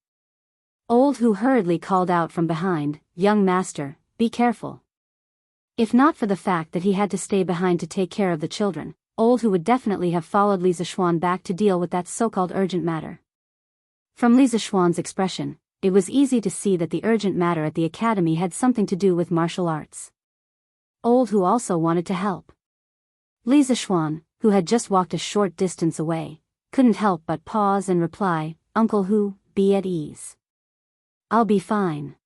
Old Hu hurriedly called out from behind, "Young master, be careful." If not for the fact that he had to stay behind to take care of the children, Old Hu would definitely have followed Li Zishuan back to deal with that so-called urgent matter. From Li Zishuan's expression, it was easy to see that the urgent matter at the academy had something to do with martial arts. Old Hu also wanted to help. Li Zishuan, who had just walked a short distance away, couldn't help but pause and reply, "Uncle Hu, be at ease. I'll be fine."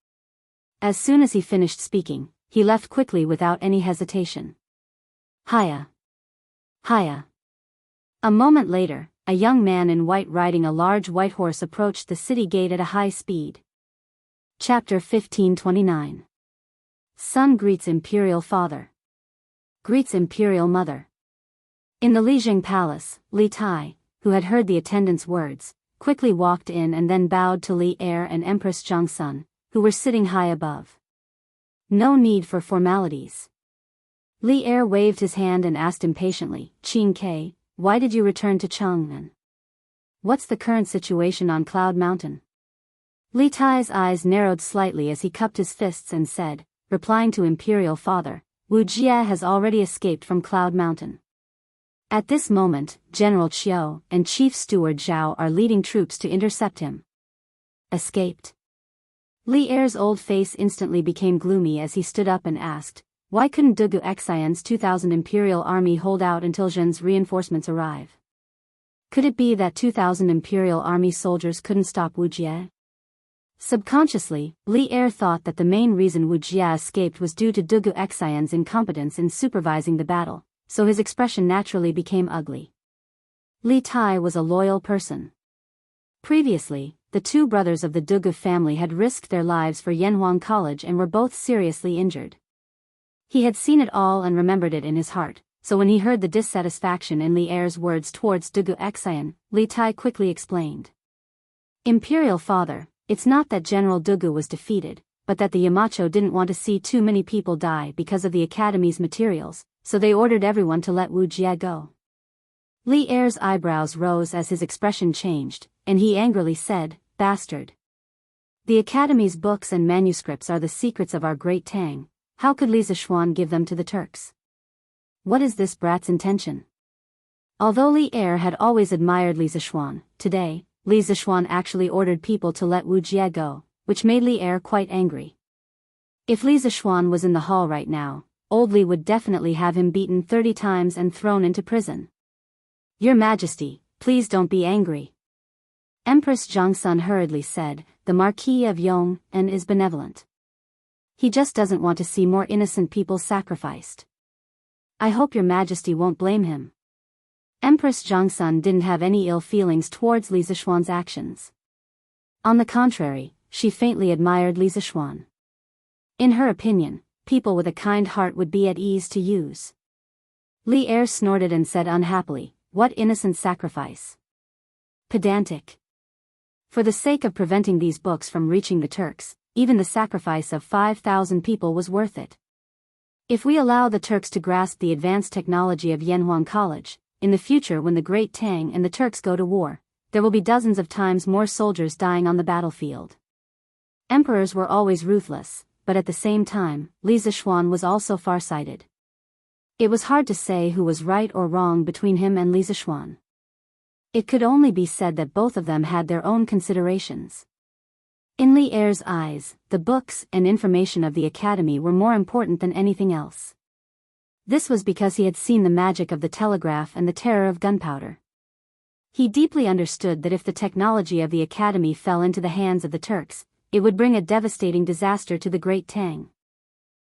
As soon as he finished speaking, he left quickly without any hesitation. Hiya. Hiya. A moment later, a young man in white riding a large white horse approached the city gate at a high speed. Chapter 1529. Son greets imperial father. Greets imperial mother. In the Lijing Palace, Li Tai, who had heard the attendant's words, quickly walked in and then bowed to Li Er and Empress Jiangsun, who were sitting high above. No need for formalities. Li Er waved his hand and asked impatiently, Qin Ke, why did you return to Chang'an? What's the current situation on Cloud Mountain? Li Tai's eyes narrowed slightly as he cupped his fists and said, replying to imperial father, Wuxia has already escaped from Cloud Mountain. At this moment, General Qiu and Chief Steward Zhao are leading troops to intercept him. Escaped? Li Er's old face instantly became gloomy as he stood up and asked, why couldn't Dugu Xian's 2,000 imperial army hold out until Zhen's reinforcements arrive? Could it be that 2,000 imperial army soldiers couldn't stop Wu Jie? Subconsciously, Li Er thought that the main reason Wu Jie escaped was due to Dugu Xian's incompetence in supervising the battle, so his expression naturally became ugly. Li Tai was a loyal person. Previously, the two brothers of the Dugu family had risked their lives for Yanhuang College and were both seriously injured. He had seen it all and remembered it in his heart, so when he heard the dissatisfaction in Li Er's words towards Dugu Xian, Li Tai quickly explained. Imperial father, it's not that General Dugu was defeated, but that the Yamacho didn't want to see too many people die because of the academy's materials, so they ordered everyone to let Wu Jie go. Li Er's eyebrows rose as his expression changed, and he angrily said, bastard. The academy's books and manuscripts are the secrets of our great Tang. How could Li Zishuan give them to the Turks? What is this brat's intention? Although Li Er had always admired Li Zishuan, today, Li Zishuan actually ordered people to let Wu Jie go, which made Li Er quite angry. If Li Zishuan was in the hall right now, old Li would definitely have him beaten 30 times and thrown into prison. Your Majesty, please don't be angry. Empress Jiangsun hurriedly said, the Marquis of Yong and is benevolent. He just doesn't want to see more innocent people sacrificed. I hope your Majesty won't blame him. Empress Jiangsun didn't have any ill feelings towards Li Zishuan's actions. On the contrary, she faintly admired Li Zishuan. In her opinion, people with a kind heart would be at ease to use. Li Er snorted and said unhappily, what innocent sacrifice? Pedantic. For the sake of preventing these books from reaching the Turks, even the sacrifice of 5,000 people was worth it. If we allow the Turks to grasp the advanced technology of Yanhuang College, in the future when the Great Tang and the Turks go to war, there will be dozens of times more soldiers dying on the battlefield. Emperors were always ruthless, but at the same time, Li Zishuan was also farsighted. It was hard to say who was right or wrong between him and Li Zishuan. It could only be said that both of them had their own considerations. In Li Er's eyes, the books and information of the academy were more important than anything else. This was because he had seen the magic of the telegraph and the terror of gunpowder. He deeply understood that if the technology of the academy fell into the hands of the Turks, it would bring a devastating disaster to the Great Tang.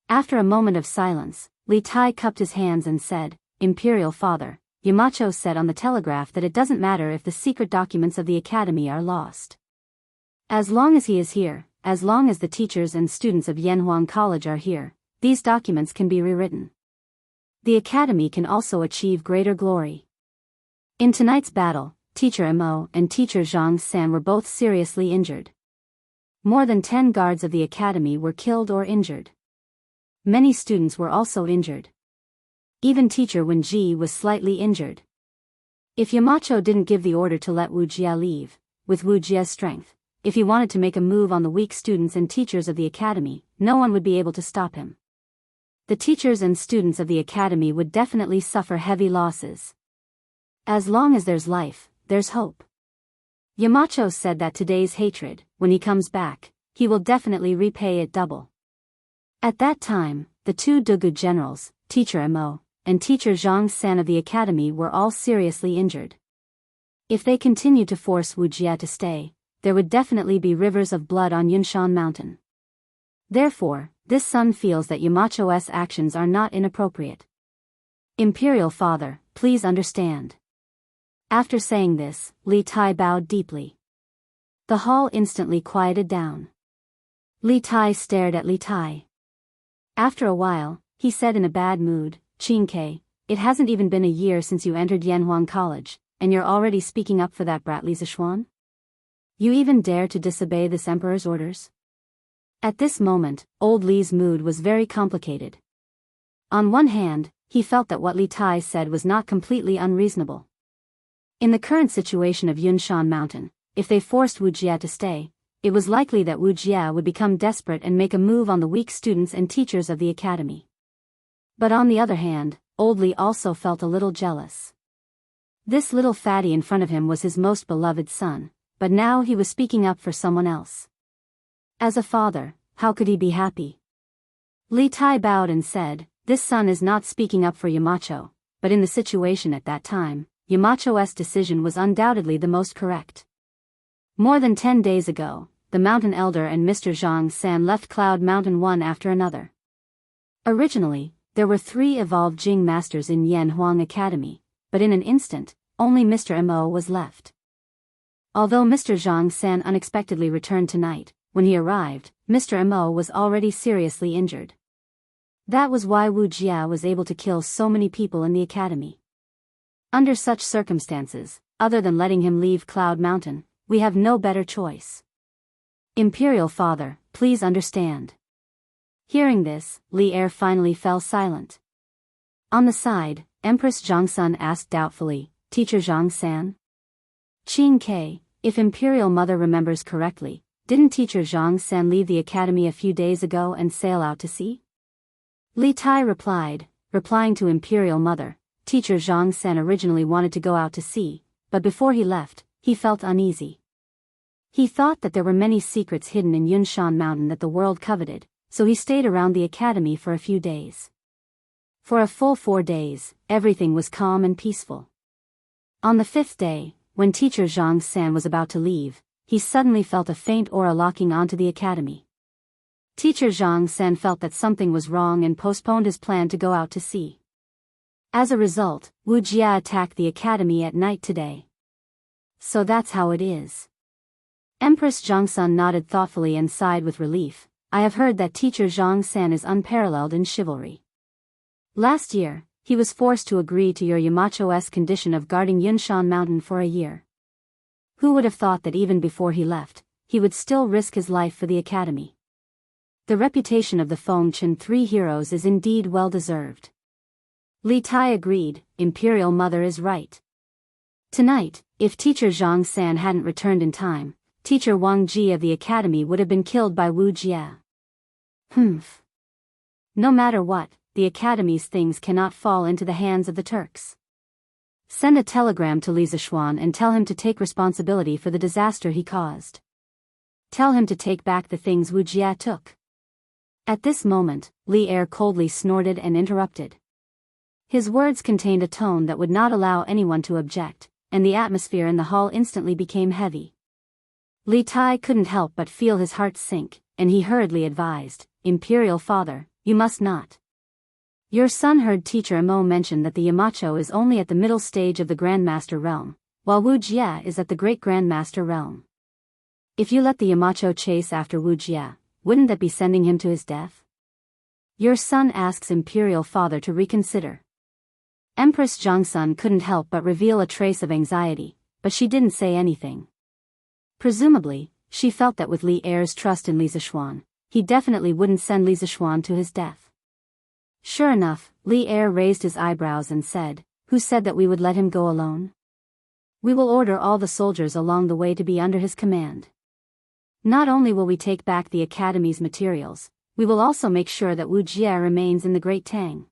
After a moment of silence, Li Tai cupped his hands and said, Imperial Father, Yamacho said on the telegraph that it doesn't matter if the secret documents of the academy are lost. As long as he is here, as long as the teachers and students of Yanhuang College are here, these documents can be rewritten. The academy can also achieve greater glory. In tonight's battle, Teacher Mo and Teacher Zhang San were both seriously injured. More than 10 guards of the academy were killed or injured. Many students were also injured. Even Teacher Wen Ji was slightly injured. If Yamacho didn't give the order to let Wu Jie leave, with Wu Jie's strength, if he wanted to make a move on the weak students and teachers of the academy, no one would be able to stop him. The teachers and students of the academy would definitely suffer heavy losses. As long as there's life, there's hope. Yamacho said that today's hatred, when he comes back, he will definitely repay it double. At that time, the two Dugu generals, Teacher Mo and Teacher Zhang San of the academy were all seriously injured. If they continued to force Wu Jie to stay, there would definitely be rivers of blood on Yunshan Mountain. Therefore, this son feels that Yamacho's actions are not inappropriate. Imperial Father, please understand. After saying this, Li Tai bowed deeply. The hall instantly quieted down. Li Tai stared at Li Tai. After a while, he said in a bad mood, "Qingke, it hasn't even been a year since you entered Yanhuang College, and you're already speaking up for that brat Li Zishuan? You even dare to disobey this emperor's orders?" At this moment, old Li's mood was very complicated. On one hand, he felt that what Li Tai said was not completely unreasonable. In the current situation of Yunshan Mountain, if they forced Wu Jia to stay, it was likely that Wu Jia would become desperate and make a move on the weak students and teachers of the academy. But on the other hand, old Li also felt a little jealous. This little fatty in front of him was his most beloved son, but now he was speaking up for someone else. As a father, how could he be happy? Li Tai bowed and said, "This son is not speaking up for Yamacho, but in the situation at that time, Yamacho's decision was undoubtedly the most correct." More than 10 days ago, the mountain elder and Mr. Zhang San left Cloud Mountain one after another. Originally, there were 3 evolved Jing masters in Yanhuang Academy, but in an instant, only Mr. Mo was left. Although Mr. Zhang San unexpectedly returned tonight, when he arrived, Mr. Mo was already seriously injured. That was why Wu Jia was able to kill so many people in the academy. Under such circumstances, other than letting him leave Cloud Mountain, we have no better choice. Imperial Father, please understand. Hearing this, Li Er finally fell silent. On the side, Empress Zhangsun asked doubtfully, "Teacher Zhang San? Qingke, if Imperial Mother remembers correctly, didn't Teacher Zhang San leave the academy a few days ago and sail out to sea?" Li Tai replied, replying to Imperial Mother, "Teacher Zhang San originally wanted to go out to sea, but before he left, he felt uneasy. He thought that there were many secrets hidden in Yunshan Mountain that the world coveted, so he stayed around the academy for a few days. For a full 4 days, everything was calm and peaceful. On the 5th day, when Teacher Zhang San was about to leave, he suddenly felt a faint aura locking onto the academy. Teacher Zhang San felt that something was wrong and postponed his plan to go out to sea. As a result, Wu Jia attacked the academy at night today. So that's how it is." Empress Zhangsun nodded thoughtfully and sighed with relief. "I have heard that Teacher Zhang San is unparalleled in chivalry. Last year, he was forced to agree to your Yamacho's condition of guarding Yunshan Mountain for a year. Who would have thought that even before he left, he would still risk his life for the academy? The reputation of the Fengchen 3 heroes is indeed well deserved." Li Tai agreed, "Imperial Mother is right. Tonight, if Teacher Zhang San hadn't returned in time, Teacher Wang Ji of the academy would have been killed by Wu Jia. Humph. No matter what, the academy's things cannot fall into the hands of the Turks. Send a telegram to Li Zishuan and tell him to take responsibility for the disaster he caused. Tell him to take back the things Wu Jia took." At this moment, Li Er coldly snorted and interrupted. His words contained a tone that would not allow anyone to object, and the atmosphere in the hall instantly became heavy. Li Tai couldn't help but feel his heart sink, and he hurriedly advised, "Imperial Father, you must not. Your son heard Teacher Mo mention that the Yamacho is only at the middle stage of the Grandmaster realm, while Wu Jia is at the Great Grandmaster realm. If you let the Yamacho chase after Wu Jia, wouldn't that be sending him to his death? Your son asks Imperial Father to reconsider." Empress Zhangsun couldn't help but reveal a trace of anxiety, but she didn't say anything. Presumably, she felt that with Li Er's trust in Li Zishuan, he definitely wouldn't send Li Zishuan to his death. Sure enough, Li Er raised his eyebrows and said, "Who said that we would let him go alone? We will order all the soldiers along the way to be under his command. Not only will we take back the academy's materials, we will also make sure that Wu Jia remains in the Great Tang."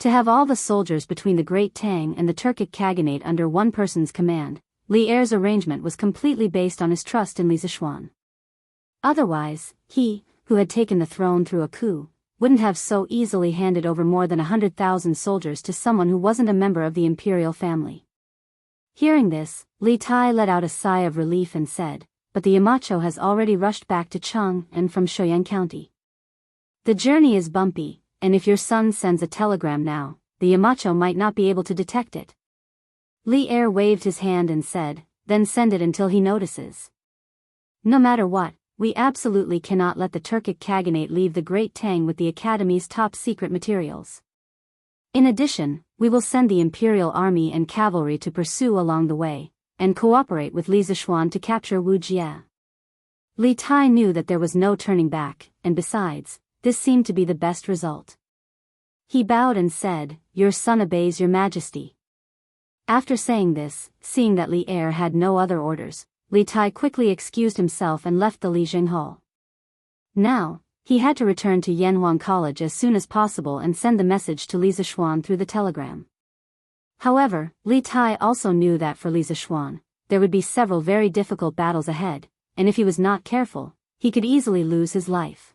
To have all the soldiers between the Great Tang and the Turkic Khaganate under one person's command, Li Er's arrangement was completely based on his trust in Li Zishuan. Otherwise, he, who had taken the throne through a coup, wouldn't have so easily handed over more than 100,000 soldiers to someone who wasn't a member of the imperial family. Hearing this, Li Tai let out a sigh of relief and said, "But the Yamacho has already rushed back to Cheng and from Shouyang County. The journey is bumpy, and if your son sends a telegram now, the Yamacho might not be able to detect it." Li Er waved his hand and said, then send it until he notices. No matter what, we absolutely cannot let the Turkic Khaganate leave the Great Tang with the Academy's top-secret materials. In addition, we will send the Imperial Army and cavalry to pursue along the way, and cooperate with Li Zishuan to capture Wuxia. Li Tai knew that there was no turning back, and besides, this seemed to be the best result. He bowed and said, "Your son obeys your majesty." After saying this, seeing that Li Er had no other orders, Li Tai quickly excused himself and left the Lijing Hall. Now, he had to return to Yanhuang College as soon as possible and send the message to Li Zishuan through the telegram. However, Li Tai also knew that for Li Zishuan, there would be several very difficult battles ahead, and if he was not careful, he could easily lose his life.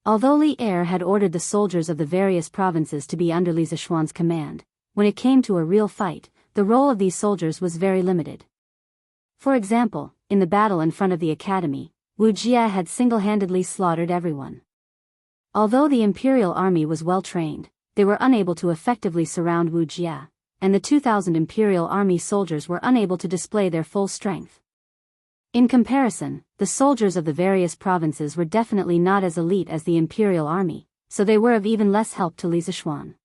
Although Li Er had ordered the soldiers of the various provinces to be under Li Zishuan's command, when it came to a real fight, the role of these soldiers was very limited. For example, in the battle in front of the academy, Wuxia had single-handedly slaughtered everyone. Although the Imperial Army was well trained, they were unable to effectively surround Wuxia, and the 2,000 Imperial Army soldiers were unable to display their full strength. In comparison, the soldiers of the various provinces were definitely not as elite as the Imperial Army, so they were of even less help to Li Zishuan.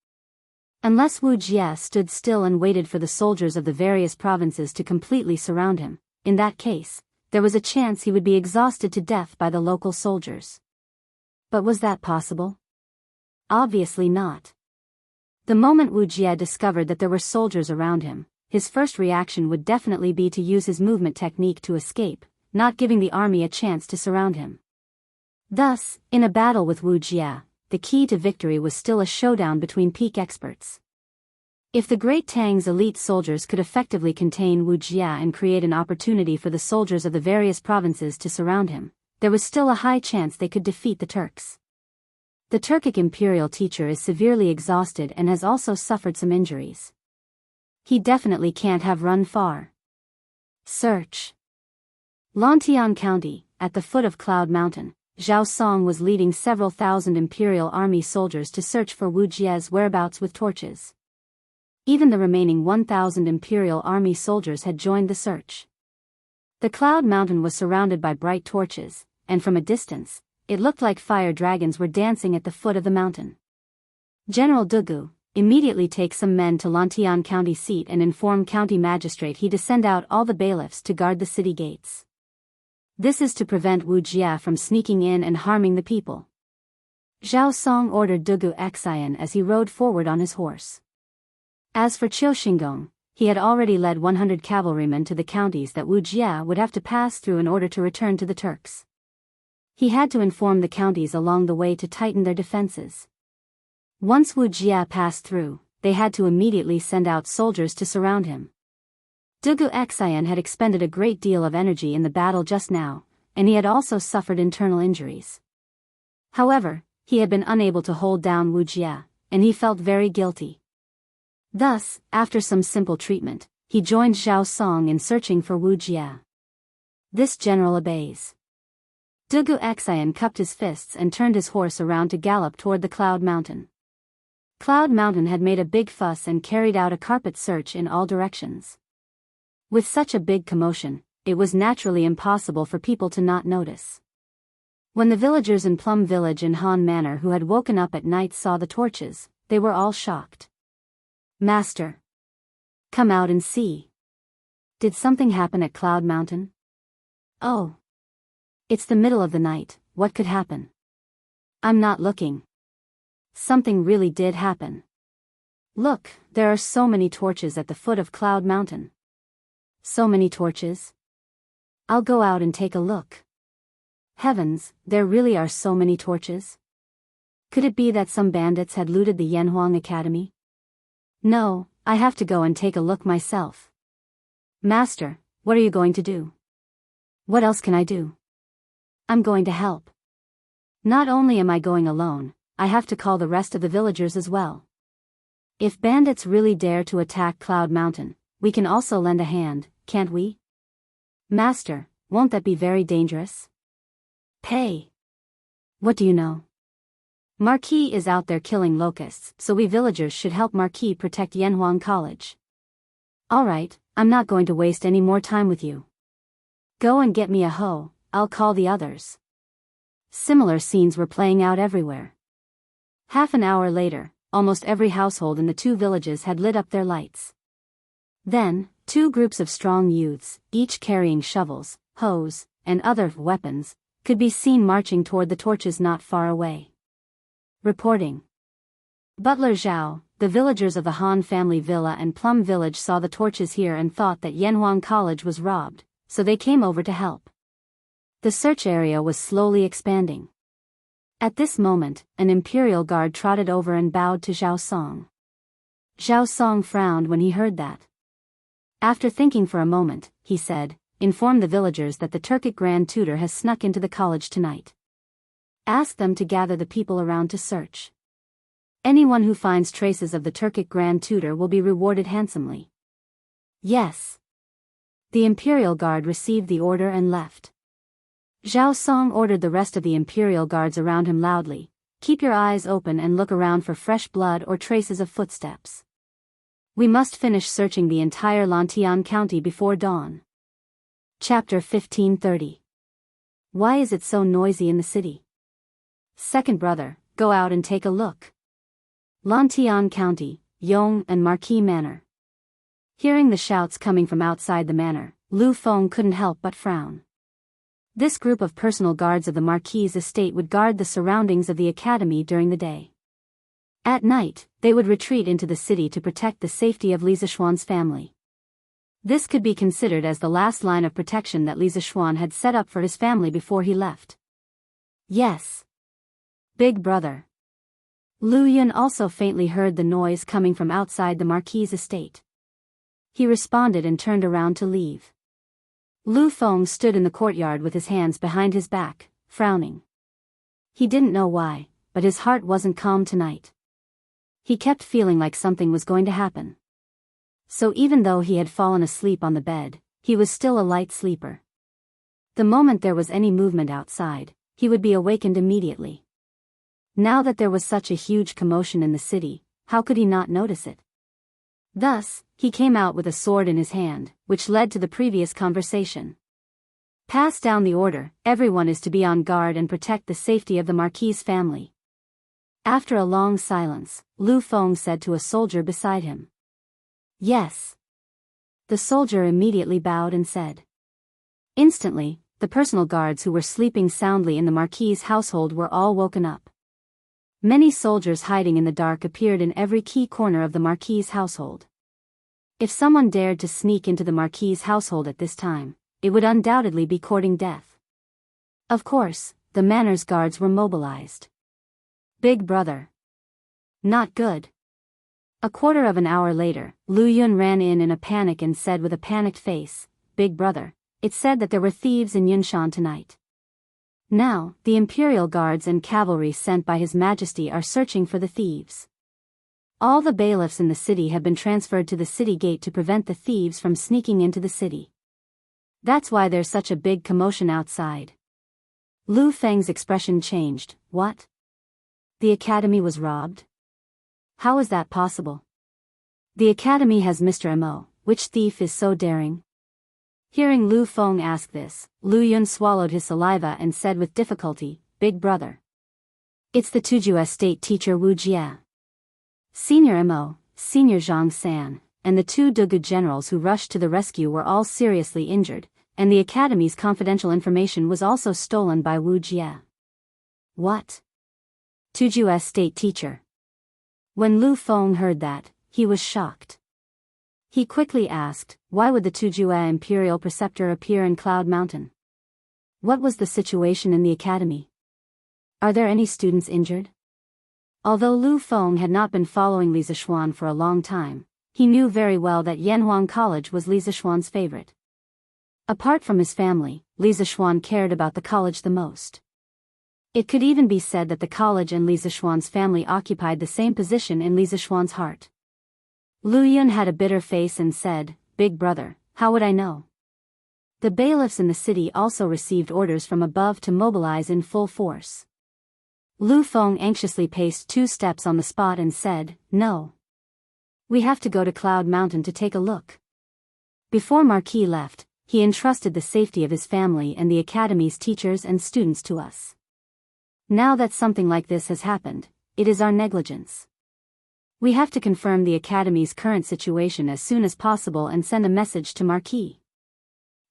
Unless Wuxia stood still and waited for the soldiers of the various provinces to completely surround him, in that case, there was a chance he would be exhausted to death by the local soldiers. But was that possible? Obviously not. The moment Wuxia discovered that there were soldiers around him, his first reaction would definitely be to use his movement technique to escape, not giving the army a chance to surround him. Thus, in a battle with Wuxia, the key to victory was still a showdown between peak experts. If the Great Tang's elite soldiers could effectively contain Wuxia and create an opportunity for the soldiers of the various provinces to surround him, there was still a high chance they could defeat the Turks. The Turkic imperial teacher is severely exhausted and has also suffered some injuries. He definitely can't have run far. Search. Lantian County, at the foot of Cloud Mountain, Zhao Song was leading several thousand Imperial Army soldiers to search for Wuxia's whereabouts with torches. Even the remaining 1,000 Imperial Army soldiers had joined the search. The Cloud Mountain was surrounded by bright torches, and from a distance, it looked like fire dragons were dancing at the foot of the mountain. General Dugu immediately takes some men to Lantian County seat and inform County Magistrate he to send out all the bailiffs to guard the city gates. This is to prevent Wuxia from sneaking in and harming the people. Zhao Song ordered Dugu Xian as he rode forward on his horse. As for Qiu Xinggong, he had already led 100 cavalrymen to the counties that Wuxia would have to pass through in order to return to the Turks. He had to inform the counties along the way to tighten their defenses. Once Wuxia passed through, they had to immediately send out soldiers to surround him. Dugu Xian had expended a great deal of energy in the battle just now, and he had also suffered internal injuries. However, he had been unable to hold down Wuxia, and he felt very guilty. Thus, after some simple treatment, he joined Zhao Song in searching for Wuxia. This general obeys. Dugu Xian cupped his fists and turned his horse around to gallop toward the Cloud Mountain. Cloud Mountain had made a big fuss and carried out a carpet search in all directions. With such a big commotion, it was naturally impossible for people to not notice. When the villagers in Plum Village and Han Manor who had woken up at night saw the torches, they were all shocked. "Master! Come out and see. Did something happen at Cloud Mountain?" "Oh. It's the middle of the night, what could happen?" "I'm not looking." "Something really did happen. Look, there are so many torches at the foot of Cloud Mountain." "So many torches? I'll go out and take a look." Heavens, there really are so many torches? Could it be that some bandits had looted the Yanhuang Academy? No, I have to go and take a look myself. "Master, what are you going to do?" "What else can I do? I'm going to help. Not only am I going alone, I have to call the rest of the villagers as well. If bandits really dare to attack Cloud Mountain, we can also lend a hand, can't we?" "Master, won't that be very dangerous?" "Pay. What do you know? Marquis is out there killing locusts, so we villagers should help Marquis protect Yanhuang College." Alright, I'm not going to waste any more time with you. Go and get me a hoe, I'll call the others. Similar scenes were playing out everywhere. Half an hour later, almost every household in the two villages had lit up their lights. Then, two groups of strong youths, each carrying shovels, hoes, and other weapons, could be seen marching toward the torches not far away. Reporting. Butler Zhao, the villagers of the Han family villa and Plum Village saw the torches here and thought that Yanhuang College was robbed, so they came over to help. The search area was slowly expanding. At this moment, an imperial guard trotted over and bowed to Zhao Song. Zhao Song frowned when he heard that. After thinking for a moment, he said, "Inform the villagers that the Turkic Grand Tutor has snuck into the college tonight. Ask them to gather the people around to search. Anyone who finds traces of the Turkic Grand Tutor will be rewarded handsomely." Yes. The Imperial Guard received the order and left. Zhao Song ordered the rest of the Imperial Guards around him loudly, "Keep your eyes open and look around for fresh blood or traces of footsteps. We must finish searching the entire Lantian County before dawn." Chapter 1530. Why is it so noisy in the city? Second brother, go out and take a look. Lantian County, Yong and Marquis Manor. Hearing the shouts coming from outside the manor, Lu Feng couldn't help but frown. This group of personal guards of the Marquis' estate would guard the surroundings of the academy during the day. At night, they would retreat into the city to protect the safety of Li Zishuan's family. This could be considered as the last line of protection that Li Zishuan had set up for his family before he left. Yes. Big brother. Lu Yun also faintly heard the noise coming from outside the Marquis' estate. He responded and turned around to leave. Lu Feng stood in the courtyard with his hands behind his back, frowning. He didn't know why, but his heart wasn't calm tonight. He kept feeling like something was going to happen. So even though he had fallen asleep on the bed, he was still a light sleeper. The moment there was any movement outside, he would be awakened immediately. Now that there was such a huge commotion in the city, how could he not notice it? Thus, he came out with a sword in his hand, which led to the previous conversation. Pass down the order, everyone is to be on guard and protect the safety of the Marquis' family. After a long silence, Lu Feng said to a soldier beside him. Yes. The soldier immediately bowed and said. Instantly, the personal guards who were sleeping soundly in the Marquis' household were all woken up. Many soldiers hiding in the dark appeared in every key corner of the Marquis' household. If someone dared to sneak into the Marquis' household at this time, it would undoubtedly be courting death. Of course, the manor's guards were mobilized. Big brother. Not good. A quarter of an hour later, Lu Yun ran in a panic and said with a panicked face, "Big brother, it said that there were thieves in Yunshan tonight. Now, the Imperial Guards and cavalry sent by His Majesty are searching for the thieves. All the bailiffs in the city have been transferred to the city gate to prevent the thieves from sneaking into the city. That's why there's such a big commotion outside." Lu Feng's expression changed. What? The academy was robbed? How is that possible? The academy has Mr. Mo. Which thief is so daring? Hearing Lu Feng ask this, Lu Yun swallowed his saliva and said with difficulty, "Big brother. It's the Tuju estate teacher Wu Jia. Senior Mo, Senior Zhang San, and the two Dugu generals who rushed to the rescue were all seriously injured, and the academy's confidential information was also stolen by Wu Jia." What? Tuju estate teacher. When Lu Feng heard that, he was shocked. He quickly asked, why would the Tujue Imperial Preceptor appear in Cloud Mountain? What was the situation in the academy? Are there any students injured? Although Lu Feng had not been following Li Zishuan for a long time, he knew very well that Yanhuang College was Li Zishuan's favorite. Apart from his family, Li Zishuan cared about the college the most. It could even be said that the college and Li Zishuan's family occupied the same position in Li Zishuan's heart. Lu Yun had a bitter face and said, "Big brother, how would I know?" The bailiffs in the city also received orders from above to mobilize in full force. Lu Feng anxiously paced 2 steps on the spot and said, "No. We have to go to Cloud Mountain to take a look." Before Marquis left, he entrusted the safety of his family and the academy's teachers and students to us. Now that something like this has happened, it is our negligence. We have to confirm the academy's current situation as soon as possible and send a message to Marquis.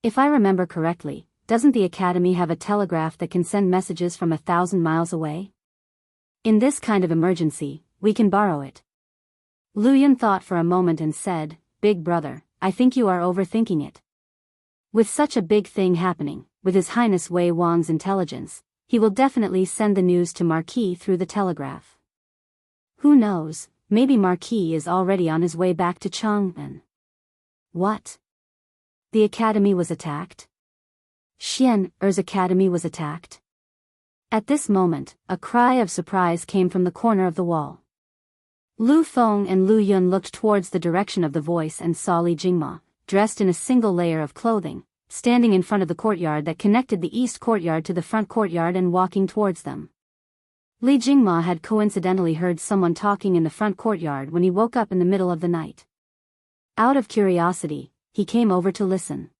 If I remember correctly, doesn't the academy have a telegraph that can send messages from 1,000 miles away? In this kind of emergency, we can borrow it. Lu Yun thought for a moment and said, "Big brother, I think you are overthinking it. With such a big thing happening, with His Highness Wei Wang's intelligence, he will definitely send the news to Marquis through the telegraph. Who knows, maybe Marquis is already on his way back to Chang'an." What? The academy was attacked? Xian Er's academy was attacked? At this moment, a cry of surprise came from the corner of the wall. Lu Feng and Lu Yun looked towards the direction of the voice and saw Li Jingma, dressed in a single layer of clothing, standing in front of the courtyard that connected the east courtyard to the front courtyard and walking towards them. Li Jingma had coincidentally heard someone talking in the front courtyard when he woke up in the middle of the night. Out of curiosity, he came over to listen.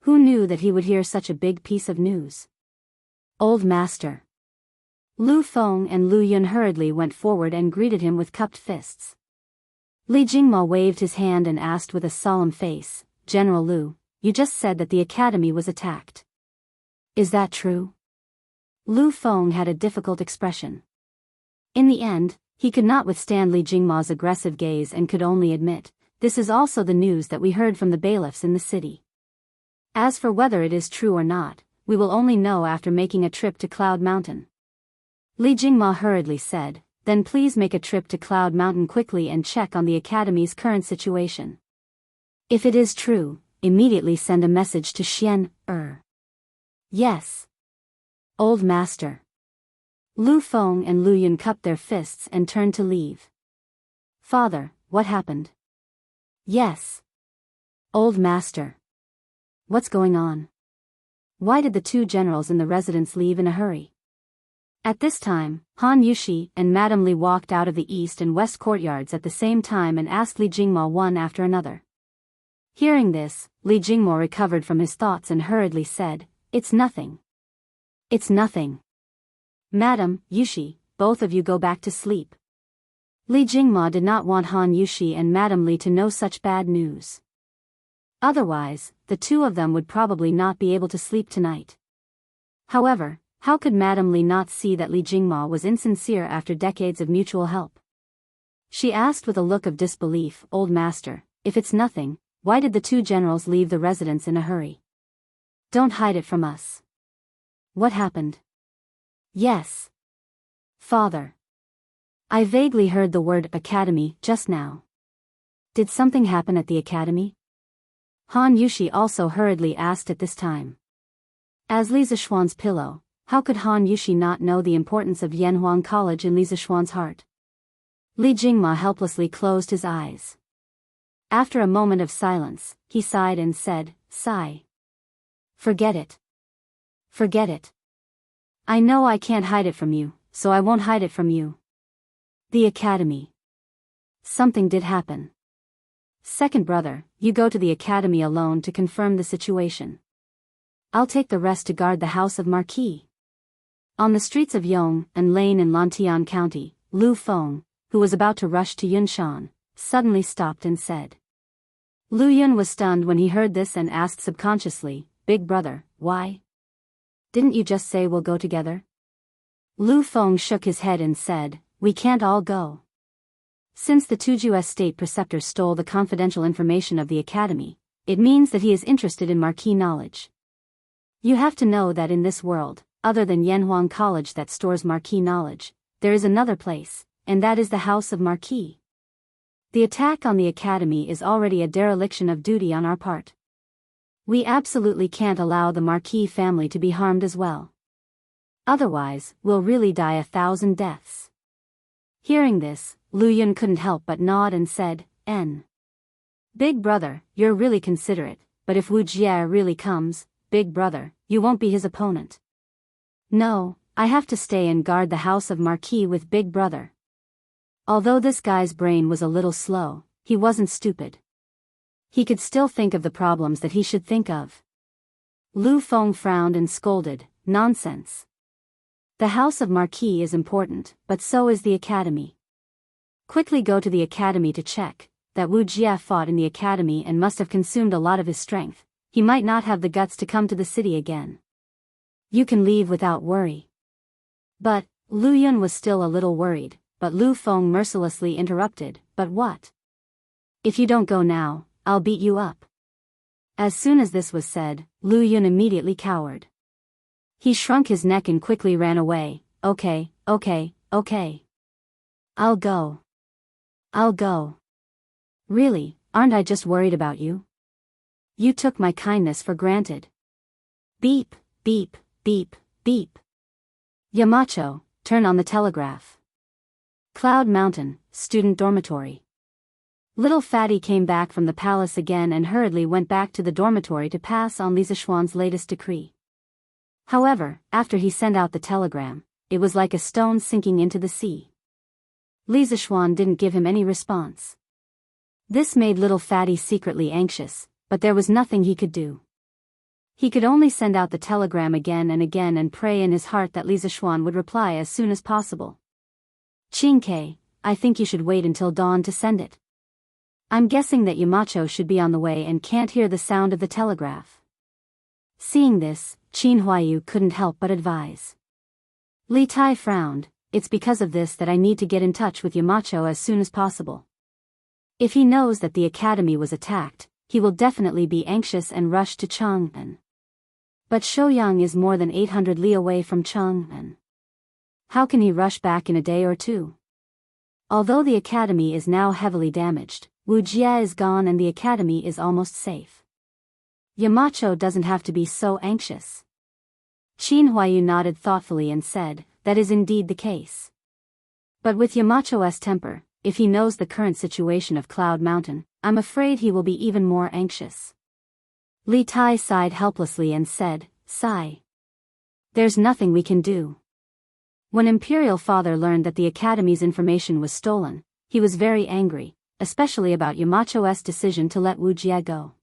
Who knew that he would hear such a big piece of news? Old Master. Lu Feng and Lu Yun hurriedly went forward and greeted him with cupped fists. Li Jingma waved his hand and asked with a solemn face, "General Lu, you just said that the academy was attacked. Is that true?" Lu Feng had a difficult expression. In the end, he could not withstand Li Jingma's aggressive gaze and could only admit, "This is also the news that we heard from the bailiffs in the city. As for whether it is true or not, we will only know after making a trip to Cloud Mountain." Li Jingma hurriedly said, "Then please make a trip to Cloud Mountain quickly and check on the academy's current situation. If it is true, immediately send a message to Xian Er." "Yes. Old Master." Lu Feng and Lu Yun cupped their fists and turned to leave. "Father, what happened?" "Yes. Old Master. What's going on? Why did the two generals in the residence leave in a hurry?" At this time, Han Yushi and Madame Li walked out of the east and west courtyards at the same time and asked Li Jingma one after another. Hearing this, Li Jingma recovered from his thoughts and hurriedly said, "It's nothing. It's nothing. Madam, Yushi, both of you go back to sleep." Li Jingma did not want Han Yushi and Madame Li to know such bad news. Otherwise, the two of them would probably not be able to sleep tonight. However, how could Madame Li not see that Li Jingma was insincere after decades of mutual help? She asked with a look of disbelief, "Old Master, if it's nothing, why did the two generals leave the residence in a hurry? Don't hide it from us. What happened?" "Yes. Father. I vaguely heard the word academy just now. Did something happen at the academy?" Han Yushi also hurriedly asked at this time. As Li Zishuan's pillow, how could Han Yushi not know the importance of Yanhuang College in Li Zishuan's heart? Li Jingma helplessly closed his eyes. After a moment of silence, he sighed and said, "Sigh. Forget it. Forget it. I know I can't hide it from you, so I won't hide it from you. The academy. Something did happen. Second brother, you go to the academy alone to confirm the situation. I'll take the rest to guard the house of Marquis." On the streets of Yong and Lane in Lantian County, Lu Feng, who was about to rush to Yunshan, suddenly stopped and said. Lu Yun was stunned when he heard this and asked subconsciously, "Big brother, why? Didn't you just say we'll go together?" Lu Feng shook his head and said, "We can't all go. Since the Tuju state preceptor stole the confidential information of the academy, it means that he is interested in Marquis knowledge. You have to know that in this world, other than Yanhuang College that stores Marquis knowledge, there is another place, and that is the house of Marquis. The attack on the academy is already a dereliction of duty on our part. We absolutely can't allow the Marquis family to be harmed as well. Otherwise, we'll really die 1,000 deaths." Hearing this, Lu Yun couldn't help but nod and said, "Big brother, you're really considerate, but if Wu Jie really comes, big brother, you won't be his opponent." "No, I have to stay and guard the house of Marquis with big brother." Although this guy's brain was a little slow, he wasn't stupid. He could still think of the problems that he should think of. Lu Feng frowned and scolded, "Nonsense. The House of Marquis is important, but so is the Academy. Quickly go to the Academy to check. That Wu Jie fought in the Academy and must have consumed a lot of his strength. He might not have the guts to come to the city again. You can leave without worry." But Lu Yun was still a little worried, but Lu Feng mercilessly interrupted, "But what? If you don't go now, I'll beat you up." As soon as this was said, Lu Yun immediately cowered. He shrunk his neck and quickly ran away. Okay. I'll go. Really, aren't I just worried about you? You took my kindness for granted. Beep, beep, beep, beep. Yamacho, turn on the telegraph. Cloud Mountain, student dormitory. Little Fatty came back from the palace again and hurriedly went back to the dormitory to pass on Li Zishuan's latest decree. However, after he sent out the telegram, it was like a stone sinking into the sea. Li Zishuan didn't give him any response. This made little Fatty secretly anxious, but there was nothing he could do. He could only send out the telegram again and pray in his heart that Li Zishuan would reply as soon as possible. "Qingke, I think you should wait until dawn to send it. I'm guessing that Yamacho should be on the way and can't hear the sound of the telegraph." Seeing this, Qin Huayu couldn't help but advise. Li Tai frowned. "It's because of this that I need to get in touch with Yamacho as soon as possible. If he knows that the academy was attacked, he will definitely be anxious and rush to Chang'an. But Shouyang is more than 800 li away from Chang'an. How can he rush back in a day or two? Although the academy is now heavily damaged, Wu Jie is gone and the academy is almost safe. Yamacho doesn't have to be so anxious." Qin Huayu nodded thoughtfully and said, "That is indeed the case. But with Yamacho's temper, if he knows the current situation of Cloud Mountain, I'm afraid he will be even more anxious." Li Tai sighed helplessly and said, "Sigh. There's nothing we can do." When Imperial Father learned that the Academy's information was stolen, he was very angry, especially about Yamacho's decision to let Wu Jie go.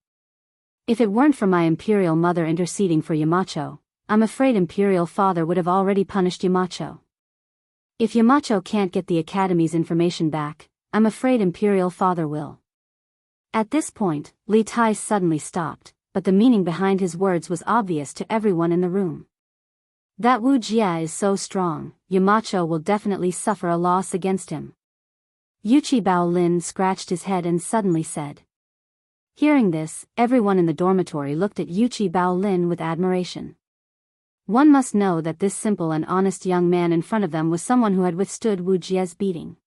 "If it weren't for my Imperial Mother interceding for Yamacho, I'm afraid Imperial Father would have already punished Yamacho. If Yamacho can't get the Academy's information back, I'm afraid Imperial Father will." At this point, Li Tai suddenly stopped, but the meaning behind his words was obvious to everyone in the room. That Wu Jie is so strong, Yamacho will definitely suffer a loss against him. Yuchi Baolin scratched his head and suddenly said. Hearing this, everyone in the dormitory looked at Yuchi Baolin with admiration. One must know that this simple and honest young man in front of them was someone who had withstood Wu Jie's beating.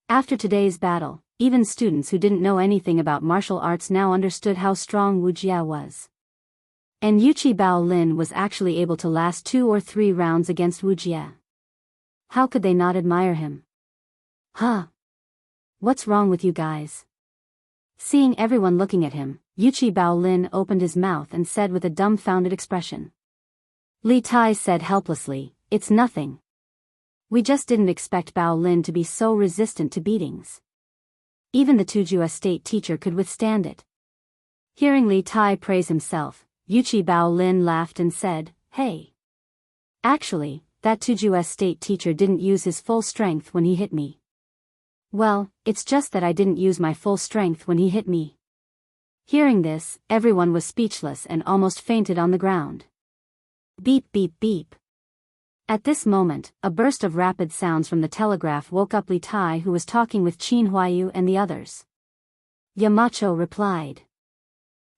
After today's battle, even students who didn't know anything about martial arts now understood how strong Wu Jie was. And Yuchi Baolin was actually able to last 2 or 3 rounds against Wu Jie. How could they not admire him? Huh? What's wrong with you guys? Seeing everyone looking at him, Yuchi Baolin opened his mouth and said with a dumbfounded expression. Li Tai said helplessly, "It's nothing. We just didn't expect Baolin to be so resistant to beatings. Even the Tujue State teacher could withstand it." Hearing Li Tai praise himself, Yuchi Baolin laughed and said, "Hey. Actually, that Tujue State teacher didn't use his full strength when he hit me. Well, it's just that I didn't use my full strength when he hit me." Hearing this, everyone was speechless and almost fainted on the ground. Beep beep beep. At this moment, a burst of rapid sounds from the telegraph woke up Li Tai, who was talking with Qin Huayu and the others. Yamacho replied.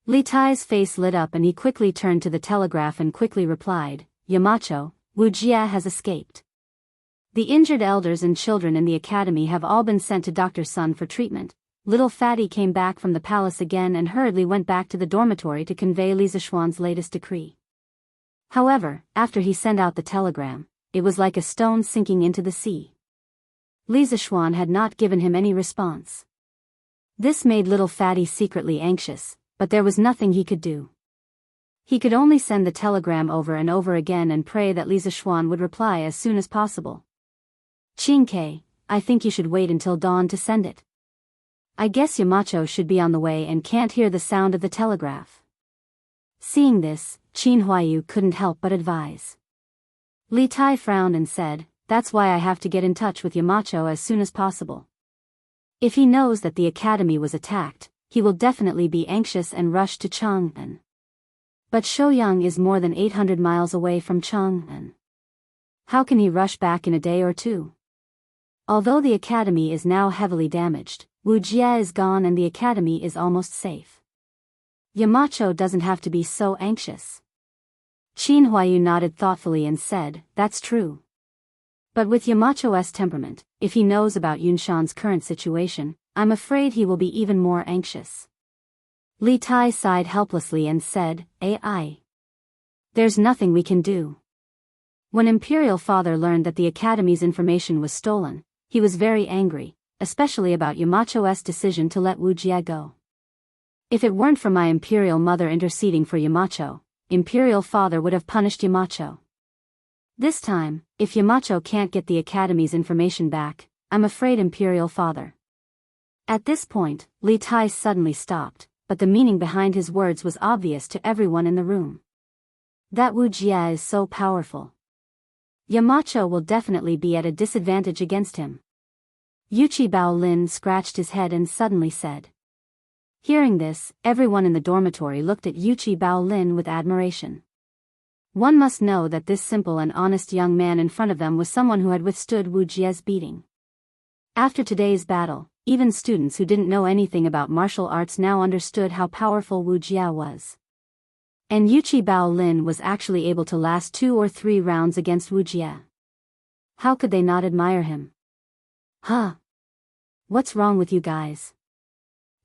Li Tai's face lit up and he quickly turned to the telegraph and quickly replied, "Yamacho, Wu Jie has escaped. The injured elders and children in the academy have all been sent to Dr. Sun for treatment." Little Fatty came back from the palace again and hurriedly went back to the dormitory to convey Li Zishuan's latest decree. However, after he sent out the telegram, it was like a stone sinking into the sea. Li Zishuan had not given him any response. This made little Fatty secretly anxious, but there was nothing he could do. He could only send the telegram over and over again and pray that Li Zishuan would reply as soon as possible. "Qingke, I think you should wait until dawn to send it. I guess Yamacho should be on the way and can't hear the sound of the telegraph. Seeing this, Qin Huaiyu couldn't help but advise. Li Tai frowned and said, "That's why I have to get in touch with Yamacho as soon as possible. If he knows that the academy was attacked, he will definitely be anxious and rush to Chang'an. But Shouyang is more than 800 miles away from Chang'an. How can he rush back in a day or two? Although the academy is now heavily damaged, Wuxia is gone and the academy is almost safe. Yamacho doesn't have to be so anxious." Qin Huaiyu nodded thoughtfully and said, "That's true. But with Yamacho's temperament, if he knows about Yunshan's current situation, I'm afraid he will be even more anxious." Li Tai sighed helplessly and said, "AI. There's nothing we can do." When Imperial Father learned that the Academy's information was stolen, he was very angry, especially about Yamacho's decision to let Wuxia go. If it weren't for my Imperial Mother interceding for Yamacho, Imperial Father would have punished Yamacho. This time, if Yamacho can't get the Academy's information back, I'm afraid Imperial Father. At this point, Li Tai suddenly stopped, but the meaning behind his words was obvious to everyone in the room. That Wuxia is so powerful. Yamacho will definitely be at a disadvantage against him. Yuchi Baolin scratched his head and suddenly said. Hearing this, everyone in the dormitory looked at Yuchi Baolin with admiration. One must know that this simple and honest young man in front of them was someone who had withstood Wuxia's beating. After today's battle, even students who didn't know anything about martial arts now understood how powerful Wuxia was. And Yuchi Baolin was actually able to last 2 or 3 rounds against Wuxia. How could they not admire him? Huh? What's wrong with you guys?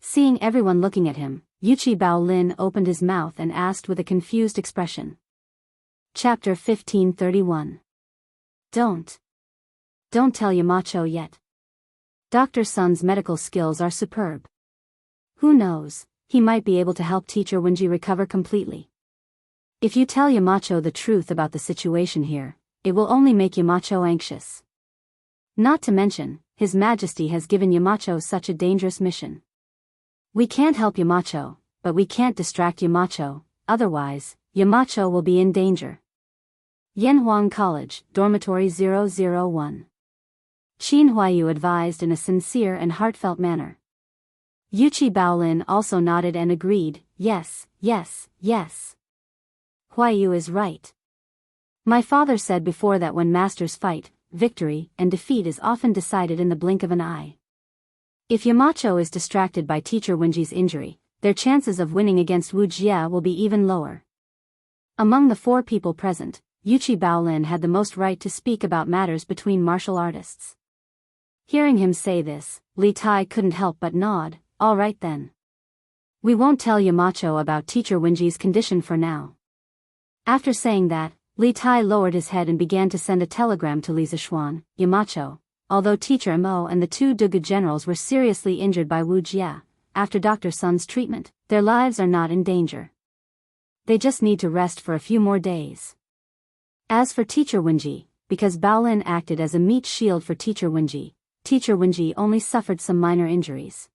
Seeing everyone looking at him, Yuchi Baolin opened his mouth and asked with a confused expression. Chapter 1531. Don't tell Yamacho yet. Dr. Sun's medical skills are superb. Who knows, he might be able to help Teacher Wenji recover completely. If you tell Yamacho the truth about the situation here, it will only make Yamacho anxious. Not to mention, His Majesty has given Yamacho such a dangerous mission. We can't help Yamacho, but we can't distract Yamacho, otherwise, Yamacho will be in danger. Yanhuang College, Dormitory 001. Qin Huaiyu advised in a sincere and heartfelt manner. Yuchi Baolin also nodded and agreed, yes. Huaiyu is right. My father said before that when masters fight, victory and defeat is often decided in the blink of an eye. If Yamacho is distracted by Teacher Wenji's injury, their chances of winning against Wuxia will be even lower. Among the 4 people present, Yuchi Baolin had the most right to speak about matters between martial artists. Hearing him say this, Li Tai couldn't help but nod, all right then. We won't tell Yamacho about Teacher Wenji's condition for now. After saying that, Li Tai lowered his head and began to send a telegram to Li Zishuan, Yamacho. Although Teacher Mo and the 2 Dugu generals were seriously injured by Wuxia, after Dr. Sun's treatment, their lives are not in danger. They just need to rest for a few more days. As for Teacher Wenji, because Baolin acted as a meat shield for Teacher Wenji, Teacher Wenji only suffered some minor injuries.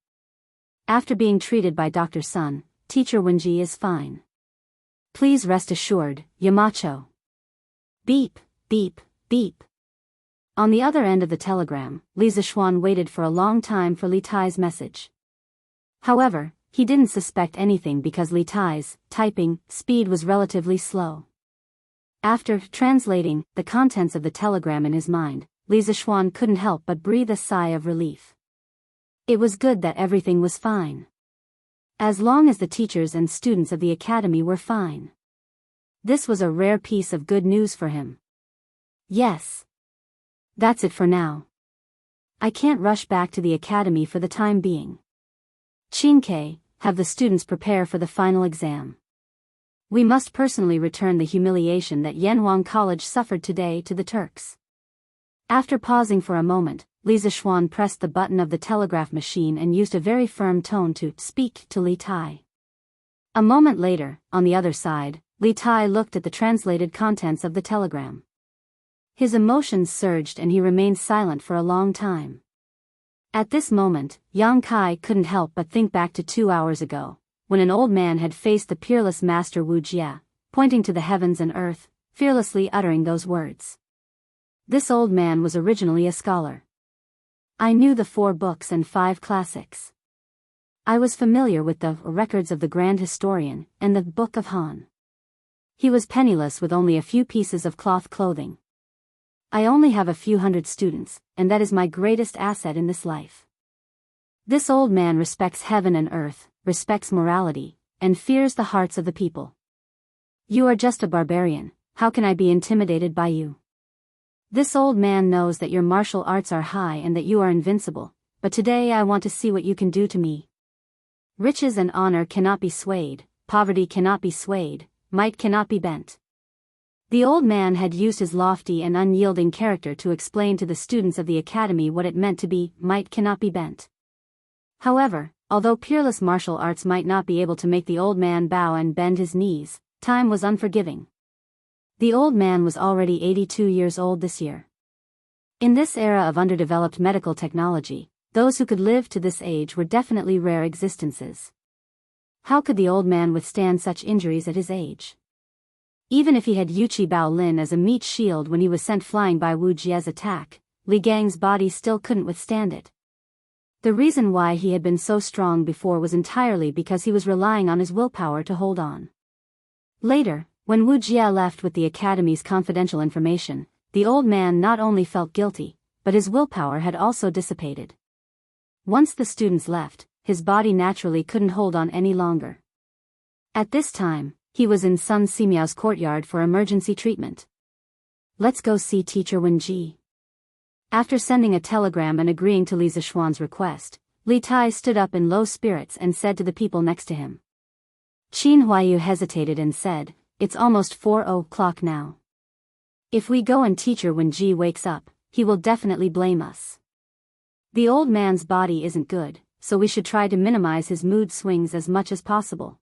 After being treated by Dr. Sun, Teacher Wenji is fine. Please rest assured, Yamacho. Beep, beep, beep. On the other end of the telegram, Li Zishuan waited for a long time for Li Tai's message. However, he didn't suspect anything because Li Tai's typing speed was relatively slow. After translating the contents of the telegram in his mind, Li Zishuan couldn't help but breathe a sigh of relief. It was good that everything was fine. As long as the teachers and students of the academy were fine. This was a rare piece of good news for him. Yes. That's it for now. I can't rush back to the academy for the time being. Qinke, have the students prepare for the final exam. We must personally return the humiliation that Yanhuang College suffered today to the Turks. After pausing for a moment, Li Zishuan pressed the button of the telegraph machine and used a very firm tone to speak to Li Tai. A moment later, on the other side, Li Tai looked at the translated contents of the telegram. His emotions surged and he remained silent for a long time. At this moment, Yang Kai couldn't help but think back to 2 hours ago, when an old man had faced the peerless master Wuxia, pointing to the heavens and earth, fearlessly uttering those words. This old man was originally a scholar. I knew the 4 books and 5 classics. I was familiar with the records of the Grand Historian and the Book of Han. He was penniless with only a few pieces of cloth clothing. I only have a few hundred students, and that is my greatest asset in this life. This old man respects heaven and earth, respects morality, and fears the hearts of the people. You are just a barbarian, how can I be intimidated by you? This old man knows that your martial arts are high and that you are invincible, but today I want to see what you can do to me. Riches and honor cannot be swayed, poverty cannot be swayed, might cannot be bent. The old man had used his lofty and unyielding character to explain to the students of the academy what it meant to be might cannot be bent. However, although peerless martial arts might not be able to make the old man bow and bend his knees, time was unforgiving. The old man was already 82 years old this year. In this era of underdeveloped medical technology, those who could live to this age were definitely rare existences. How could the old man withstand such injuries at his age? Even if he had Yuchi Baolin as a meat shield when he was sent flying by Wu Jie's attack, Li Gang's body still couldn't withstand it. The reason why he had been so strong before was entirely because he was relying on his willpower to hold on. Later, when Wu Jie left with the academy's confidential information, the old man not only felt guilty, but his willpower had also dissipated. Once the students left, his body naturally couldn't hold on any longer. At this time, he was in Sun Simiao's courtyard for emergency treatment. Let's go see Teacher Wenji. After sending a telegram and agreeing to Li Zixuan's request, Li Tai stood up in low spirits and said to the people next to him. Qin Huayu hesitated and said, "It's almost 4 o'clock now. If we go and Teacher Wenji wakes up, he will definitely blame us. The old man's body isn't good, so we should try to minimize his mood swings as much as possible."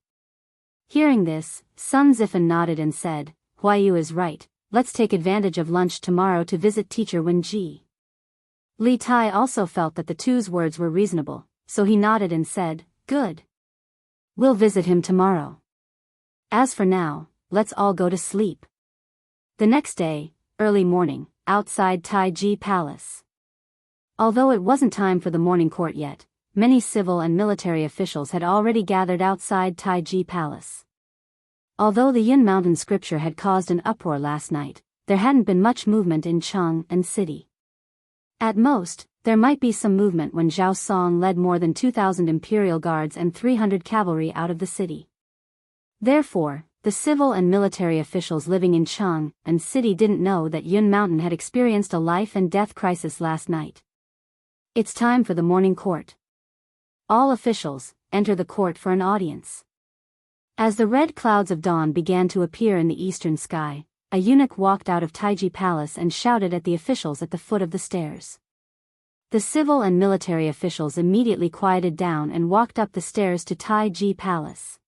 Hearing this, Sun Zifan nodded and said, "Huayu is right, let's take advantage of lunch tomorrow to visit Teacher Wenji." Li Tai also felt that the two's words were reasonable, so he nodded and said, "Good. We'll visit him tomorrow. As for now, let's all go to sleep." The next day, early morning, outside Taiji Palace. Although it wasn't time for the morning court yet, many civil and military officials had already gathered outside Taiji Palace. Although the Yun Mountain scripture had caused an uproar last night, there hadn't been much movement in Chang'an City. At most, there might be some movement when Zhao Song led more than 2,000 imperial guards and 300 cavalry out of the city. Therefore, the civil and military officials living in Chang'an City didn't know that Yun Mountain had experienced a life and death crisis last night. It's time for the morning court. All officials, enter the court for an audience. As the red clouds of dawn began to appear in the eastern sky, a eunuch walked out of Taiji Palace and shouted at the officials at the foot of the stairs. The civil and military officials immediately quieted down and walked up the stairs to Taiji Palace.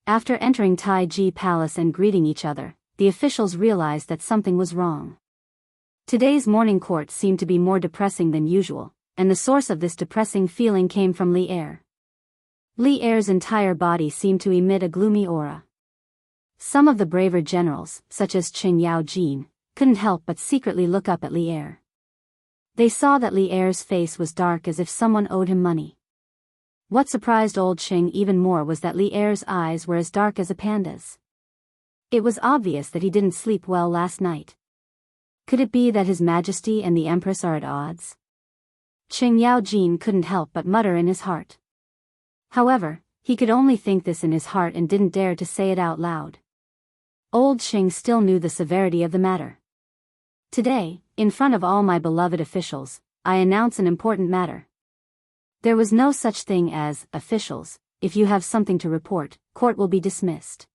After entering Taiji Palace and greeting each other, the officials realized that something was wrong. Today's morning court seemed to be more depressing than usual, and the source of this depressing feeling came from Li Er. Li Er's entire body seemed to emit a gloomy aura. Some of the braver generals, such as Qing Yao Jin, couldn't help but secretly look up at Li Er. They saw that Li Er's face was dark as if someone owed him money. What surprised old Qing even more was that Li Er's eyes were as dark as a panda's. It was obvious that he didn't sleep well last night. Could it be that His Majesty and the Empress are at odds? Qing Yao Jin couldn't help but mutter in his heart. However, he could only think this in his heart and didn't dare to say it out loud. Old Qing still knew the severity of the matter. Today, in front of all my beloved officials, I announce an important matter. There was no such thing as officials. If you have something to report, court will be dismissed.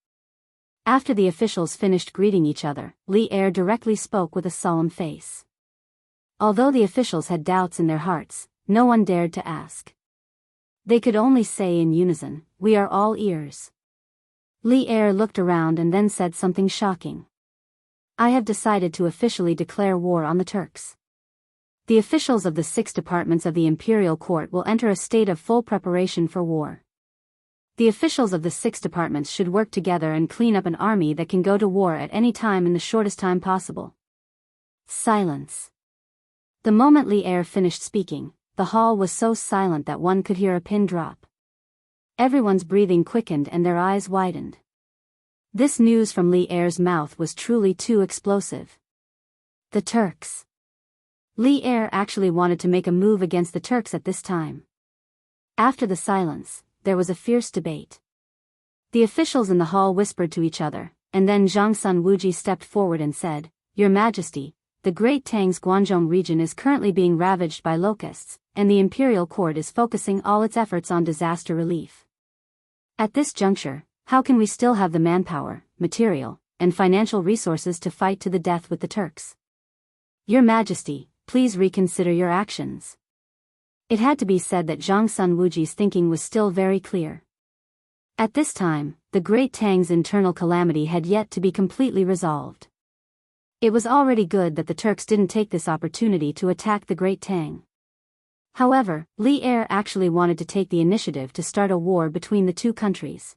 After the officials finished greeting each other, Li Er directly spoke with a solemn face. Although the officials had doubts in their hearts, no one dared to ask. They could only say in unison, "We are all ears." Li Er looked around and then said something shocking. "I have decided to officially declare war on the Turks." The officials of the 6 departments of the imperial court will enter a state of full preparation for war. The officials of the 6 departments should work together and clean up an army that can go to war at any time in the shortest time possible. Silence. The moment Li Er finished speaking, the hall was so silent that one could hear a pin drop. Everyone's breathing quickened and their eyes widened. This news from Li Er's mouth was truly too explosive. The Turks. Li Er actually wanted to make a move against the Turks at this time. After the silence, there was a fierce debate. The officials in the hall whispered to each other, and then Zhang Sun Wuji stepped forward and said, "Your Majesty, the Great Tang's Guangzhou region is currently being ravaged by locusts, and the imperial court is focusing all its efforts on disaster relief. At this juncture, how can we still have the manpower, material, and financial resources to fight to the death with the Turks? Your Majesty, please reconsider your actions." It had to be said that Zhang Sun Wuji's thinking was still very clear. At this time, the Great Tang's internal calamity had yet to be completely resolved. It was already good that the Turks didn't take this opportunity to attack the Great Tang. However, Li Er actually wanted to take the initiative to start a war between the two countries.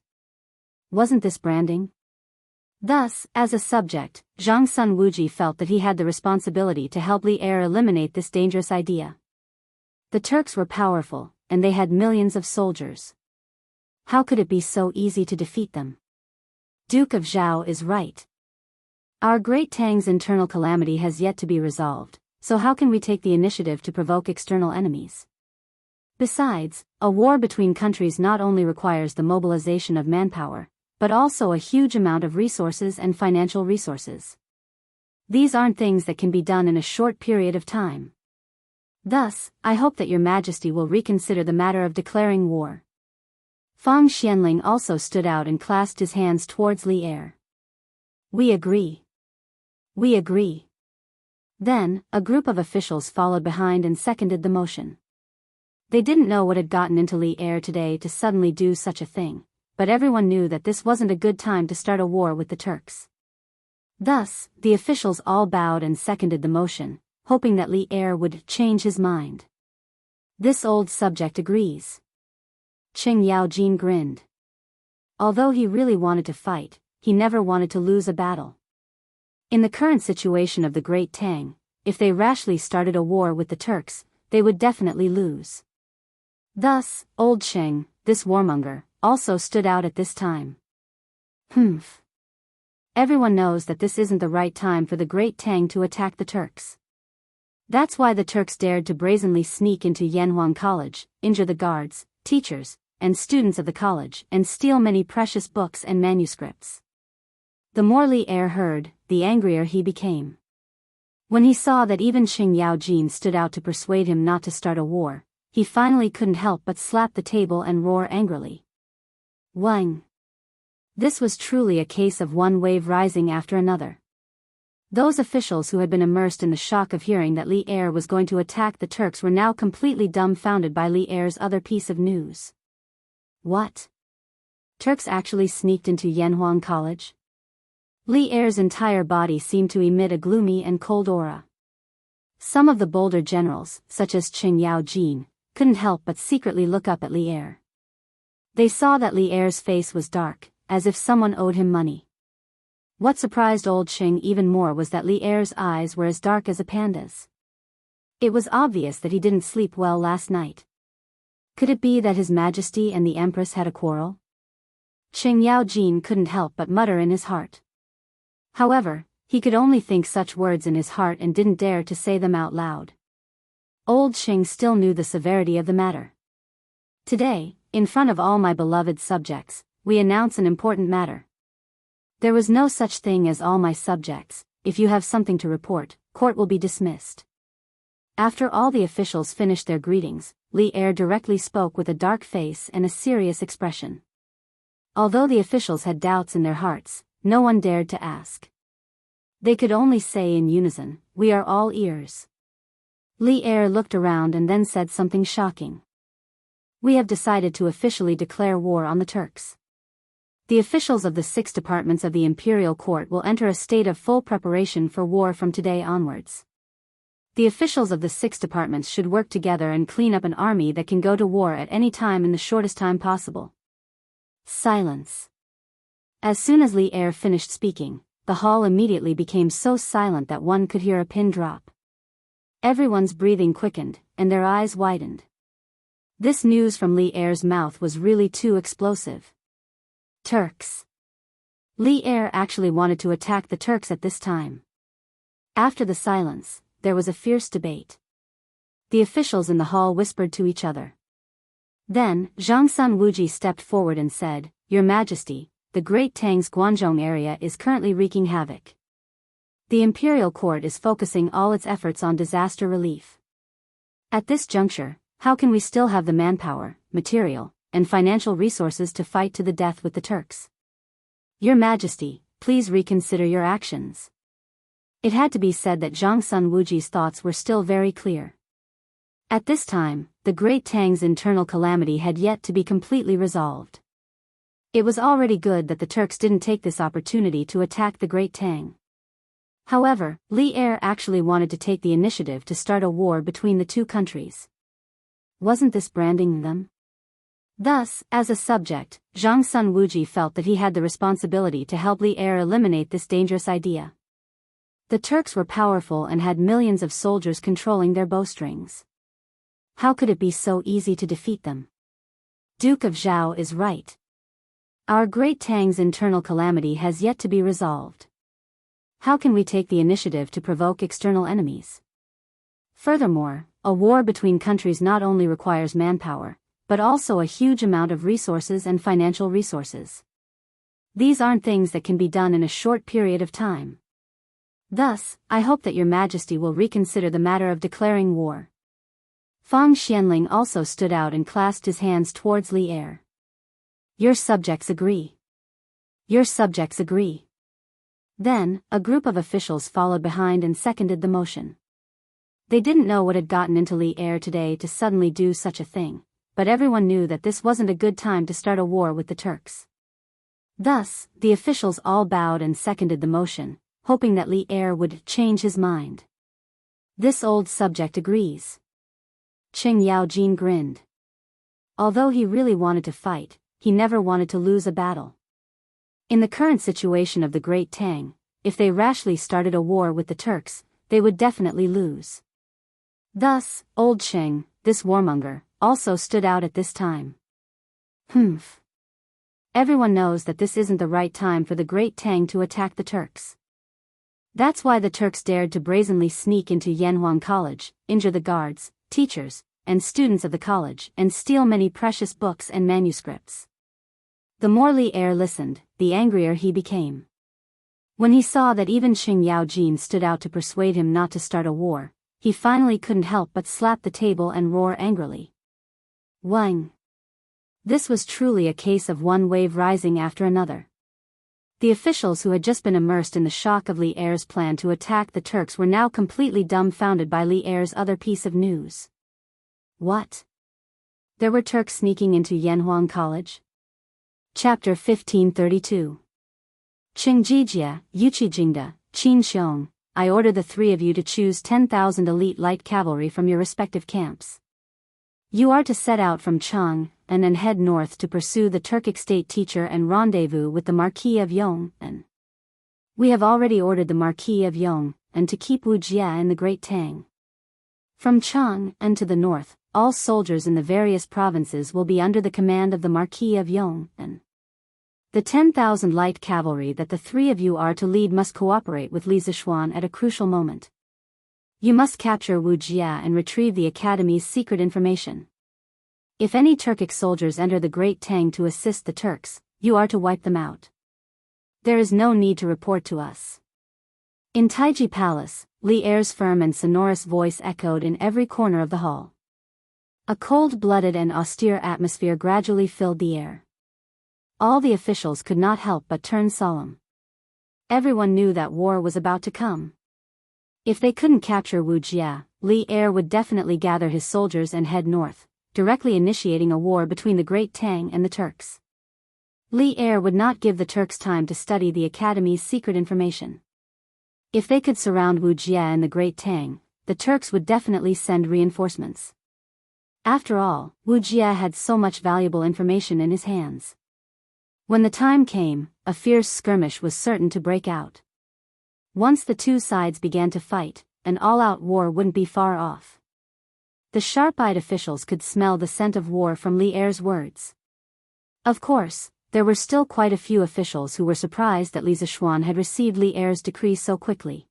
Wasn't this branding? Thus, as a subject, Zhang Sun Wuji felt that he had the responsibility to help Li Er eliminate this dangerous idea. The Turks were powerful, and they had millions of soldiers. How could it be so easy to defeat them? Duke of Zhao is right. Our Great Tang's internal calamity has yet to be resolved, so how can we take the initiative to provoke external enemies? Besides, a war between countries not only requires the mobilization of manpower, but also a huge amount of resources and financial resources. These aren't things that can be done in a short period of time. Thus, I hope that Your Majesty will reconsider the matter of declaring war. Fang Xianling also stood out and clasped his hands towards Li Er. We agree. We agree. Then, a group of officials followed behind and seconded the motion. They didn't know what had gotten into Li Er today to suddenly do such a thing, but everyone knew that this wasn't a good time to start a war with the Turks. Thus, the officials all bowed and seconded the motion, hoping that Li Er would change his mind. This old subject agrees. Qing Yaojin grinned. Although he really wanted to fight, he never wanted to lose a battle. In the current situation of the Great Tang, if they rashly started a war with the Turks, they would definitely lose. Thus, old Qing, this warmonger, also stood out at this time. Everyone knows that this isn't the right time for the Great Tang to attack the Turks. That's why the Turks dared to brazenly sneak into Yanhuang College, injure the guards, teachers, and students of the college, and steal many precious books and manuscripts. The more Li Er heard, the angrier he became. When he saw that even Qing Yaojin stood out to persuade him not to start a war, he finally couldn't help but slap the table and roar angrily. Wang! This was truly a case of one wave rising after another. Those officials who had been immersed in the shock of hearing that Li Er was going to attack the Turks were now completely dumbfounded by Li Er's other piece of news. What? Turks actually sneaked into Yanhuang College? Li Er's entire body seemed to emit a gloomy and cold aura. Some of the bolder generals, such as Qing Yaojin, couldn't help but secretly look up at Li Er. They saw that Li Er's face was dark, as if someone owed him money. What surprised old Qing even more was that Li Er's eyes were as dark as a panda's. It was obvious that he didn't sleep well last night. Could it be that His Majesty and the Empress had a quarrel? Qing Yaojin couldn't help but mutter in his heart. However, he could only think such words in his heart and didn't dare to say them out loud. Old Qing still knew the severity of the matter. Today, in front of all my beloved subjects, we announce an important matter. There was no such thing as all my subjects. If you have something to report, court will be dismissed. After all the officials finished their greetings, Li Er directly spoke with a dark face and a serious expression. Although the officials had doubts in their hearts, no one dared to ask. They could only say in unison, "We are all ears." Li Er looked around and then said something shocking. We have decided to officially declare war on the Turks. The officials of the 6 departments of the imperial court will enter a state of full preparation for war from today onwards. The officials of the 6 departments should work together and clean up an army that can go to war at any time in the shortest time possible. Silence. As soon as Li Er finished speaking, the hall immediately became so silent that one could hear a pin drop. Everyone's breathing quickened, and their eyes widened. This news from Li Er's mouth was really too explosive. Turks. Li Er actually wanted to attack the Turks at this time. After the silence, there was a fierce debate. The officials in the hall whispered to each other. Then, Zhangsun Wuji stepped forward and said, "Your Majesty, the Great Tang's Guanzhong area is currently wreaking havoc. The imperial court is focusing all its efforts on disaster relief. At this juncture, how can we still have the manpower, material, and financial resources to fight to the death with the Turks? Your Majesty, please reconsider your actions." It had to be said that Zhangsun Wuji's thoughts were still very clear. At this time, the Great Tang's internal calamity had yet to be completely resolved. It was already good that the Turks didn't take this opportunity to attack the Great Tang. However, Li Er actually wanted to take the initiative to start a war between the two countries. Wasn't this branding them? Thus, as a subject, Zhangsun Wuji felt that he had the responsibility to help Li Er eliminate this dangerous idea. The Turks were powerful and had millions of soldiers controlling their bowstrings. How could it be so easy to defeat them? Duke of Zhao is right. Our Great Tang's internal calamity has yet to be resolved. How can we take the initiative to provoke external enemies? Furthermore, a war between countries not only requires manpower, but also a huge amount of resources and financial resources. These aren't things that can be done in a short period of time. Thus, I hope that Your Majesty will reconsider the matter of declaring war. Fang Xianling also stood out and clasped his hands towards Li Er. Your subjects agree. Your subjects agree. Then, a group of officials followed behind and seconded the motion. They didn't know what had gotten into Li Er today to suddenly do such a thing, but everyone knew that this wasn't a good time to start a war with the Turks. Thus, the officials all bowed and seconded the motion, hoping that Li Er would change his mind. This old subject agrees. Qing Yaojin grinned. Although he really wanted to fight, he never wanted to lose a battle. In the current situation of the Great Tang, if they rashly started a war with the Turks, they would definitely lose. Thus, old Qing, this warmonger, also stood out at this time. Humph. Everyone knows that this isn't the right time for the Great Tang to attack the Turks. That's why the Turks dared to brazenly sneak into Yanhuang College, injure the guards, teachers, and students of the college, and steal many precious books and manuscripts. The more Li Er listened, the angrier he became. When he saw that even Qing Yaojin stood out to persuade him not to start a war, he finally couldn't help but slap the table and roar angrily. Wang! This was truly a case of one wave rising after another. The officials who had just been immersed in the shock of Li Er's plan to attack the Turks were now completely dumbfounded by Li Er's other piece of news. What? There were Turks sneaking into Yanhuang College? Chapter 1532. Qingjijia, Yuqijingda, Qin Xiong, I order the 3 of you to choose 10,000 elite light cavalry from your respective camps. You are to set out from Chang, and then head north to pursue the Turkic state teacher and rendezvous with the Marquis of Yong, and we have already ordered the Marquis of Yong, and to keep Wuxia in the Great Tang. From Chang, and to the north, all soldiers in the various provinces will be under the command of the Marquis of Yong, and the 10,000 light cavalry that the 3 of you are to lead must cooperate with Li Zishuan at a crucial moment. You must capture Wuxia and retrieve the Academy's secret information. If any Turkic soldiers enter the Great Tang to assist the Turks, you are to wipe them out. There is no need to report to us. In Taiji Palace, Li Er's firm and sonorous voice echoed in every corner of the hall. A cold-blooded and austere atmosphere gradually filled the air. All the officials could not help but turn solemn. Everyone knew that war was about to come. If they couldn't capture Wuxia, Li Er would definitely gather his soldiers and head north, directly initiating a war between the Great Tang and the Turks. Li Er would not give the Turks time to study the Academy's secret information. If they could surround Wuxia and the Great Tang, the Turks would definitely send reinforcements. After all, Wuxia had so much valuable information in his hands. When the time came, a fierce skirmish was certain to break out. Once the two sides began to fight, an all-out war wouldn't be far off. The sharp-eyed officials could smell the scent of war from Li Er's words. Of course, there were still quite a few officials who were surprised that Li Zishuan had received Li Er's decree so quickly.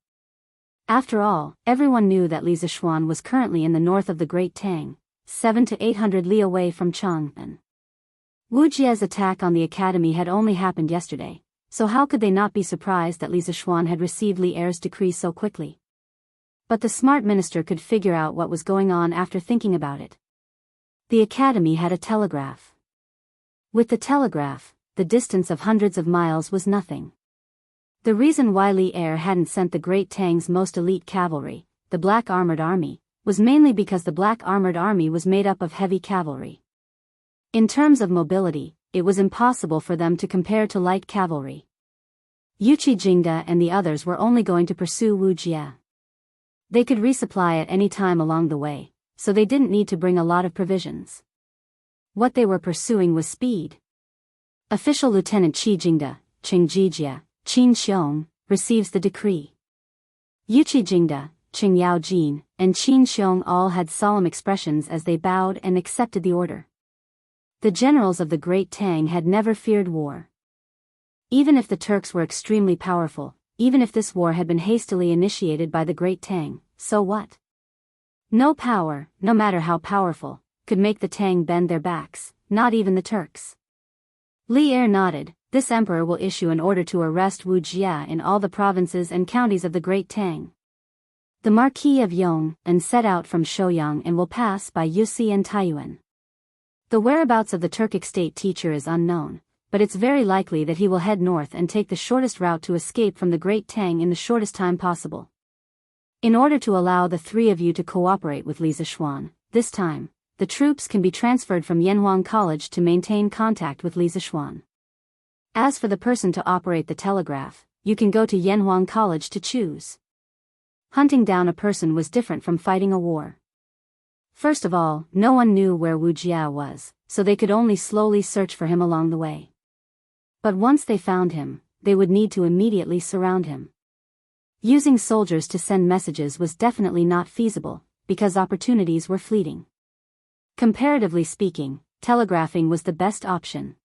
After all, everyone knew that Li Zishuan was currently in the north of the Great Tang, 700 to 800 li away from Chang'an. Wujia's attack on the academy had only happened yesterday, so how could they not be surprised that Li Zishuan had received Li Er's decree so quickly? But the smart minister could figure out what was going on after thinking about it. The academy had a telegraph. With the telegraph, the distance of hundreds of miles was nothing. The reason why Li Er hadn't sent the Great Tang's most elite cavalry, the Black Armored Army, was mainly because the Black Armored Army was made up of heavy cavalry. In terms of mobility, it was impossible for them to compare to light cavalry. Yuqi Jingda and the others were only going to pursue Wujia. They could resupply at any time along the way, so they didn't need to bring a lot of provisions. What they were pursuing was speed. Official Lieutenant Qi Jingda, Qing Jijia, Qin Xiong, receives the decree. Yuqi Jingda, Qing Yao Jin, and Qin Xiong all had solemn expressions as they bowed and accepted the order. The generals of the Great Tang had never feared war. Even if the Turks were extremely powerful, even if this war had been hastily initiated by the Great Tang, so what? No power, no matter how powerful, could make the Tang bend their backs, not even the Turks. Li Er nodded. This emperor will issue an order to arrest Wu Jia in all the provinces and counties of the Great Tang. The Marquis of Yong and set out from Shouyang and will pass by Yusi and Taiyuan. The whereabouts of the Turkic state teacher is unknown, but it's very likely that he will head north and take the shortest route to escape from the Great Tang in the shortest time possible. In order to allow the three of you to cooperate with Li Zishuan, this time, the troops can be transferred from Yanhuang College to maintain contact with Li Zishuan. As for the person to operate the telegraph, you can go to Yanhuang College to choose. Hunting down a person was different from fighting a war. First of all, no one knew where Wu Jia was, so they could only slowly search for him along the way. But once they found him, they would need to immediately surround him. Using soldiers to send messages was definitely not feasible, because opportunities were fleeting. Comparatively speaking, telegraphing was the best option.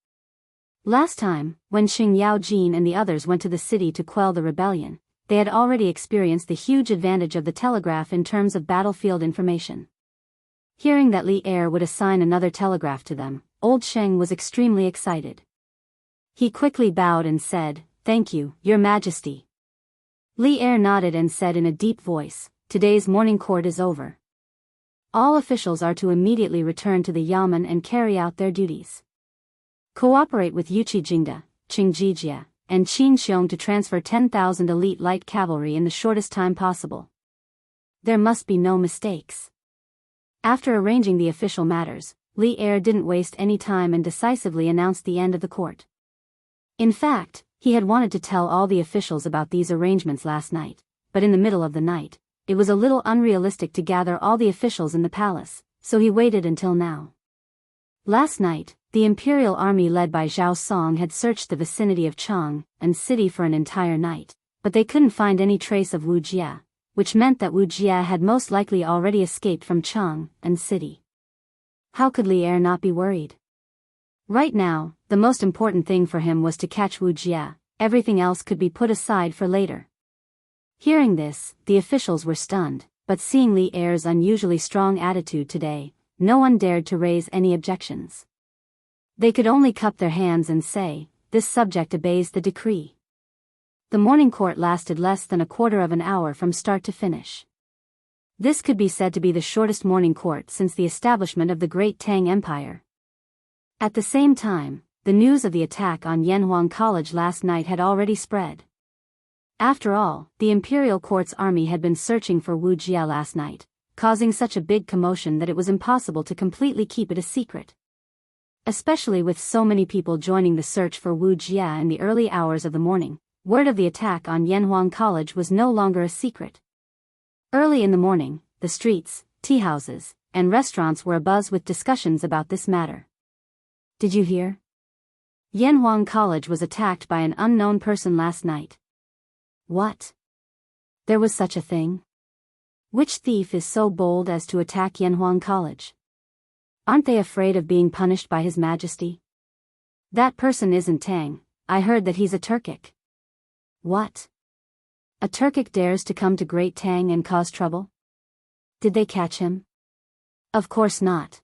Last time, when Xing Yao Jin and the others went to the city to quell the rebellion, they had already experienced the huge advantage of the telegraph in terms of battlefield information. Hearing that Li Er would assign another telegraph to them, old Sheng was extremely excited. He quickly bowed and said, "Thank you, Your Majesty." Li Er nodded and said in a deep voice, "Today's morning court is over. All officials are to immediately return to the Yamen and carry out their duties. Cooperate with Yuqi Jingda, Qing Jijia, and Qin Xiong to transfer 10,000 elite light cavalry in the shortest time possible. There must be no mistakes." After arranging the official matters, Li Er didn't waste any time and decisively announced the end of the court. In fact, he had wanted to tell all the officials about these arrangements last night, but in the middle of the night, it was a little unrealistic to gather all the officials in the palace, so he waited until now. Last night, the imperial army led by Zhao Song had searched the vicinity of Chang'an city for an entire night, but they couldn't find any trace of Wu Jia, which meant that Wu Jia had most likely already escaped from Chang'an city. How could Li Er not be worried? Right now, the most important thing for him was to catch Wu Jia, everything else could be put aside for later. Hearing this, the officials were stunned, but seeing Li Er's unusually strong attitude today, no one dared to raise any objections. They could only cup their hands and say, "This subject obeys the decree." The morning court lasted less than a quarter of an hour from start to finish. This could be said to be the shortest morning court since the establishment of the Great Tang Empire. At the same time, the news of the attack on Yanhuang College last night had already spread. After all, the imperial court's army had been searching for Wu Jia last night, causing such a big commotion that it was impossible to completely keep it a secret. Especially with so many people joining the search for Wu Jia in the early hours of the morning, word of the attack on Yanhuang College was no longer a secret. Early in the morning, the streets, tea-houses, and restaurants were abuzz with discussions about this matter. Did you hear? Yanhuang College was attacked by an unknown person last night. What? There was such a thing? Which thief is so bold as to attack Yanhuang College? Aren't they afraid of being punished by His Majesty? That person isn't Tang. I heard that he's a Turkic. What? A Turkic dares to come to Great Tang and cause trouble? Did they catch him? Of course not.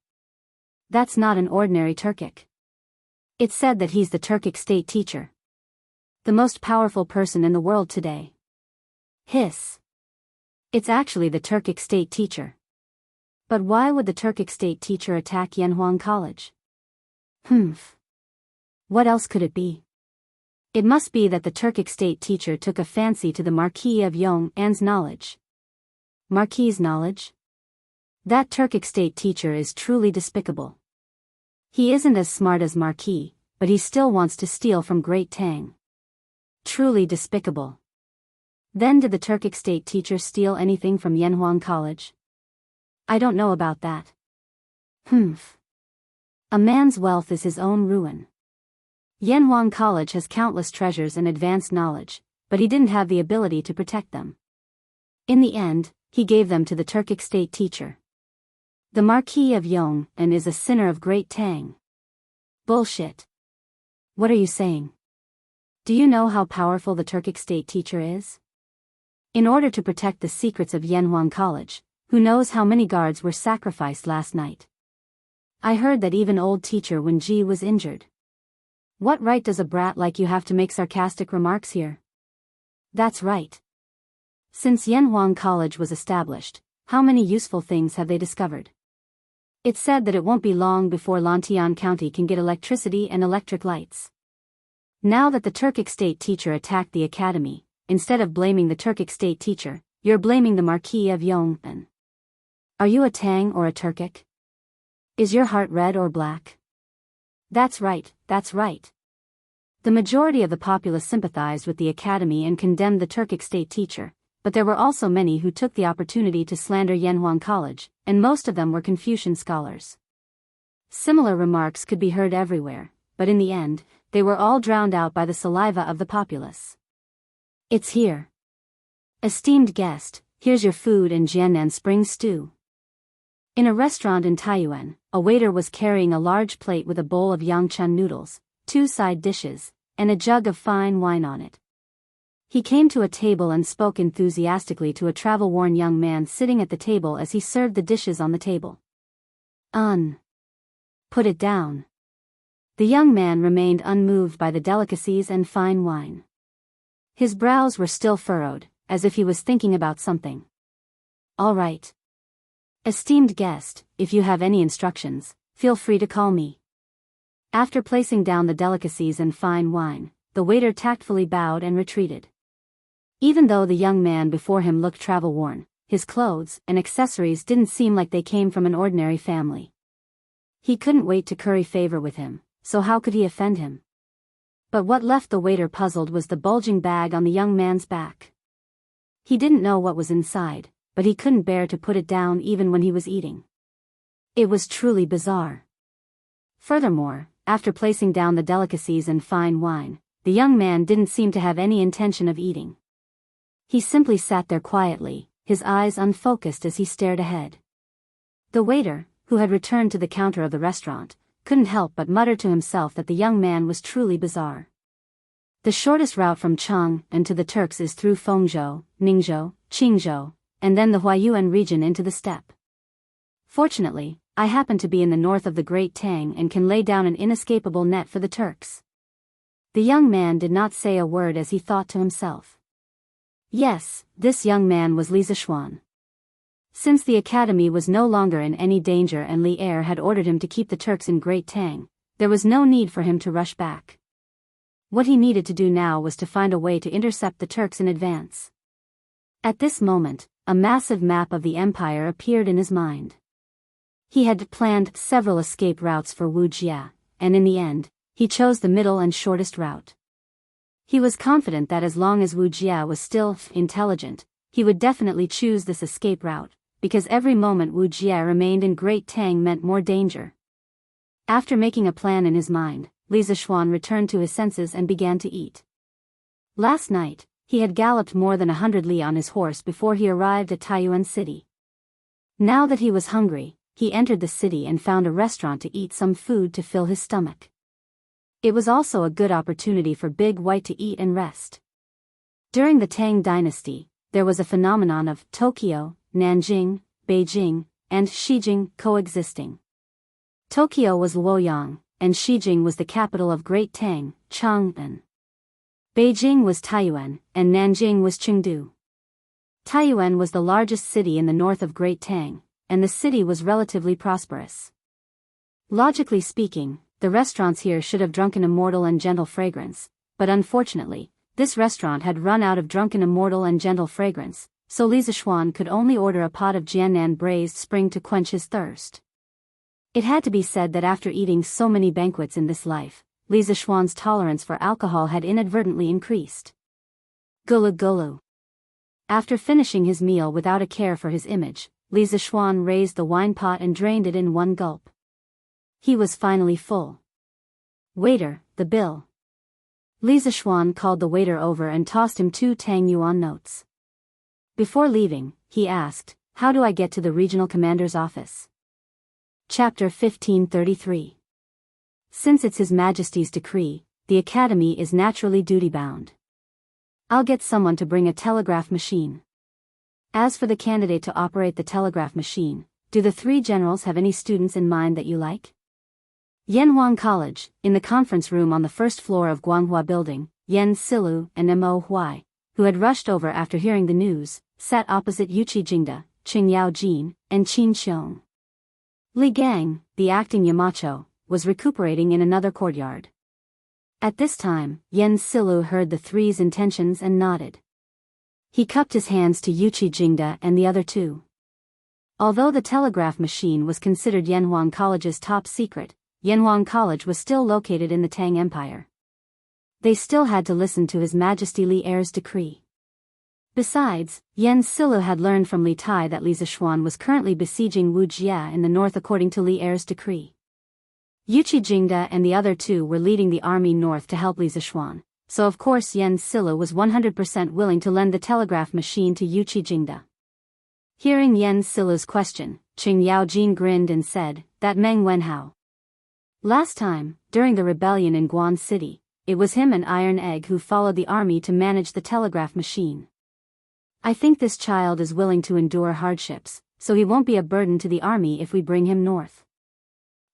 That's not an ordinary Turkic. It's said that he's the Turkic state teacher. The most powerful person in the world today. Hiss. It's actually the Turkic state teacher. But why would the Turkic state teacher attack Yanhuang College? What else could it be? It must be that the Turkic state teacher took a fancy to the Marquis of Yong'an's knowledge. Marquis's knowledge? That Turkic state teacher is truly despicable. He isn't as smart as Marquis, but he still wants to steal from Great Tang. Truly despicable. Then did the Turkic state teacher steal anything from Yanhuang College? I don't know about that. A man's wealth is his own ruin. Yanhuang College has countless treasures and advanced knowledge, but he didn't have the ability to protect them. In the end, he gave them to the Turkic state teacher. The Marquis of Yong'an is a sinner of Great Tang. Bullshit. What are you saying? Do you know how powerful the Turkic state teacher is? In order to protect the secrets of Yanhuang College, who knows how many guards were sacrificed last night? I heard that even old teacher Wenji was injured. What right does a brat like you have to make sarcastic remarks here? That's right. Since Yanhuang College was established, how many useful things have they discovered? It's said that it won't be long before Lantian County can get electricity and electric lights. Now that the Turkic state teacher attacked the academy, instead of blaming the Turkic state teacher, you're blaming the Marquis of Yong'an. Are you a Tang or a Turkic? Is your heart red or black? That's right, that's right. The majority of the populace sympathized with the academy and condemned the Turkic state teacher, but there were also many who took the opportunity to slander Yanhuang College, and most of them were Confucian scholars. Similar remarks could be heard everywhere, but in the end, they were all drowned out by the saliva of the populace. It's here. Esteemed guest, here's your food and Jiangnan spring stew. In a restaurant in Taiyuan, a waiter was carrying a large plate with a bowl of yangchan noodles, 2 side dishes, and a jug of fine wine on it. He came to a table and spoke enthusiastically to a travel-worn young man sitting at the table as he served the dishes on the table. Put it down. The young man remained unmoved by the delicacies and fine wine. His brows were still furrowed, as if he was thinking about something. All right. Esteemed guest, if you have any instructions, feel free to call me. After placing down the delicacies and fine wine, the waiter tactfully bowed and retreated. Even though the young man before him looked travel-worn, his clothes and accessories didn't seem like they came from an ordinary family. He couldn't wait to curry favor with him, so how could he offend him? But what left the waiter puzzled was the bulging bag on the young man's back. He didn't know what was inside, but he couldn't bear to put it down even when he was eating. It was truly bizarre. Furthermore, after placing down the delicacies and fine wine, the young man didn't seem to have any intention of eating. He simply sat there quietly, his eyes unfocused as he stared ahead. The waiter, who had returned to the counter of the restaurant, couldn't help but mutter to himself that the young man was truly bizarre. The shortest route from Chang'an to the Turks is through Fengzhou, Ningzhou, Qingzhou, and then the Huaiyuan region into the steppe. Fortunately, I happen to be in the north of the Great Tang and can lay down an inescapable net for the Turks. The young man did not say a word as he thought to himself. Yes, this young man was Li Zishuan. Since the academy was no longer in any danger and Li Er had ordered him to keep the Turks in Great Tang, there was no need for him to rush back. What he needed to do now was to find a way to intercept the Turks in advance. At this moment, a massive map of the empire appeared in his mind. He had planned several escape routes for Wuxia, and in the end, he chose the middle and shortest route. He was confident that as long as Wuxia was still intelligent, he would definitely choose this escape route, because every moment Wu Jie remained in Great Tang meant more danger. After making a plan in his mind, Li Zishuan returned to his senses and began to eat. Last night, he had galloped more than 100 li on his horse before he arrived at Taiyuan City. Now that he was hungry, he entered the city and found a restaurant to eat some food to fill his stomach. It was also a good opportunity for Big White to eat and rest. During the Tang dynasty, there was a phenomenon of Tokyo, Nanjing, Beijing, and Xijing coexisting. Tokyo was Luoyang, and Xijing was the capital of Great Tang, Chang'an. Beijing was Taiyuan, and Nanjing was Chengdu. Taiyuan was the largest city in the north of Great Tang, and the city was relatively prosperous. Logically speaking, the restaurants here should have drunken immortal and gentle fragrance, but unfortunately, this restaurant had run out of drunken immortal and gentle fragrance, so Li Zishuan could only order a pot of Jiannan braised spring to quench his thirst. It had to be said that after eating so many banquets in this life, Li Zishuan's tolerance for alcohol had inadvertently increased. Gulu gulu. After finishing his meal without a care for his image, Li Zishuan raised the wine pot and drained it in one gulp. He was finally full. Waiter, the bill. Li Zishuan called the waiter over and tossed him 2 Tang Yuan notes. Before leaving, he asked, "How do I get to the regional commander's office?" Chapter 1533. Since it's His Majesty's decree, the Academy is naturally duty-bound. I'll get someone to bring a telegraph machine. As for the candidate to operate the telegraph machine, do the 3 generals have any students in mind that you like? Yanhuang College, in the conference room on the first floor of Guanghua Building, Yan Silu and Mo Huai, who had rushed over after hearing the news, sat opposite Yuqi Jingda, Qing Yao Jin, and Qin Xiong. Li Gang, the acting Yamacho, was recuperating in another courtyard. At this time, Yan Silu heard the 3's intentions and nodded. He cupped his hands to Yuqi Jingda and the other 2. Although the telegraph machine was considered Yanhuang College's top secret, Yanhuang College was still located in the Tang Empire. They still had to listen to His Majesty Li Er's decree. Besides, Yan Silu had learned from Li Tai that Li Zishuan was currently besieging Wu Jie in the north according to Li Er's decree. Yuqi Jingda and the other 2 were leading the army north to help Li Zishuan, so of course Yan Silu was 100% willing to lend the telegraph machine to Yuqi Jingda. Hearing Yan Silu's question, Qing Yao Jin grinned and said, "That Meng Wenhao. Last time, during the rebellion in Guan City, it was him and Iron Egg who followed the army to manage the telegraph machine. I think this child is willing to endure hardships, so he won't be a burden to the army if we bring him north."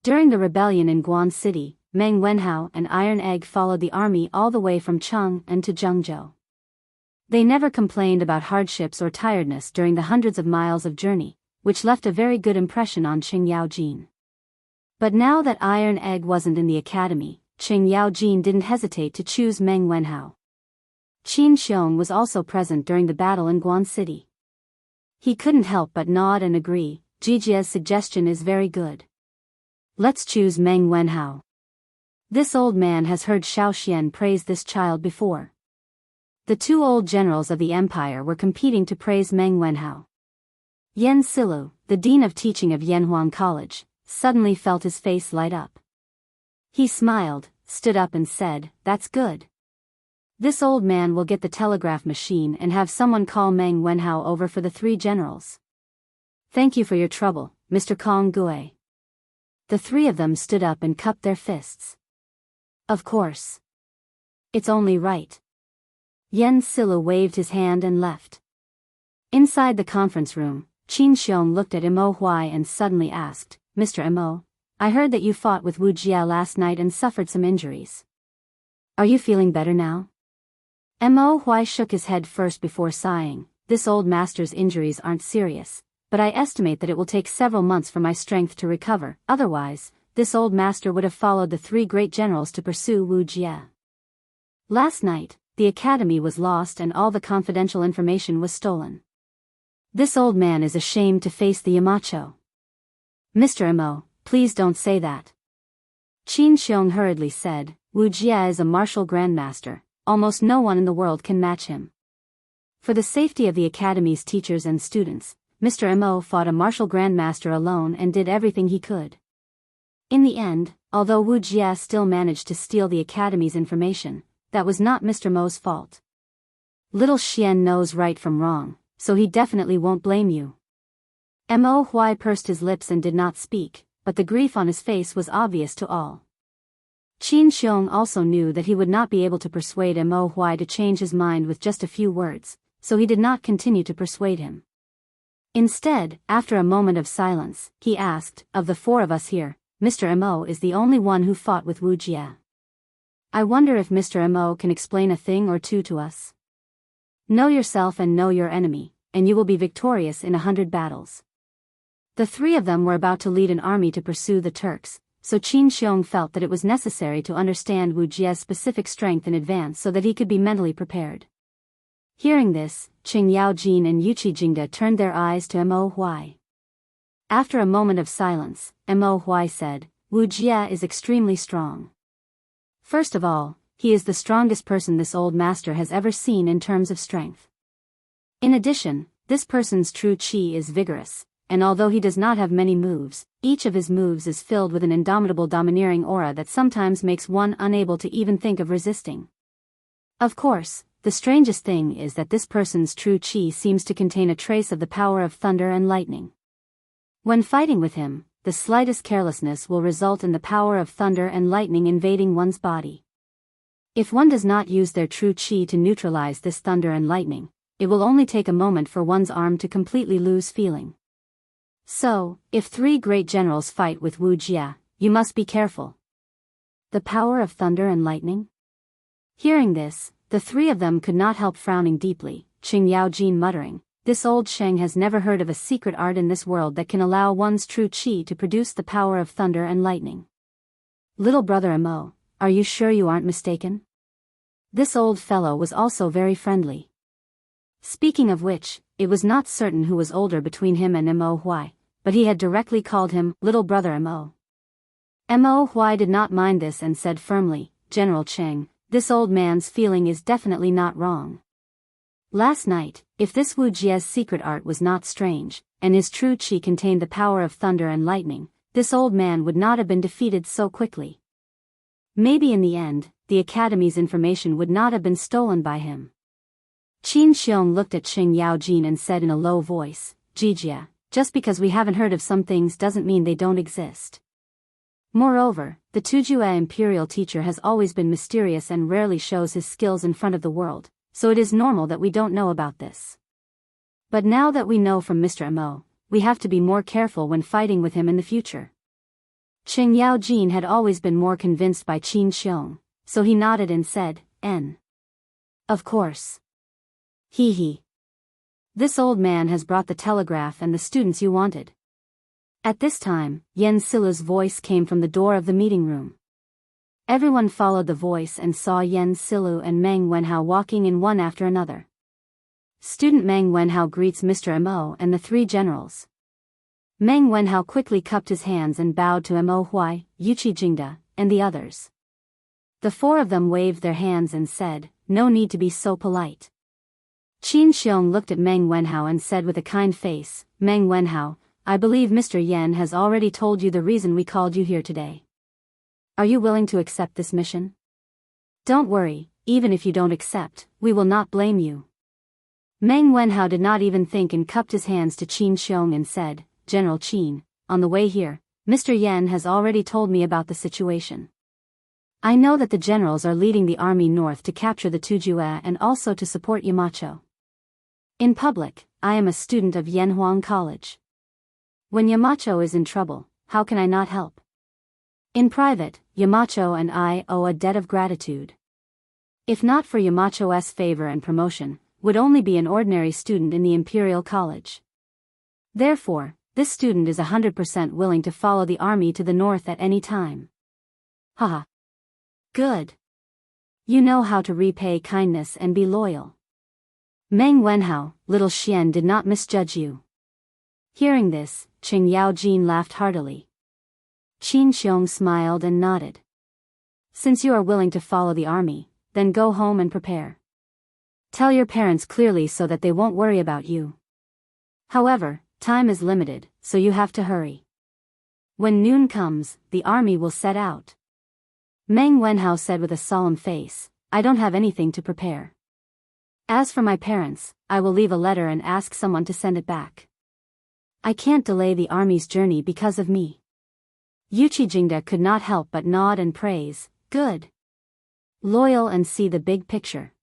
During the rebellion in Guan City, Meng Wenhao and Iron Egg followed the army all the way from Chang'an to Zhengzhou. They never complained about hardships or tiredness during the hundreds of miles of journey, which left a very good impression on Qing Yao Jin. But now that Iron Egg wasn't in the academy, Qing Yao Jin didn't hesitate to choose Meng Wenhao. Qin Xiong was also present during the battle in Guan City. He couldn't help but nod and agree, Jijia's suggestion is very good. Let's choose Meng Wenhao. This old man has heard Xiao Xian praise this child before. The 2 old generals of the empire were competing to praise Meng Wenhao. Yan Silu, the dean of teaching of Yanhuang College, suddenly felt his face light up. He smiled, stood up and said, "That's good. This old man will get the telegraph machine and have someone call Meng Wenhao over for the 3 generals. Thank you for your trouble, Mr. Kong Gue." The 3 of them stood up and cupped their fists. Of course. It's only right. Yan Silu waved his hand and left. Inside the conference room, Qin Xiong looked at Mo Huai and suddenly asked, "Mr. Mo, I heard that you fought with Wu Jie last night and suffered some injuries. Are you feeling better now?" Mo Huai shook his head first before sighing, "This old master's injuries aren't serious, but I estimate that it will take several months for my strength to recover, otherwise, this old master would have followed the 3 great generals to pursue Wu Jie. Last night, the academy was lost and all the confidential information was stolen. This old man is ashamed to face the Yamacho." "Mr. Mo, please don't say that." Qin Xiong hurriedly said, "Wu Jie is a martial grandmaster, almost no one in the world can match him. For the safety of the academy's teachers and students, Mr. Mo fought a martial grandmaster alone and did everything he could. In the end, although Wu Jia still managed to steal the academy's information, that was not Mr. Mo's fault. Little Xian knows right from wrong, so he definitely won't blame you. Mo Huai pursed his lips and did not speak, but the grief on his face was obvious to all. Qin Xiong also knew that he would not be able to persuade Mo Huai to change his mind with just a few words, so he did not continue to persuade him. Instead, after a moment of silence, he asked, "Of the four of us here, Mr. Mo is the only one who fought with Wu Jia. I wonder if Mr. Mo can explain a thing or two to us. Know yourself and know your enemy, and you will be victorious in 100 battles." The three of them were about to lead an army to pursue the Turks, so Qin Xiong felt that it was necessary to understand Wu Jia's specific strength in advance so that he could be mentally prepared. Hearing this, Qing Yaojin and Yuqi Jingde turned their eyes to Mo Huai. After a moment of silence, Mo Huai said, "Wu Jia is extremely strong. First of all, he is the strongest person this old master has ever seen in terms of strength. In addition, this person's true qi is vigorous, and although he does not have many moves, each of his moves is filled with an indomitable domineering aura that sometimes makes one unable to even think of resisting. Of course, the strangest thing is that this person's true qi seems to contain a trace of the power of thunder and lightning. When fighting with him, the slightest carelessness will result in the power of thunder and lightning invading one's body. If one does not use their true qi to neutralize this thunder and lightning, it will only take a moment for one's arm to completely lose feeling. So, if three great generals fight with Wu Jia, you must be careful." The power of thunder and lightning? Hearing this, the three of them could not help frowning deeply, Qing Yaojin muttering, "This old Sheng has never heard of a secret art in this world that can allow one's true qi to produce the power of thunder and lightning. Little brother Mo, are you sure you aren't mistaken?" This old fellow was also very friendly. Speaking of which, it was not certain who was older between him and Mo Huai, but he had directly called him little brother Mo. Mo Huai did not mind this and said firmly, "General Cheng, this old man's feeling is definitely not wrong. Last night, if this Wu Jia's secret art was not strange, and his true qi contained the power of thunder and lightning, this old man would not have been defeated so quickly. Maybe in the end, the Academy's information would not have been stolen by him." Qin Xiong looked at Qing Yaojin and said in a low voice, "Jijia, just because we haven't heard of some things doesn't mean they don't exist. Moreover, the Tujue imperial teacher has always been mysterious and rarely shows his skills in front of the world, so it is normal that we don't know about this. But now that we know from Mr. Mo, we have to be more careful when fighting with him in the future." Qing Yaojin had always been more convinced by Qin Xiong, so he nodded and said, "N. Of course. He. This old man has brought the telegraph and the students you wanted." At this time, Yen Silu's voice came from the door of the meeting room. Everyone followed the voice and saw Yen Silu and Meng Wenhao walking in one after another. Student Meng Wenhao greets Mr. Mo and the three generals. Meng Wenhao quickly cupped his hands and bowed to Mo Huai, Yuqi Jingde, and the others. The four of them waved their hands and said, "No need to be so polite." Qin Xiong looked at Meng Wenhao and said with a kind face, "Meng Wenhao, I believe Mr. Yen has already told you the reason we called you here today. Are you willing to accept this mission? Don't worry, even if you don't accept, we will not blame you." Meng Wenhao did not even think and cupped his hands to Qin Xiong and said, "General Qin, on the way here, Mr. Yen has already told me about the situation. I know that the generals are leading the army north to capture the Tujue and also to support Yamacho. In public, I am a student of Yanhuang College. When Yamacho is in trouble, how can I not help? In private, Yamacho and I owe a debt of gratitude. If not for Yamacho's favor and promotion, would only be an ordinary student in the Imperial College. Therefore, this student is 100% willing to follow the army to the north at any time." Haha. Good. You know how to repay kindness and be loyal. Meng Wenhao, little Xian did not misjudge you. Hearing this, Qing Yaojin laughed heartily. Qin Xiong smiled and nodded. "Since you are willing to follow the army, then go home and prepare. Tell your parents clearly so that they won't worry about you. However, time is limited, so you have to hurry. When noon comes, the army will set out. Meng Wenhao said with a solemn face, I don't have anything to prepare. As for my parents, I will leave a letter and ask someone to send it back. I can't delay the army's journey because of me. Yuchi Jingda could not help but nod and praise, good. Loyal and see the big picture.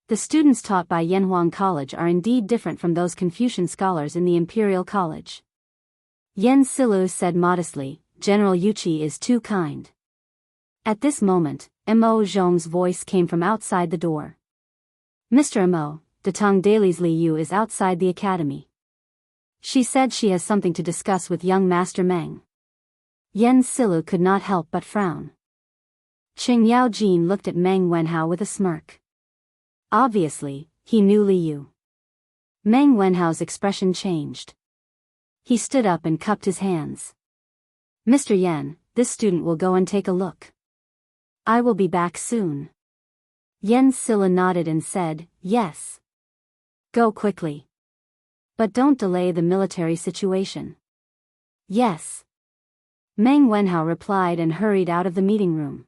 The students taught by Yanhuang College are indeed different from those Confucian scholars in the Imperial College. Yen Silu said modestly, General Yuchi is too kind. At this moment, Mo Zhong's voice came from outside the door. Mr. Mo, Datong Daily's Li Yu is outside the academy. She said she has something to discuss with young Master Meng. Yen Silu could not help but frown. Qing Yao Jin looked at Meng Wenhao with a smirk. Obviously, he knew Li Yu. Meng Wenhao's expression changed. He stood up and cupped his hands. Mr. Yen, this student will go and take a look. I will be back soon. Yen Silla nodded and said, yes. Go quickly. But don't delay the military situation. Yes. Meng Wenhao replied and hurried out of the meeting room.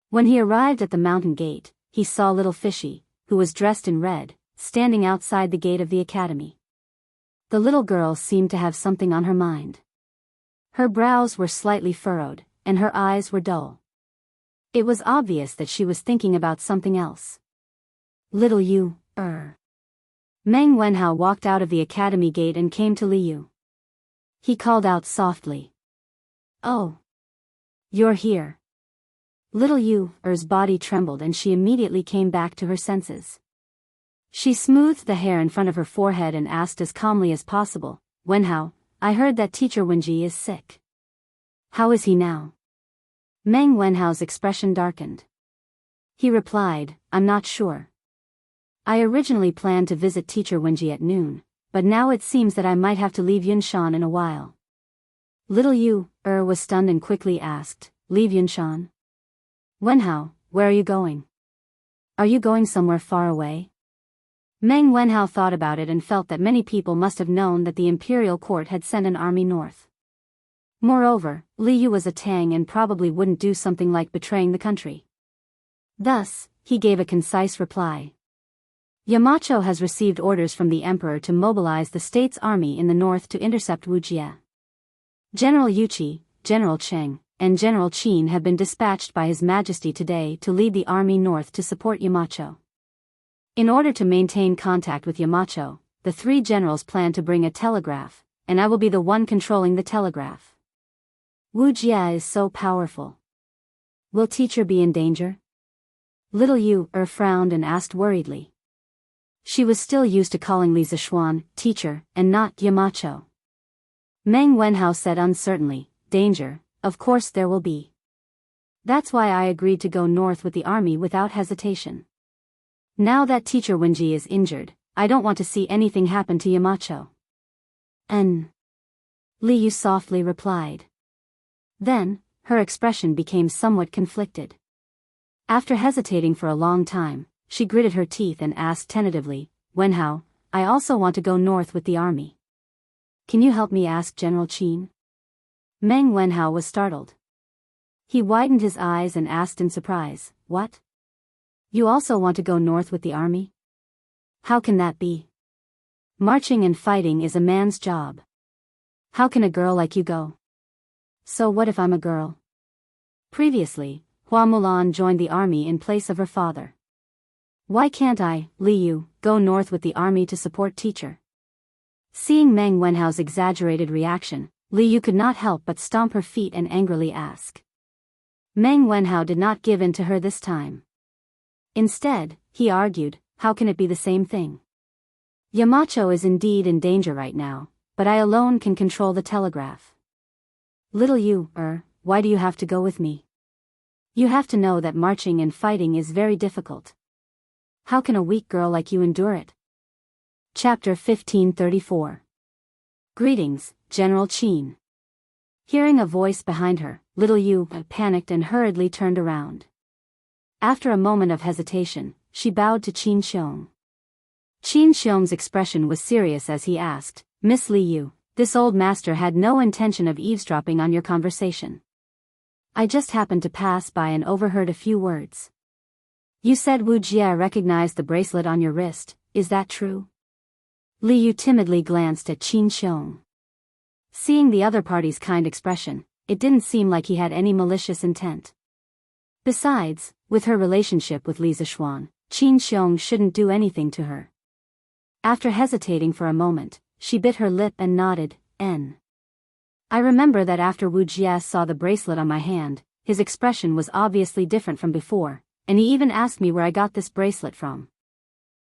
When he arrived at the mountain gate, he saw little Fishy, who was dressed in red, standing outside the gate of the academy. The little girl seemed to have something on her mind. Her brows were slightly furrowed, and her eyes were dull. It was obvious that she was thinking about something else. Little Yu, Meng Wenhao walked out of the academy gate and came to Li Yu. He called out softly. Oh. You're here. Little Yu's body trembled and she immediately came back to her senses. She smoothed the hair in front of her forehead and asked as calmly as possible, Wenhao, I heard that teacher Wenji is sick. How is he now? Meng Wenhao's expression darkened. He replied, I'm not sure. I originally planned to visit teacher Wenji at noon, but now it seems that I might have to leave Yunshan in a while. Little Yu was stunned and quickly asked, leave Yunshan? Wenhao, where are you going? Are you going somewhere far away? Meng Wenhao thought about it and felt that many people must have known that the imperial court had sent an army north. Moreover, Li Yu was a Tang and probably wouldn't do something like betraying the country. Thus, he gave a concise reply. Yamacho has received orders from the emperor to mobilize the state's army in the north to intercept Wuxia. General Yuchi, General Cheng, and General Qin have been dispatched by His Majesty today to lead the army north to support Yamacho. In order to maintain contact with Yamacho, the three generals plan to bring a telegraph, and I will be the one controlling the telegraph. Wuxia is so powerful. Will teacher be in danger? Little Yu frowned and asked worriedly. She was still used to calling Li Zishuan teacher and not Yamacho. Meng Wenhao said uncertainly, danger, of course there will be. That's why I agreed to go north with the army without hesitation. Now that teacher Wenji is injured, I don't want to see anything happen to Yamacho. Li Yu softly replied. Then, her expression became somewhat conflicted. After hesitating for a long time, she gritted her teeth and asked tentatively, Wenhao, I also want to go north with the army. Can you help me ask General Qin? Meng Wenhao was startled. He widened his eyes and asked in surprise, what? You also want to go north with the army? How can that be? Marching and fighting is a man's job. How can a girl like you go? So what if I'm a girl? Previously, Hua Mulan joined the army in place of her father. Why can't I, Li Yu, go north with the army to support teacher? Seeing Meng Wenhao's exaggerated reaction, Li Yu could not help but stomp her feet and angrily ask. Meng Wenhao did not give in to her this time. Instead, he argued, how can it be the same thing? Yamacho is indeed in danger right now, but I alone can control the telegraph. Little Yu, why do you have to go with me? You have to know that marching and fighting is very difficult. How can a weak girl like you endure it? Chapter 1534. Greetings, General Qin. Hearing a voice behind her, little Yu panicked and hurriedly turned around. After a moment of hesitation, she bowed to Qin Xiong. Qin Xiong's expression was serious as he asked, Miss Liu, this old master had no intention of eavesdropping on your conversation. I just happened to pass by and overheard a few words. You said Wu Jie recognized the bracelet on your wrist, is that true? Liu timidly glanced at Qin Xiong. Seeing the other party's kind expression, it didn't seem like he had any malicious intent. Besides, with her relationship with Li Zixuan, Qin Xiong shouldn't do anything to her. After hesitating for a moment, she bit her lip and nodded, I remember that after Wu Jie saw the bracelet on my hand, his expression was obviously different from before, and he even asked me where I got this bracelet from.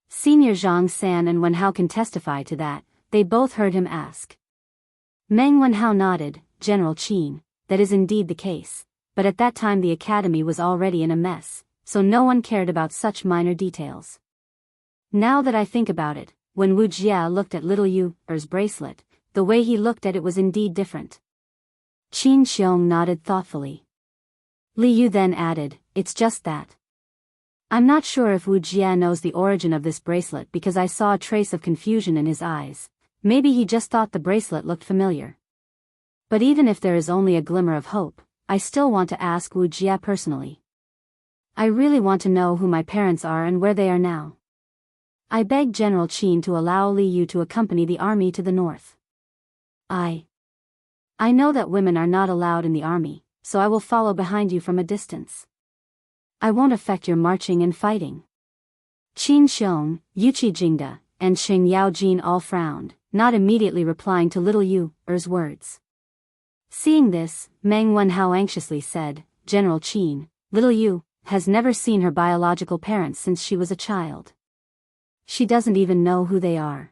Senior Zhang San and Wenhao can testify to that, they both heard him ask. Meng Wenhao nodded, General Qin, that is indeed the case, but at that time the academy was already in a mess, so no one cared about such minor details. Now that I think about it, when Wu Jie looked at little Yu's bracelet, the way he looked at it was indeed different. Qin Xiong nodded thoughtfully. Li Yu then added, it's just that. I'm not sure if Wu Jie knows the origin of this bracelet because I saw a trace of confusion in his eyes. Maybe he just thought the bracelet looked familiar. But even if there is only a glimmer of hope, I still want to ask Wu Jie personally. I really want to know who my parents are and where they are now. I beg General Qin to allow Li Yu to accompany the army to the north. I know that women are not allowed in the army, so I will follow behind you from a distance. I won't affect your marching and fighting. Qin Xiong, Yuqi Jingda, and Xing Yaojin all frowned, not immediately replying to little Yu's words. Seeing this, Meng Wenhao anxiously said, General Qin, little Yu has never seen her biological parents since she was a child. She doesn't even know who they are.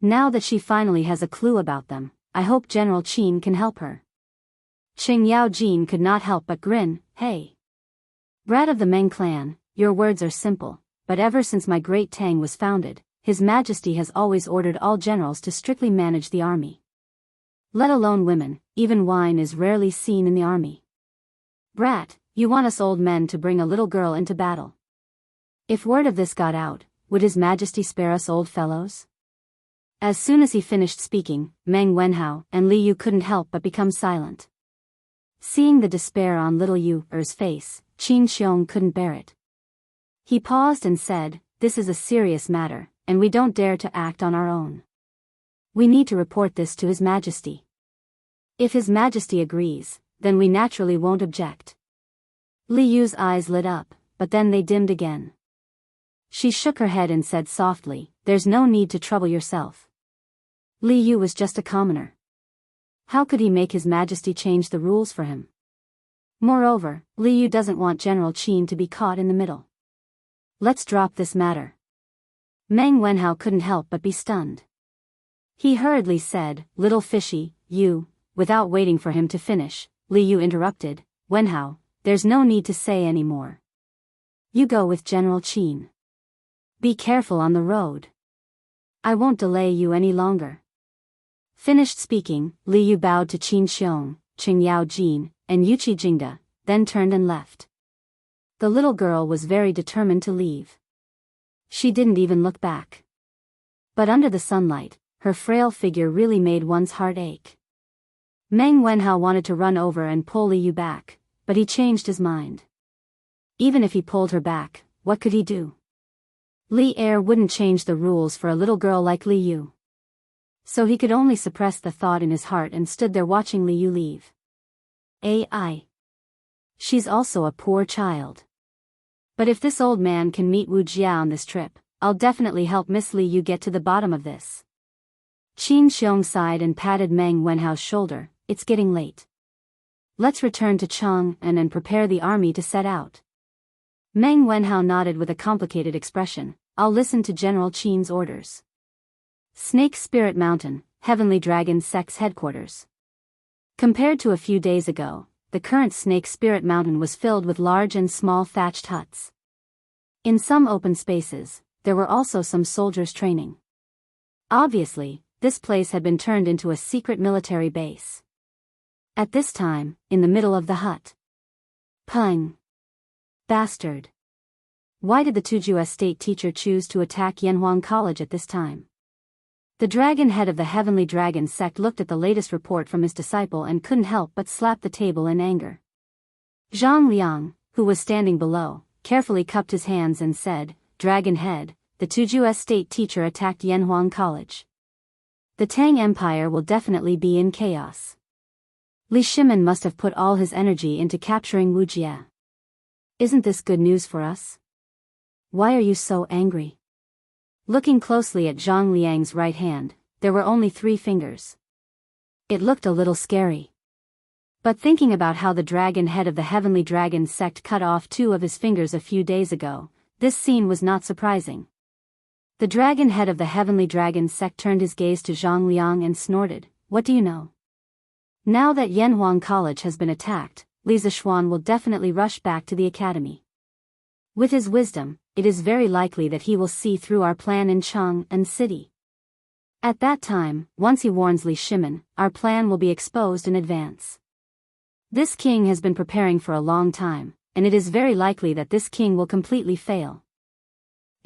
Now that she finally has a clue about them, I hope General Qin can help her. Xing Yaojin could not help but grin, hey. Brat of the Meng clan, your words are simple, but ever since my great Tang was founded, His Majesty has always ordered all generals to strictly manage the army. Let alone women, even wine is rarely seen in the army. Brat, you want us old men to bring a little girl into battle. If word of this got out, would His Majesty spare us old fellows? As soon as he finished speaking, Meng Wenhao and Li Yu couldn't help but become silent. Seeing the despair on little Yu's face, Qin Xiong couldn't bear it. He paused and said, this is a serious matter, and we don't dare to act on our own. We need to report this to His Majesty. If His Majesty agrees, then we naturally won't object. Li Yu's eyes lit up, but then they dimmed again. She shook her head and said softly, there's no need to trouble yourself. Li Yu was just a commoner. How could he make His Majesty change the rules for him? Moreover, Li Yu doesn't want General Qin to be caught in the middle. Let's drop this matter. Meng Wenhao couldn't help but be stunned. He hurriedly said, little fishy, you, without waiting for him to finish, Li Yu interrupted, Wenhao, there's no need to say any more. You go with General Qin. Be careful on the road. I won't delay you any longer. Finished speaking, Li Yu bowed to Qin Xiong, Qing Yaojin, and Yuqi Jingda, then turned and left. The little girl was very determined to leave. She didn't even look back. But under the sunlight, her frail figure really made one's heart ache. Meng Wenhao wanted to run over and pull Li Yu back, but he changed his mind. Even if he pulled her back, what could he do? Li Er wouldn't change the rules for a little girl like Li Yu. So he could only suppress the thought in his heart and stood there watching Li Yu leave. She's also a poor child. But if this old man can meet Wu Jie on this trip, I'll definitely help Miss Li Yu get to the bottom of this. Qin Xiong sighed and patted Meng Wenhao's shoulder, it's getting late. Let's return to Chang'an and prepare the army to set out. Meng Wenhao nodded with a complicated expression, I'll listen to General Qin's orders. Snake Spirit Mountain, Heavenly Dragon Sect's headquarters. Compared to a few days ago, the current Snake Spirit Mountain was filled with large and small thatched huts. In some open spaces, there were also some soldiers training. Obviously, this place had been turned into a secret military base. At this time, in the middle of the hut. Pung! Bastard! Why did the Tuzhou state teacher choose to attack Yanhuang College at this time? The dragon head of the Heavenly Dragon sect looked at the latest report from his disciple and couldn't help but slap the table in anger. Zhang Liang, who was standing below, carefully cupped his hands and said, "Dragon head, the Tuzhou state teacher attacked Yanhuang College. The Tang Empire will definitely be in chaos. Li Shimin must have put all his energy into capturing Wuxia. Isn't this good news for us? Why are you so angry?" Looking closely at Zhang Liang's right hand, there were only 3 fingers. It looked a little scary. But thinking about how the dragon head of the Heavenly Dragon sect cut off 2 of his fingers a few days ago, this scene was not surprising. The dragon head of the Heavenly Dragon sect turned his gaze to Zhang Liang and snorted, "What do you know? Now that Yanhuang College has been attacked, Li Zishuan will definitely rush back to the academy. With his wisdom, it is very likely that he will see through our plan in Chang'an City. At that time, once he warns Li Shimin, our plan will be exposed in advance. This king has been preparing for a long time, and it is very likely that this king will completely fail."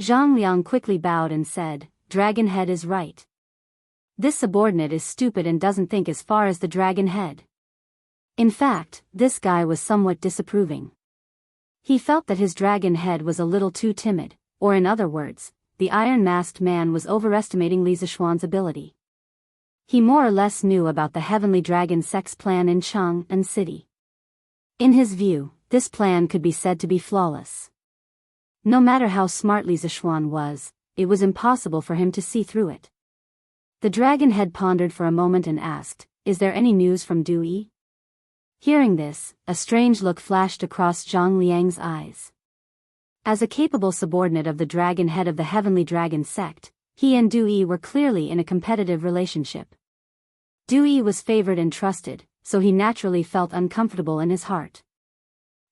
Zhang Liang quickly bowed and said, "Dragon head is right. This subordinate is stupid and doesn't think as far as the dragon head." In fact, this guy was somewhat disapproving. He felt that his dragon head was a little too timid, or in other words, the iron-masked man was overestimating Li Zishuan's ability. He more or less knew about the Heavenly Dragon sect's plan in Chang'an City. In his view, this plan could be said to be flawless. No matter how smart Li Zishuan was, it was impossible for him to see through it. The dragon head pondered for a moment and asked, "Is there any news from Dui?" Hearing this, a strange look flashed across Zhang Liang's eyes. As a capable subordinate of the dragon head of the Heavenly Dragon sect, he and Dui were clearly in a competitive relationship. Dui was favored and trusted, so he naturally felt uncomfortable in his heart.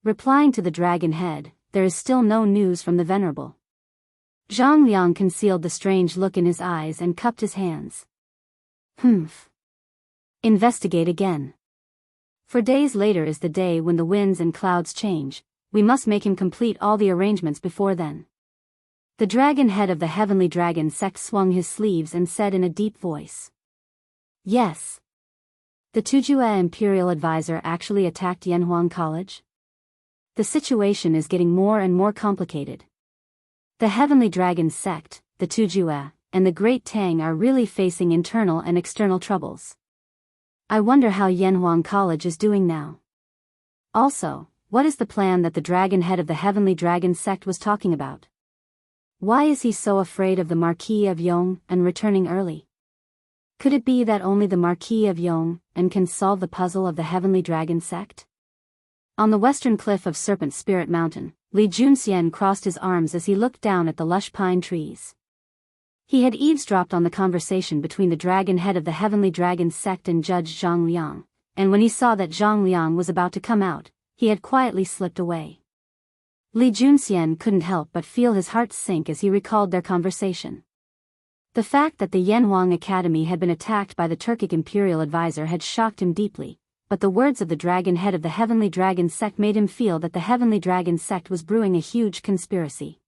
Replying to the dragon head, "There is still no news from the Venerable." Zhang Liang concealed the strange look in his eyes and cupped his hands. Investigate again. For days later is the day when the winds and clouds change. We must make him complete all the arrangements before then. The dragon head of the Heavenly Dragon sect swung his sleeves and said in a deep voice. "Yes. The Tuzhou Imperial Advisor actually attacked Yanhuang College? The situation is getting more and more complicated. The Heavenly Dragon sect, the Tuzhou, and the Great Tang are really facing internal and external troubles. I wonder how Yanhuang College is doing now. Also, what is the plan that the dragon head of the Heavenly Dragon sect was talking about? Why is he so afraid of the Marquis of Yong and returning early? Could it be that only the Marquis of Yong and can solve the puzzle of the Heavenly Dragon sect?" On the western cliff of Serpent Spirit Mountain, Li Junxian crossed his arms as he looked down at the lush pine trees. He had eavesdropped on the conversation between the dragon head of the Heavenly Dragon sect and Judge Zhang Liang, and when he saw that Zhang Liang was about to come out, he had quietly slipped away. Li Junxian couldn't help but feel his heart sink as he recalled their conversation. The fact that the Yanhuang Academy had been attacked by the Turkic Imperial Advisor had shocked him deeply, but the words of the dragon head of the Heavenly Dragon sect made him feel that the Heavenly Dragon sect was brewing a huge conspiracy.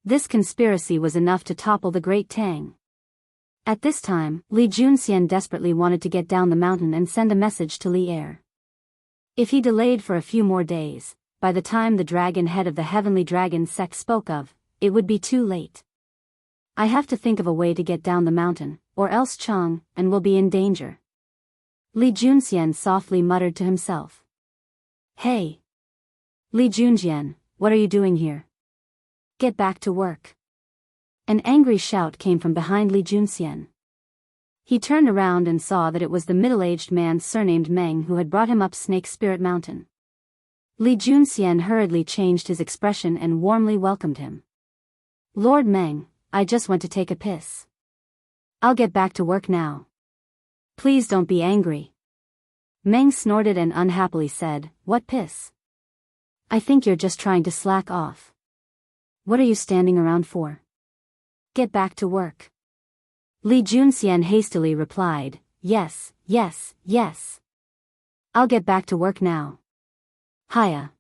This conspiracy was enough to topple the Great Tang. At this time, Li Junxian desperately wanted to get down the mountain and send a message to Li Er. If he delayed for a few more days, by the time the dragon head of the Heavenly Dragon sect spoke of, it would be too late. "I have to think of a way to get down the mountain, or else Chang'an will be in danger." Li Junxian softly muttered to himself. "Hey! Li Junxian, what are you doing here? Get back to work." An angry shout came from behind Li Junxian. He turned around and saw that it was the middle-aged man surnamed Meng who had brought him up Snake Spirit Mountain. Li Junxian hurriedly changed his expression and warmly welcomed him. "Lord Meng, I just went to take a piss. I'll get back to work now. Please don't be angry." Meng snorted and unhappily said, "What piss? I think you're just trying to slack off. What are you standing around for? Get back to work." Li Junxian hastily replied, Yes. I'll get back to work now. Hiya.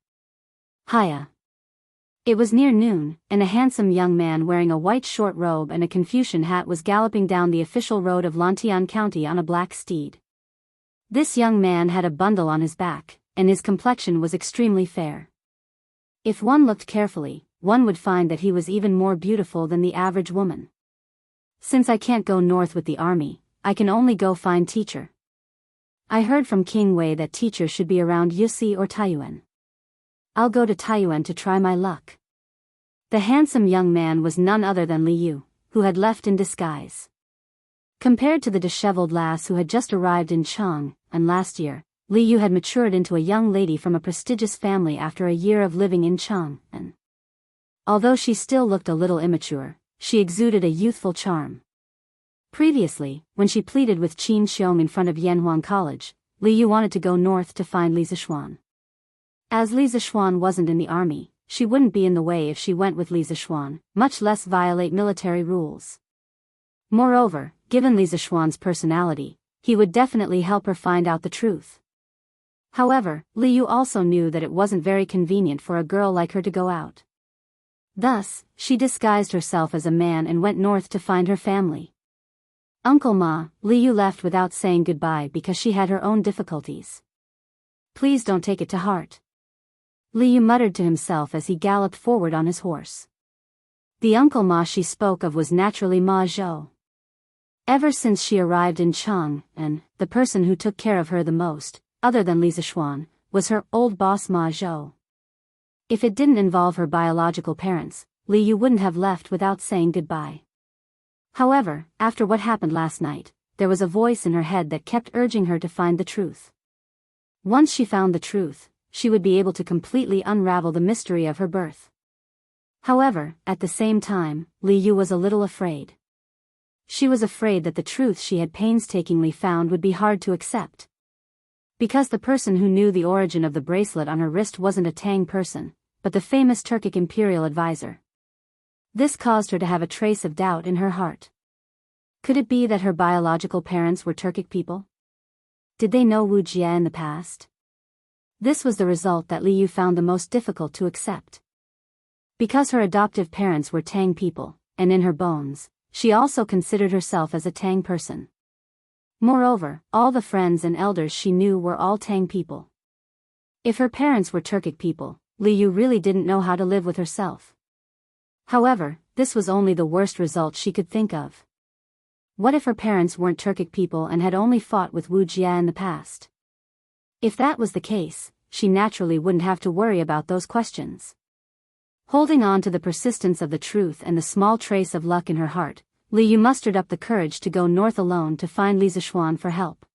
It was near noon, and a handsome young man wearing a white short robe and a Confucian hat was galloping down the official road of Lantian County on a black steed. This young man had a bundle on his back, and his complexion was extremely fair. If one looked carefully, one would find that he was even more beautiful than the average woman. Since I can't go north with the army, I can only go find teacher. I heard from King Wei that teacher should be around Yusi or Taiyuan. I'll go to Taiyuan to try my luck. The handsome young man was none other than Li Yu, who had left in disguise. Compared to the disheveled lass who had just arrived in Chang, and last year, Li Yu had matured into a young lady from a prestigious family after a year of living in Chang, and although she still looked a little immature, she exuded a youthful charm. Previously, when she pleaded with Qin Xiong in front of Yanhuang College, Li Yu wanted to go north to find Li Zixuan. As Li Zixuan wasn't in the army, she wouldn't be in the way if she went with Li Zixuan, much less violate military rules. Moreover, given Li Zixuan's personality, he would definitely help her find out the truth. However, Li Yu also knew that it wasn't very convenient for a girl like her to go out. Thus, she disguised herself as a man and went north to find her family. Uncle Ma, Li Yu left without saying goodbye because she had her own difficulties. Please don't take it to heart. Li Yu muttered to himself as he galloped forward on his horse. The Uncle Ma she spoke of was naturally Ma Zhou. Ever since she arrived in Chang, and the person who took care of her the most, other than Li Zixuan, was her old boss Ma Zhou. If it didn't involve her biological parents, Li Yu wouldn't have left without saying goodbye. However, after what happened last night, there was a voice in her head that kept urging her to find the truth. Once she found the truth, she would be able to completely unravel the mystery of her birth. However, at the same time, Li Yu was a little afraid. She was afraid that the truth she had painstakingly found would be hard to accept. Because the person who knew the origin of the bracelet on her wrist wasn't a Tang person, but the famous Turkic imperial advisor. This caused her to have a trace of doubt in her heart. Could it be that her biological parents were Turkic people? Did they know Wuxia in the past? This was the result that Li Yu found the most difficult to accept. Because her adoptive parents were Tang people, and in her bones, she also considered herself as a Tang person. Moreover, all the friends and elders she knew were all Tang people. If her parents were Turkic people, Li Yu really didn't know how to live with herself. However, this was only the worst result she could think of. What if her parents weren't Turkic people and had only fought with Wuxia in the past? If that was the case, she naturally wouldn't have to worry about those questions. Holding on to the persistence of the truth and the small trace of luck in her heart, Li Yu mustered up the courage to go north alone to find Li Zixuan for help.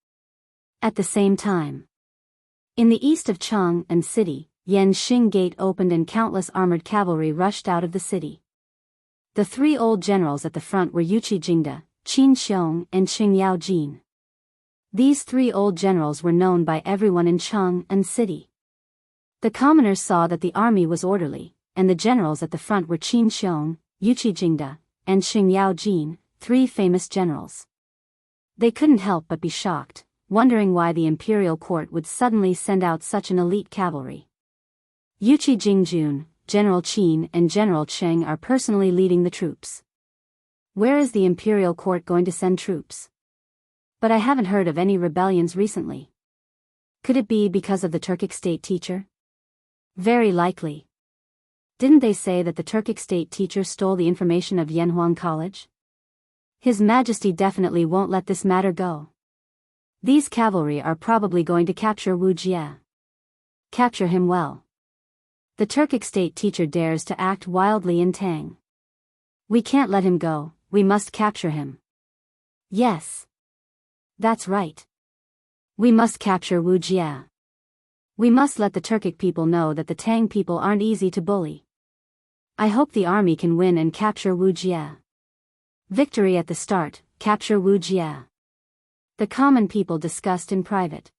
At the same time, in the east of Chang and city, Yanxing Gate opened and countless armored cavalry rushed out of the city. The three old generals at the front were Yuqi Jingda, Qin Xiong and Qing Yaojin. These three old generals were known by everyone in Chang and city. The commoners saw that the army was orderly, and the generals at the front were Qin Xiong, Yuqi Jingda, and Qing Yaojin, three famous generals. They couldn't help but be shocked, wondering why the imperial court would suddenly send out such an elite cavalry. Yuqi Jingjun, General Qin and General Cheng are personally leading the troops. Where is the imperial court going to send troops? But I haven't heard of any rebellions recently. Could it be because of the Turkic state teacher? Very likely. Didn't they say that the Turkic state teacher stole the information of Yanhuang College? His Majesty definitely won't let this matter go. These cavalry are probably going to capture Wu Jie. Capture him well. The Turkic state teacher dares to act wildly in Tang. We can't let him go, we must capture him. Yes. That's right. We must capture Wu Jie. We must let the Turkic people know that the Tang people aren't easy to bully. I hope the army can win and capture Wu Jie. Victory at the start, capture Wu Jie. The common people discussed in private.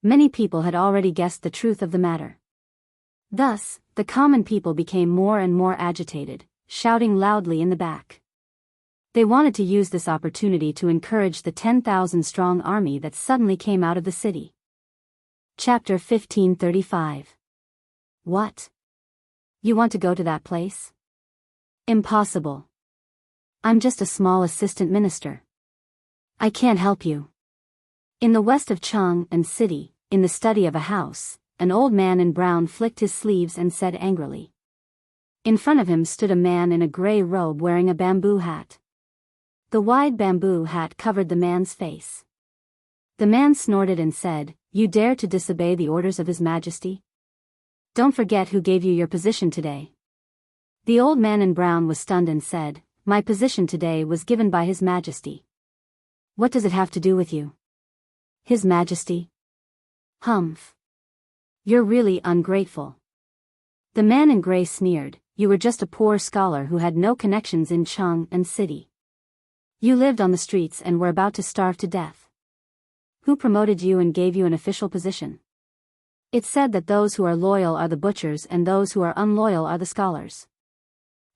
Many people had already guessed the truth of the matter. Thus, the common people became more and more agitated, shouting loudly in the back. They wanted to use this opportunity to encourage the 10,000-strong army that suddenly came out of the city. Chapter 1535. What? You want to go to that place? Impossible. I'm just a small assistant minister. I can't help you. In the west of Chang'an City, in the study of a house, an old man in brown flicked his sleeves and said angrily. In front of him stood a man in a gray robe wearing a bamboo hat. The wide bamboo hat covered the man's face. The man snorted and said, "You dare to disobey the orders of His Majesty? Don't forget who gave you your position today." The old man in brown was stunned and said, "My position today was given by His Majesty." "What does it have to do with you?" "His Majesty." "Humph. You're really ungrateful." The man in gray sneered, "You were just a poor scholar who had no connections in Chang'an City. You lived on the streets and were about to starve to death. Who promoted you and gave you an official position? It's said that those who are loyal are the butchers and those who are unloyal are the scholars.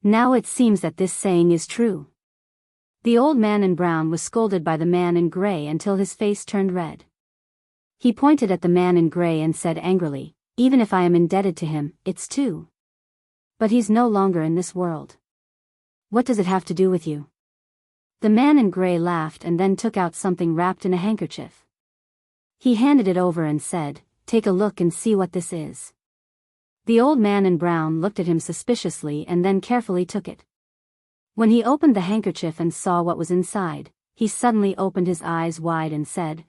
Now it seems that this saying is true." The old man in brown was scolded by the man in gray until his face turned red. He pointed at the man in gray and said angrily, "Even if I am indebted to him, it's too. But he's no longer in this world. What does it have to do with you?" The man in gray laughed and then took out something wrapped in a handkerchief. He handed it over and said, "Take a look and see what this is." The old man in brown looked at him suspiciously and then carefully took it. When he opened the handkerchief and saw what was inside, he suddenly opened his eyes wide and said,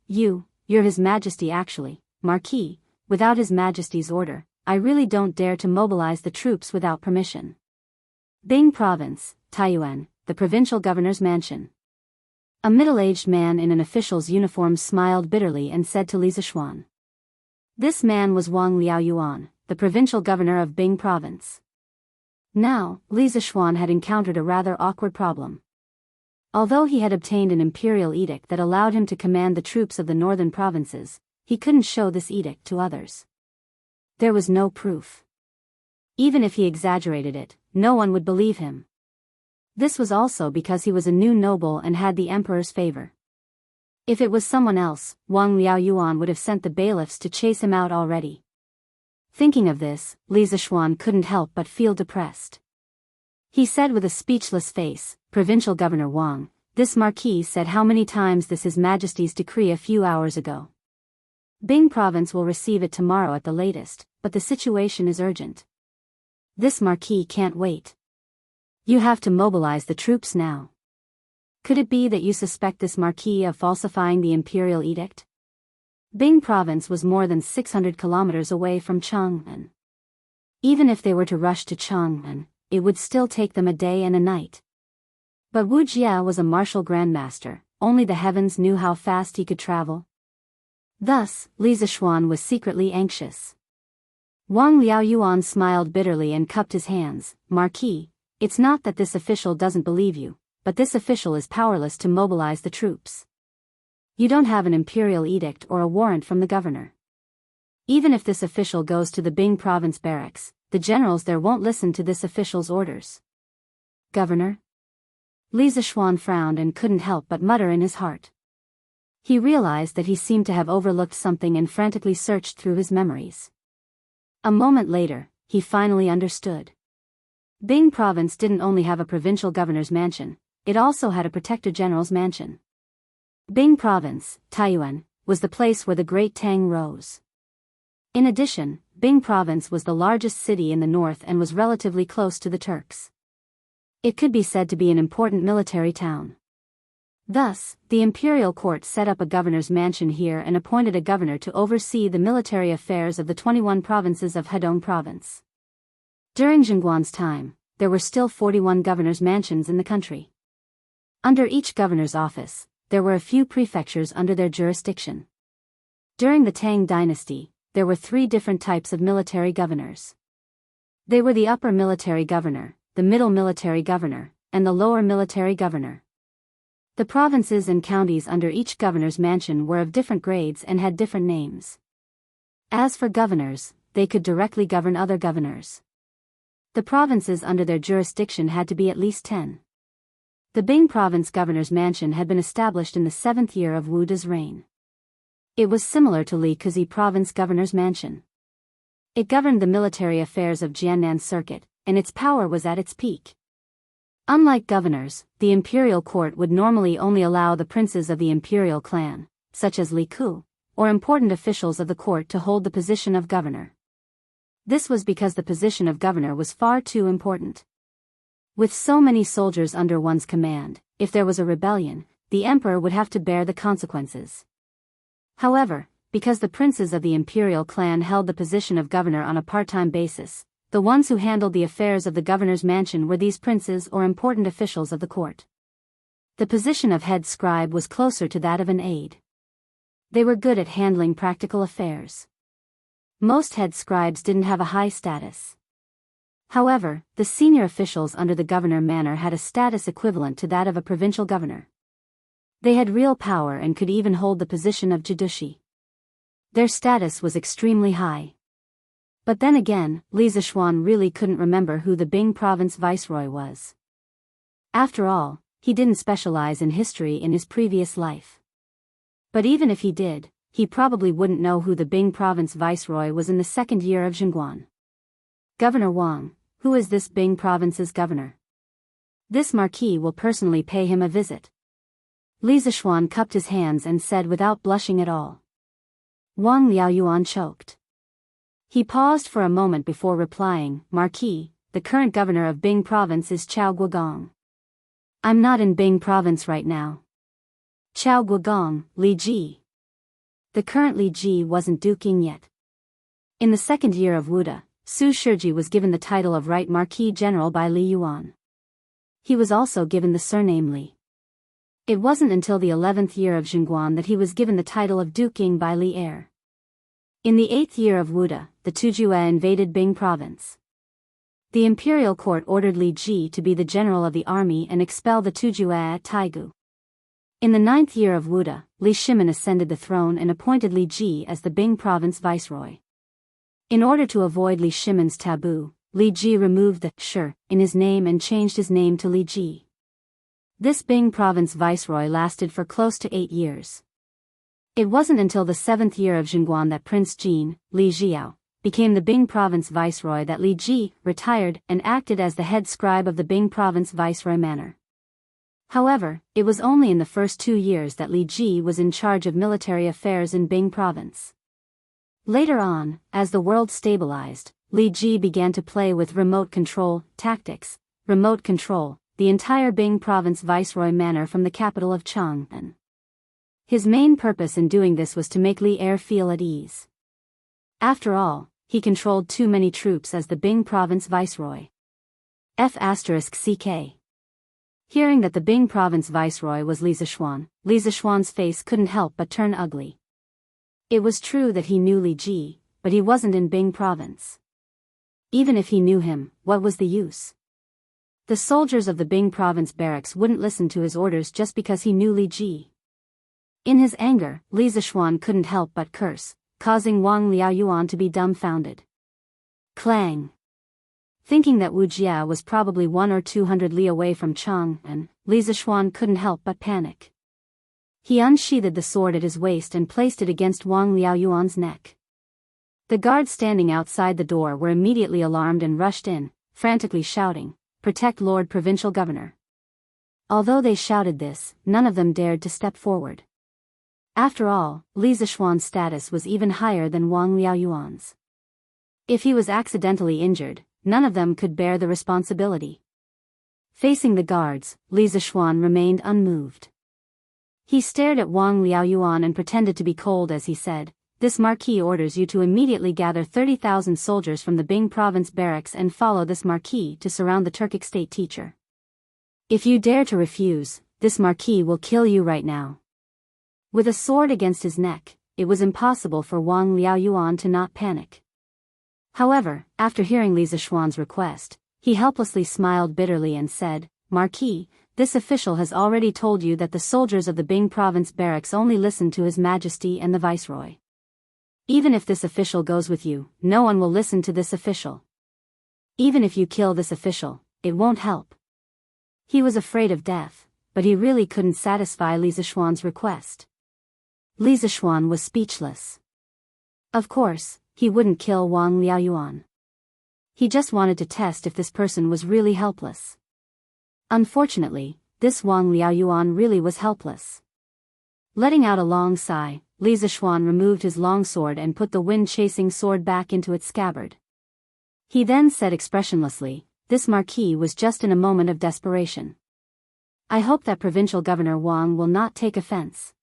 You're His Majesty actually, Marquis, without His Majesty's order, I really don't dare to mobilize the troops without permission." Bing Province, Taiyuan, the provincial governor's mansion. A middle-aged man in an official's uniform smiled bitterly and said to Li Zishuan. This man was Wang Liaoyuan, the provincial governor of Bing Province. Now, Li Zishuan had encountered a rather awkward problem. Although he had obtained an imperial edict that allowed him to command the troops of the northern provinces, he couldn't show this edict to others. There was no proof. Even if he exaggerated it, no one would believe him. This was also because he was a new noble and had the emperor's favor. If it was someone else, Wang Liaoyuan would have sent the bailiffs to chase him out already. Thinking of this, Li Zishuan couldn't help but feel depressed. He said with a speechless face, "Provincial Governor Wang, this marquis said how many times this His Majesty's decree a few hours ago. Bing Province will receive it tomorrow at the latest, but the situation is urgent. This marquis can't wait. You have to mobilize the troops now. Could it be that you suspect this marquis of falsifying the imperial edict?" Bing Province was more than 600 kilometers away from Chang'an. Even if they were to rush to Chang'an, it would still take them a day and a night. But Wu Jia was a martial grandmaster, only the heavens knew how fast he could travel. Thus, Li Zishuan was secretly anxious. Wang Liaoyuan smiled bitterly and cupped his hands. "Marquis, it's not that this official doesn't believe you, but this official is powerless to mobilize the troops. You don't have an imperial edict or a warrant from the governor. Even if this official goes to the Bing province barracks, the generals there won't listen to this official's orders." "Governor?" Li Zishuan frowned and couldn't help but mutter in his heart. He realized that he seemed to have overlooked something and frantically searched through his memories. A moment later, he finally understood. Bing province didn't only have a provincial governor's mansion, it also had a protector general's mansion. Bing province, Taiyuan, was the place where the Great Tang rose. In addition, Bing province was the largest city in the north and was relatively close to the Turks. It could be said to be an important military town. Thus, the imperial court set up a governor's mansion here and appointed a governor to oversee the military affairs of the 21 provinces of Hedong province. During Jianghu's time, there were still 41 governors' mansions in the country. Under each governor's office, there were a few prefectures under their jurisdiction. During the Tang dynasty, there were 3 different types of military governors. They were the upper military governor, the middle military governor, and the lower military governor. The provinces and counties under each governor's mansion were of different grades and had different names. As for governors, they could directly govern other governors. The provinces under their jurisdiction had to be at least 10. The Bing province governor's mansion had been established in the 7th year of Wu De's reign. It was similar to Li Kuzi province governor's mansion. It governed the military affairs of Jiannan Circuit, and its power was at its peak. Unlike governors, the imperial court would normally only allow the princes of the imperial clan, such as Li Ku, or important officials of the court to hold the position of governor. This was because the position of governor was far too important. With so many soldiers under one's command, if there was a rebellion, the emperor would have to bear the consequences. However, because the princes of the imperial clan held the position of governor on a part-time basis, the ones who handled the affairs of the governor's mansion were these princes or important officials of the court. The position of head scribe was closer to that of an aide. They were good at handling practical affairs. Most head scribes didn't have a high status. However, the senior officials under the governor manor had a status equivalent to that of a provincial governor. They had real power and could even hold the position of jidushi. Their status was extremely high. But then again, Li Zishuan really couldn't remember who the Bing province viceroy was. After all, he didn't specialize in history in his previous life. But even if he did, he probably wouldn't know who the Bing province viceroy was in the second year of Zhengguan. Governor Wang, who is this Bing province's governor? This marquis will personally pay him a visit. Li Zishuan cupped his hands and said without blushing at all. Wang Liaoyuan choked. He paused for a moment before replying, Marquis, the current governor of Bing province is Chao Guogong. I'm not in Bing province right now. Chao Guogong, Li Ji. The current Li Ji wasn't duking yet. In the second year of Wuda, Su Shiji was given the title of Right Marquis General by Li Yuan. He was also given the surname Li. It wasn't until the 11th year of Zhengguan that he was given the title of Duking by Li Er. In the 8th year of Wuda, the Tujue invaded Bing province. The imperial court ordered Li Ji to be the general of the army and expel the Tujue at Taigu. In the 9th year of Wuda, Li Shimin ascended the throne and appointed Li Ji as the Bing province viceroy. In order to avoid Li Shimin's taboo, Li Ji removed the "shur" in his name and changed his name to Li Ji. This Bing province viceroy lasted for close to 8 years. It wasn't until the 7th year of Zhengguan that Prince Jin, Li Jiao, became the Bing province viceroy that Li Ji retired and acted as the head scribe of the Bing province viceroy manor. However, it was only in the first 2 years that Li Ji was in charge of military affairs in Bing province. Later on, as the world stabilized, Li Ji began to play with remote control tactics, the entire Bing province viceroy manor from the capital of Chang'an. His main purpose in doing this was to make Li Er feel at ease. After all, he controlled too many troops as the Bing province viceroy. F***ck. Hearing that the Bing province viceroy was Li Zishuan's face couldn't help but turn ugly. It was true that he knew Li Ji, but he wasn't in Bing province. Even if he knew him, what was the use? The soldiers of the Bing province barracks wouldn't listen to his orders just because he knew Li Ji. In his anger, Li Zishuan couldn't help but curse, causing Wang Liaoyuan to be dumbfounded. Clang! Thinking that Wuxia was probably 100 or 200 li away from Chang'an, Li Zishuan couldn't help but panic. He unsheathed the sword at his waist and placed it against Wang Liaoyuan's neck. The guards standing outside the door were immediately alarmed and rushed in, frantically shouting, "Protect Lord Provincial Governor." Although they shouted this, none of them dared to step forward. After all, Li Zishuan's status was even higher than Wang Liaoyuan's. If he was accidentally injured, none of them could bear the responsibility. Facing the guards, Li Zishuan remained unmoved. He stared at Wang Liaoyuan and pretended to be cold as he said, "This marquis orders you to immediately gather 30,000 soldiers from the Bing province barracks and follow this marquis to surround the Turkic state teacher. If you dare to refuse, this marquis will kill you right now." With a sword against his neck, it was impossible for Wang Liaoyuan to not panic. However, after hearing Li Zishuan's request, he helplessly smiled bitterly and said, "Marquis, this official has already told you that the soldiers of the Bing province barracks only listen to His Majesty and the Viceroy. Even if this official goes with you, no one will listen to this official. Even if you kill this official, it won't help." He was afraid of death, but he really couldn't satisfy Li Zishuan's request. Li Zishuan was speechless. Of course, he wouldn't kill Wang Liaoyuan. He just wanted to test if this person was really helpless. Unfortunately, this Wang Liaoyuan really was helpless. Letting out a long sigh, Li Zishuan removed his long sword and put the wind-chasing sword back into its scabbard. He then said expressionlessly, "This marquis was just in a moment of desperation. I hope that Provincial Governor Wang will not take offense.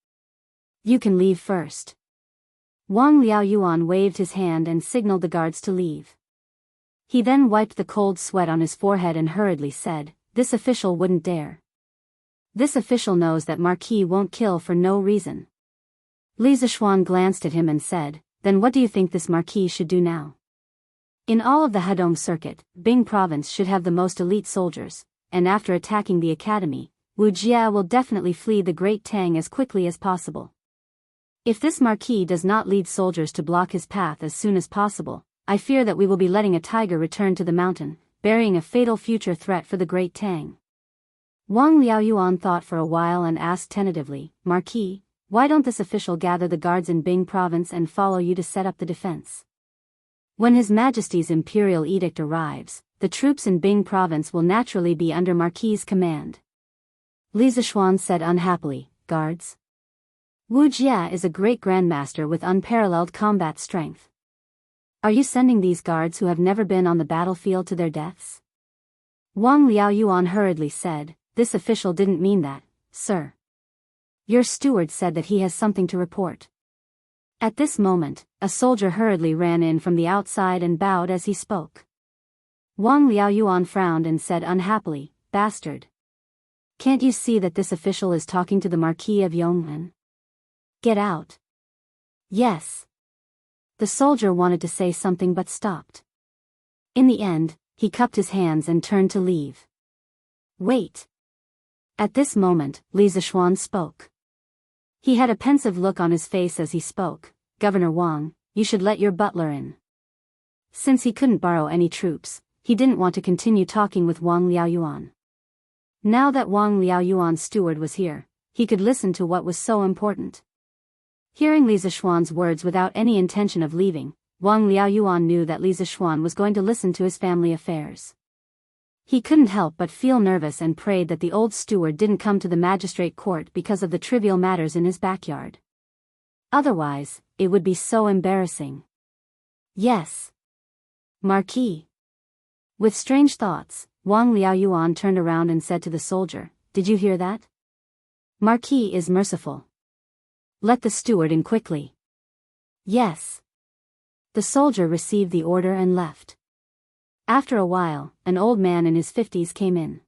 You can leave first." Wang Liaoyuan waved his hand and signaled the guards to leave. He then wiped the cold sweat on his forehead and hurriedly said, "This official wouldn't dare. This official knows that marquis won't kill for no reason." Li Zishuan glanced at him and said, "Then what do you think this marquis should do now? In all of the Hedong circuit, Bing province should have the most elite soldiers, and after attacking the academy, Wuxia will definitely flee the Great Tang as quickly as possible. If this marquis does not lead soldiers to block his path as soon as possible, I fear that we will be letting a tiger return to the mountain, burying a fatal future threat for the Great Tang." Wang Liaoyuan thought for a while and asked tentatively, "Marquis, why don't this official gather the guards in Bing province and follow you to set up the defense? When His Majesty's imperial edict arrives, the troops in Bing province will naturally be under Marquis's command." Li Zishuan said unhappily, "Guards? Wu Jia is a great grandmaster with unparalleled combat strength. Are you sending these guards who have never been on the battlefield to their deaths?" Wang Liaoyuan hurriedly said, "This official didn't mean that, sir. Your steward said that he has something to report." At this moment, a soldier hurriedly ran in from the outside and bowed as he spoke. Wang Liaoyuan frowned and said unhappily, "Bastard. Can't you see that this official is talking to the Marquis of Yongmen? Get out." "Yes." The soldier wanted to say something but stopped. In the end, he cupped his hands and turned to leave. "Wait." At this moment, Li Zishuan spoke. He had a pensive look on his face as he spoke. "Governor Wang, you should let your butler in." Since he couldn't borrow any troops, he didn't want to continue talking with Wang Liaoyuan. Now that Wang Liaoyuan's steward was here, he could listen to what was so important. Hearing Li Zishuan's words without any intention of leaving, Wang Liaoyuan knew that Li Zishuan was going to listen to his family affairs. He couldn't help but feel nervous and prayed that the old steward didn't come to the magistrate court because of the trivial matters in his backyard. Otherwise, it would be so embarrassing. "Yes. Marquis." With strange thoughts, Wang Liaoyuan turned around and said to the soldier, "Did you hear that? Marquis is merciful. Let the steward in quickly." "Yes." The soldier received the order and left. After a while, an old man in his 50s came in.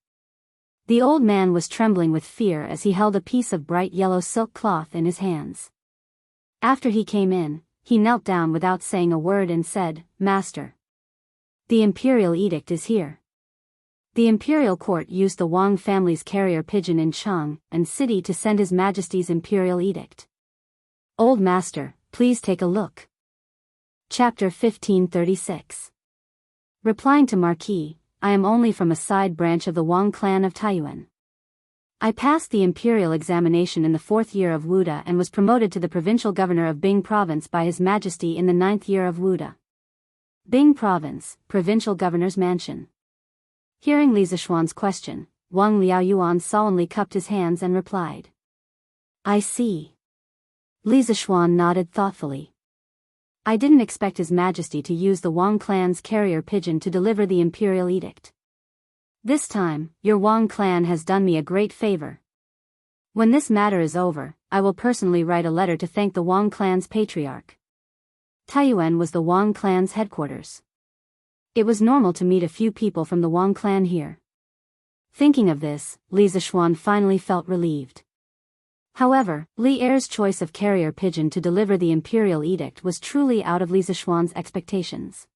The old man was trembling with fear as he held a piece of bright yellow silk cloth in his hands. After he came in, he knelt down without saying a word and said, "Master. The imperial edict is here." The imperial court used the Wang family's carrier pigeon in Chang and city to send His Majesty's imperial edict. "Old master, please take a look." Chapter 1536. Replying to Marquis, "I am only from a side branch of the Wang clan of Taiyuan. I passed the imperial examination in the 4th year of Wuda and was promoted to the provincial governor of Bing province by His Majesty in the 9th year of Wuda. Bing province, provincial governor's mansion." Hearing Li Zishuan's question, Wang Liaoyuan solemnly cupped his hands and replied, "I see." Li Zishuan nodded thoughtfully. "I didn't expect His Majesty to use the Wang clan's carrier pigeon to deliver the imperial edict. This time, your Wang clan has done me a great favor. When this matter is over, I will personally write a letter to thank the Wang clan's patriarch." Taiyuan was the Wang clan's headquarters. It was normal to meet a few people from the Wang clan here. Thinking of this, Li Zishuan finally felt relieved. However, Li Er's choice of carrier pigeon to deliver the imperial edict was truly out of Li Zishuan's expectations.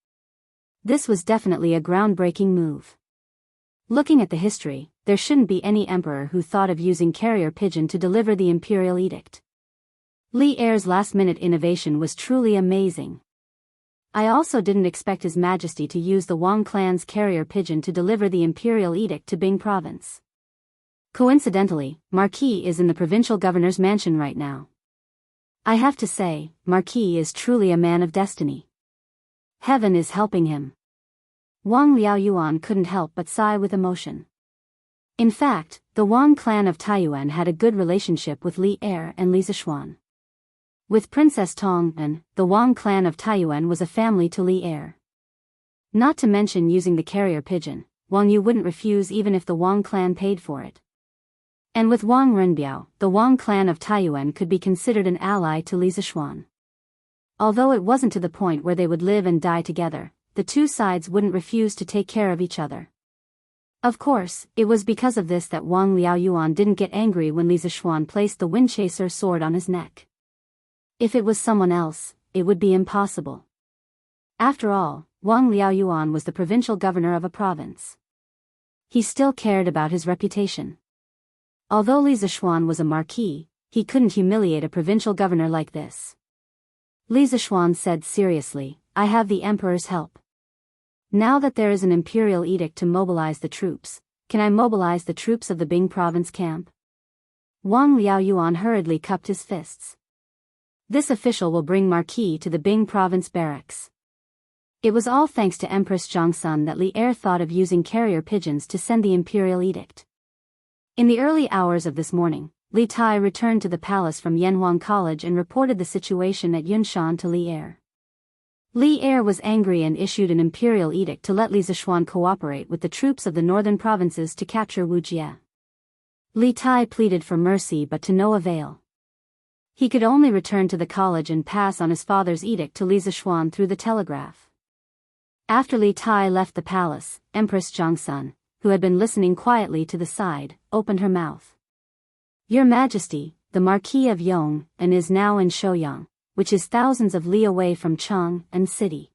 This was definitely a groundbreaking move. Looking at the history, there shouldn't be any emperor who thought of using carrier pigeon to deliver the imperial edict. Li Er's last-minute innovation was truly amazing. I also didn't expect His Majesty to use the Wang clan's carrier pigeon to deliver the imperial edict to Bing province. Coincidentally, Marquis is in the provincial governor's mansion right now. I have to say, Marquis is truly a man of destiny. Heaven is helping him. Wang Liaoyuan couldn't help but sigh with emotion. In fact, the Wang clan of Taiyuan had a good relationship with Li Er and Li Zishuan. With Princess Tong'an, the Wang clan of Taiyuan was a family to Li Er. Not to mention using the carrier pigeon, Wang Yu wouldn't refuse even if the Wang clan paid for it. And with Wang Renbiao, the Wang clan of Taiyuan could be considered an ally to Li Zishuan. Although it wasn't to the point where they would live and die together, the two sides wouldn't refuse to take care of each other. Of course, it was because of this that Wang Liaoyuan didn't get angry when Li Zishuan placed the Windchaser sword on his neck. If it was someone else, it would be impossible. After all, Wang Liaoyuan was the provincial governor of a province. He still cared about his reputation. Although Li Zishuan was a marquis, he couldn't humiliate a provincial governor like this. Li Zishuan said seriously, "I have the emperor's help. Now that there is an imperial edict to mobilize the troops, can I mobilize the troops of the Bing province camp?" Wang Liaoyuan hurriedly cupped his fists. This official will bring Marquis to the Bing province barracks. It was all thanks to Empress Jiangsun that Li Er thought of using carrier pigeons to send the imperial edict. In the early hours of this morning, Li Tai returned to the palace from Yanhuang College and reported the situation at Yunshan to Li Er. Li Er was angry and issued an imperial edict to let Li Zishuan cooperate with the troops of the northern provinces to capture Wuxia. Li Tai pleaded for mercy but to no avail. He could only return to the college and pass on his father's edict to Li Zishuan through the telegraph. After Li Tai left the palace, Empress Jiangsun, who had been listening quietly to the side, opened her mouth. "Your Majesty, the Marquis of Yong, and is now in Shouyang, which is thousands of li away from Chang'an city.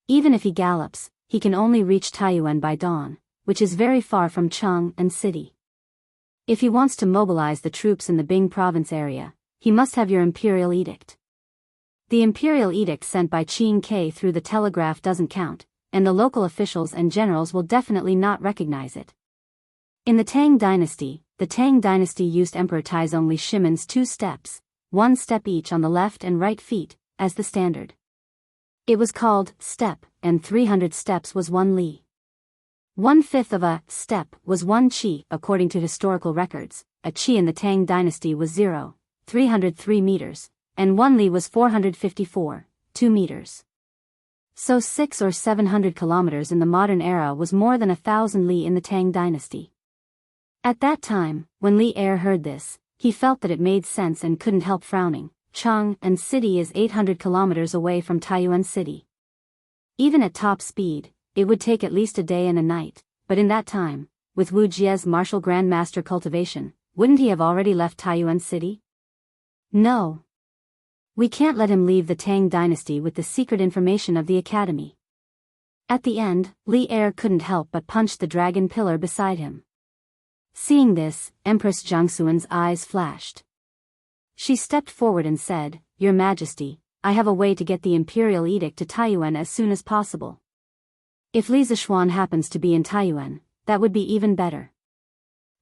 Even if he gallops, he can only reach Taiyuan by dawn, which is very far from Chang'an city. If he wants to mobilize the troops in the Bing province area, he must have your imperial edict. The imperial edict sent by Qin Ke through the telegraph doesn't count, and the local officials and generals will definitely not recognize it." In the Tang dynasty used Emperor Taizong Li Shimon's 2 steps, 1 step each on the left and right feet, as the standard. It was called step, and 300 steps was 1 li. 1/5 of a step was 1 qi. According to historical records, a qi in the Tang dynasty was 0.303 meters, and 1 li was 454.2 meters. So 600 or 700 kilometers in the modern era was more than 1,000 li in the Tang dynasty. At that time, when Li Er heard this, he felt that it made sense and couldn't help frowning. Chang'an city is 800 kilometers away from Taiyuan city. Even at top speed, it would take at least a day and a night, but in that time, with Wu Jie's martial grandmaster cultivation, wouldn't he have already left Taiyuan city? No. We can't let him leave the Tang dynasty with the secret information of the academy. At the end, Li Er couldn't help but punch the dragon pillar beside him. Seeing this, Empress Jiangsuan's eyes flashed. She stepped forward and said, "Your Majesty, I have a way to get the imperial edict to Taiyuan as soon as possible. If Li Zishuan happens to be in Taiyuan, that would be even better.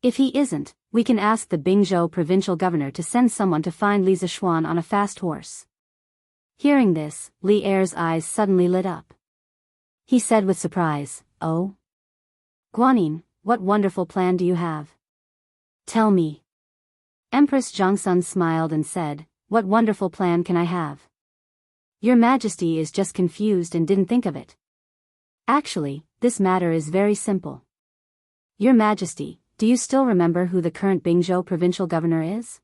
If he isn't, we can ask the Bingzhou provincial governor to send someone to find Li Zishuan on a fast horse." Hearing this, Li Er's eyes suddenly lit up. He said with surprise, "Oh? Guanyin, what wonderful plan do you have? Tell me." Empress Jiangsun smiled and said, "What wonderful plan can I have? Your Majesty is just confused and didn't think of it. Actually, this matter is very simple. Your Majesty, do you still remember who the current Bingzhou provincial governor is?"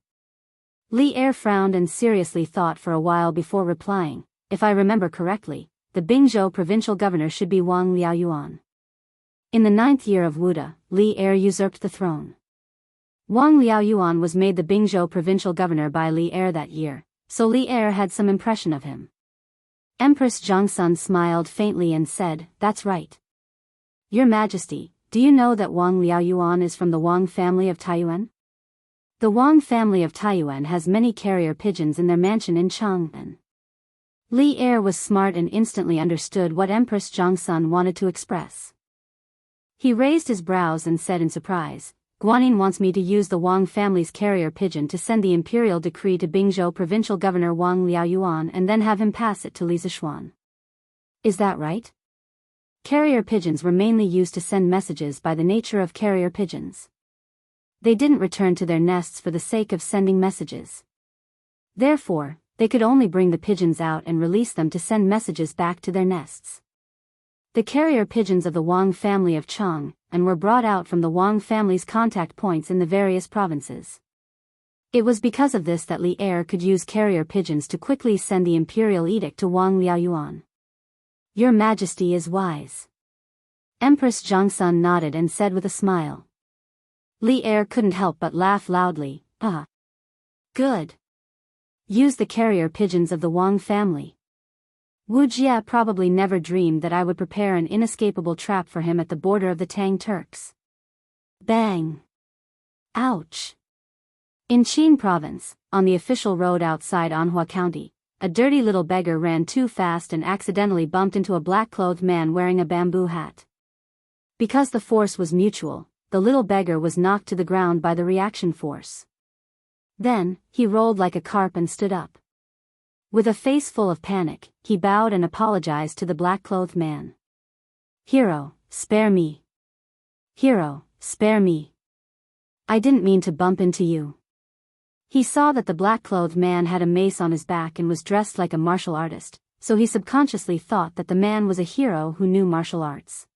Li Er frowned and seriously thought for a while before replying, "If I remember correctly, the Bingzhou provincial governor should be Wang Liaoyuan. In the 9th year of Wuda, Li Er usurped the throne. Wang Liaoyuan was made the Bingzhou provincial governor by Li Er that year, so Li Er had some impression of him." Empress Jiangsun smiled faintly and said, "That's right. Your Majesty, do you know that Wang Liaoyuan is from the Wang family of Taiyuan? The Wang family of Taiyuan has many carrier pigeons in their mansion in Chang'an." Li Er was smart and instantly understood what Empress Jiangsun wanted to express. He raised his brows and said in surprise, "Guanyin wants me to use the Wang family's carrier pigeon to send the imperial decree to Bingzhou provincial governor Wang Liaoyuan and then have him pass it to Li Zishuan. Is that right? Carrier pigeons were mainly used to send messages by the nature of carrier pigeons. They didn't return to their nests for the sake of sending messages. Therefore, they could only bring the pigeons out and release them to send messages back to their nests. The carrier pigeons of the Wang family of Chang, and were brought out from the Wang family's contact points in the various provinces. It was because of this that Li Er could use carrier pigeons to quickly send the imperial edict to Wang Liaoyuan. Your Majesty is wise. Empress Zhongsun nodded and said with a smile. Li Er couldn't help but laugh loudly. Ah. Good. Use the carrier pigeons of the Wang family. Wuxia probably never dreamed that I would prepare an inescapable trap for him at the border of the Tang Turks. Bang. Ouch. In Qin province, on the official road outside Anhua County, a dirty little beggar ran too fast and accidentally bumped into a black-clothed man wearing a bamboo hat. Because the force was mutual, the little beggar was knocked to the ground by the reaction force. Then, he rolled like a carp and stood up. With a face full of panic, he bowed and apologized to the black-clothed man. Hero, spare me. Hero, spare me. I didn't mean to bump into you. He saw that the black-clothed man had a mace on his back and was dressed like a martial artist, so he subconsciously thought that the man was a hero who knew martial arts.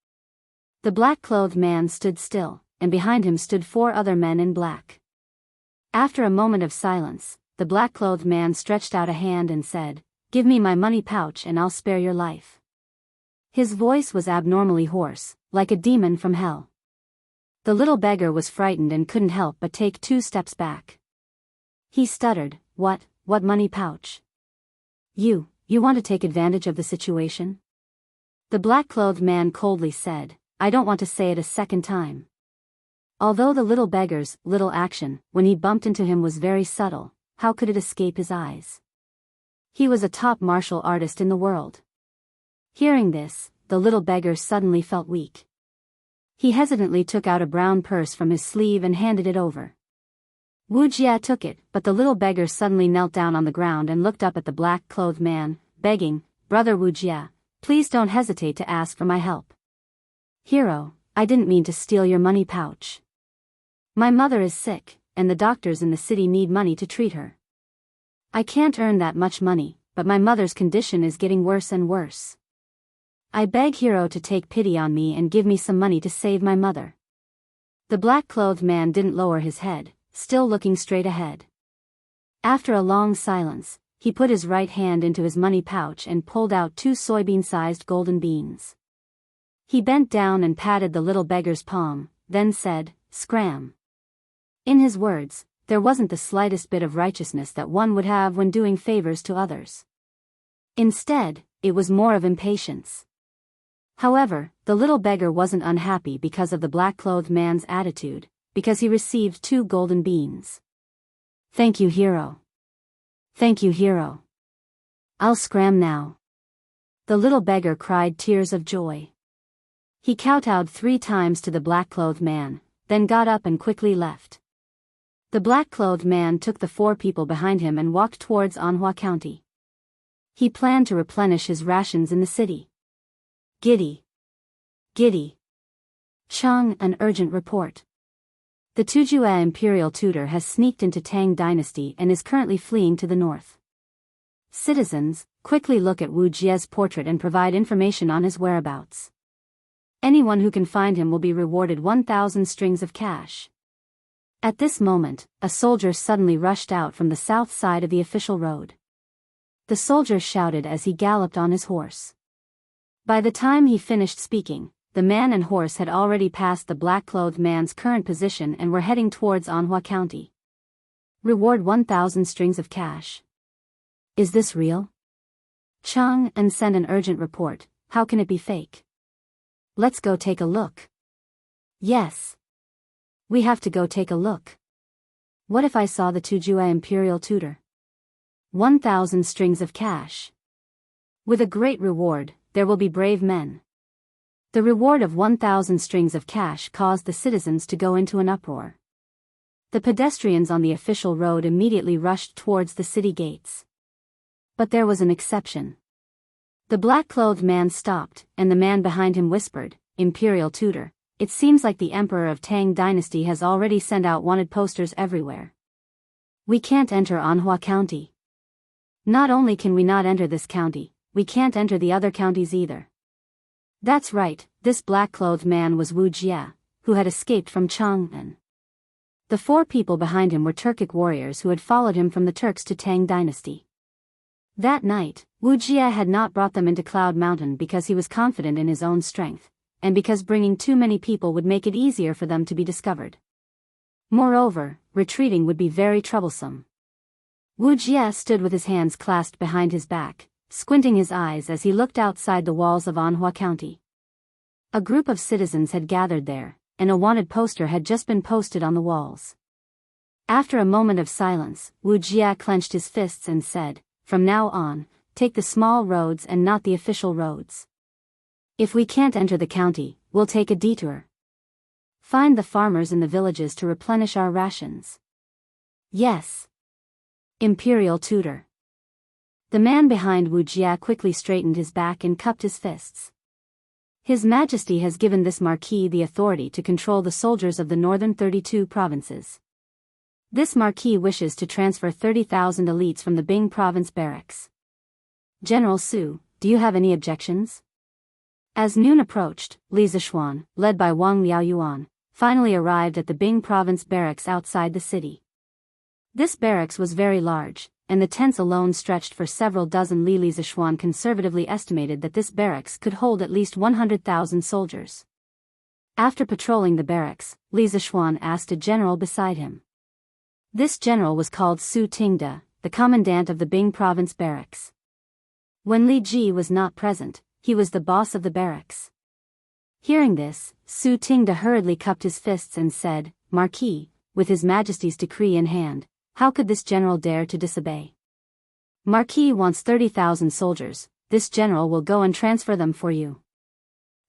The black-clothed man stood still, and behind him stood 4 other men in black. After a moment of silence, the black-clothed man stretched out a hand and said, "Give me my money pouch and I'll spare your life." His voice was abnormally hoarse, like a demon from hell. The little beggar was frightened and couldn't help but take 2 steps back. He stuttered, What money pouch? You want to take advantage of the situation?" The black-clothed man coldly said, "I don't want to say it a second time." Although the little beggar's little action, when he bumped into him, was very subtle, how could it escape his eyes? He was a top martial artist in the world. Hearing this, the little beggar suddenly felt weak. He hesitantly took out a brown purse from his sleeve and handed it over. Wuxia took it, but the little beggar suddenly knelt down on the ground and looked up at the black-clothed man, begging, "Brother Wuxia, please don't hesitate to ask for my help." "Hero, I didn't mean to steal your money pouch. My mother is sick, and the doctors in the city need money to treat her. I can't earn that much money, but my mother's condition is getting worse and worse. I beg Hero to take pity on me and give me some money to save my mother." The black-clothed man didn't lower his head, still looking straight ahead. After a long silence, he put his right hand into his money pouch and pulled out 2 soybean-sized golden beans. He bent down and patted the little beggar's palm, then said, "Scram." In his words, there wasn't the slightest bit of righteousness that one would have when doing favors to others. Instead, it was more of impatience. However, the little beggar wasn't unhappy because of the black-clothed man's attitude, because he received 2 golden beans. "Thank you, Hero. Thank you, Hero. I'll scram now." The little beggar cried tears of joy. He kowtowed 3 times to the black-clothed man, then got up and quickly left. The black-clothed man took the 4 people behind him and walked towards Anhua County. He planned to replenish his rations in the city. Giddy. Giddy. Chang, an urgent report. The Tujue imperial tutor has sneaked into Tang dynasty and is currently fleeing to the north. Citizens, quickly look at Wu Jie's portrait and provide information on his whereabouts. Anyone who can find him will be rewarded 1,000 strings of cash. At this moment, a soldier suddenly rushed out from the south side of the official road. The soldier shouted as he galloped on his horse. By the time he finished speaking, the man and horse had already passed the black-clothed man's current position and were heading towards Anhua County. Reward 1,000 strings of cash. Is this real? Chang, and send an urgent report. How can it be fake? Let's go take a look. Yes. We have to go take a look. What if I saw the Tujue imperial tutor? 1,000 strings of cash. With a great reward, there will be brave men. The reward of 1,000 strings of cash caused the citizens to go into an uproar. The pedestrians on the official road immediately rushed towards the city gates. But there was an exception. The black-clothed man stopped, and the man behind him whispered, "Imperial tutor, it seems like the Emperor of Tang Dynasty has already sent out wanted posters everywhere. We can't enter Anhua County. Not only can we not enter this county, we can't enter the other counties either." That's right, this black-clothed man was Wuxia, who had escaped from Chang'an. The 4 people behind him were Turkic warriors who had followed him from the Turks to Tang Dynasty. That night, Wuxia had not brought them into Cloud Mountain because he was confident in his own strength, and because bringing too many people would make it easier for them to be discovered. Moreover, retreating would be very troublesome. Wuxia stood with his hands clasped behind his back, squinting his eyes as he looked outside the walls of Anhua County. A group of citizens had gathered there, and a wanted poster had just been posted on the walls. After a moment of silence, Wuxia clenched his fists and said, "From now on, take the small roads and not the official roads. If we can't enter the county, we'll take a detour. Find the farmers in the villages to replenish our rations." "Yes, Imperial tutor." The man behind Wuxia quickly straightened his back and cupped his fists. His Majesty has given this Marquis the authority to control the soldiers of the northern 32 provinces. This Marquis wishes to transfer 30,000 elites from the Bing province barracks. General Su, do you have any objections? As noon approached, Li Zishuan, led by Wang Liaoyuan, finally arrived at the Bing province barracks outside the city. This barracks was very large, and the tents alone stretched for several dozen li. Li Zishuan conservatively estimated that this barracks could hold at least 100,000 soldiers. After patrolling the barracks, Li Zishuan asked a general beside him. This general was called Su Tingda, the commandant of the Bing province barracks. When Li Ji was not present, he was the boss of the barracks. Hearing this, Su Tingda hurriedly cupped his fists and said, "Marquis, with His Majesty's decree in hand, how could this general dare to disobey? Marquis wants 30,000 soldiers, this general will go and transfer them for you."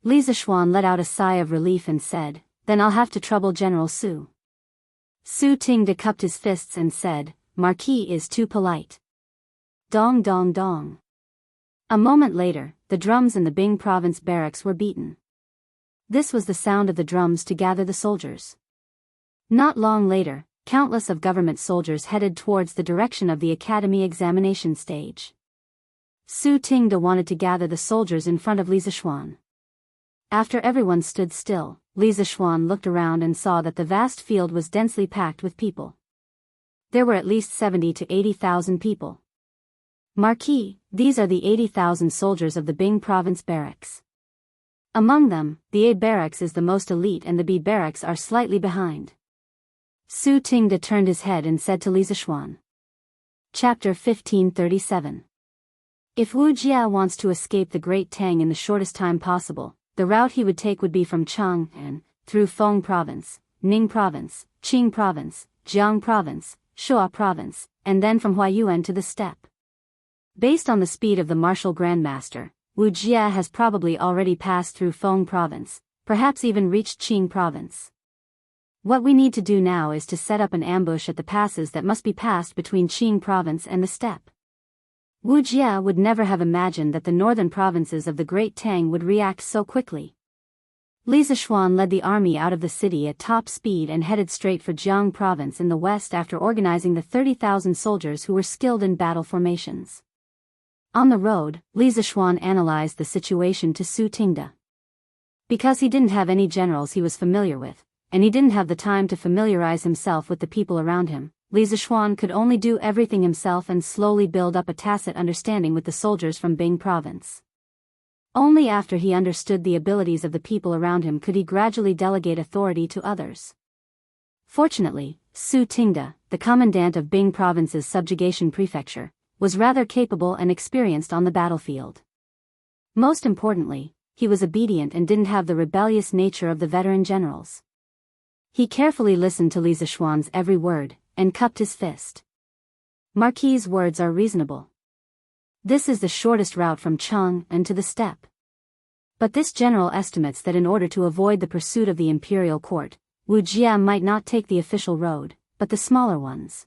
Li Zishuan let out a sigh of relief and said, "Then I'll have to trouble General Su." Su Tingda cupped his fists and said, "Marquis is too polite." Dong dong dong. A moment later, the drums in the Bing province barracks were beaten. This was the sound of the drums to gather the soldiers. Not long later, countless of government soldiers headed towards the direction of the academy examination stage. Su Tingda wanted to gather the soldiers in front of Li Zishuan. After everyone stood still, Li Zishuan looked around and saw that the vast field was densely packed with people. There were at least 70 to 80,000 people. "Marquis, these are the 80,000 soldiers of the Bing province barracks. Among them, the A barracks is the most elite and the B barracks are slightly behind." Su Tingda turned his head and said to Li Zishuan. Chapter 1537. If Wuxia wants to escape the Great Tang in the shortest time possible, the route he would take would be from Chang'an, through Feng Province, Ning Province, Qing Province, Jianghu Province, Shuo Province, and then from Huayuan to the steppe. Based on the speed of the martial grandmaster, Wuxia has probably already passed through Feng Province, perhaps even reached Qing Province. What we need to do now is to set up an ambush at the passes that must be passed between Qing Province and the steppe. Wuxia would never have imagined that the northern provinces of the Great Tang would react so quickly. Li Zishuan led the army out of the city at top speed and headed straight for Jianghu Province in the west after organizing the 30,000 soldiers who were skilled in battle formations. On the road, Li Zishuan analyzed the situation to Su Tingda. Because he didn't have any generals he was familiar with, and he didn't have the time to familiarize himself with the people around him, Li Zishuan could only do everything himself and slowly build up a tacit understanding with the soldiers from Bing province. Only after he understood the abilities of the people around him could he gradually delegate authority to others. Fortunately, Su Tingda, the commandant of Bing province's subjugation prefecture, was rather capable and experienced on the battlefield. Most importantly, he was obedient and didn't have the rebellious nature of the veteran generals. He carefully listened to Li Zishuan's every word, and cupped his fist. "Marquis' words are reasonable. This is the shortest route from Chang'an to the steppe. But this general estimates that in order to avoid the pursuit of the imperial court, Wuxia might not take the official road, but the smaller ones.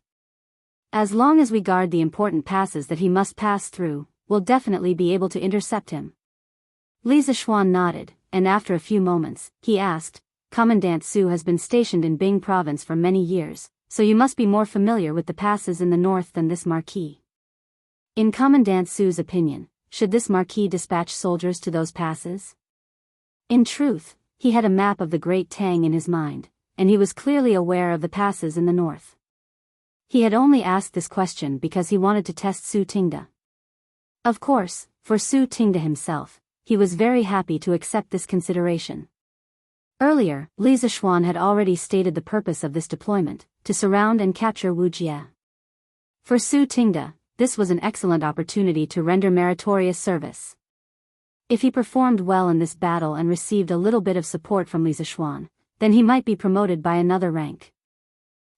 As long as we guard the important passes that he must pass through, we'll definitely be able to intercept him. Li Zishuan nodded, and after a few moments, he asked, Commandant Su has been stationed in Bing province for many years, so you must be more familiar with the passes in the north than this marquis. In Commandant Su's opinion, should this marquis dispatch soldiers to those passes? In truth, he had a map of the Great Tang in his mind, and he was clearly aware of the passes in the north. He had only asked this question because he wanted to test Su Tingda. Of course, for Su Tingda himself, he was very happy to accept this consideration. Earlier, Li Zishuan had already stated the purpose of this deployment, to surround and capture Wuxia. For Su Tingda, this was an excellent opportunity to render meritorious service. If he performed well in this battle and received a little bit of support from Li Zishuan, then he might be promoted by another rank.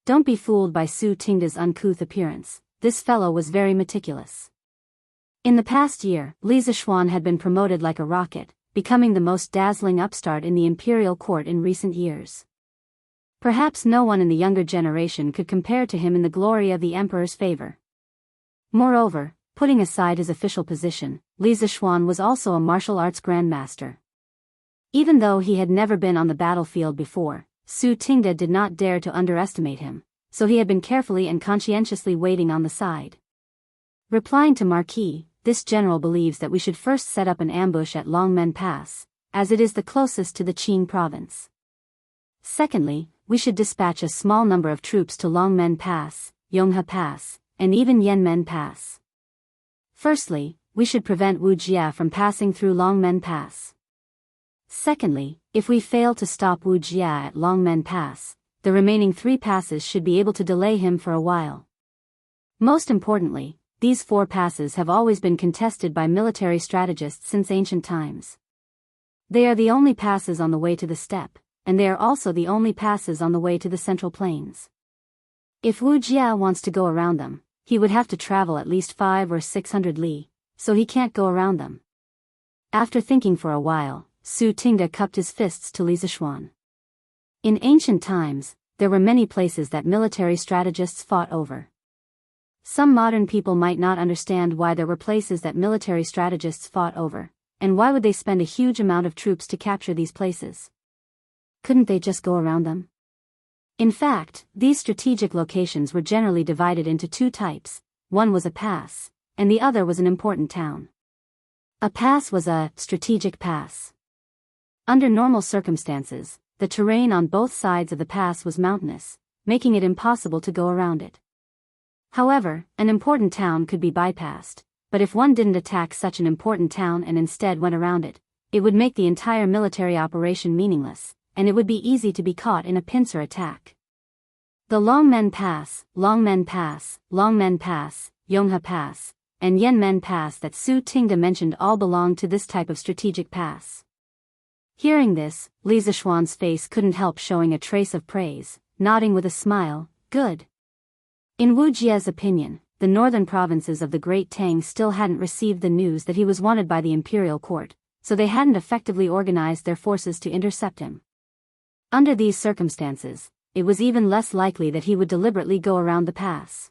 Don't be fooled by Su Tingda's uncouth appearance, this fellow was very meticulous. In the past year, Li Zishuan had been promoted like a rocket, becoming the most dazzling upstart in the imperial court in recent years. Perhaps no one in the younger generation could compare to him in the glory of the emperor's favor. Moreover, putting aside his official position, Li Zishuan was also a martial arts grandmaster. Even though he had never been on the battlefield before, Su Tingda did not dare to underestimate him, so he had been carefully and conscientiously waiting on the side. Replying to Marquis, this general believes that we should first set up an ambush at Longmen Pass, as it is the closest to the Qing province. Secondly, we should dispatch a small number of troops to Longmen Pass, Yonghe Pass, and even Yanmen Pass. Firstly, we should prevent Wuxia from passing through Longmen Pass. Secondly, if we fail to stop Wuxia at Longmen Pass, the remaining 3 passes should be able to delay him for a while. Most importantly, these 4 passes have always been contested by military strategists since ancient times. They are the only passes on the way to the steppe, and they are also the only passes on the way to the Central Plains. If Wuxia wants to go around them, he would have to travel at least 500 or 600 li, so he can't go around them. After thinking for a while, Su Tingda cupped his fists to Li Zishuan. In ancient times, there were many places that military strategists fought over. Some modern people might not understand why there were places that military strategists fought over, and why would they spend a huge amount of troops to capture these places? Couldn't they just go around them? In fact, these strategic locations were generally divided into 2 types, one was a pass, and the other was an important town. A pass was a strategic pass. Under normal circumstances, the terrain on both sides of the pass was mountainous, making it impossible to go around it. However, an important town could be bypassed, but if one didn't attack such an important town and instead went around it, it would make the entire military operation meaningless, and it would be easy to be caught in a pincer attack. The Longmen Pass, Longmen Pass, Longmen Pass, Yonghe Pass, and Yanmen Pass that Su Tingda mentioned all belonged to this type of strategic pass. Hearing this, Li Zishuan's face couldn't help showing a trace of praise, nodding with a smile, good. In Wu Jia's opinion, the northern provinces of the Great Tang still hadn't received the news that he was wanted by the imperial court, so they hadn't effectively organized their forces to intercept him. Under these circumstances, it was even less likely that he would deliberately go around the pass.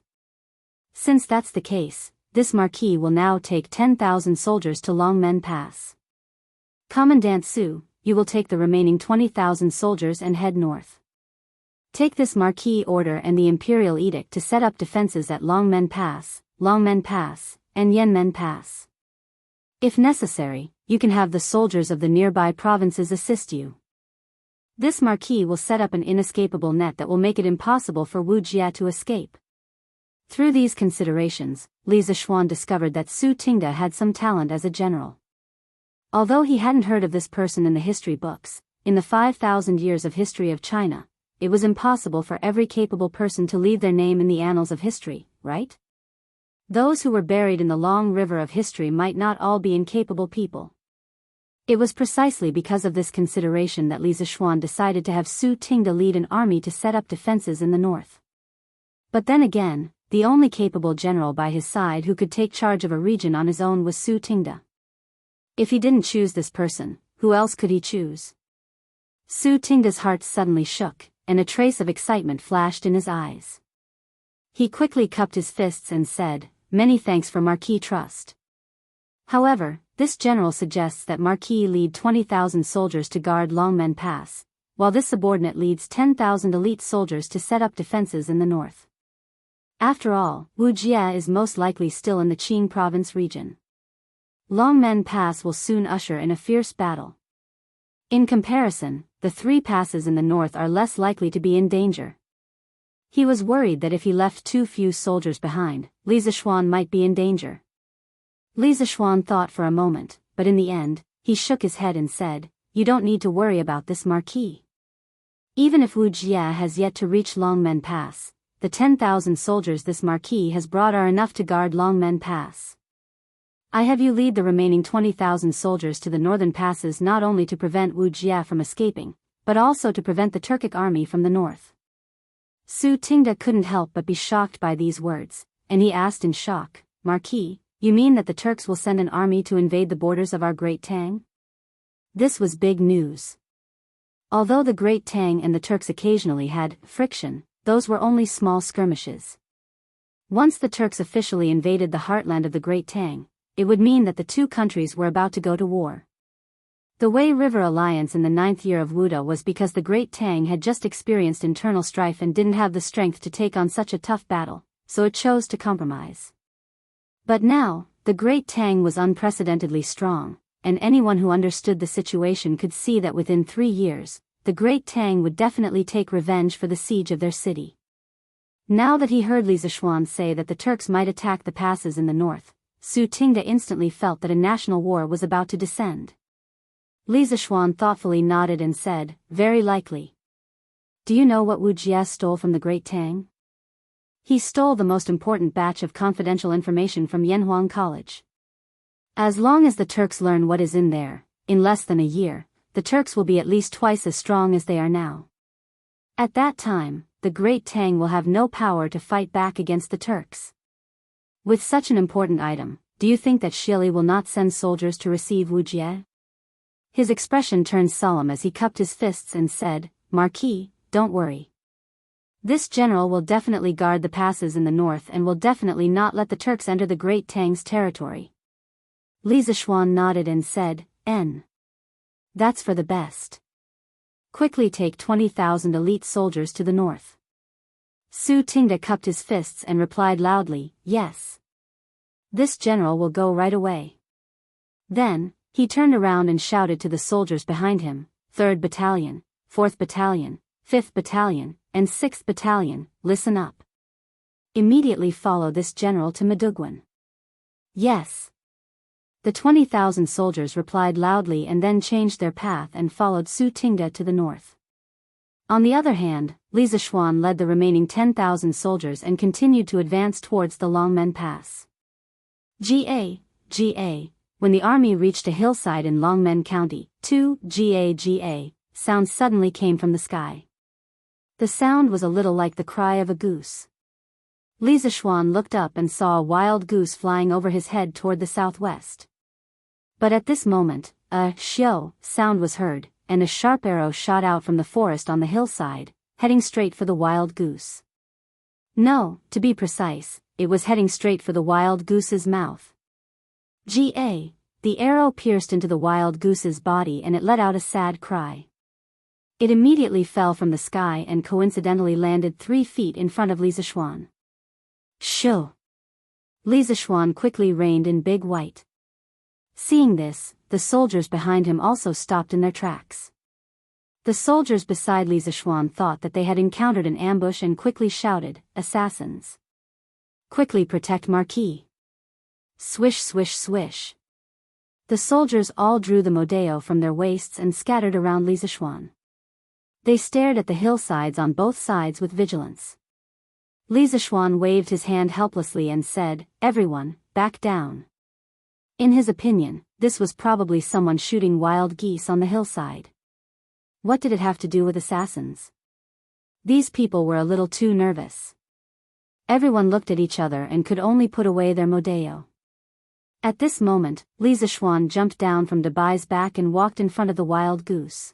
Since that's the case, this marquis will now take 10,000 soldiers to Longmen Pass. Commandant Su, you will take the remaining 20,000 soldiers and head north. Take this marquis order and the imperial edict to set up defenses at Longmen Pass, and Yanmen Pass. If necessary, you can have the soldiers of the nearby provinces assist you. This marquis will set up an inescapable net that will make it impossible for Wu Jia to escape. Through these considerations, Li Zishuan discovered that Su Tingda had some talent as a general. Although he hadn't heard of this person in the history books, in the 5,000 years of history of China, it was impossible for every capable person to leave their name in the annals of history, right? Those who were buried in the long river of history might not all be incapable people. It was precisely because of this consideration that Li Zishuan decided to have Su Tingda lead an army to set up defenses in the north. But then again, the only capable general by his side who could take charge of a region on his own was Su Tingda. If he didn't choose this person, who else could he choose? Su Tingda's heart suddenly shook, and a trace of excitement flashed in his eyes. He quickly cupped his fists and said, "Many thanks for Marquis trust. However, this general suggests that Marquis lead 20,000 soldiers to guard Longmen Pass, while this subordinate leads 10,000 elite soldiers to set up defenses in the north. After all, Wuxia is most likely still in the Qing province region. Longmen Pass will soon usher in a fierce battle. In comparison, the three passes in the north are less likely to be in danger. He was worried that if he left too few soldiers behind, Li Zishuan might be in danger. Li Zishuan thought for a moment, but in the end, he shook his head and said, "You don't need to worry about this, Marquis. Even if Wuxia has yet to reach Longmen Pass, the 10,000 soldiers this Marquis has brought are enough to guard Longmen Pass. I have you lead the remaining 20,000 soldiers to the northern passes not only to prevent Wuxia from escaping, but also to prevent the Turkic army from the north." Su Tingda couldn't help but be shocked by these words, and he asked in shock, "Marquis, you mean that the Turks will send an army to invade the borders of our Great Tang?" This was big news. Although the Great Tang and the Turks occasionally had friction, those were only small skirmishes. Once the Turks officially invaded the heartland of the Great Tang, it would mean that the two countries were about to go to war. The Wei River Alliance in the 9th year of Wuda was because the Great Tang had just experienced internal strife and didn't have the strength to take on such a tough battle, so it chose to compromise. But now, the Great Tang was unprecedentedly strong, and anyone who understood the situation could see that within 3 years, the Great Tang would definitely take revenge for the siege of their city. Now that he heard Li Zishuan say that the Turks might attack the passes in the north, Su Tingda instantly felt that a national war was about to descend. Li Zishuan thoughtfully nodded and said, "Very likely. Do you know what Wuxia stole from the Great Tang?" "He stole the most important batch of confidential information from Yanhuang College. As long as the Turks learn what is in there, in less than a year, the Turks will be at least twice as strong as they are now. At that time, the Great Tang will have no power to fight back against the Turks. With such an important item, do you think that Shili will not send soldiers to receive Wuxia?" His expression turned solemn as he cupped his fists and said, "Marquis, don't worry. This general will definitely guard the passes in the north and will definitely not let the Turks enter the Great Tang's territory." Li Zishuan nodded and said, That's for the best. Quickly take 20,000 elite soldiers to the north." Su Tingda cupped his fists and replied loudly, "Yes. This general will go right away." Then, he turned around and shouted to the soldiers behind him, 3rd Battalion, 4th Battalion, 5th Battalion, and 6th Battalion, listen up. Immediately follow this general to Madugwan. "Yes." The 20,000 soldiers replied loudly and then changed their path and followed Su Tingda to the north. On the other hand, Li Zishuan led the remaining 10,000 soldiers and continued to advance towards the Longmen Pass. Ga. When the army reached a hillside in Longmen County, 2 Ga. Sound suddenly came from the sky. The sound was a little like the cry of a goose. Li Zishuan looked up and saw a wild goose flying over his head toward the southwest. But at this moment, a xiao sound was heard, and a sharp arrow shot out from the forest on the hillside, heading straight for the wild goose. No, to be precise, it was heading straight for the wild goose's mouth. The arrow pierced into the wild goose's body and it let out a sad cry. It immediately fell from the sky and coincidentally landed 3 feet in front of Li Zishuan. Shoo! Li Zishuan quickly reined in Big White. Seeing this, the soldiers behind him also stopped in their tracks. The soldiers beside Li Zishuan thought that they had encountered an ambush and quickly shouted, "Assassins! Quickly protect Marquis!" Swish swish swish. The soldiers all drew the modeo from their waists and scattered around Li Zishuan. They stared at the hillsides on both sides with vigilance. Li Zishuan waved his hand helplessly and said, "Everyone, back down." In his opinion, this was probably someone shooting wild geese on the hillside. What did it have to do with assassins? These people were a little too nervous. Everyone looked at each other and could only put away their modeo. At this moment, Li Zishuan jumped down from Dabai's back and walked in front of the wild goose.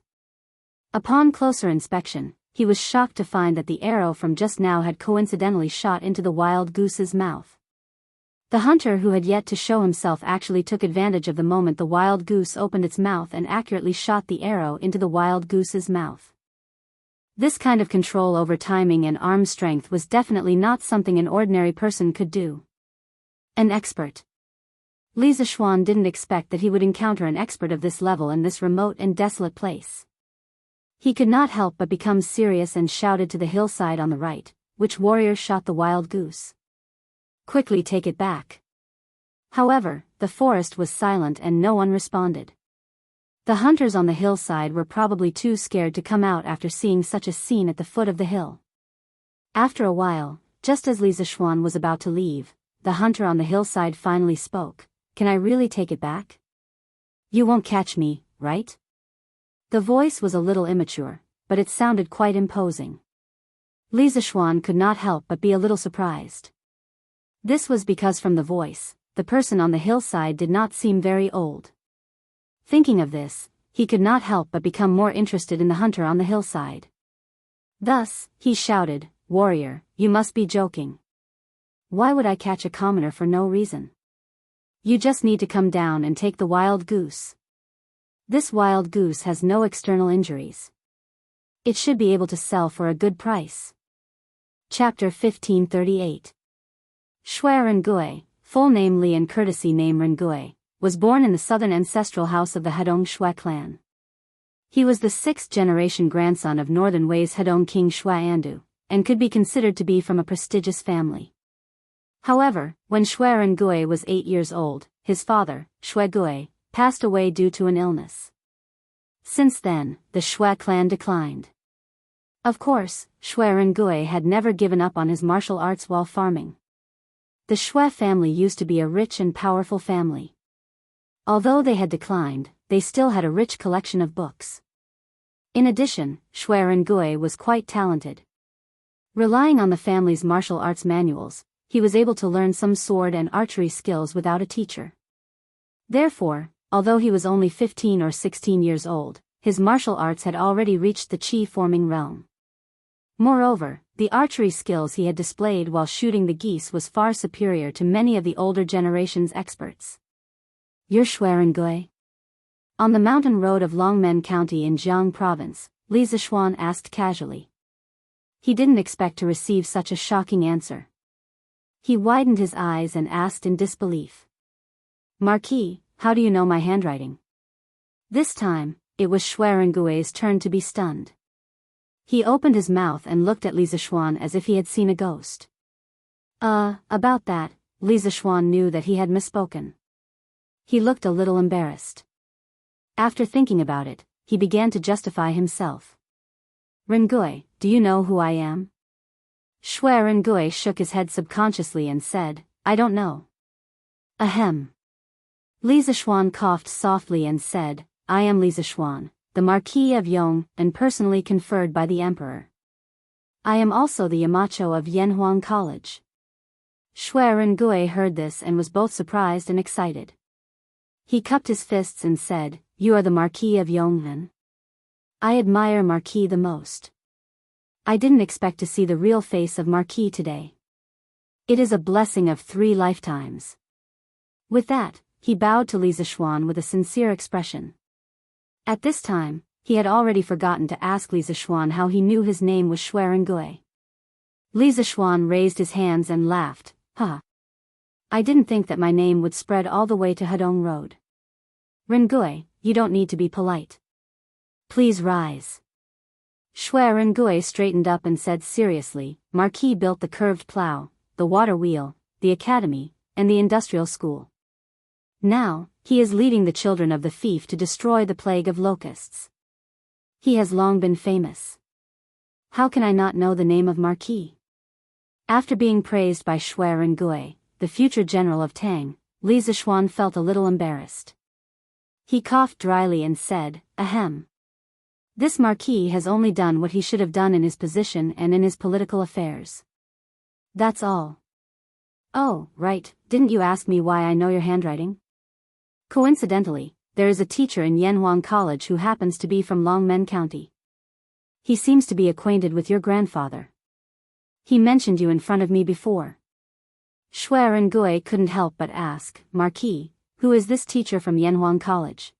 Upon closer inspection, he was shocked to find that the arrow from just now had coincidentally shot into the wild goose's mouth. The hunter who had yet to show himself actually took advantage of the moment the wild goose opened its mouth and accurately shot the arrow into the wild goose's mouth. This kind of control over timing and arm strength was definitely not something an ordinary person could do. An expert. Li Zishuan didn't expect that he would encounter an expert of this level in this remote and desolate place. He could not help but become serious and shouted to the hillside on the right, "Which warrior shot the wild goose? Quickly take it back." However, the forest was silent and no one responded. The hunters on the hillside were probably too scared to come out after seeing such a scene at the foot of the hill. After a while, just as Li Zishuan was about to leave, the hunter on the hillside finally spoke. "Can I really take it back? You won't catch me, right?" The voice was a little immature, but it sounded quite imposing. Li Zishuan could not help but be a little surprised. This was because from the voice, the person on the hillside did not seem very old. Thinking of this, he could not help but become more interested in the hunter on the hillside. Thus, he shouted, "Warrior, you must be joking. Why would I catch a commoner for no reason? You just need to come down and take the wild goose. This wild goose has no external injuries. It should be able to sell for a good price." Chapter 1538. Shui Rengui, full name Li and courtesy name Rengui, was born in the southern ancestral house of the Hedong Shui clan. He was the sixth-generation grandson of Northern Wei's Hedong King Shui Andu, and could be considered to be from a prestigious family. However, when Shui Rengui was 8 years old, his father, Shui Gui, passed away due to an illness. Since then, the Shui clan declined. Of course, Shui Rengui had never given up on his martial arts while farming. The Shui family used to be a rich and powerful family. Although they had declined, they still had a rich collection of books. In addition, Shui Rengui was quite talented. Relying on the family's martial arts manuals, he was able to learn some sword and archery skills without a teacher. Therefore, although he was only 15 or 16 years old, his martial arts had already reached the chi-forming realm. Moreover, the archery skills he had displayed while shooting the geese was far superior to many of the older generation's experts. "You're Shui Rengui?" On the mountain road of Longmen County in Jianghu province, Li Zishuan asked casually. He didn't expect to receive such a shocking answer. He widened his eyes and asked in disbelief. "Marquis, how do you know my handwriting?" This time, it was Shui Rengui's turn to be stunned. He opened his mouth and looked at Li Zishuan as if he had seen a ghost. About that," Li Zishuan knew that he had misspoken. He looked a little embarrassed. After thinking about it, he began to justify himself. "Rengui, do you know who I am?" Shui Rengui shook his head subconsciously and said, "I don't know." Ahem. Li Zishuan coughed softly and said, "I am Li Zishuan, the Marquis of Yong, and personally conferred by the Emperor. I am also the Yamacho of Yanhuang College." Shui Rengui heard this and was both surprised and excited. He cupped his fists and said, "You are the Marquis of Yonghen? I admire Marquis the most. I didn't expect to see the real face of Marquis today. It is a blessing of 3 lifetimes." With that, he bowed to Li Zishuan with a sincere expression. At this time, he had already forgotten to ask Li Zishuan how he knew his name was Shui Rengui. Li Zishuan raised his hands and laughed, "Ha! I didn't think that my name would spread all the way to Hedong Road. Rengui, you don't need to be polite. Please rise." Shui Rengui straightened up and said seriously, "Marquis built the curved plow, the water wheel, the academy, and the industrial school. Now, he is leading the children of the fief to destroy the plague of locusts. He has long been famous. How can I not know the name of Marquis?" After being praised by Shui Rengui, the future general of Tang, Li Zishuan felt a little embarrassed. He coughed dryly and said, "Ahem. This Marquis has only done what he should have done in his position and in his political affairs. That's all." "Oh, right, didn't you ask me why I know your handwriting?" "Coincidentally, there is a teacher in Yanhuang College who happens to be from Longmen County. He seems to be acquainted with your grandfather. He mentioned you in front of me before." Shui Rengui couldn't help but ask, Marquis, who is this teacher from Yanhuang College?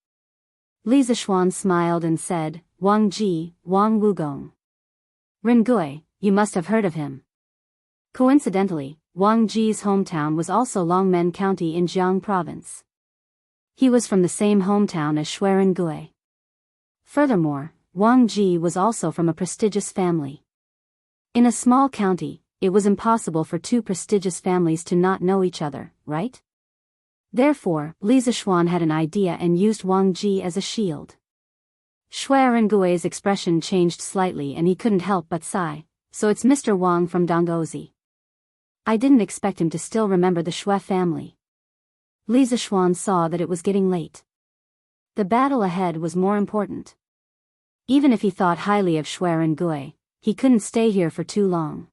Li Zishuan smiled and said, Wang Ji, Wang Wugong. Rengui, you must have heard of him. Coincidentally, Wang Ji's hometown was also Longmen County in Jianghu province. He was from the same hometown as Shui Rengui. Furthermore, Wang Ji was also from a prestigious family. In a small county, it was impossible for two prestigious families to not know each other, right? Therefore, Li Zishuan had an idea and used Wang Ji as a shield. Shui Rengui's expression changed slightly and he couldn't help but sigh, so it's Mr. Wang from Donggozi. I didn't expect him to still remember the Shui family. Li Zishuan saw that it was getting late. The battle ahead was more important. Even if he thought highly of Shui Rengui, he couldn't stay here for too long.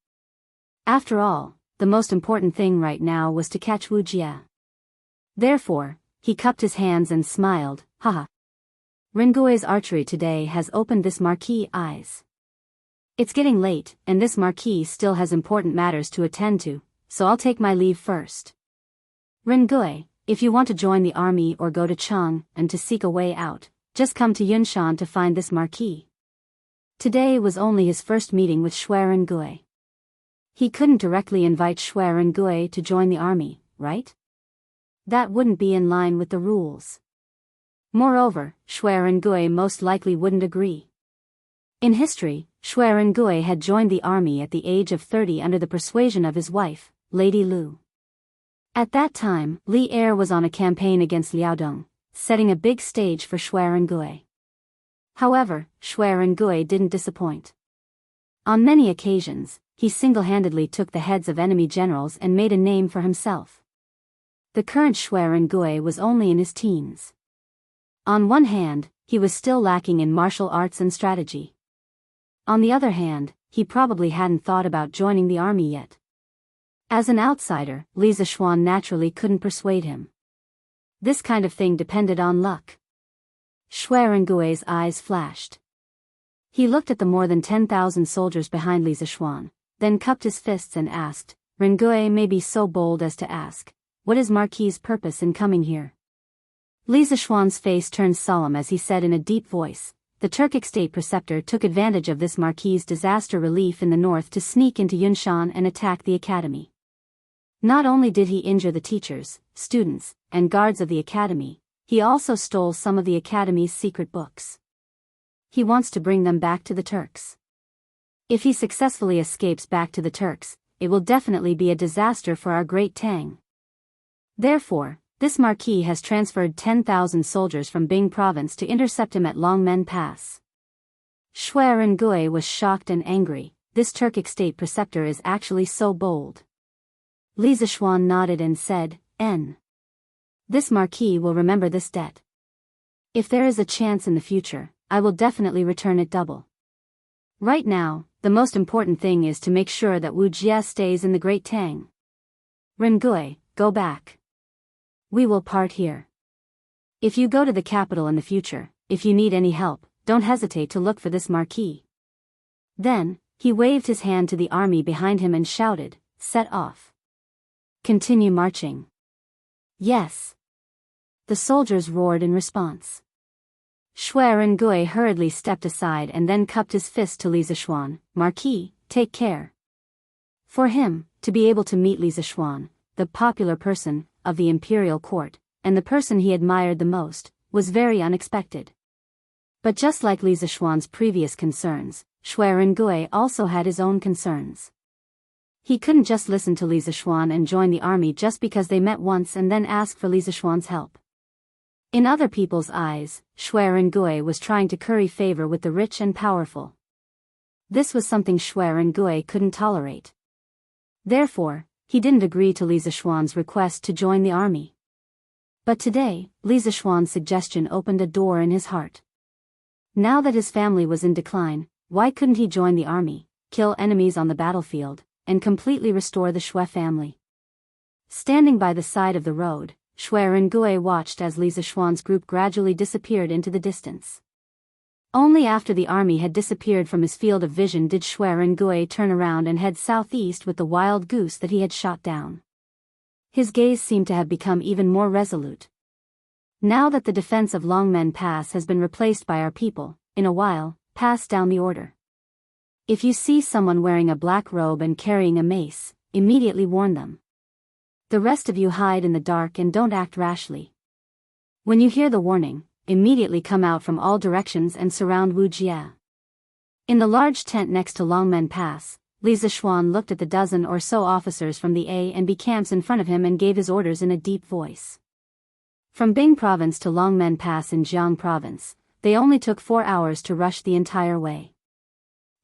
After all, the most important thing right now was to catch Wu Jie. Therefore, he cupped his hands and smiled, haha. Rengui's archery today has opened this Marquis' eyes. It's getting late, and this Marquis still has important matters to attend to, so I'll take my leave first. Rengui, if you want to join the army or go to Chang and to seek a way out, just come to Yunshan to find this Marquis. Today was only his first meeting with Shui Rengui. He couldn't directly invite Shui Rengui to join the army, right? That wouldn't be in line with the rules. Moreover, Shui Rengui most likely wouldn't agree. In history, Shui Rengui had joined the army at the age of 30 under the persuasion of his wife, Lady Lu. At that time, Li Er was on a campaign against Liaodong, setting a big stage for Shui Rengui. However, Shui Rengui didn't disappoint. On many occasions, he single-handedly took the heads of enemy generals and made a name for himself. The current Shui Rengui was only in his teens. On one hand, he was still lacking in martial arts and strategy. On the other hand, he probably hadn't thought about joining the army yet. As an outsider, Li Zishuan naturally couldn't persuade him. This kind of thing depended on luck. Shui Rengui's eyes flashed. He looked at the more than 10,000 soldiers behind Li Zishuan, then cupped his fists and asked, Rengui may be so bold as to ask, what is Marquis' purpose in coming here? Li Zishuan's face turned solemn as he said in a deep voice, the Turkic state preceptor took advantage of this Marquis' disaster relief in the north to sneak into Yunshan and attack the academy. Not only did he injure the teachers, students, and guards of the academy, he also stole some of the academy's secret books. He wants to bring them back to the Turks. If he successfully escapes back to the Turks, it will definitely be a disaster for our great Tang. Therefore, this Marquis has transferred 10,000 soldiers from Bing province to intercept him at Longmen Pass. Shui Rengui was shocked and angry, this Turkic state preceptor is actually so bold. Li Zishuan nodded and said, This Marquis will remember this debt. If there is a chance in the future, I will definitely return it double. Right now, the most important thing is to make sure that Wu Jie stays in the Great Tang. Rengui, go back. We will part here. If you go to the capital in the future, if you need any help, don't hesitate to look for this Marquis. Then, he waved his hand to the army behind him and shouted, set off. Continue marching. Yes. The soldiers roared in response. Shui Rengui hurriedly stepped aside and then cupped his fist to Li Zishuan, Marquis, take care. For him, to be able to meet Li Zishuan, the popular person of the imperial court, and the person he admired the most, was very unexpected. But just like Li Zishuan's previous concerns, Shui Rengui also had his own concerns. He couldn't just listen to Li Zishuan and join the army just because they met once and then ask for Li Zishuan's help. In other people's eyes, Shui Rengui was trying to curry favor with the rich and powerful. This was something Shui Rengui couldn't tolerate. Therefore, he didn't agree to Li Zishuan's request to join the army. But today, Li Zishuan's suggestion opened a door in his heart. Now that his family was in decline, why couldn't he join the army, kill enemies on the battlefield, and completely restore the Shui family? Standing by the side of the road, Shui Rengui watched as Li Zishuan's group gradually disappeared into the distance. Only after the army had disappeared from his field of vision did Shui Rengui turn around and head southeast with the wild goose that he had shot down. His gaze seemed to have become even more resolute. Now that the defense of Longmen Pass has been replaced by our people, in a while, pass down the order. If you see someone wearing a black robe and carrying a mace, immediately warn them. The rest of you hide in the dark and don't act rashly. When you hear the warning, immediately come out from all directions and surround Wuxia. In the large tent next to Longmen Pass, Li Zishuan looked at the dozen or so officers from the A and B camps in front of him and gave his orders in a deep voice. From Bing Province to Longmen Pass in Jianghu Province, they only took 4 hours to rush the entire way.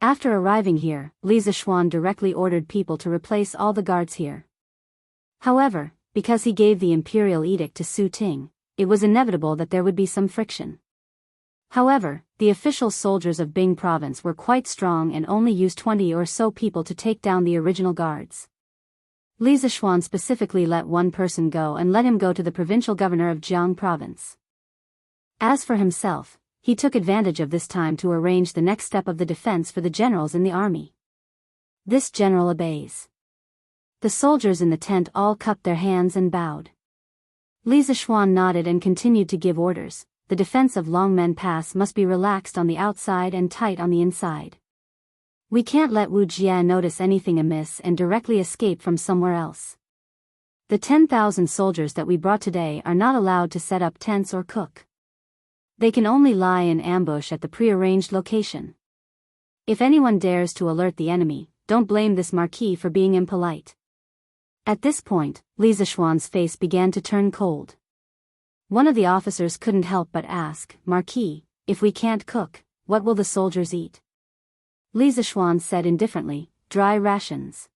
After arriving here, Li Zishuan directly ordered people to replace all the guards here. However, because he gave the imperial edict to Su Ting, it was inevitable that there would be some friction. However, the official soldiers of Bing Province were quite strong and only used 20 or so people to take down the original guards. Li Zishuan specifically let one person go and let him go to the provincial governor of Jianghu Province. As for himself, he took advantage of this time to arrange the next step of the defense for the generals in the army. This general obeys. The soldiers in the tent all cupped their hands and bowed. Li Zishuan nodded and continued to give orders. The defense of Longmen Pass must be relaxed on the outside and tight on the inside. We can't let Wu Jie notice anything amiss and directly escape from somewhere else. The 10,000 soldiers that we brought today are not allowed to set up tents or cook. They can only lie in ambush at the prearranged location. If anyone dares to alert the enemy, don't blame this marquis for being impolite. At this point, Li Zishuan's face began to turn cold. One of the officers couldn't help but ask, "Marquis, if we can't cook, what will the soldiers eat?" Li Zishuan said indifferently, "Dry rations.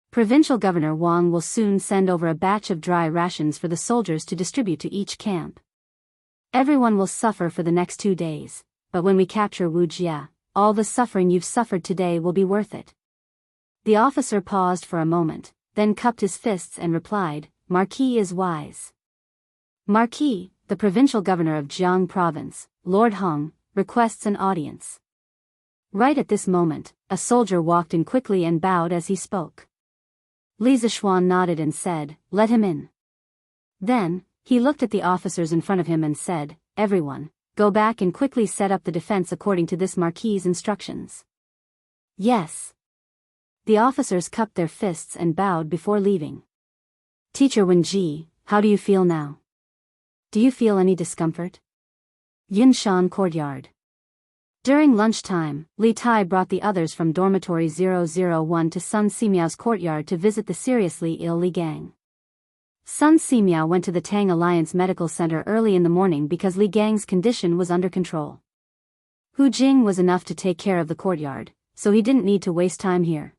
Provincial Governor Wang will soon send over a batch of dry rations for the soldiers to distribute to each camp. Everyone will suffer for the next 2 days, but when we capture Wuxia, all the suffering you've suffered today will be worth it." The officer paused for a moment, then cupped his fists and replied, "Marquis is wise. Marquis, the provincial governor of Jianghu Province, Lord Hung, requests an audience." Right at this moment, a soldier walked in quickly and bowed as he spoke. Li Zishuan nodded and said, "Let him in." Then, he looked at the officers in front of him and said, "Everyone, go back and quickly set up the defense according to this marquis's instructions." "Yes." The officers cupped their fists and bowed before leaving. "Teacher Wenji, how do you feel now? Do you feel any discomfort?" Yunshan Courtyard. During lunchtime, Li Tai brought the others from dormitory 001 to Sun Simiao's courtyard to visit the seriously ill Li Gang. Sun Simiao went to the Tang Alliance Medical Center early in the morning because Li Gang's condition was under control. Hu Jing was enough to take care of the courtyard, so he didn't need to waste time here.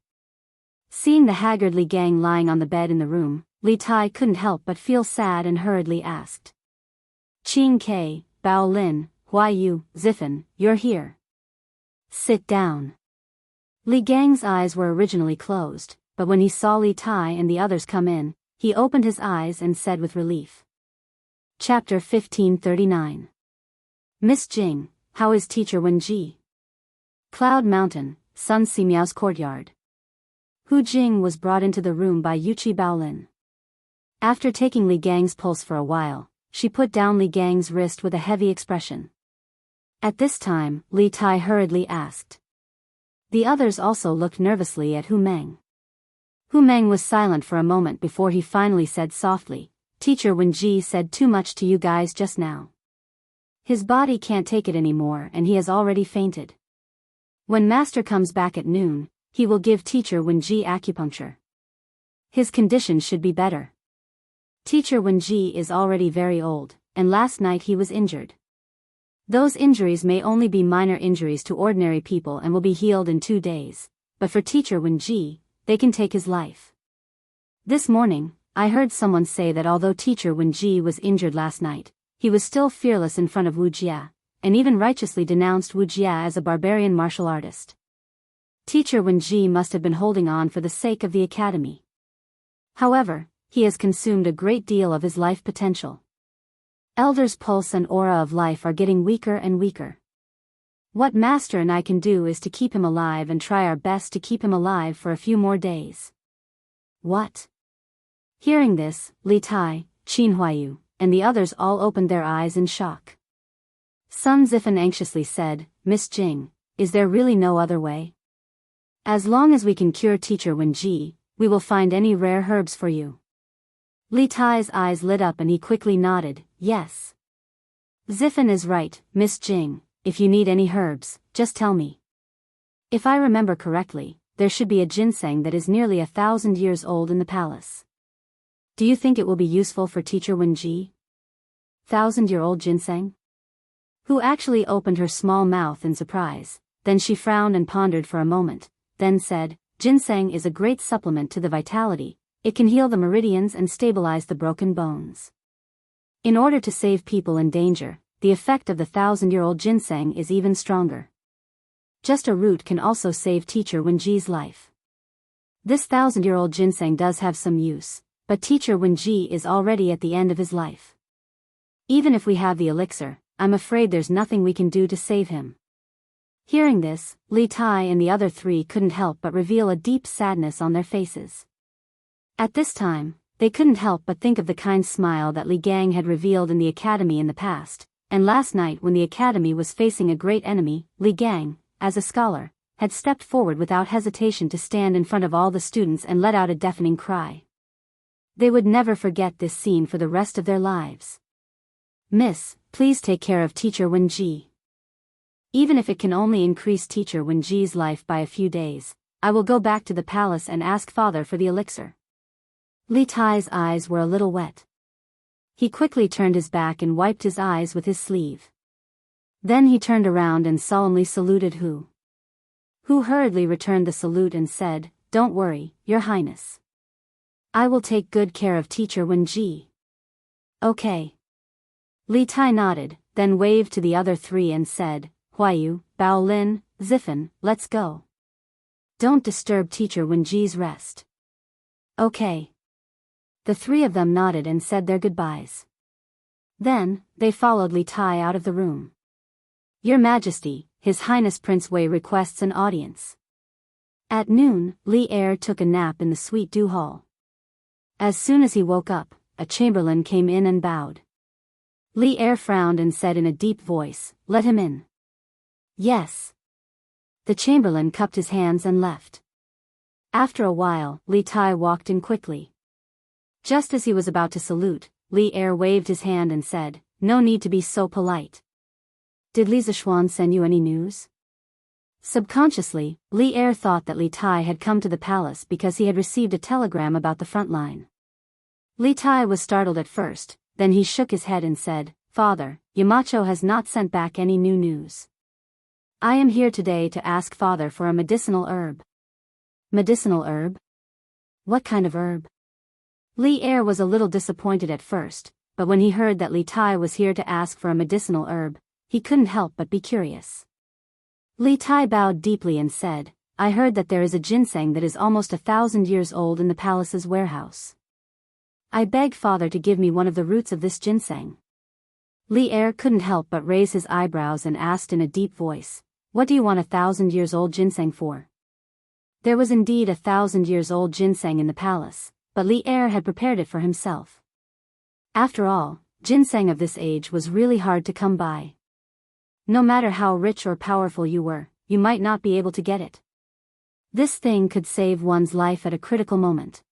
Seeing the haggard Li Gang lying on the bed in the room, Li Tai couldn't help but feel sad and hurriedly asked, "Qing Ke, Bao Lin, Huai Yu, Zifen, you're here. Sit down." Li Gang's eyes were originally closed, but when he saw Li Tai and the others come in, he opened his eyes and said with relief. Chapter 1539. Miss Jing, how is Teacher Wenji? Cloud Mountain, Sun Simiao's courtyard. Hu Jing was brought into the room by Yuchi Baolin. After taking Li Gang's pulse for a while, she put down Li Gang's wrist with a heavy expression. At this time, Li Tai hurriedly asked. The others also looked nervously at Hu Meng. Hu Meng was silent for a moment before he finally said softly, "Teacher Wenji said too much to you guys just now. His body can't take it anymore and he has already fainted. When Master comes back at noon, he will give Teacher Wenji acupuncture. His condition should be better. Teacher Wenji is already very old, and last night he was injured. Those injuries may only be minor injuries to ordinary people and will be healed in 2 days, but for Teacher Wenji, they can take his life. This morning, I heard someone say that although Teacher Wenji was injured last night, he was still fearless in front of Wu Jia, and even righteously denounced Wu Jia as a barbarian martial artist. Teacher Wenji must have been holding on for the sake of the academy. However, he has consumed a great deal of his life potential. Elder's pulse and aura of life are getting weaker and weaker. What Master and I can do is to keep him alive and try our best to keep him alive for a few more days." "What? Hearing this, Li Tai, Qin Huayu, and the others all opened their eyes in shock. Sun Zifan anxiously said, Miss Jing, is there really no other way? As long as we can cure Teacher Wenji, we will find any rare herbs for you. Li Tai's eyes lit up and he quickly nodded, yes. Zifan is right, Miss Jing, if you need any herbs, just tell me. If I remember correctly, there should be a ginseng that is nearly 1,000 years old in the palace. Do you think it will be useful for Teacher Wenji? 1,000-year-old ginseng? Hu actually opened her small mouth in surprise, then she frowned and pondered for a moment, then said, ginseng is a great supplement to the vitality, it can heal the meridians and stabilize the broken bones. In order to save people in danger, the effect of the 1,000-year-old ginseng is even stronger. Just a root can also save Teacher Wenji's life. This 1,000-year-old ginseng does have some use, but Teacher Wenji is already at the end of his life. Even if we have the elixir, I'm afraid there's nothing we can do to save him. Hearing this, Li Tai and the other three couldn't help but reveal a deep sadness on their faces. At this time, they couldn't help but think of the kind smile that Li Gang had revealed in the academy in the past, and last night when the academy was facing a great enemy, Li Gang, as a scholar, had stepped forward without hesitation to stand in front of all the students and let out a deafening cry. They would never forget this scene for the rest of their lives. Miss, please take care of Teacher Wenji. Even if it can only increase Teacher Wenji's life by a few days, I will go back to the palace and ask Father for the elixir. Li Tai's eyes were a little wet. He quickly turned his back and wiped his eyes with his sleeve. Then he turned around and solemnly saluted Hu. Hu hurriedly returned the salute and said, Don't worry, Your Highness. I will take good care of Teacher Wenji. Okay. Li Tai nodded, then waved to the other three and said, Huayu, Bao Lin, Zifan, let's go. Don't disturb Teacher Wenji's rest. Okay. The three of them nodded and said their goodbyes. Then, they followed Li Tai out of the room. Your Majesty, His Highness Prince Wei requests an audience. At noon, Li Er took a nap in the Sweet Dew Hall. As soon as he woke up, a chamberlain came in and bowed. Li Er frowned and said in a deep voice, Let him in. Yes. The chamberlain cupped his hands and left. After a while, Li Tai walked in quickly. Just as he was about to salute, Li Er waved his hand and said, No need to be so polite. Did Li Zishuan send you any news? Subconsciously, Li Er thought that Li Tai had come to the palace because he had received a telegram about the front line. Li Tai was startled at first, then he shook his head and said, Father, Yamacho has not sent back any new news. I am here today to ask Father for a medicinal herb. Medicinal herb? What kind of herb? Li Er was a little disappointed at first, but when he heard that Li Tai was here to ask for a medicinal herb, he couldn't help but be curious. Li Tai bowed deeply and said, I heard that there is a ginseng that is almost 1,000 years old in the palace's warehouse. I beg Father to give me one of the roots of this ginseng. Li Er couldn't help but raise his eyebrows and asked in a deep voice, What do you want 1,000 years old ginseng for? There was indeed 1,000 years old ginseng in the palace, but Li Er had prepared it for himself. After all, ginseng of this age was really hard to come by. No matter how rich or powerful you were, you might not be able to get it. This thing could save one's life at a critical moment.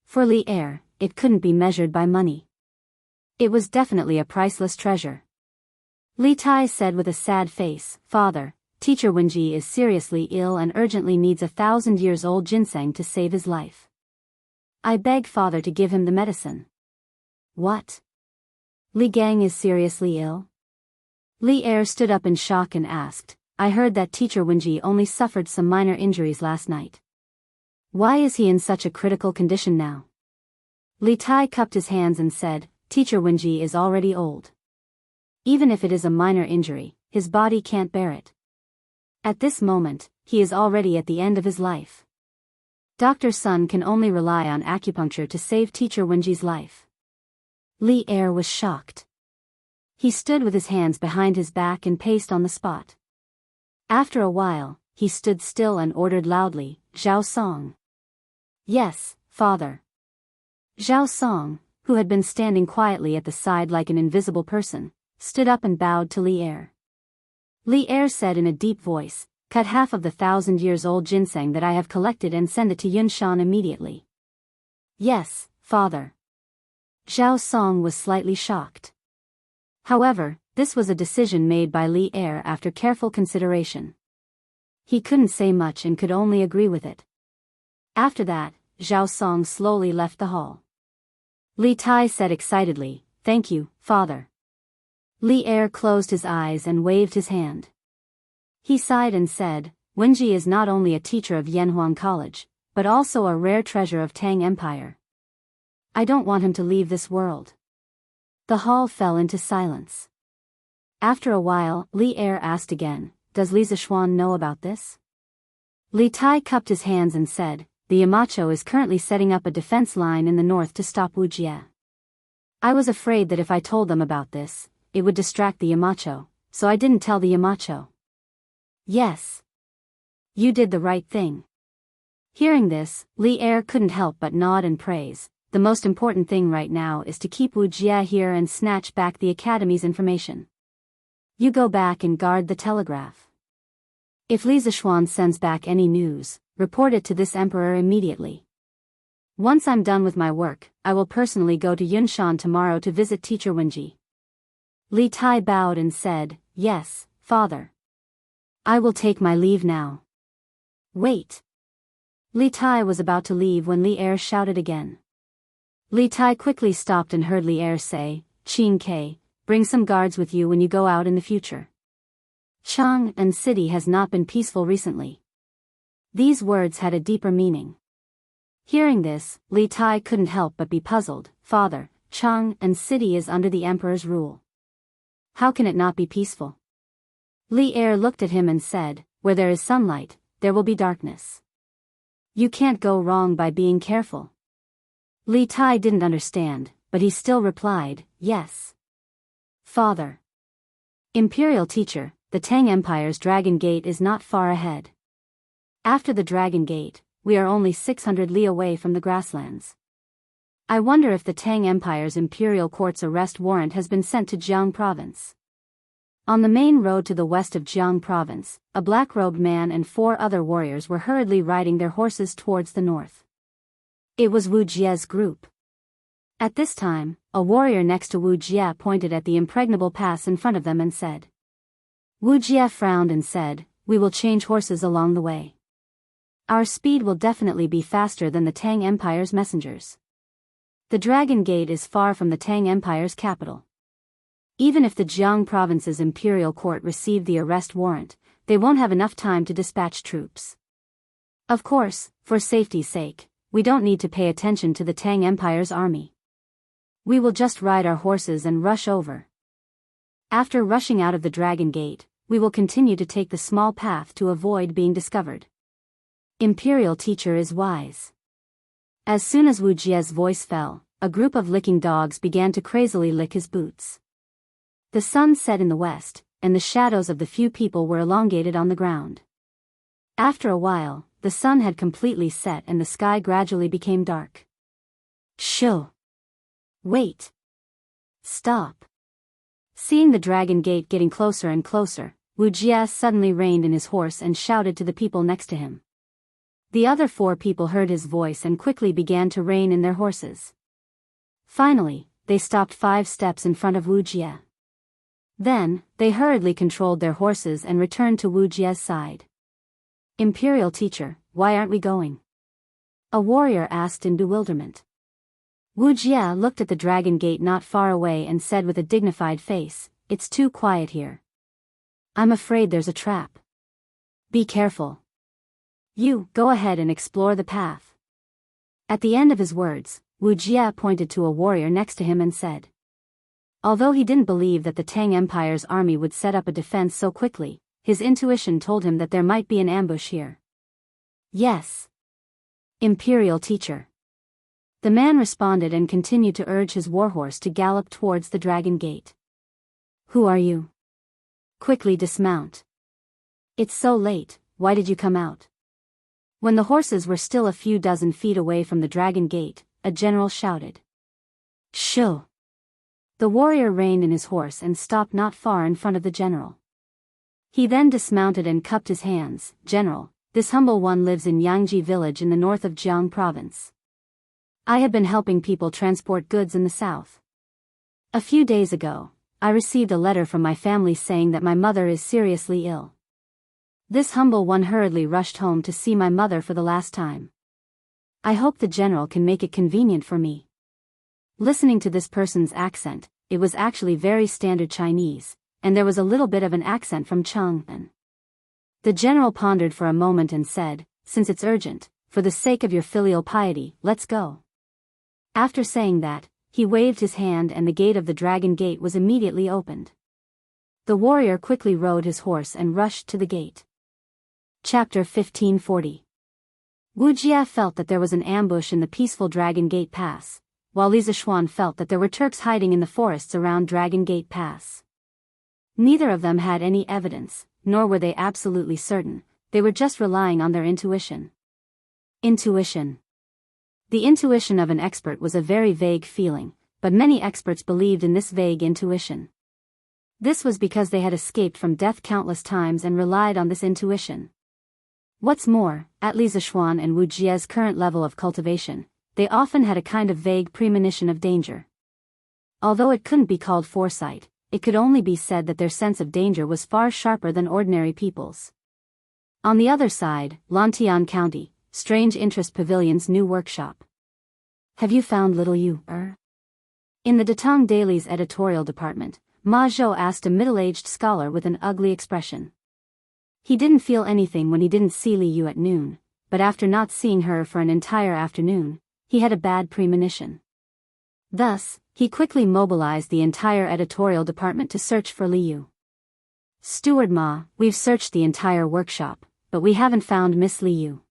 For Li Er, it couldn't be measured by money. It was definitely a priceless treasure. Li Tai said with a sad face, Father, Teacher Wenji is seriously ill and urgently needs 1,000 years old ginseng to save his life. I beg Father to give him the medicine. What? Li Gang is seriously ill? Li Er stood up in shock and asked, I heard that Teacher Wenji only suffered some minor injuries last night. Why is he in such a critical condition now? Li Tai cupped his hands and said, Teacher Wenji is already old. Even if it is a minor injury, his body can't bear it. At this moment, he is already at the end of his life. Dr. Sun can only rely on acupuncture to save Teacher Wenji's life. Li Er was shocked. He stood with his hands behind his back and paced on the spot. After a while, he stood still and ordered loudly, Zhao Song. Yes, Father. Zhao Song, who had been standing quietly at the side like an invisible person, stood up and bowed to Li Er. Li Er said in a deep voice, "Cut half of the 1,000-years-old ginseng that I have collected and send it to Yunshan immediately." "Yes, father." Zhao Song was slightly shocked. However, this was a decision made by Li Er after careful consideration. He couldn't say much and could only agree with it. After that, Zhao Song slowly left the hall. Li Tai said excitedly, "Thank you, father." Li Er closed his eyes and waved his hand. He sighed and said, "Wenji is not only a teacher of Yanhuang College, but also a rare treasure of Tang Empire. I don't want him to leave this world." The hall fell into silence. After a while, Li Er asked again, "Does Li Zishuan know about this?" Li Tai cupped his hands and said, "The Yamacho is currently setting up a defense line in the north to stop Wuxia. I was afraid that if I told them about this, it would distract the Yamacho, so I didn't tell the Yamacho." "Yes. You did the right thing." Hearing this, Li Er couldn't help but nod and praise. "The most important thing right now is to keep Wuxia here and snatch back the Academy's information. You go back and guard the telegraph. If Li Zishuan sends back any news, report it to this emperor immediately. Once I'm done with my work, I will personally go to Yunshan tomorrow to visit teacher Wenji." Li Tai bowed and said, "Yes, father. I will take my leave now." "Wait." Li Tai was about to leave when Li Er shouted again. Li Tai quickly stopped and heard Li Er say, "Qing Ke, bring some guards with you when you go out in the future. Chang and city has not been peaceful recently." These words had a deeper meaning. Hearing this, Li Tai couldn't help but be puzzled. "Father, Chang and city is under the emperor's rule. How can it not be peaceful?" Li Er looked at him and said, "Where there is sunlight, there will be darkness. You can't go wrong by being careful." Li Tai didn't understand, but he still replied, "Yes, father." Imperial teacher, the Tang Empire's Dragon Gate is not far ahead. After the Dragon Gate, we are only 600 li away from the grasslands. I wonder if the Tang Empire's Imperial Court's arrest warrant has been sent to Jianghu Province. On the main road to the west of Jianghu Province, a black-robed man and 4 other warriors were hurriedly riding their horses towards the north. It was Wu Jie's group. At this time, a warrior next to Wu Jie pointed at the impregnable pass in front of them and said. Wu Jie frowned and said, "We will change horses along the way. Our speed will definitely be faster than the Tang Empire's messengers. The Dragon Gate is far from the Tang Empire's capital. Even if the Jianghu Province's Imperial Court received the arrest warrant, they won't have enough time to dispatch troops. Of course, for safety's sake, we don't need to pay attention to the Tang Empire's army. We will just ride our horses and rush over. After rushing out of the Dragon Gate, we will continue to take the small path to avoid being discovered. Imperial teacher is wise." As soon as Wu Jie's voice fell, a group of licking dogs began to crazily lick his boots. The sun set in the west, and the shadows of the few people were elongated on the ground. After a while, the sun had completely set and the sky gradually became dark. "Shoo! Wait! Stop!" Seeing the Dragon Gate getting closer and closer, Wu Jie suddenly reined in his horse and shouted to the people next to him. The other 4 people heard his voice and quickly began to rein in their horses. Finally, they stopped 5 steps in front of Wu Jie. Then, they hurriedly controlled their horses and returned to Wu Jie's side. "Imperial teacher, why aren't we going?" a warrior asked in bewilderment. Wu Jie looked at the Dragon Gate not far away and said with a dignified face, "It's too quiet here. I'm afraid there's a trap. Be careful. You, go ahead and explore the path." At the end of his words, Wu Jie pointed to a warrior next to him and said. Although he didn't believe that the Tang Empire's army would set up a defense so quickly, his intuition told him that there might be an ambush here. "Yes. Imperial teacher." The man responded and continued to urge his warhorse to gallop towards the Dragon Gate. "Who are you? Quickly dismount. It's so late, why did you come out?" When the horses were still a few dozen feet away from the Dragon Gate, a general shouted. Shoo! The warrior reined in his horse and stopped not far in front of the general. He then dismounted and cupped his hands. General, this humble one lives in Yangji village in the north of Jianghu province. I have been helping people transport goods in the south. A few days ago, I received a letter from my family saying that my mother is seriously ill. This humble one hurriedly rushed home to see my mother for the last time. I hope the general can make it convenient for me. Listening to this person's accent, it was actually very standard Chinese, and there was a little bit of an accent from Chang'an. The general pondered for a moment and said, since it's urgent, for the sake of your filial piety, let's go. After saying that, he waved his hand and the gate of the dragon gate was immediately opened. The warrior quickly rode his horse and rushed to the gate. Chapter 1540. Wuxia felt that there was an ambush in the peaceful Dragon Gate Pass, while Li Zishuan felt that there were Turks hiding in the forests around Dragon Gate Pass. Neither of them had any evidence, nor were they absolutely certain, they were just relying on their intuition. Intuition. The intuition of an expert was a very vague feeling, but many experts believed in this vague intuition. This was because they had escaped from death countless times and relied on this intuition. What's more, at Li Zishuan and Wu Jia's current level of cultivation, they often had a kind of vague premonition of danger. Although it couldn't be called foresight, it could only be said that their sense of danger was far sharper than ordinary people's. On the other side, Lantian County, Strange Interest Pavilion's new workshop. Have you found little Yu? In the Datang Daily's editorial department, Ma Zhou asked a middle-aged scholar with an ugly expression. He didn't feel anything when he didn't see Li Yu at noon, but after not seeing her for an entire afternoon, he had a bad premonition. Thus, he quickly mobilized the entire editorial department to search for Li Yu. Steward Ma, we've searched the entire workshop, but we haven't found Miss Li Yu.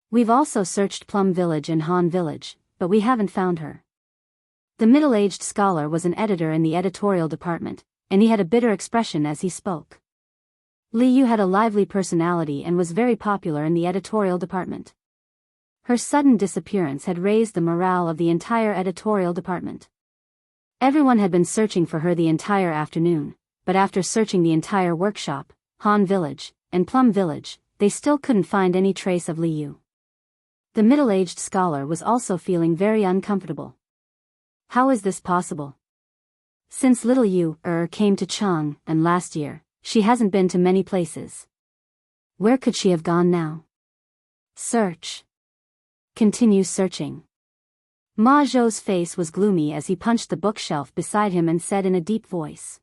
We've also searched Plum Village and Han Village, but we haven't found her. The middle-aged scholar was an editor in the editorial department, and he had a bitter expression as he spoke. Li Yu had a lively personality and was very popular in the editorial department. Her sudden disappearance had raised the morale of the entire editorial department. Everyone had been searching for her the entire afternoon, but after searching the entire workshop, Han Village, and Plum Village, they still couldn't find any trace of Li Yu. The middle-aged scholar was also feeling very uncomfortable. How is this possible? Since little Yu came to Chang, and last year, she hasn't been to many places. Where could she have gone now? Search. Continue searching. Ma Zhou's face was gloomy as he punched the bookshelf beside him and said in a deep voice.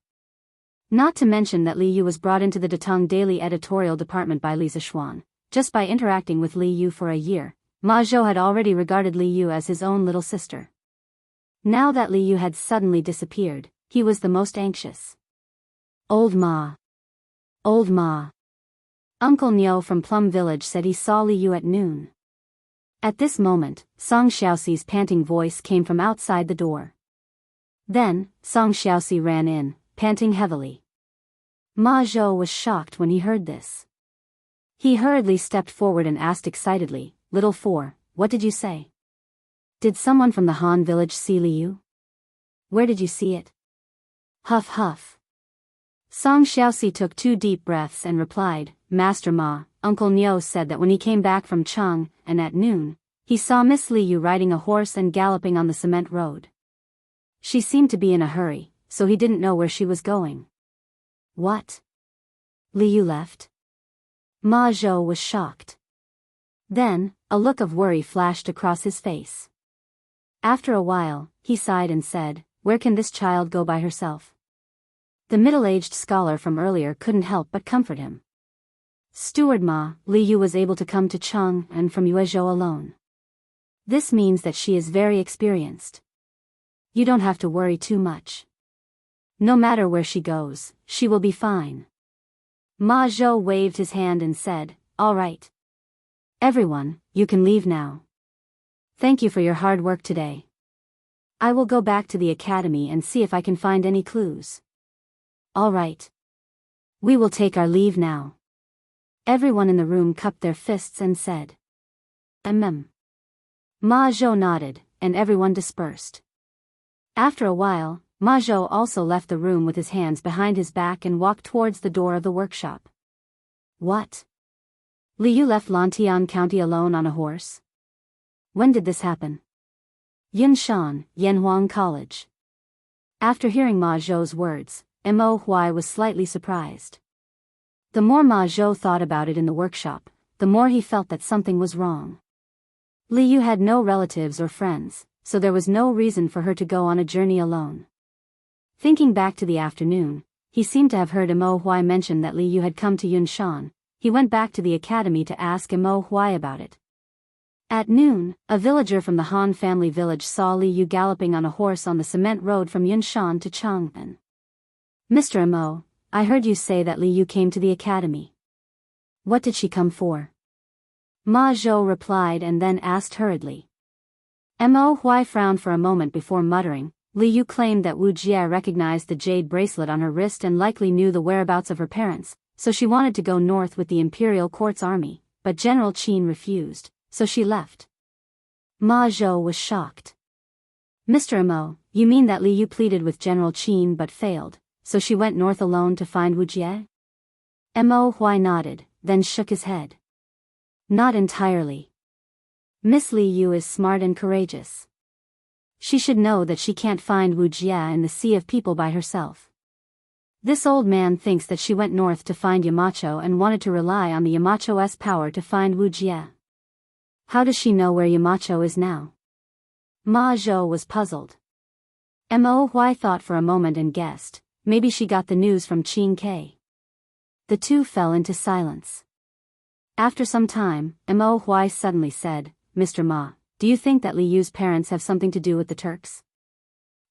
Not to mention that Li Yu was brought into the Datang Daily editorial department by Li Zishuan. Just by interacting with Li Yu for a year, Ma Zhou had already regarded Li Yu as his own little sister. Now that Li Yu had suddenly disappeared, he was the most anxious. Old Ma. Old Ma. Uncle Niu from Plum Village said he saw Li Yu at noon. At this moment, Song Xiaoxi's panting voice came from outside the door. Then, Song Xiaoxi ran in, panting heavily. Ma Zhou was shocked when he heard this. He hurriedly stepped forward and asked excitedly, Little Four, what did you say? Did someone from the Han village see Li Yu? Where did you see it? Huff huff. Song Xiaoxi took 2 deep breaths and replied, Master Ma, Uncle Niu said that when he came back from Chang, and at noon, he saw Miss Li Yu riding a horse and galloping on the cement road. She seemed to be in a hurry, so he didn't know where she was going. What? Li Yu left? Ma Zhou was shocked. Then, a look of worry flashed across his face. After a while, he sighed and said, Where can this child go by herself? The middle-aged scholar from earlier couldn't help but comfort him. Steward Ma, Li Yu was able to come to Chang and from Yuezhou alone. This means that she is very experienced. You don't have to worry too much. No matter where she goes, she will be fine. Ma Zhou waved his hand and said, All right. Everyone, you can leave now. Thank you for your hard work today. I will go back to the academy and see if I can find any clues. All right. We will take our leave now. Everyone in the room cupped their fists and said, Ma Zhou nodded, and everyone dispersed. After a while, Ma Zhou also left the room with his hands behind his back and walked towards the door of the workshop. What? Li Yu left Lantian County alone on a horse? When did this happen? Yunshan, Yanhuang College. After hearing Ma Zhou's words, Mo Huai was slightly surprised. The more Ma Zhou thought about it in the workshop, the more he felt that something was wrong. Li Yu had no relatives or friends, so there was no reason for her to go on a journey alone. Thinking back to the afternoon, he seemed to have heard Mo Huai mention that Li Yu had come to Yunshan. He went back to the academy to ask Mo Huai about it. At noon, a villager from the Han family village saw Li Yu galloping on a horse on the cement road from Yunshan to Chang'an. Mr. Mo, I heard you say that Li Yu came to the academy. What did she come for? Ma Zhou replied and then asked hurriedly. Mo Huai frowned for a moment before muttering. Li Yu claimed that Wu Jie recognized the jade bracelet on her wrist and likely knew the whereabouts of her parents, so she wanted to go north with the imperial court's army, but General Qin refused, so she left. Ma Zhou was shocked. Mr. Mo, you mean that Li Yu pleaded with General Qin but failed, so she went north alone to find Wu Jie? Mo Huai nodded, then shook his head. Not entirely. Miss Li Yu is smart and courageous. She should know that she can't find Wu Jie in the sea of people by herself. This old man thinks that she went north to find Yamacho and wanted to rely on the Yamacho's power to find Wu Jie. How does she know where Yamacho is now? Ma Zhou was puzzled. Mo Huai thought for a moment and guessed, maybe she got the news from Qin Ke. The two fell into silence. After some time, Mo Huai suddenly said, Mr. Ma, do you think that Li Yu's parents have something to do with the Turks?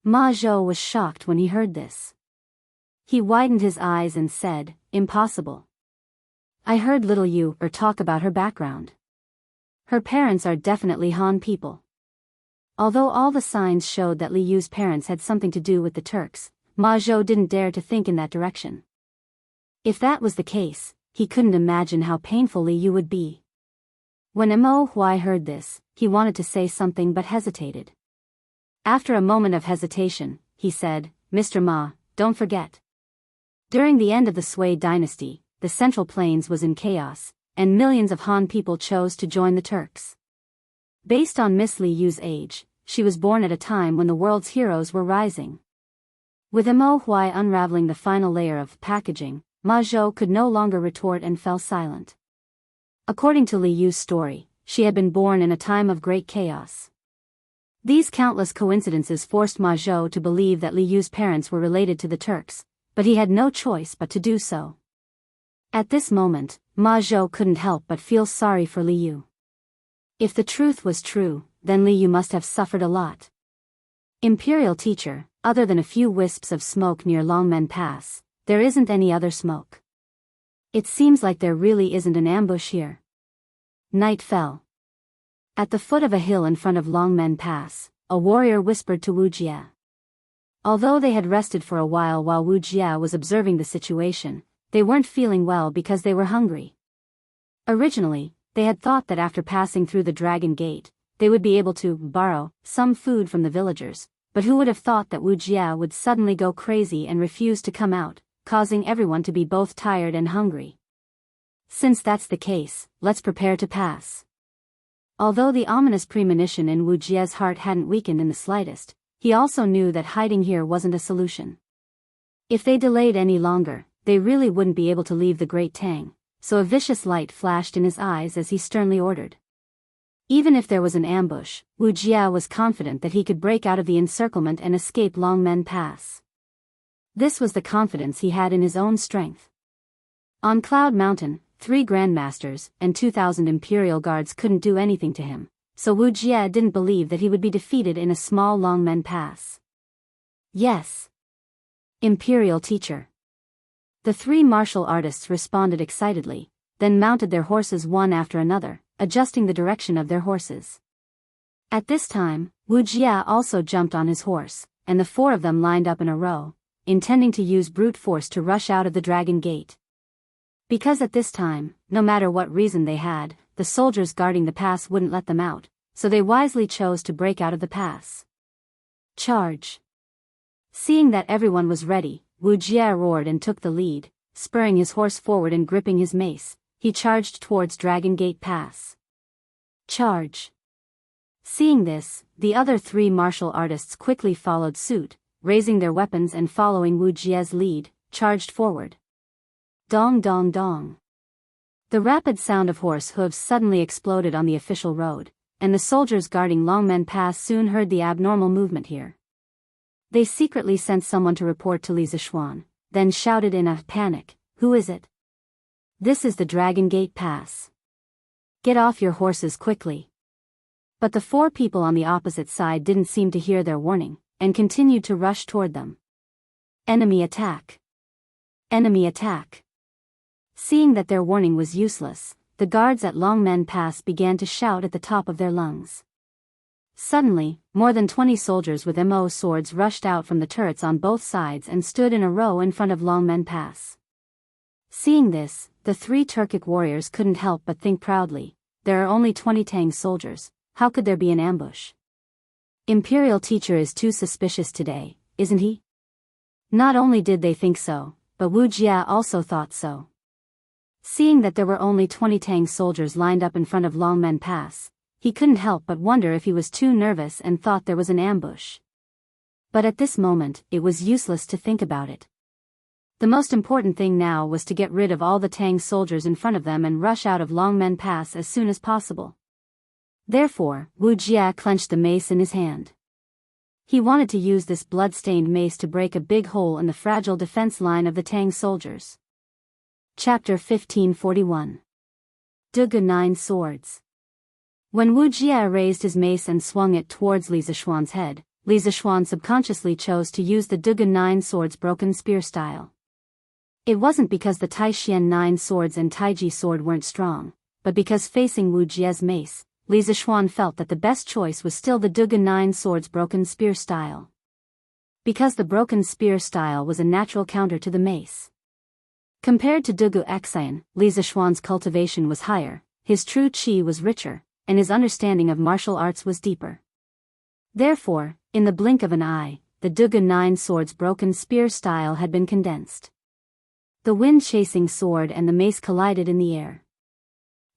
Ma Zhou was shocked when he heard this. He widened his eyes and said, impossible. I heard little Yu talk about her background. Her parents are definitely Han people. Although all the signs showed that Li Yu's parents had something to do with the Turks, Ma Zhou didn't dare to think in that direction. If that was the case, he couldn't imagine how painful Li Yu would be. When Mo Huai heard this, he wanted to say something but hesitated. After a moment of hesitation, he said, Mr. Ma, don't forget. During the end of the Sui dynasty, the Central Plains was in chaos, and millions of Han people chose to join the Turks. Based on Miss Li Yu's age, she was born at a time when the world's heroes were rising. With Mo Huai unraveling the final layer of packaging, Ma Zhou could no longer retort and fell silent. According to Li Yu's story, she had been born in a time of great chaos. These countless coincidences forced Ma Zhou to believe that Li Yu's parents were related to the Turks, but he had no choice but to do so. At this moment, Ma Zhou couldn't help but feel sorry for Li Yu. If the truth was true, then Li Yu must have suffered a lot. Imperial teacher, other than a few wisps of smoke near Longmen Pass, there isn't any other smoke. It seems like there really isn't an ambush here. Night fell. At the foot of a hill in front of Longmen Pass, a warrior whispered to Wu Jie. Although they had rested for a while Wu Jie was observing the situation, they weren't feeling well because they were hungry. Originally, they had thought that after passing through the Dragon Gate, they would be able to borrow some food from the villagers, but who would have thought that Wu Jie would suddenly go crazy and refuse to come out, causing everyone to be both tired and hungry. Since that's the case, let's prepare to pass. Although the ominous premonition in Wu Jie's heart hadn't weakened in the slightest, he also knew that hiding here wasn't a solution. If they delayed any longer, they really wouldn't be able to leave the Great Tang, so a vicious light flashed in his eyes as he sternly ordered. Even if there was an ambush, Wu Jie was confident that he could break out of the encirclement and escape Longmen Pass. This was the confidence he had in his own strength. On Cloud Mountain, 3 grandmasters and 2,000 imperial guards couldn't do anything to him, so Wu Jie didn't believe that he would be defeated in a small Longmen Pass. Yes. Imperial teacher. The 3 martial artists responded excitedly, then mounted their horses one after another, adjusting the direction of their horses. At this time, Wu Jie also jumped on his horse, and the 4 of them lined up in a row, intending to use brute force to rush out of the Dragon Gate. Because at this time, no matter what reason they had, the soldiers guarding the pass wouldn't let them out, so they wisely chose to break out of the pass. Charge! Seeing that everyone was ready, Wuxia roared and took the lead, spurring his horse forward and gripping his mace. He charged towards Dragon Gate Pass. Charge! Seeing this, the other 3 martial artists quickly followed suit, raising their weapons and following Wuxia's lead, charged forward. Dong dong dong. The rapid sound of horse hooves suddenly exploded on the official road, and the soldiers guarding Longmen Pass soon heard the abnormal movement here. They secretly sent someone to report to Li Zishuan, then shouted in a panic, "Who is it? This is the Dragon Gate Pass. Get off your horses quickly." But the 4 people on the opposite side didn't seem to hear their warning, and continued to rush toward them. Enemy attack! Enemy attack! Seeing that their warning was useless, the guards at Longmen Pass began to shout at the top of their lungs. Suddenly, more than 20 soldiers with MO swords rushed out from the turrets on both sides and stood in a row in front of Longmen Pass. Seeing this, the 3 Turkic warriors couldn't help but think proudly, there are only 20 Tang soldiers, how could there be an ambush? Imperial teacher is too suspicious today, isn't he? Not only did they think so, but Wuxia also thought so. Seeing that there were only 20 Tang soldiers lined up in front of Longmen Pass, he couldn't help but wonder if he was too nervous and thought there was an ambush. But at this moment, it was useless to think about it. The most important thing now was to get rid of all the Tang soldiers in front of them and rush out of Longmen Pass as soon as possible. Therefore, Wuxia clenched the mace in his hand. He wanted to use this blood-stained mace to break a big hole in the fragile defense line of the Tang soldiers. Chapter 1541. Dugu 9 Swords. When Wuxia raised his mace and swung it towards Li Zishuan's head, Li Zishuan subconsciously chose to use the Dugu 9 Swords broken spear style. It wasn't because the Taishian 9 swords and Taiji sword weren't strong, but because facing Wuxia's mace, Li Zishuan felt that the best choice was still the Dugu 9 swords broken spear style. Because the broken spear style was a natural counter to the mace. Compared to Dugu Xian, Li Zishuan's cultivation was higher, his true qi was richer, and his understanding of martial arts was deeper. Therefore, in the blink of an eye, the Dugu 9 swords broken spear style had been condensed. The wind-chasing sword and the mace collided in the air.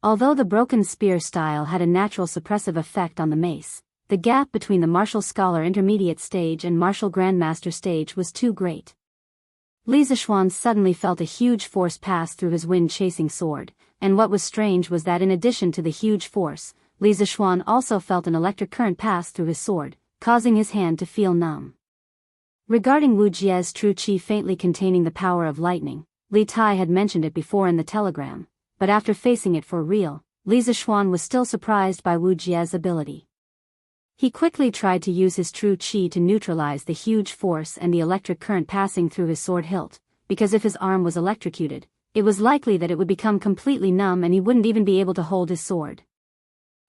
Although the broken spear style had a natural suppressive effect on the mace, the gap between the martial scholar intermediate stage and martial grandmaster stage was too great. Li Zishuan suddenly felt a huge force pass through his wind-chasing sword, and what was strange was that in addition to the huge force, Li Zishuan also felt an electric current pass through his sword, causing his hand to feel numb. Regarding Wuxia's true qi faintly containing the power of lightning, Li Tai had mentioned it before in the telegram, but after facing it for real, Li Zishuan was still surprised by Wuxia's ability. He quickly tried to use his true qi to neutralize the huge force and the electric current passing through his sword hilt, because if his arm was electrocuted, it was likely that it would become completely numb and he wouldn't even be able to hold his sword.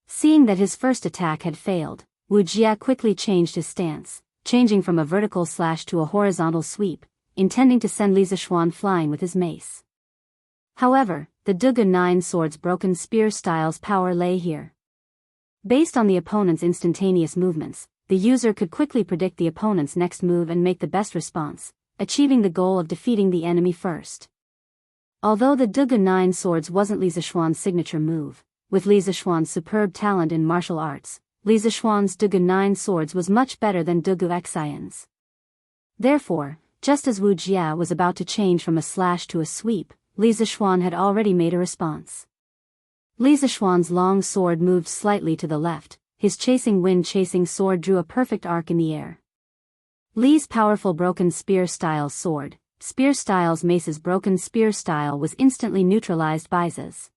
Seeing that his first attack had failed, Wuxia quickly changed his stance, changing from a vertical slash to a horizontal sweep, intending to send Li Zishuan flying with his mace. However, the Dugu 9 swords broken spear style's power lay here. Based on the opponent's instantaneous movements, the user could quickly predict the opponent's next move and make the best response, achieving the goal of defeating the enemy first. Although the Dugu 9 swords wasn't Li Zishuan's signature move, with Li Zishuan's superb talent in martial arts, Li Zishuan's Dugu 9 swords was much better than Dugu Xian's. Therefore, just as Wuxia was about to change from a slash to a sweep, Li Zishuan had already made a response. Li Zishuan's long sword moved slightly to the left, his chasing wind-chasing sword drew a perfect arc in the air. Li's powerful broken spear style's sword, spear style's mace's broken spear style was instantly neutralized by Z's.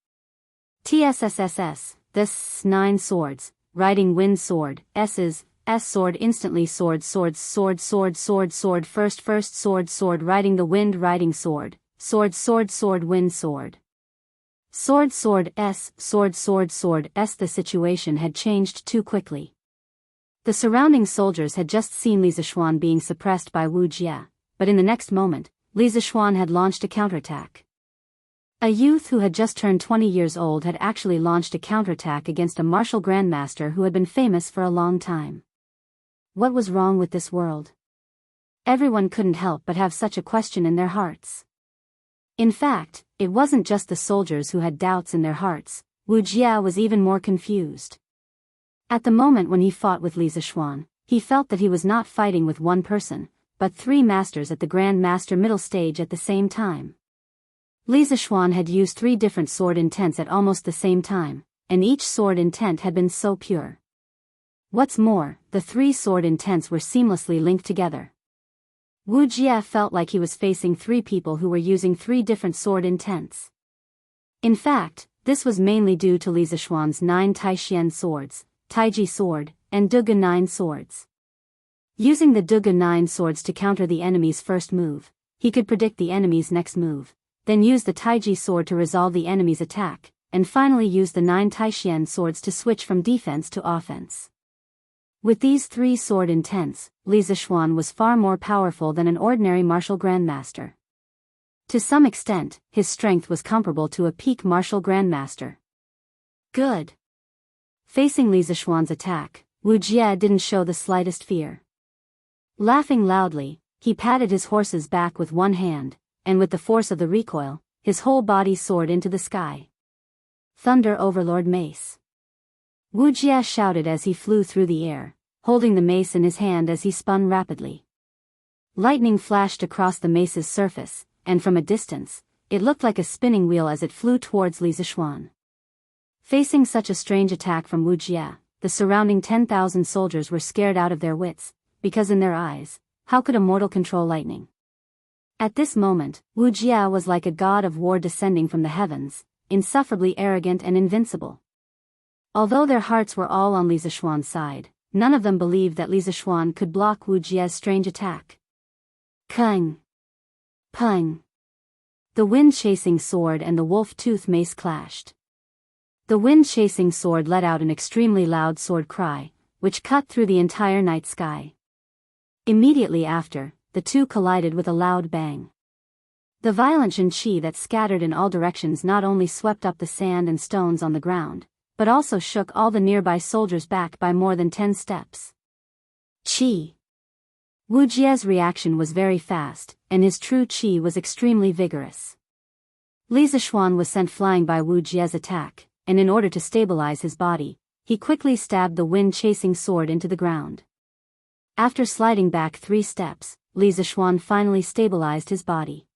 TSSSS, this 9 swords, riding wind sword, S's, S sword instantly sword sword sword sword sword sword first sword riding the wind riding sword, sword sword sword wind sword. Sword sword S sword sword sword S. The situation had changed too quickly. The surrounding soldiers had just seen Li Zishuan being suppressed by Wuxia, but in the next moment, Li Zishuan had launched a counterattack. A youth who had just turned 20 years old had actually launched a counterattack against a martial grandmaster who had been famous for a long time. What was wrong with this world? Everyone couldn't help but have such a question in their hearts. In fact, it wasn't just the soldiers who had doubts in their hearts. Wuxia was even more confused. At the moment when he fought with Li Zishuan, he felt that he was not fighting with one person, but three masters at the Grand Master middle stage at the same time. Li Zishuan had used three different sword intents at almost the same time, and each sword intent had been so pure. What's more, the three sword intents were seamlessly linked together. Wuxia felt like he was facing three people who were using three different sword intents. In fact, this was mainly due to Li Zishuan's 9 Taishian swords, Taiji sword, and Duge 9 swords. Using the Duge 9 swords to counter the enemy's first move, he could predict the enemy's next move, then use the Taiji sword to resolve the enemy's attack, and finally use the 9 Taishian swords to switch from defense to offense. With these three sword intents, Li Zishuan was far more powerful than an ordinary martial grandmaster. To some extent, his strength was comparable to a peak martial grandmaster. Good. Facing Li Zishuan's attack, Wuxia didn't show the slightest fear. Laughing loudly, he patted his horse's back with one hand, and with the force of the recoil, his whole body soared into the sky. Thunder Overlord Mace. Wuxia shouted as he flew through the air, holding the mace in his hand as he spun rapidly. Lightning flashed across the mace's surface, and from a distance, it looked like a spinning wheel as it flew towards Li Zishuan. Facing such a strange attack from Wuxia, the surrounding 10,000 soldiers were scared out of their wits, because in their eyes, how could a mortal control lightning? At this moment, Wuxia was like a god of war descending from the heavens, insufferably arrogant and invincible. Although their hearts were all on Li Zishuan's side, none of them believed that Li Zishuan could block Wuxia's strange attack. Kung! Pung! The wind-chasing sword and the wolf-tooth mace clashed. The wind-chasing sword let out an extremely loud sword cry, which cut through the entire night sky. Immediately after, the two collided with a loud bang. The violent qi that scattered in all directions not only swept up the sand and stones on the ground, but also shook all the nearby soldiers back by more than 10 steps. Qi. Wuxia's reaction was very fast, and his true qi was extremely vigorous. Li Zishuan was sent flying by Wuxia's attack, and in order to stabilize his body, he quickly stabbed the wind-chasing sword into the ground. After sliding back 3 steps, Li Zishuan finally stabilized his body.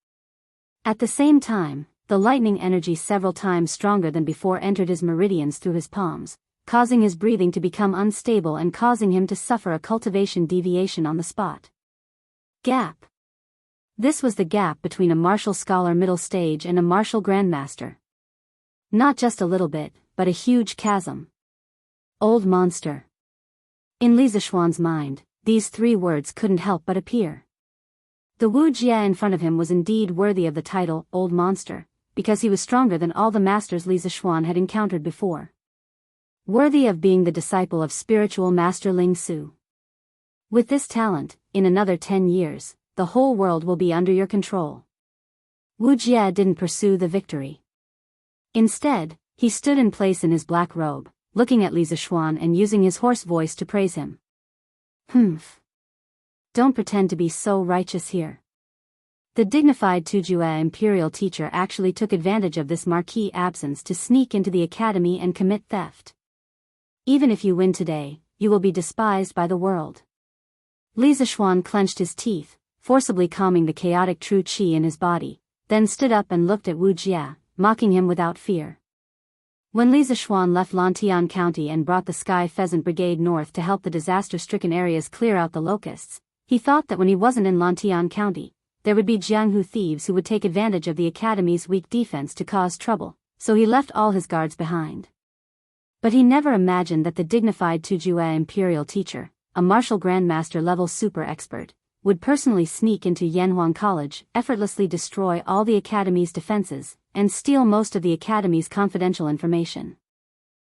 At the same time, the lightning energy several times stronger than before entered his meridians through his palms, causing his breathing to become unstable and causing him to suffer a cultivation deviation on the spot. Gap. This was the gap between a martial scholar middle stage and a martial grandmaster. Not just a little bit, but a huge chasm. Old monster. In Li Zishuan's mind, these 3 words couldn't help but appear. The Wuxia in front of him was indeed worthy of the title, Old Monster, because he was stronger than all the masters Li Zishuan had encountered before. Worthy of being the disciple of spiritual master Ling Su. With this talent, in another 10 years, the whole world will be under your control. Wuxia didn't pursue the victory. Instead, he stood in place in his black robe, looking at Li Zishuan and using his hoarse voice to praise him. Humph. Don't pretend to be so righteous here. The dignified Tujue imperial teacher actually took advantage of this marquee absence to sneak into the academy and commit theft. Even if you win today, you will be despised by the world. Li Zishuan clenched his teeth, forcibly calming the chaotic true qi in his body, then stood up and looked at Wuxia, mocking him without fear. When Li Zishuan left Lantian County and brought the Sky Pheasant Brigade north to help the disaster-stricken areas clear out the locusts, he thought that when he wasn't in Lantian County, there would be Jianghu thieves who would take advantage of the academy's weak defense to cause trouble, so he left all his guards behind. But he never imagined that the dignified Tujue imperial teacher, a martial grandmaster level super expert, would personally sneak into Yanhuang College, effortlessly destroy all the academy's defenses, and steal most of the academy's confidential information.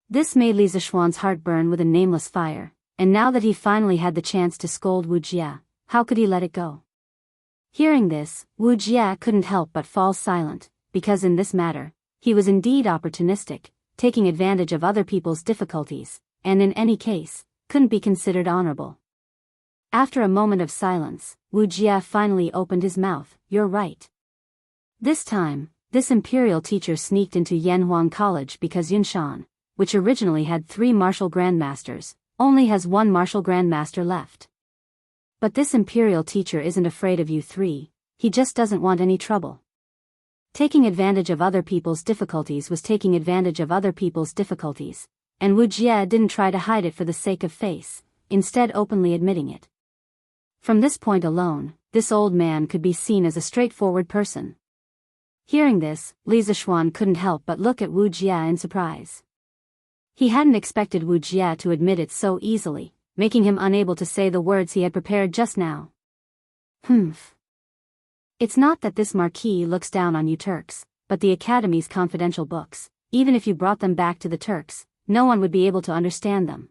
This made Li Zishuan's heart burn with a nameless fire, and now that he finally had the chance to scold Wuxia, how could he let it go? Hearing this, Wuxia couldn't help but fall silent, because in this matter, he was indeed opportunistic, taking advantage of other people's difficulties, and in any case, couldn't be considered honorable. After a moment of silence, Wuxia finally opened his mouth. You're right. This time, this imperial teacher sneaked into Yanhuang College because Yunshan, which originally had 3 martial grandmasters, only has 1 martial grandmaster left. But this imperial teacher isn't afraid of you 3, he just doesn't want any trouble. Taking advantage of other people's difficulties was taking advantage of other people's difficulties, and Wuxia didn't try to hide it for the sake of face, instead openly admitting it. From this point alone, this old man could be seen as a straightforward person. Hearing this, Li Zishuan couldn't help but look at Wuxia in surprise. He hadn't expected Wuxia to admit it so easily, making him unable to say the words he had prepared just now. Humph. It's not that this Marquis looks down on you Turks, but the Academy's confidential books, even if you brought them back to the Turks, no one would be able to understand them.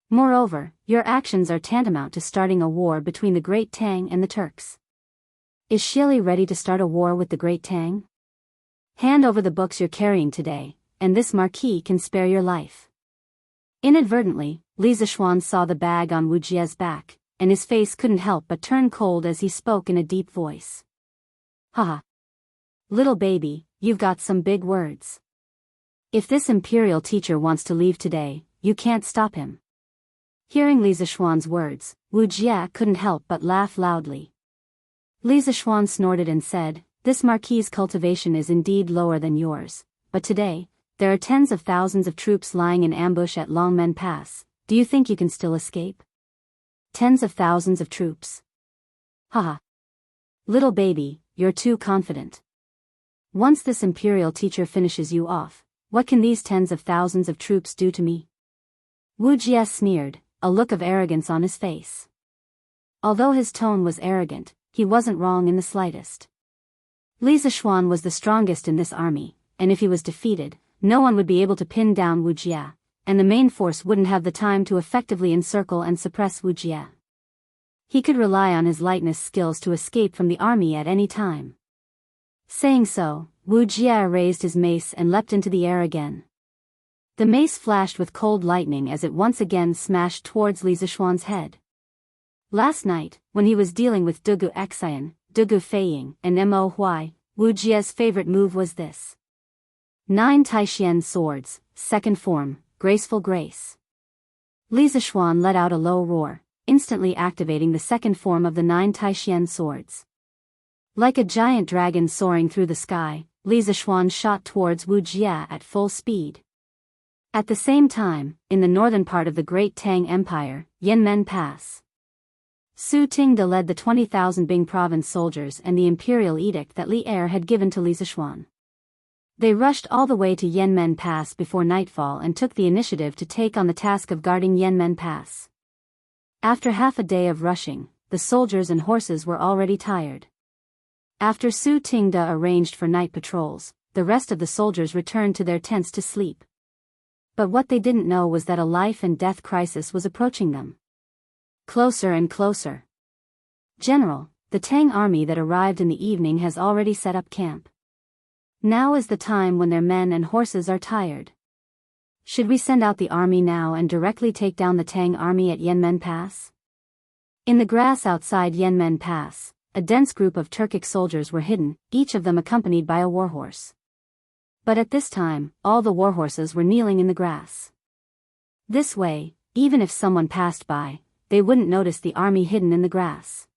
Moreover, your actions are tantamount to starting a war between the Great Tang and the Turks. Is Shili ready to start a war with the Great Tang? Hand over the books you're carrying today, and this Marquis can spare your life. Inadvertently, Li Zishuan saw the bag on Wuxia's back, and his face couldn't help but turn cold as he spoke in a deep voice. Haha. Little baby, you've got some big words. If this imperial teacher wants to leave today, you can't stop him. Hearing Li Zishuan's words, Wuxia couldn't help but laugh loudly. Li Zishuan snorted and said, this Marquis' cultivation is indeed lower than yours, but today, there are tens of thousands of troops lying in ambush at Longmen Pass. Do you think you can still escape? Tens of thousands of troops. Haha. Little baby, you're too confident. Once this imperial teacher finishes you off, what can these tens of thousands of troops do to me? Wuxia sneered, a look of arrogance on his face. Although his tone was arrogant, he wasn't wrong in the slightest. Li Zishuan was the strongest in this army, and if he was defeated, no one would be able to pin down Wuxia, and the main force wouldn't have the time to effectively encircle and suppress Wuxia. He could rely on his lightness skills to escape from the army at any time. Saying so, Wuxia raised his mace and leapt into the air again. The mace flashed with cold lightning as it once again smashed towards Li Zishuan's head. Last night, when he was dealing with Dugu Xian, Dugu Feiying, and Mo Huai, Wuxia's favorite move was this. 9 Taishian swords, second form, graceful grace. Li Zishuan let out a low roar, instantly activating the second form of the 9 Taishian swords. Like a giant dragon soaring through the sky, Li Zishuan shot towards Wuxia at full speed. At the same time, in the northern part of the Great Tang Empire, Yanmen Pass, Su Tingde led the 20,000 Bing province soldiers and the imperial edict that Li Er had given to Li Zishuan. They rushed all the way to Yanmen Pass before nightfall and took the initiative to take on the task of guarding Yanmen Pass. After half a day of rushing, the soldiers and horses were already tired. After Su Tingde arranged for night patrols, the rest of the soldiers returned to their tents to sleep. But what they didn't know was that a life and death crisis was approaching them. Closer and closer. General, the Tang army that arrived in the evening has already set up camp. Now is the time when their men and horses are tired. Should we send out the army now and directly take down the Tang army at Yanmen Pass? In the grass outside Yanmen Pass, a dense group of Turkic soldiers were hidden, each of them accompanied by a warhorse. But at this time, all the warhorses were kneeling in the grass. This way, even if someone passed by, they wouldn't notice the army hidden in the grass.